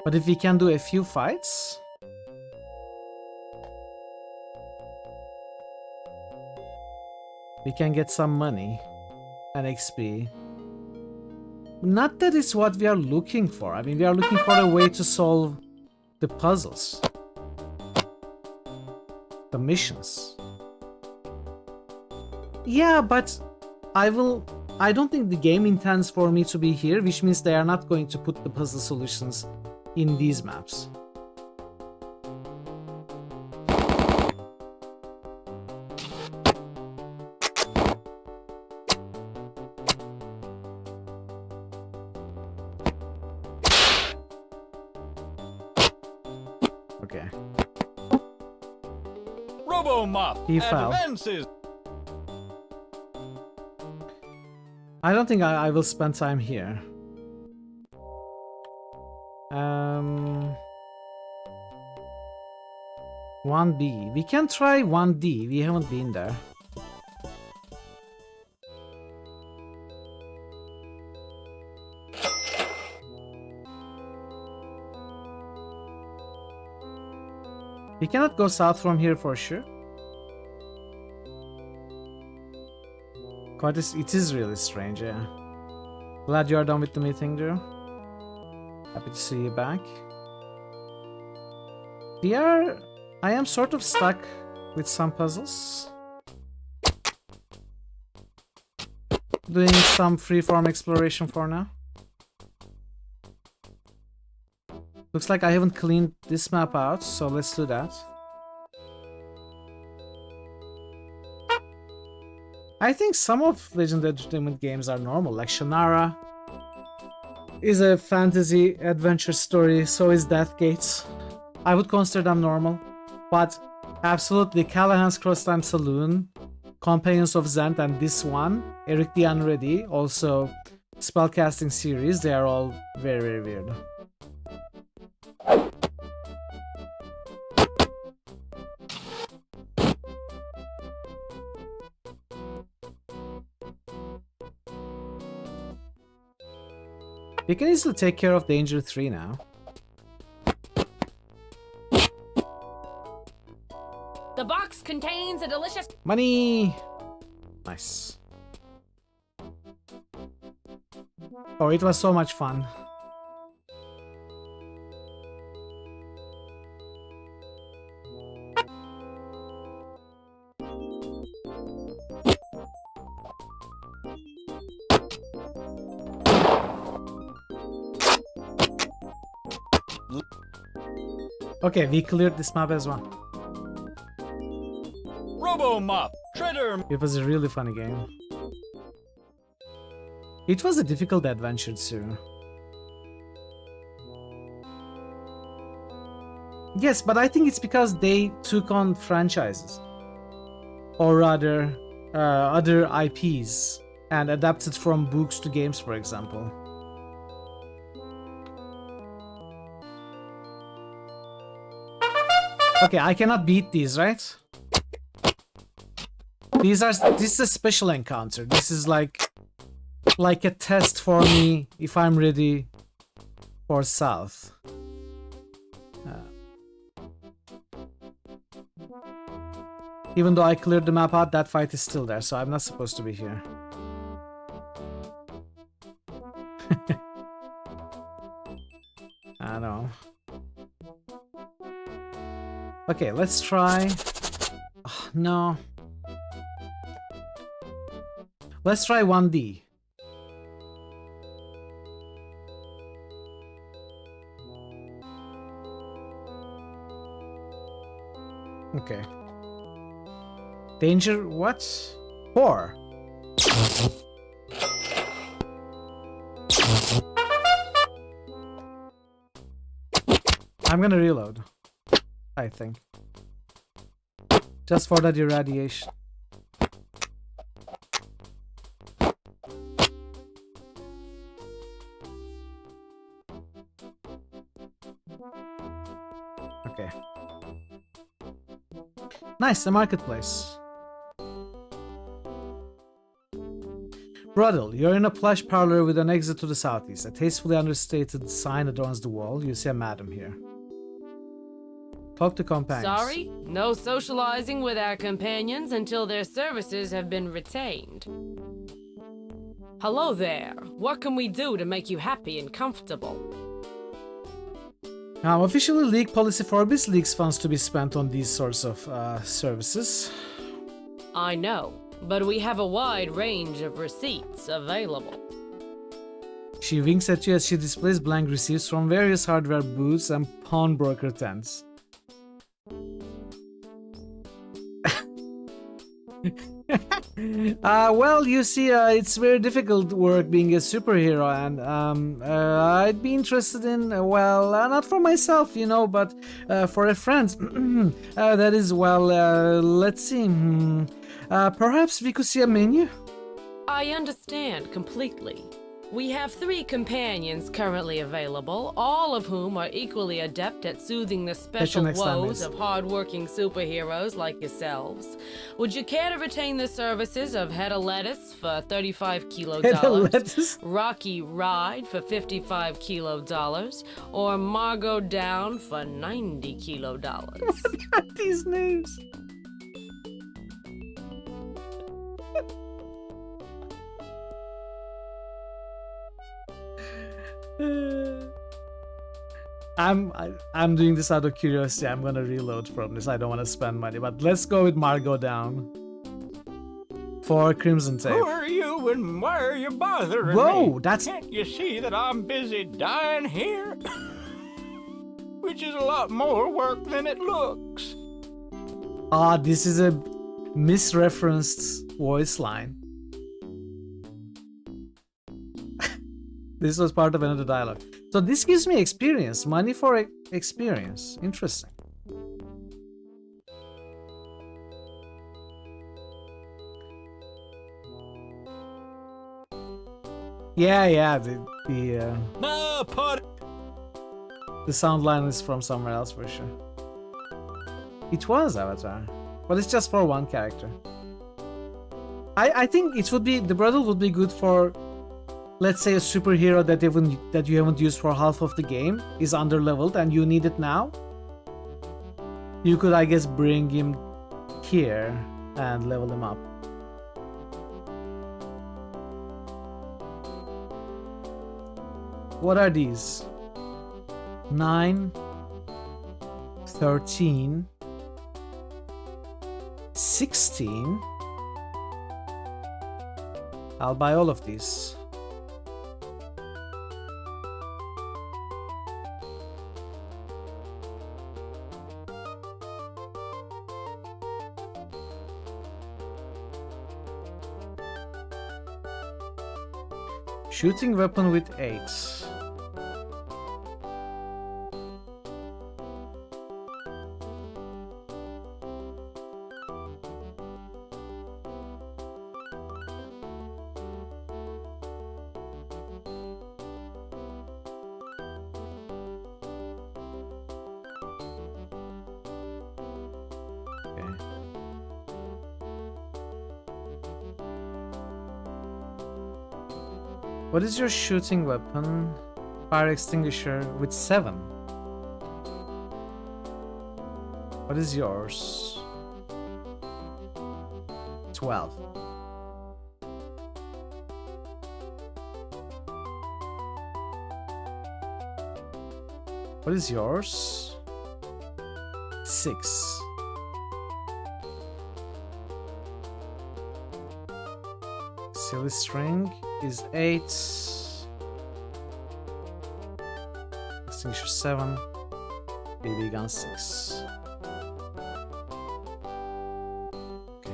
But if we can do a few fights... we can get some money and XP. Not that it's what we are looking for. I mean, we are looking for a way to solve the puzzles. The missions. Yeah, but I don't think the game intends for me to be here, which means they are not going to put the puzzle solutions in these maps. Okay. Robo-Mop He fell. advances. I don't think I will spend time here. 1B. We can try 1D. We haven't been there. We cannot go south from here for sure. It is really strange, yeah. Glad you are done with the meeting, Drew. Happy to see you back. I am sort of stuck with some puzzles. Doing some freeform exploration for now. Looks like I haven't cleaned this map out, so let's do that. I think some of Legend Entertainment games are normal, like Shannara is a fantasy adventure story, so is Deathgate. I would consider them normal, but absolutely Callahan's Cross Time Saloon, Companions of Zend, and this one, Eric the Unready, also spellcasting series, they are all very, very weird. We can easily take care of Danger 3 now. The box contains a delicious... Money! Nice. Oh, it was so much fun. Okay, we cleared this map as well. Robo-Mop, Treader. It was a really funny game. It was a difficult adventure too. Yes, but I think it's because they took on franchises. Or rather, other IPs and adapted from books to games, for example. Okay, I cannot beat these, right? This is a special encounter. This is like a test for me if I'm ready for South. Even though I cleared the map out, that fight is still there, so I'm not supposed to be here. I know. Okay, let's try... Oh, no. Let's try 1D. Okay. Danger what? 4. I'm gonna reload, I think. Just for that irradiation. Okay. Nice, the marketplace. Ruddle, you're in a plush parlor with an exit to the southeast. A tastefully understated sign adorns the wall. You see a madam here. Talk to companions. Sorry, no socializing with our companions until their services have been retained. Hello there. What can we do to make you happy and comfortable? Now, officially, League policy forbids League's funds to be spent on these sorts of services. I know, but we have a wide range of receipts available. She winks at you as she displays blank receipts from various hardware booths and pawnbroker tents. Well, you see, it's very difficult work being a superhero, and I'd be interested in, well, not for myself, you know, but for a friend. That is, well, let's see. Perhaps we could see a menu? I understand completely. We have 3 companions currently available, all of whom are equally adept at soothing the special next time, woes miss. of hard-working superheroes like yourselves. Would you care to retain the services of Hedda Lettuce for 35 kilo Hedda dollars, Lettuce? Rocky Ride for 55 kilo dollars, or Margot Down for 90 kilo dollars? These names. I'm doing this out of curiosity. I'm gonna reload from this. I don't want to spend money, but let's go with Margot Down for Crimson Tape. Who are you and why are you bothering Whoa, me? that's- Can't you see that I'm busy dying here? Which is a lot more work than it looks. Ah, this is a misreferenced voice line. This was part of another dialogue. So this gives me experience. Money for experience. Interesting. Yeah, No, put the sound line is from somewhere else for sure. It was Avatar, but it's just for one character. I think it would be, the brother would be good for, let's say, a superhero that you haven't used for half of the game is underleveled and you need it now. You could, I guess, bring him here and level him up. What are these? 9, 13, 16. I'll buy all of these. Shooting weapon with 8. What is your shooting weapon? Fire extinguisher with 7. What is yours? 12. What is yours? 6. Silly string is 8. Extinguisher 7. BB gun 6. Okay.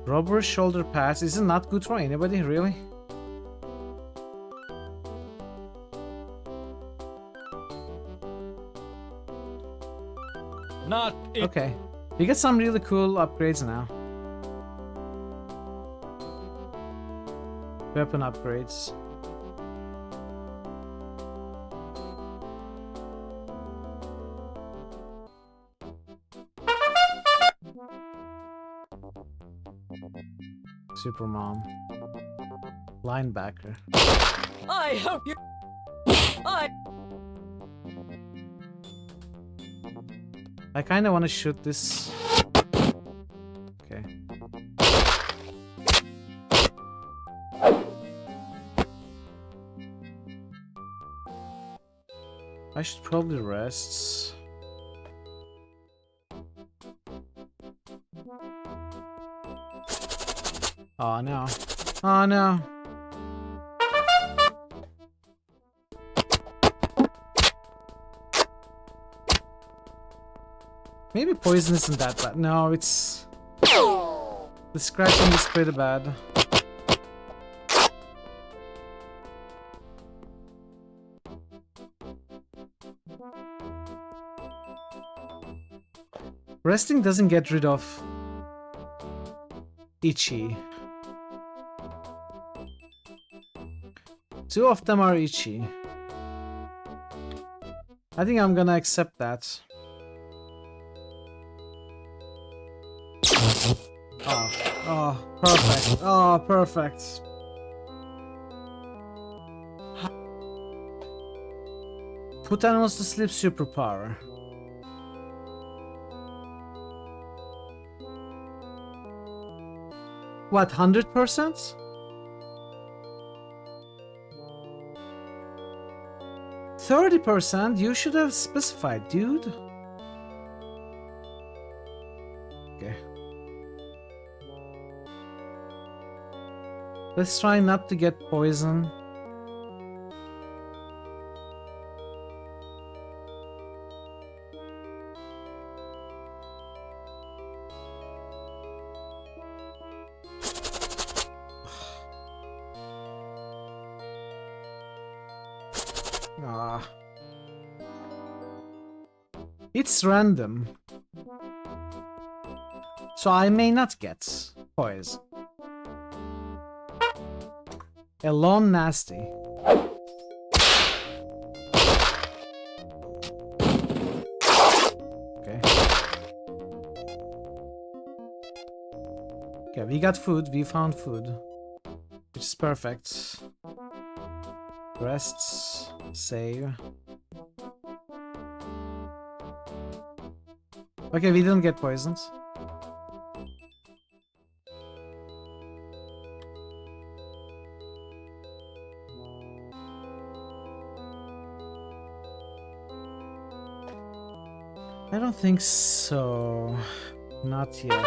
Rubber shoulder pads. Is it not good for anybody, really? not it. Okay. You get some really cool upgrades now. Weapon upgrades. Supermom. Linebacker. I hope you. I kind of want to shoot this. Okay. I should probably rest. Oh no. Oh no. Maybe poison isn't that bad. No, it's... The scratching is pretty bad. Resting doesn't get rid of itchy. 2 of them are itchy. I think I'm gonna accept that. Oh, perfect. Oh, perfect. Put animals to sleep superpower. What, 100%? %? You should have specified, dude. Okay. Let's try not to get poison. It's random. So I may not get poison. Alone nasty. Okay. Okay, we got food. We found food. Which is perfect. Rests. Save. Okay, we didn't get poisons. I don't think so. Not yet.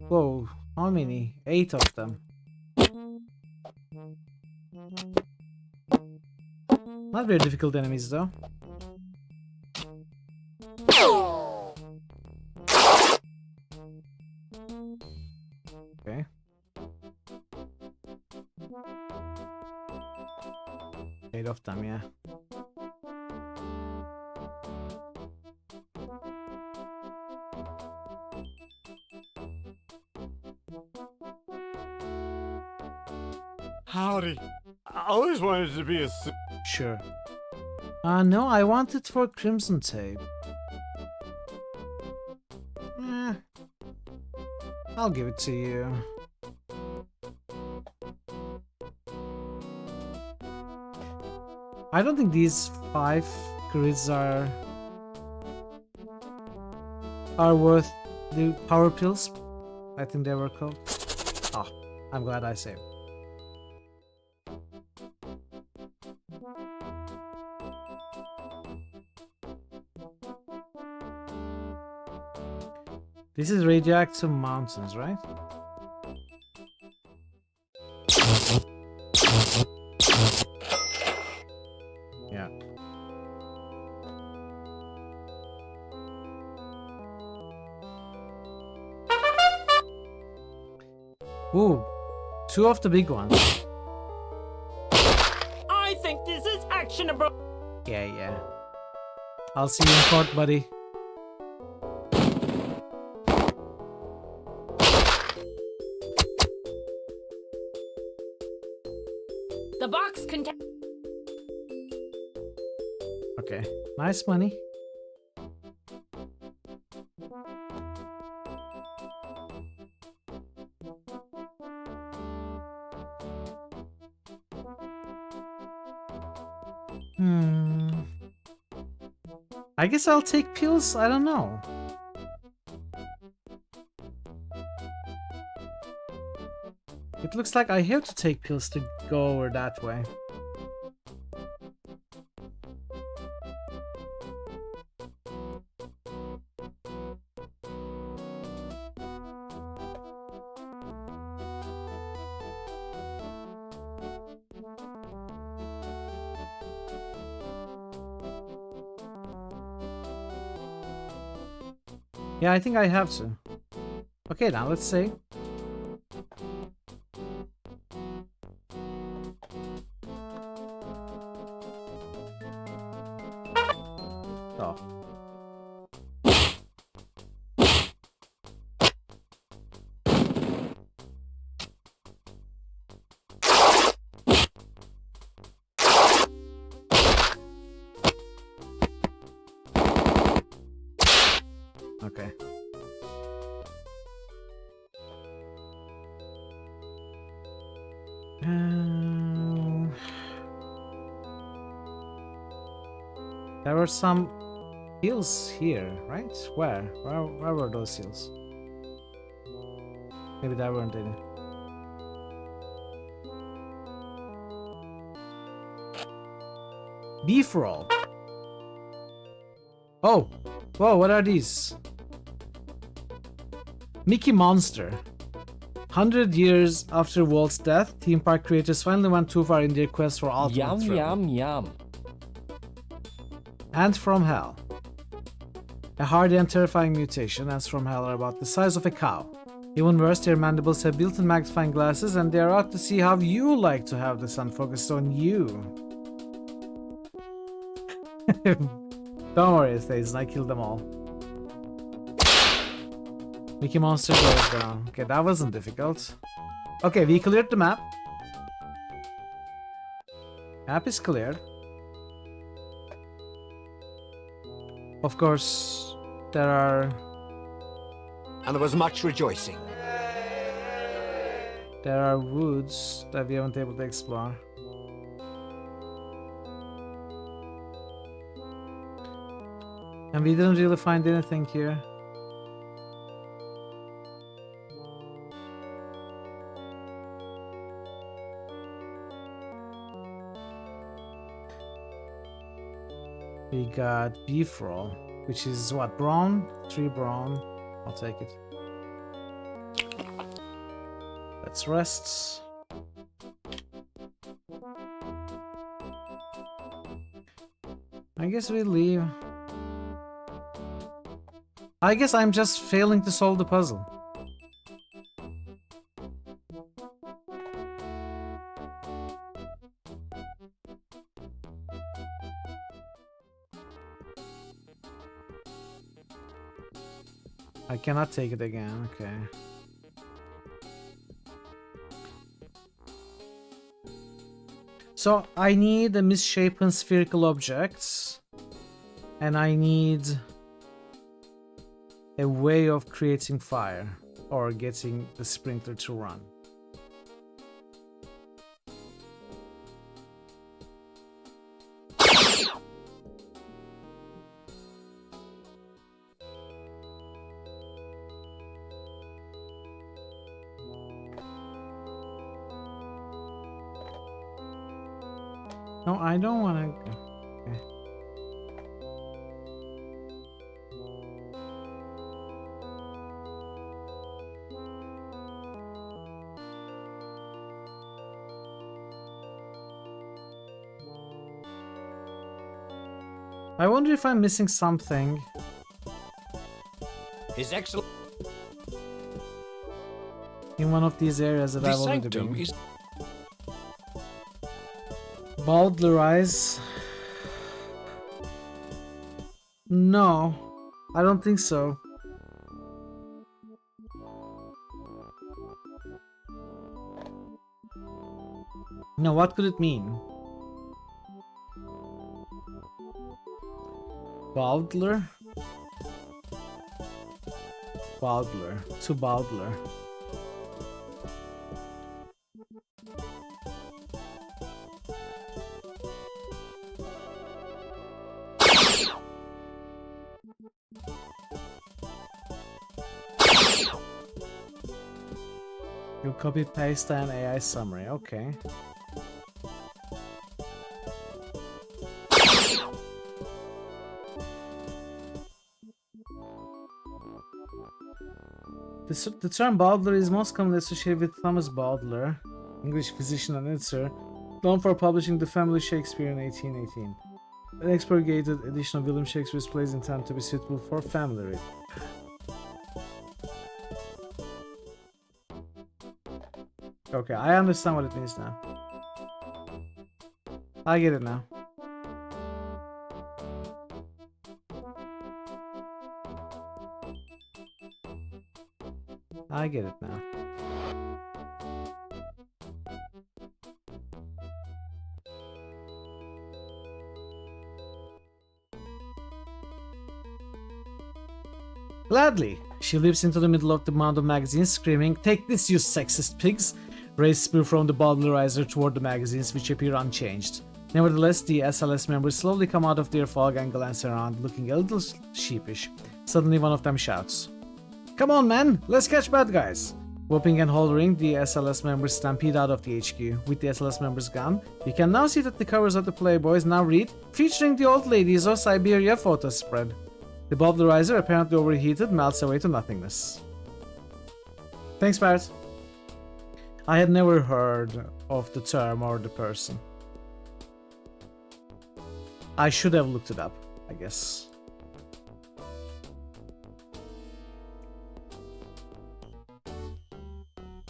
Whoa, how many? 8 of them. Not very difficult enemies though. Okay. 8 of them, yeah. Howdy. I always wanted to be a... Sure. No, I want it for Crimson Tape. I'll give it to you. I don't think these 5 grids are worth the power pills. I think they were called. Ah, I'm glad I saved. This is radioactive mountains, right? Yeah. Ooh, 2 of the big ones. I think this is actionable. Yeah. I'll see you in court, buddy. The box contains... Okay, nice money. I guess I'll take pills, I don't know. It looks like I have to take pills to go over that way. Yeah, I think I have to. Okay, now let's see. Oh. Okay. There were some hills here, right? Where? Where were those hills? Maybe there weren't any. Beef roll. Oh, whoa! What are these? Mickey Monster. 100 years after Walt's death, theme park creators finally went too far in their quest for ultimate Yum, thrill. yum, yum. Ant from Hell. A hardy and terrifying mutation, ants from hell are about the size of a cow. Even worse, their mandibles have built-in magnifying glasses, and they are out to see how you like to have the sun focused on you. Don't worry, Stays, I killed them all. Mickey Monster goes down. Okay, that wasn't difficult. Okay, we cleared the map. Map is cleared. Of course, there are... And there was much rejoicing. There are woods that we haven't been able to explore. And we didn't really find anything here. We got beef roll, which is what, brawn? 3 brawn. I'll take it. Let's rest. I guess we leave. I guess I'm just failing to solve the puzzle. I cannot take it again, okay. So I need a misshapen spherical object, and I need a way of creating fire or getting the sprinkler to run. No, I don't want to. Okay. I wonder if I'm missing something. His Excellence. In one of these areas that The I've already sanctum been. is Baldler eyes. No, I don't think so. No, what could it mean? Baldler? Baldler. To Baldler. You copy paste an AI summary, okay. The term Baldler is most commonly associated with Thomas Baldler, English physician and editor, known for publishing The Family Shakespeare in 1818. An expurgated edition of William Shakespeare's plays intended to be suitable for family reading. Okay, I understand what it means now. I get it now. I get it now. Gladly. She leaps into the middle of the mound of magazines, screaming, "Take this, you sexist pigs!" Raised spear from the bubblerizer toward the magazines, which appear unchanged. Nevertheless, the SLS members slowly come out of their fog and glance around, looking a little sheepish. Suddenly, one of them shouts, "Come on, man! Let's catch bad guys!" Whooping and hollering, the SLS members stampede out of the HQ. With the SLS members gone, you can now see that the covers of the Playboys now read, "Featuring the old ladies of Siberia photo spread." The bubblerizer, apparently overheated, melts away to nothingness. Thanks, Barrett. I had never heard of the term or the person. I should have looked it up, I guess.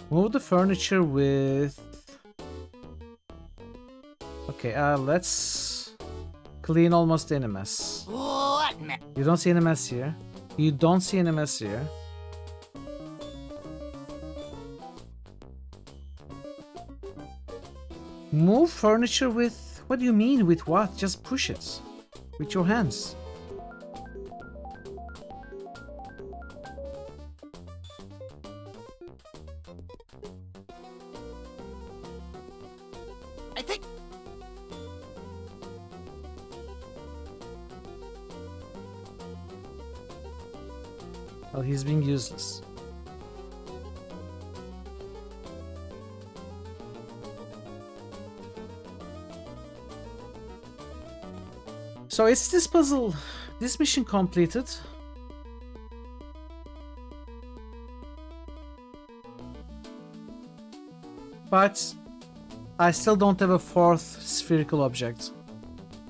Move the furniture with... Okay, let's clean almost any mess. What mess? You don't see any mess here. You don't see any mess here. Move furniture with... What do you mean with what? Just push it. With your hands. I think... Well, he's being useless. So is this puzzle, this mission completed? But I still don't have a fourth spherical object.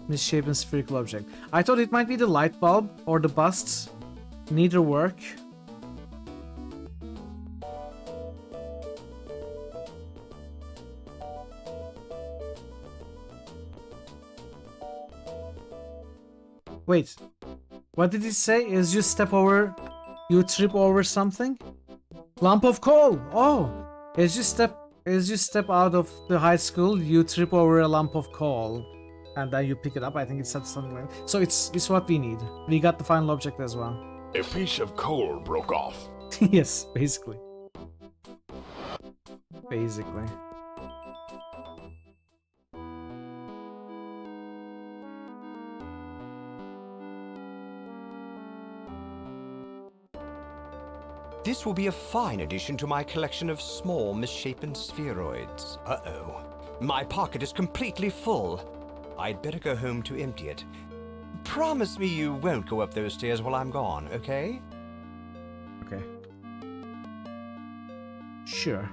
Misshapen spherical object. I thought it might be the light bulb or the busts. Neither work. Wait, what did it say? Is you step over, you trip over something? Lump of coal! Oh! As you step out of the high school, you trip over a lump of coal. And then you pick it up. I think it said something like that. So it's what we need. We got the final object as well. A piece of coal broke off. Yes, basically. Basically. This will be a fine addition to my collection of small, misshapen spheroids. Uh-oh. My pocket is completely full. I'd better go home to empty it. Promise me you won't go up those stairs while I'm gone, okay? Okay. Sure.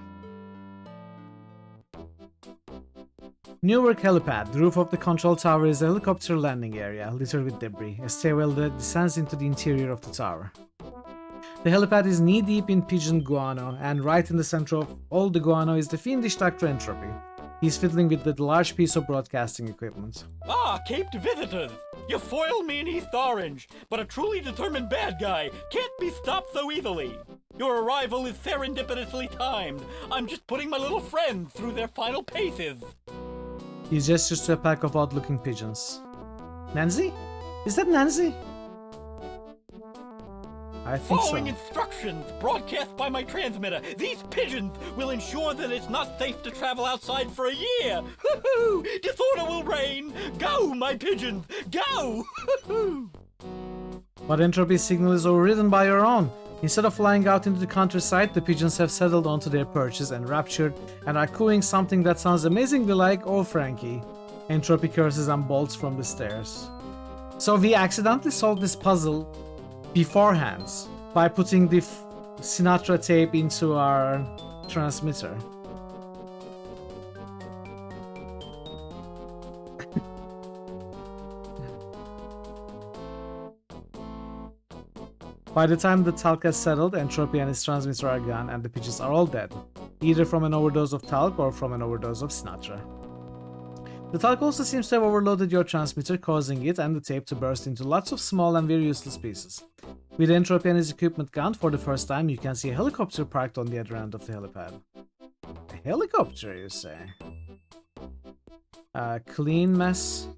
Newark helipad. The roof of the control tower is a helicopter landing area, littered with debris. A stairwell that descends into the interior of the tower. The helipad is knee-deep in pigeon guano, and right in the center of all the guano is the fiendish Dr. Entropy. He's fiddling with the large piece of broadcasting equipment. Ah, caped visitors! You foiled me in East Orange, but a truly determined bad guy can't be stopped so easily. Your arrival is serendipitously timed. I'm just putting my little friends through their final paces. He gestures to a pack of odd-looking pigeons. Nancy? Is that Nancy? I think Following so. instructions broadcast by my transmitter, these pigeons will ensure that it's not safe to travel outside for a year. Hoo-hoo! Disorder will reign. Go, my pigeons, go! Hoo-hoo! But Entropy's signal is overridden by your own. Instead of flying out into the countryside, the pigeons have settled onto their perches and raptured and are cooing something that sounds amazingly like "Oh Frankie." Entropy curses and bolts from the stairs. So we accidentally solved this puzzle beforehand by putting the Sinatra tape into our transmitter. By the time the talc has settled, Entropy and his transmitter are gone and the pigeons are all dead, either from an overdose of talc or from an overdose of Sinatra. The talc also seems to have overloaded your transmitter, causing it and the tape to burst into lots of small and very useless pieces. With Entropy and his equipment gone, for the first time you can see a helicopter parked on the other end of the helipad. A helicopter, you say? Clean mess?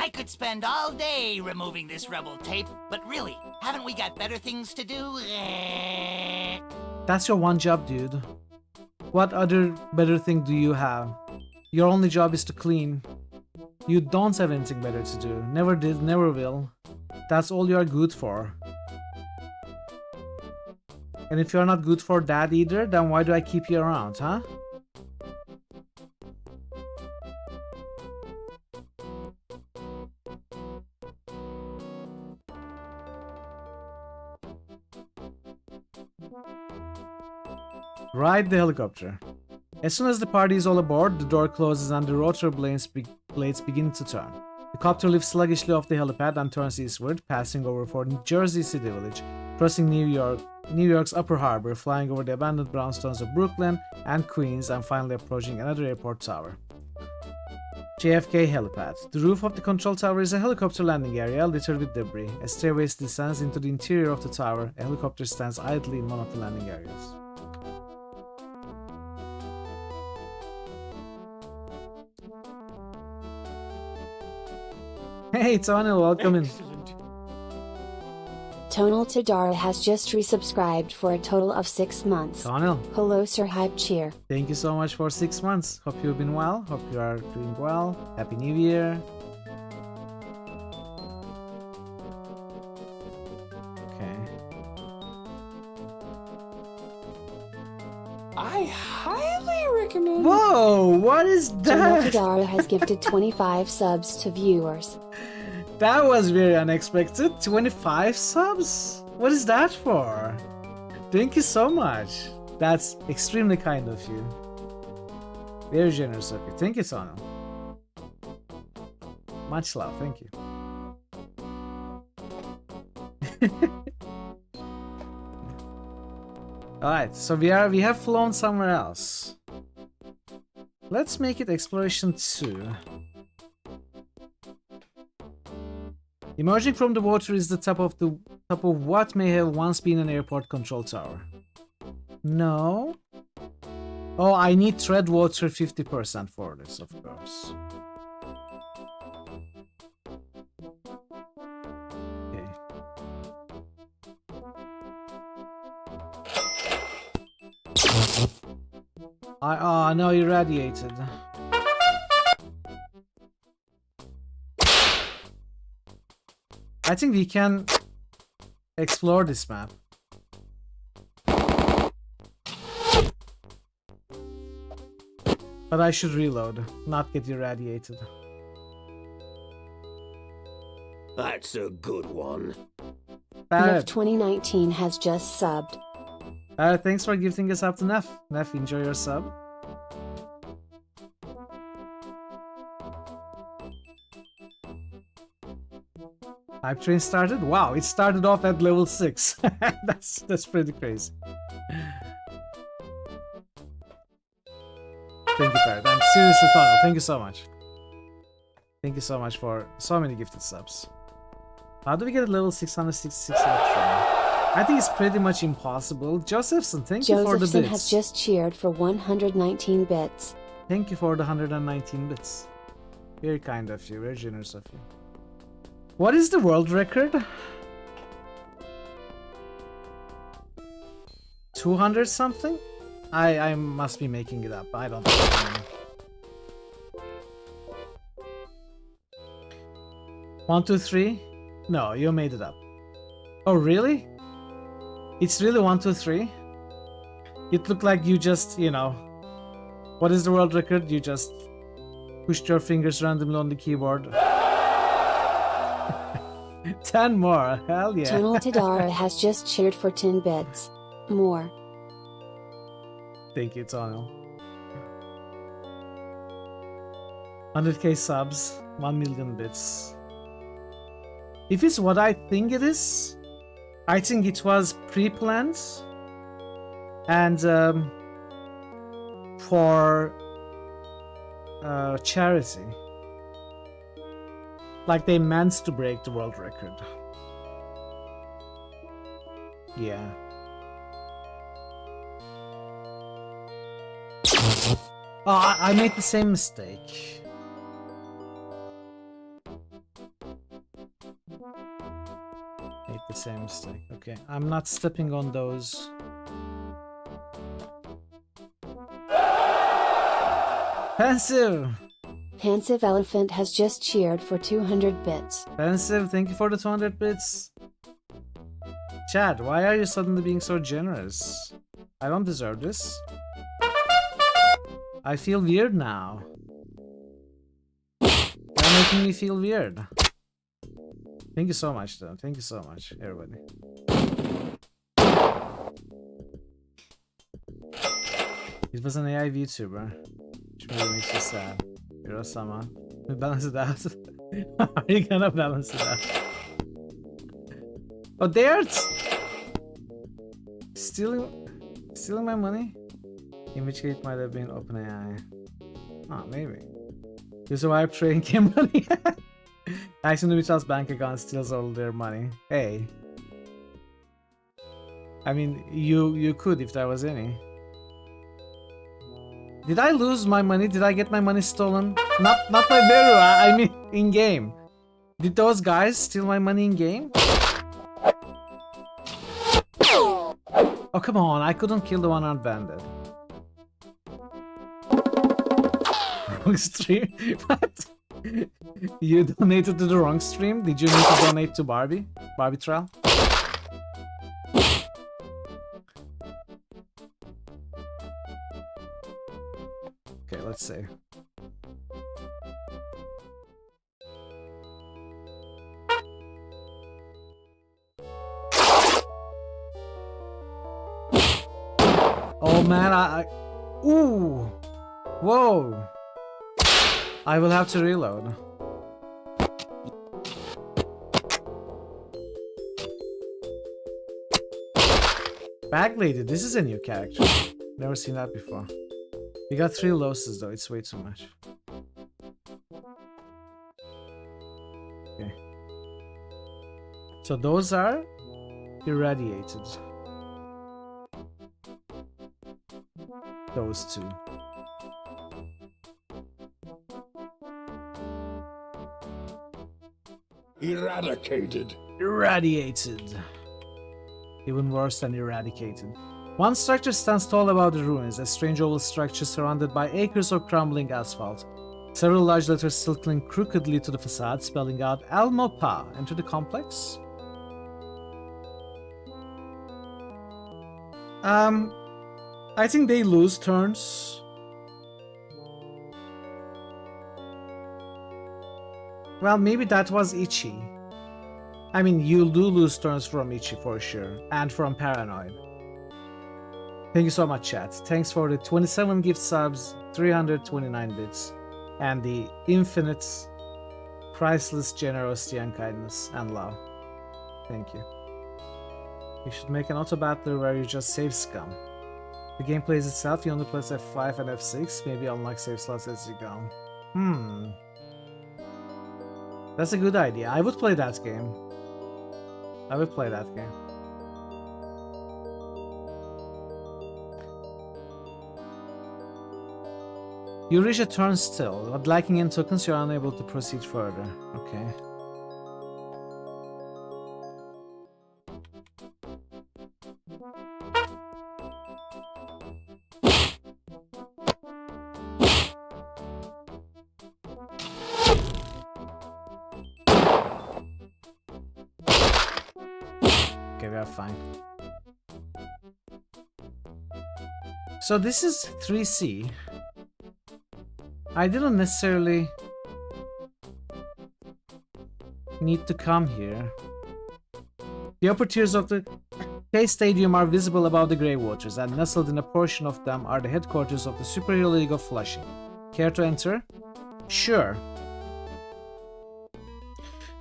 I could spend all day removing this rebel tape, but really, haven't we got better things to do? That's your one job, dude. What other better thing do you have? Your only job is to clean. You don't have anything better to do. Never did, never will. That's all you are good for. And if you're not good for that either, then why do I keep you around, huh? Ride the helicopter. As soon as the party is all aboard, the door closes and the rotor blades begin to turn. The copter lifts sluggishly off the helipad and turns eastward, passing over Fort Jersey City Village, crossing New York's Upper Harbor, flying over the abandoned brownstones of Brooklyn and Queens, and finally approaching another airport tower. JFK helipad. The roof of the control tower is a helicopter landing area littered with debris. A stairway descends into the interior of the tower. A helicopter stands idly in one of the landing areas. Hey, Tonil, welcome in. Tonal Tadara has just resubscribed for a total of 6 months. Tonil. Hello, Sir Hype Cheer. Thank you so much for 6 months. Hope you've been well. Hope you are doing well. Happy New Year. Okay. I highly recommend. Whoa, what is Tonal that? Tadara has gifted 25 subs to viewers. That was very unexpected. 25 subs? What is that for? Thank you so much. That's extremely kind of you. Very generous of you. Thank you, Tonal. Much love. Thank you. Alright, so we have flown somewhere else. Let's make it exploration 2. Emerging from the water is the top of what may have once been an airport control tower. No. Oh, I need tread water 50% for this, of course. Okay. No, irradiated. I think we can explore this map. But I should reload, not get irradiated. That's a good one. Nef 2019 has just subbed. Thanks for gifting us up to Nef. Nef, enjoy your sub. Hype train started? Wow, it started off at level 6. That's pretty crazy. Thank you, Parrot. I'm seriously Tonal. Thank you so much. Thank you so much for so many gifted subs. How do we get a level 666 hype train? I think it's pretty much impossible. Josephson, thank you for the bits. Josephson has just cheered for 119 bits. Thank you for the 119 bits. Very kind of you, very generous of you. What is the world record? 200 something? I must be making it up. I don't know. 1, 2, 3? No, you made it up. Oh, really? It's really 1, 2, 3? It looked like you just, you know... What is the world record? You just pushed your fingers randomly on the keyboard. 10 more, hell yeah. Tonal Tadara has just cheered for 10 bits. More. Thank you, Tonal. 100k subs, 1 million bits. If it's what I think it is, I think it was pre-planned and for charity. Like they meant to break the world record. Yeah. Oh, I made the same mistake. the same mistake. Okay, I'm not stepping on those. Pensive! Pensive Elephant has just cheered for 200 bits. Pensive, thank you for the 200 bits. Chad, why are you suddenly being so generous? I don't deserve this. I feel weird now. You're making me feel weird. Thank you so much, though. Thank you so much, everybody. It was an AI VTuber, which really makes you sad. Hirosama. We balance it out. How are you gonna balance it out? Oh, they are stealing my money? In which case it might have been OpenAI. Oh, maybe. You survive trading game money. Actually, Mitchell's bank account steals all their money. Hey. I mean, you could if there was any. Did I lose my money? Did I get my money stolen? Not my Beru, I mean in game. Did those guys steal my money in game? Oh come on, I couldn't kill the one-armed bandit. Wrong stream? What? You donated to the wrong stream? Did you need to donate to Barbie? Barbie Trial? Okay, let's see. Oh man, ooh! Whoa! I will have to reload. Bag Lady, this is a new character. Never seen that before. We got 3 losses though, it's way too much. Okay. So those are irradiated. Those 2. Eradicated. Irradiated. Even worse than eradicated. One structure stands tall above the ruins, a strange oval structure surrounded by acres of crumbling asphalt. Several large letters still cling crookedly to the facade, spelling out Almo Pa. Enter the complex? I think they lose turns. Well, maybe that was Ichi. I mean, you do lose turns from Ichi for sure, and from Paranoid. Thank you so much, chat. Thanks for the 27 gift subs, 329 bits, and the infinite, priceless generosity and kindness and love. Thank you. You should make an auto battler where you just save scum. The game plays itself, you only press F5 and F6, maybe unlock save slots as you go. That's a good idea. I would play that game. I would play that game. You reach a turn still, but lacking in tokens, you're unable to proceed further. Okay. Okay, we are fine. So this is 3C. I didn't necessarily need to come here. The upper tiers of the K Stadium are visible above the grey waters, and nestled in a portion of them are the headquarters of the Superhero League of Flushing. Care to enter? Sure.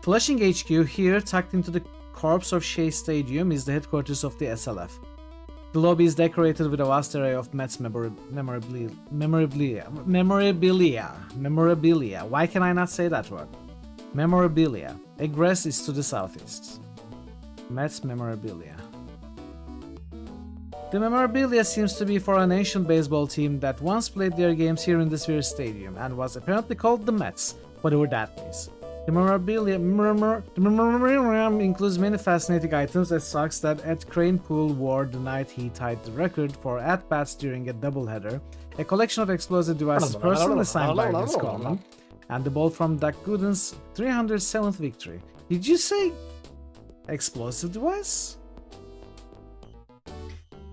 Flushing HQ, here tucked into the corpse of Shea Stadium, is the headquarters of the SLF. The lobby is decorated with a vast array of Mets memorabilia. Why can I not say that word? Memorabilia. Egress is to the southeast. Mets memorabilia. The memorabilia seems to be for an ancient baseball team that once played their games here in the Sphere Stadium and was apparently called the Mets, whatever that means. The memorabilia includes many fascinating items. It sucks that Ed Cranepool wore the night he tied the record for at-bats during a doubleheader. A collection of explosive devices personally signed by Vince Coleman. And the ball from Doug Gooden's 307th victory. Did you say explosive device?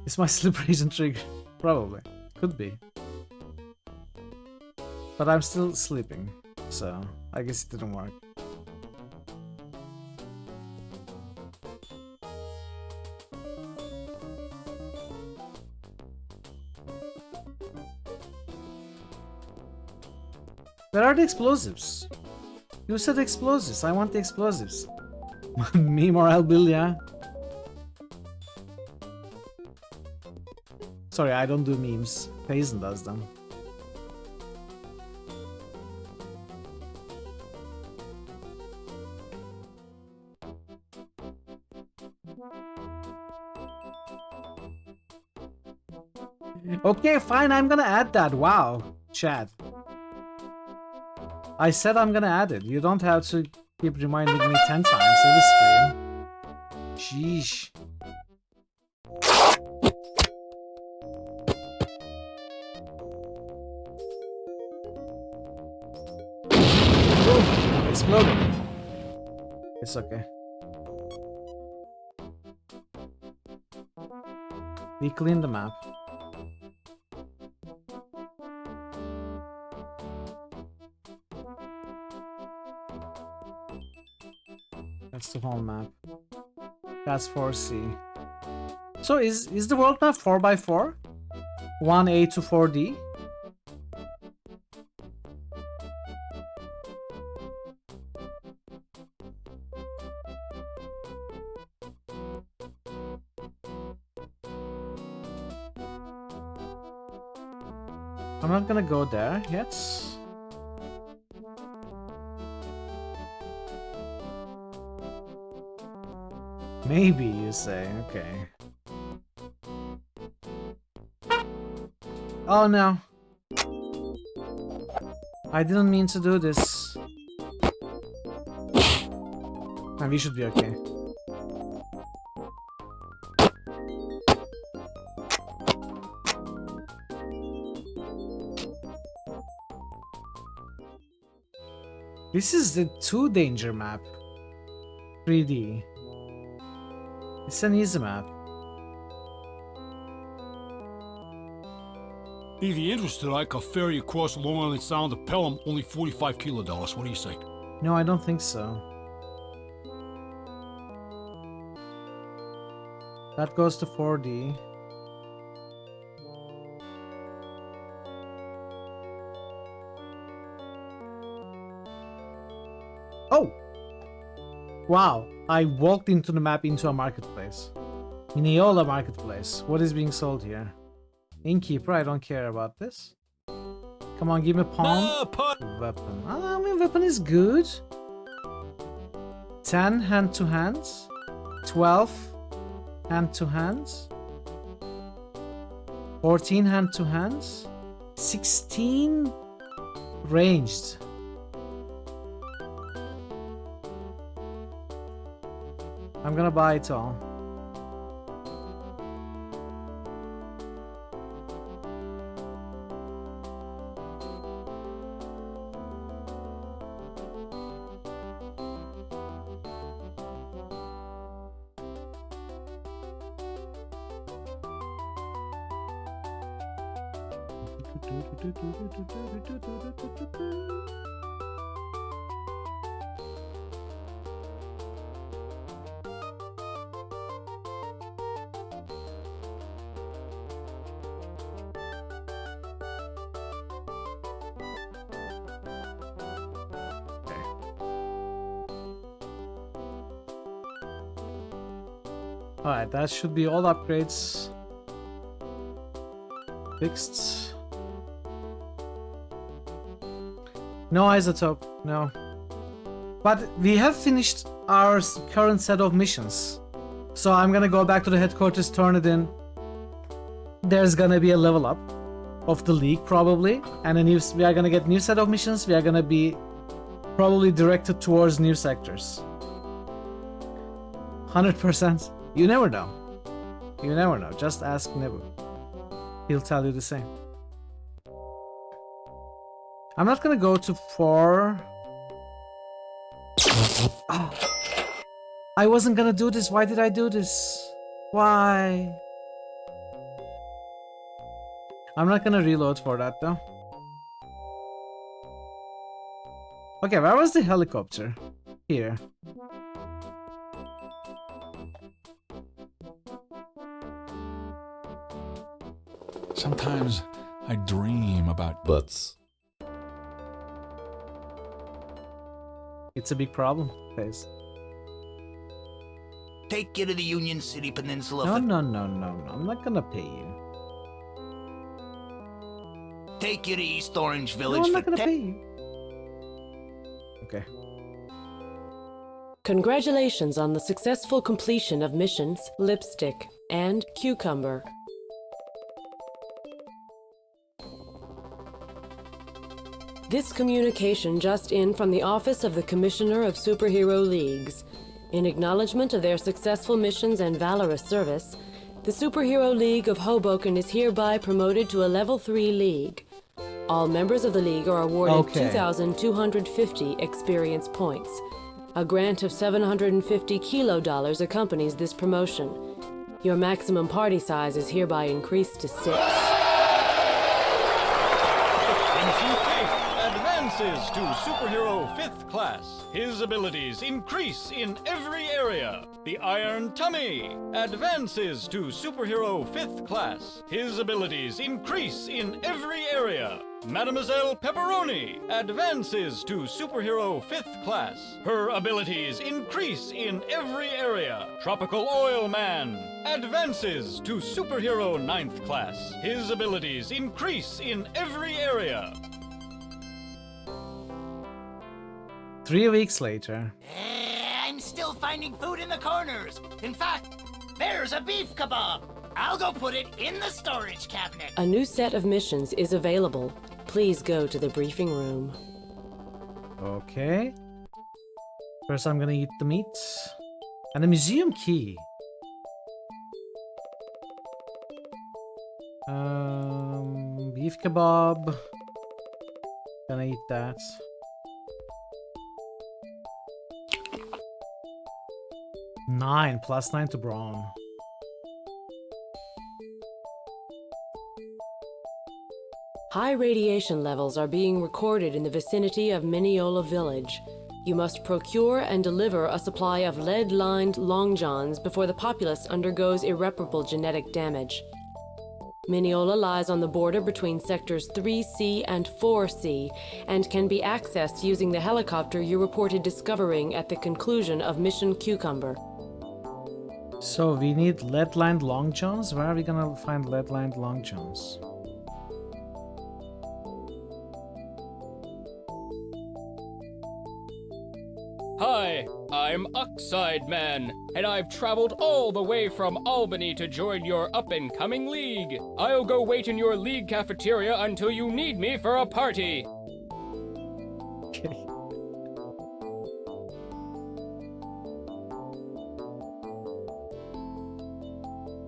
Is my celebration trigger? Probably. Could be. But I'm still sleeping, so I guess it didn't work. Where are the explosives? You said explosives. I want the explosives. Meme or Albilia. Sorry, I don't do memes. Payson does them. Okay, fine, I'm gonna add that. Wow, chat. I said I'm gonna add it. You don't have to keep reminding me 10 times every stream. Sheesh. Ooh, exploded. It's okay. We cleaned the map. That's the whole map. That's 4C. So is the world map 4x4? 1A to 4D? I'm not gonna go there yet. Maybe, you say. Okay. Oh no. I didn't mean to do this. And we should be okay. This is the 2 danger map. 3D. It's an easy map. If you're interested, I could ferry across Long Island Sound to Pelham, only $45 kilos. What do you say? No, I don't think so. That goes to 4D. Oh! Wow, I walked into the map into a marketplace. Mineola marketplace. What is being sold here? Innkeeper, I don't care about this. Come on, give me pawn. Weapon. I mean, weapon is good. 10 hand to hands. 12 hand to hands. 14 hand to hands. 16 ranged. I'm gonna buy it all. Alright, that should be all upgrades fixed. No isotope, no. But we have finished our current set of missions. So I'm gonna go back to the headquarters, turn it in. There's gonna be a level up of the league probably. And we are gonna get new set of missions. We are gonna be Probably directed towards new sectors. 100%. You never know. You never know. Just ask Nebu. He'll tell you the same. I'm not gonna go too far. Oh. I wasn't gonna do this. Why did I do this? Why? I'm not gonna reload for that though. Okay, where was the helicopter? Here. Sometimes I dream about butts. It's a big problem, guys. Take you to the Union City Peninsula. No. I'm not gonna pay you. Take you to East Orange Village. No, I'm not gonna pay you. Okay. Congratulations on the successful completion of missions Lipstick and Cucumber. This communication just in from the Office of the Commissioner of Superhero Leagues. In acknowledgement of their successful missions and valorous service, the Superhero League of Hoboken is hereby promoted to a Level 3 League. All members of the League are awarded 2,250 experience points. A grant of $750 kilo accompanies this promotion. Your maximum party size is hereby increased to 6. Advances to Superhero 5th Class. His abilities increase in every area. The Iron Tummy advances to Superhero 5th Class. His abilities increase in every area. Mademoiselle Pepperoni advances to Superhero 5th Class. Her abilities increase in every area. Tropical Oil Man advances to Superhero 9th Class. His abilities increase in every area. 3 weeks later. I'm still finding food in the corners. In fact, there's a beef kebab. I'll go put it in the storage cabinet. A new set of missions is available. Please go to the briefing room. Okay. First I'm gonna eat the meat. And the museum key. Beef kebab. Gonna eat that. +9 to brawn. High radiation levels are being recorded in the vicinity of Mineola Village. You must procure and deliver a supply of lead-lined long johns before the populace undergoes irreparable genetic damage. Mineola lies on the border between sectors 3C and 4C and can be accessed using the helicopter you reported discovering at the conclusion of Mission Cucumber. So we need lead-lined long johns? Where are we gonna find lead-lined long johns? Hi, I'm Oxide Man, and I've traveled all the way from Albany to join your up-and-coming league. I'll go wait in your league cafeteria until you need me for a party. Okay.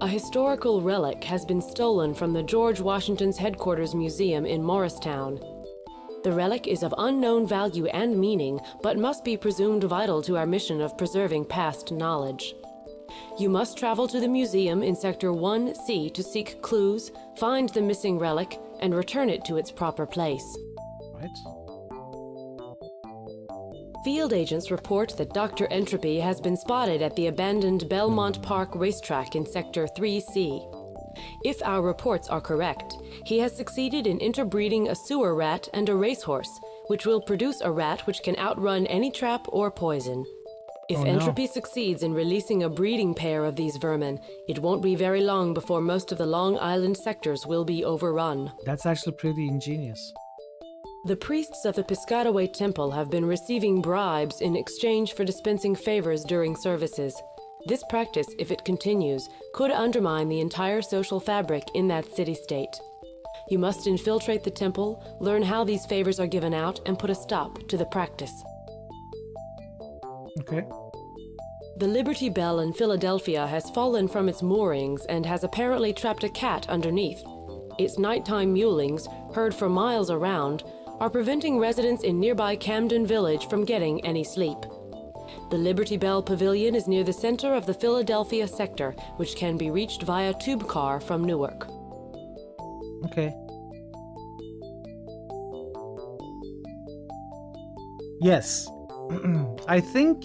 A historical relic has been stolen from the George Washington's Headquarters Museum in Morristown. The relic is of unknown value and meaning, but must be presumed vital to our mission of preserving past knowledge. You must travel to the museum in Sector 1C to seek clues, find the missing relic, and return it to its proper place. Right. Field agents report that Dr. Entropy has been spotted at the abandoned Belmont Park racetrack in Sector 3C. If our reports are correct, he has succeeded in interbreeding a sewer rat and a racehorse, which will produce a rat which can outrun any trap or poison. If Entropy succeeds in releasing a breeding pair of these vermin, it won't be very long before most of the Long Island sectors will be overrun. That's actually pretty ingenious. The priests of the Piscataway Temple have been receiving bribes in exchange for dispensing favors during services. This practice, if it continues, could undermine the entire social fabric in that city-state. You must infiltrate the temple, learn how these favors are given out, and put a stop to the practice. Okay. The Liberty Bell in Philadelphia has fallen from its moorings and has apparently trapped a cat underneath. Its nighttime meulings, heard for miles around, are preventing residents in nearby Camden Village from getting any sleep. The Liberty Bell Pavilion is near the center of the Philadelphia sector, which can be reached via tube car from Newark. Okay. Yes. I think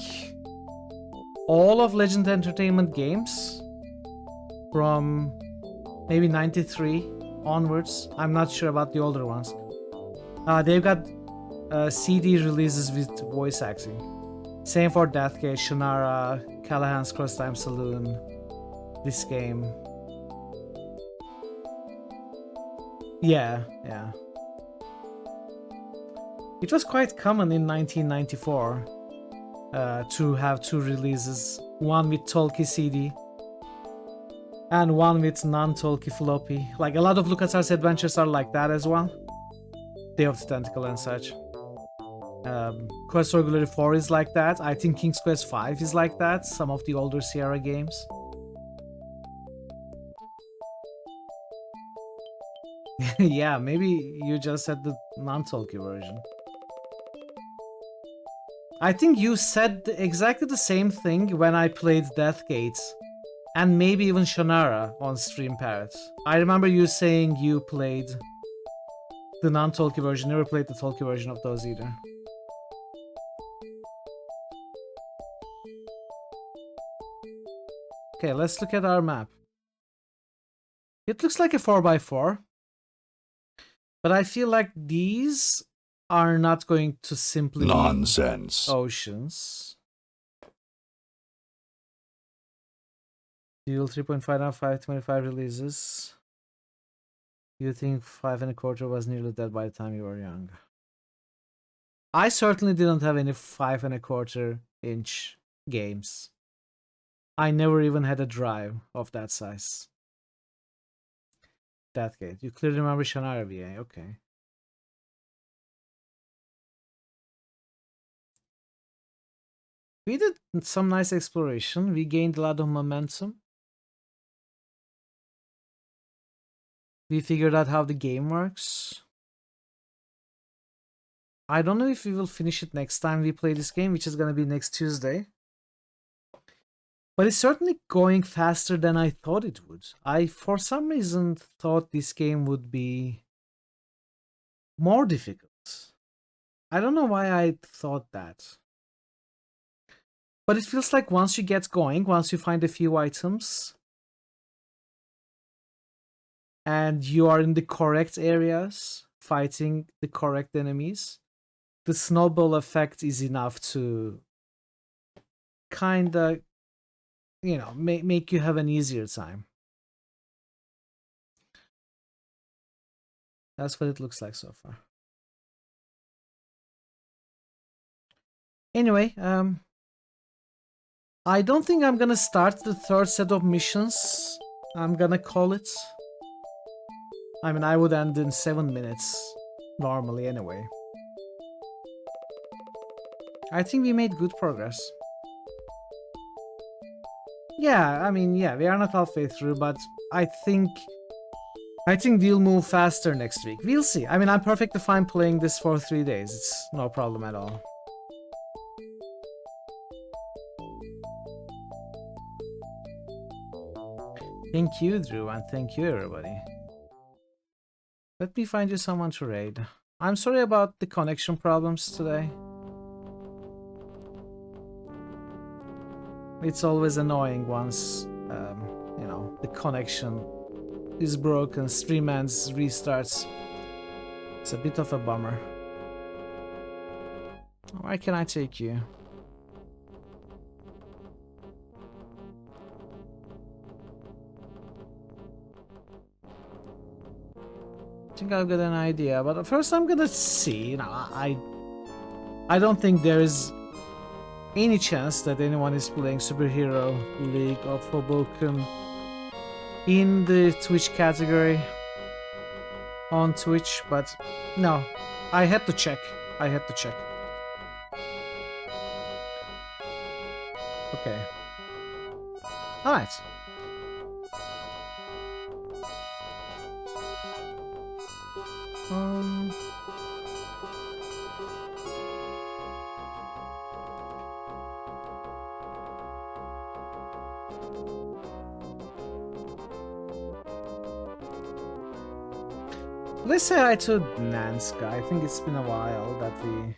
all of Legend Entertainment games from maybe 93 onwards, I'm not sure about the older ones, they've got CD releases with voice acting. Same for Deathgate, Shannara, Callahan's Cross Time Saloon, this game. Yeah. It was quite common in 1994 to have two releases, one with Tolkien CD and one with non-Tolkien floppy. Like a lot of LucasArts adventures are like that as well. Day of the Tentacle and such. Quest for Glory 4 is like that. I think King's Quest 5 is like that. Some of the older Sierra games. Yeah, maybe you just had the non-Tolkien version. I think you said exactly the same thing when I played Deathgate and maybe even Shannara on Stream Parrot. I remember you saying you played the non-Tolkien version, never played the Tolkien version of those either. Okay, let's look at our map. It looks like a 4x4, but I feel like these are not going to simply Nonsense. be oceans. Dual 3.5 now 525 releases. You think 5 1/4 was nearly dead by the time you were young? I certainly didn't have any 5 1/4 inch games. I never even had a drive of that size. Deathgate. You clearly remember Shannara VA, okay. We did some nice exploration. We gained a lot of momentum. We figured out how the game works. I don't know if we will finish it next time we play this game, which is going to be next Tuesday. But it's certainly going faster than I thought it would. I, for some reason, thought this game would be more difficult. I don't know why I thought that. But it feels like once you get going, once you find a few items, and you are in the correct areas, fighting the correct enemies, the snowball effect is enough to kinda, you know, make you have an easier time. That's what it looks like so far. Anyway, I don't think I'm gonna start the third set of missions. I'm gonna call it. I mean, I would end in 7 minutes normally anyway. I think we made good progress. Yeah, I mean, yeah, we are not halfway through, but I think we'll move faster next week. We'll see. I mean, I'm perfectly fine playing this for 3 days. It's no problem at all. Thank you, Drew, and thank you, everybody. Let me find you someone to raid. I'm sorry about the connection problems today. It's always annoying once, you know, the connection is broken, stream ends, restarts. It's a bit of a bummer. Where can I take you? I think I've got an idea, but first I'm gonna see. You know, I don't think there is any chance that anyone is playing Superhero League of Hoboken in the Twitch category on Twitch, but no, I had to check. Alright. Let's say hi to Nanska. I think it's been a while that we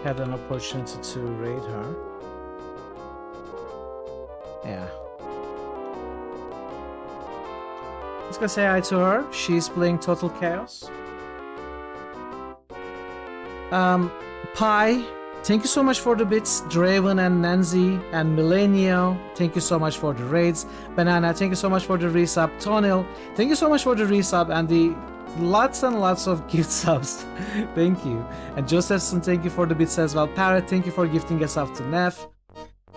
had an opportunity to raid her. Yeah. Let's go say hi to her. She's playing Total Chaos. Pi, thank you so much for the bits. Draven and Nancy and Millennial, thank you so much for the raids. Banana, thank you so much for the resub. Tonil, thank you so much for the resub and the lots and lots of gift subs. Thank you. And Josephson, thank you for the bits as well. Parrot, thank you for gifting a sub to Neff.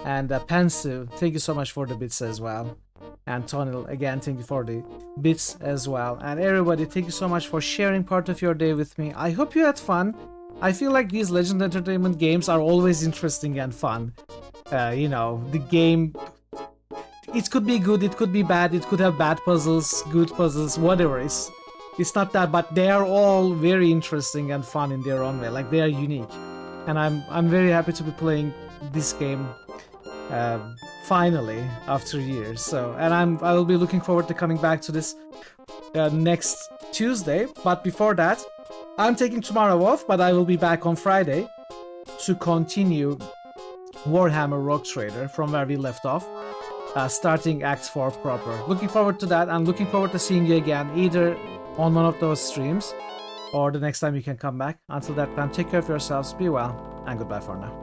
And Pensu, thank you so much for the bits as well. And Tonil, again, thank you for the bits as well. And everybody, thank you so much for sharing part of your day with me. I hope you had fun. I feel like these Legend Entertainment games are always interesting and fun. You know, the game, it could be good, it could be bad, it could have bad puzzles, good puzzles, whatever. It's not that, but they are all very interesting and fun in their own way. Like, they are unique. And I'm very happy to be playing this game finally after years. So, and I will be looking forward to coming back to this next Tuesday. But before that, I'm taking tomorrow off, but I will be back on Friday to continue Warhammer Rogue Trader from where we left off, starting Act 4 proper. Looking forward to that, and looking forward to seeing you again, either on one of those streams or the next time you can come back. Until that time, take care of yourselves, be well, and goodbye for now.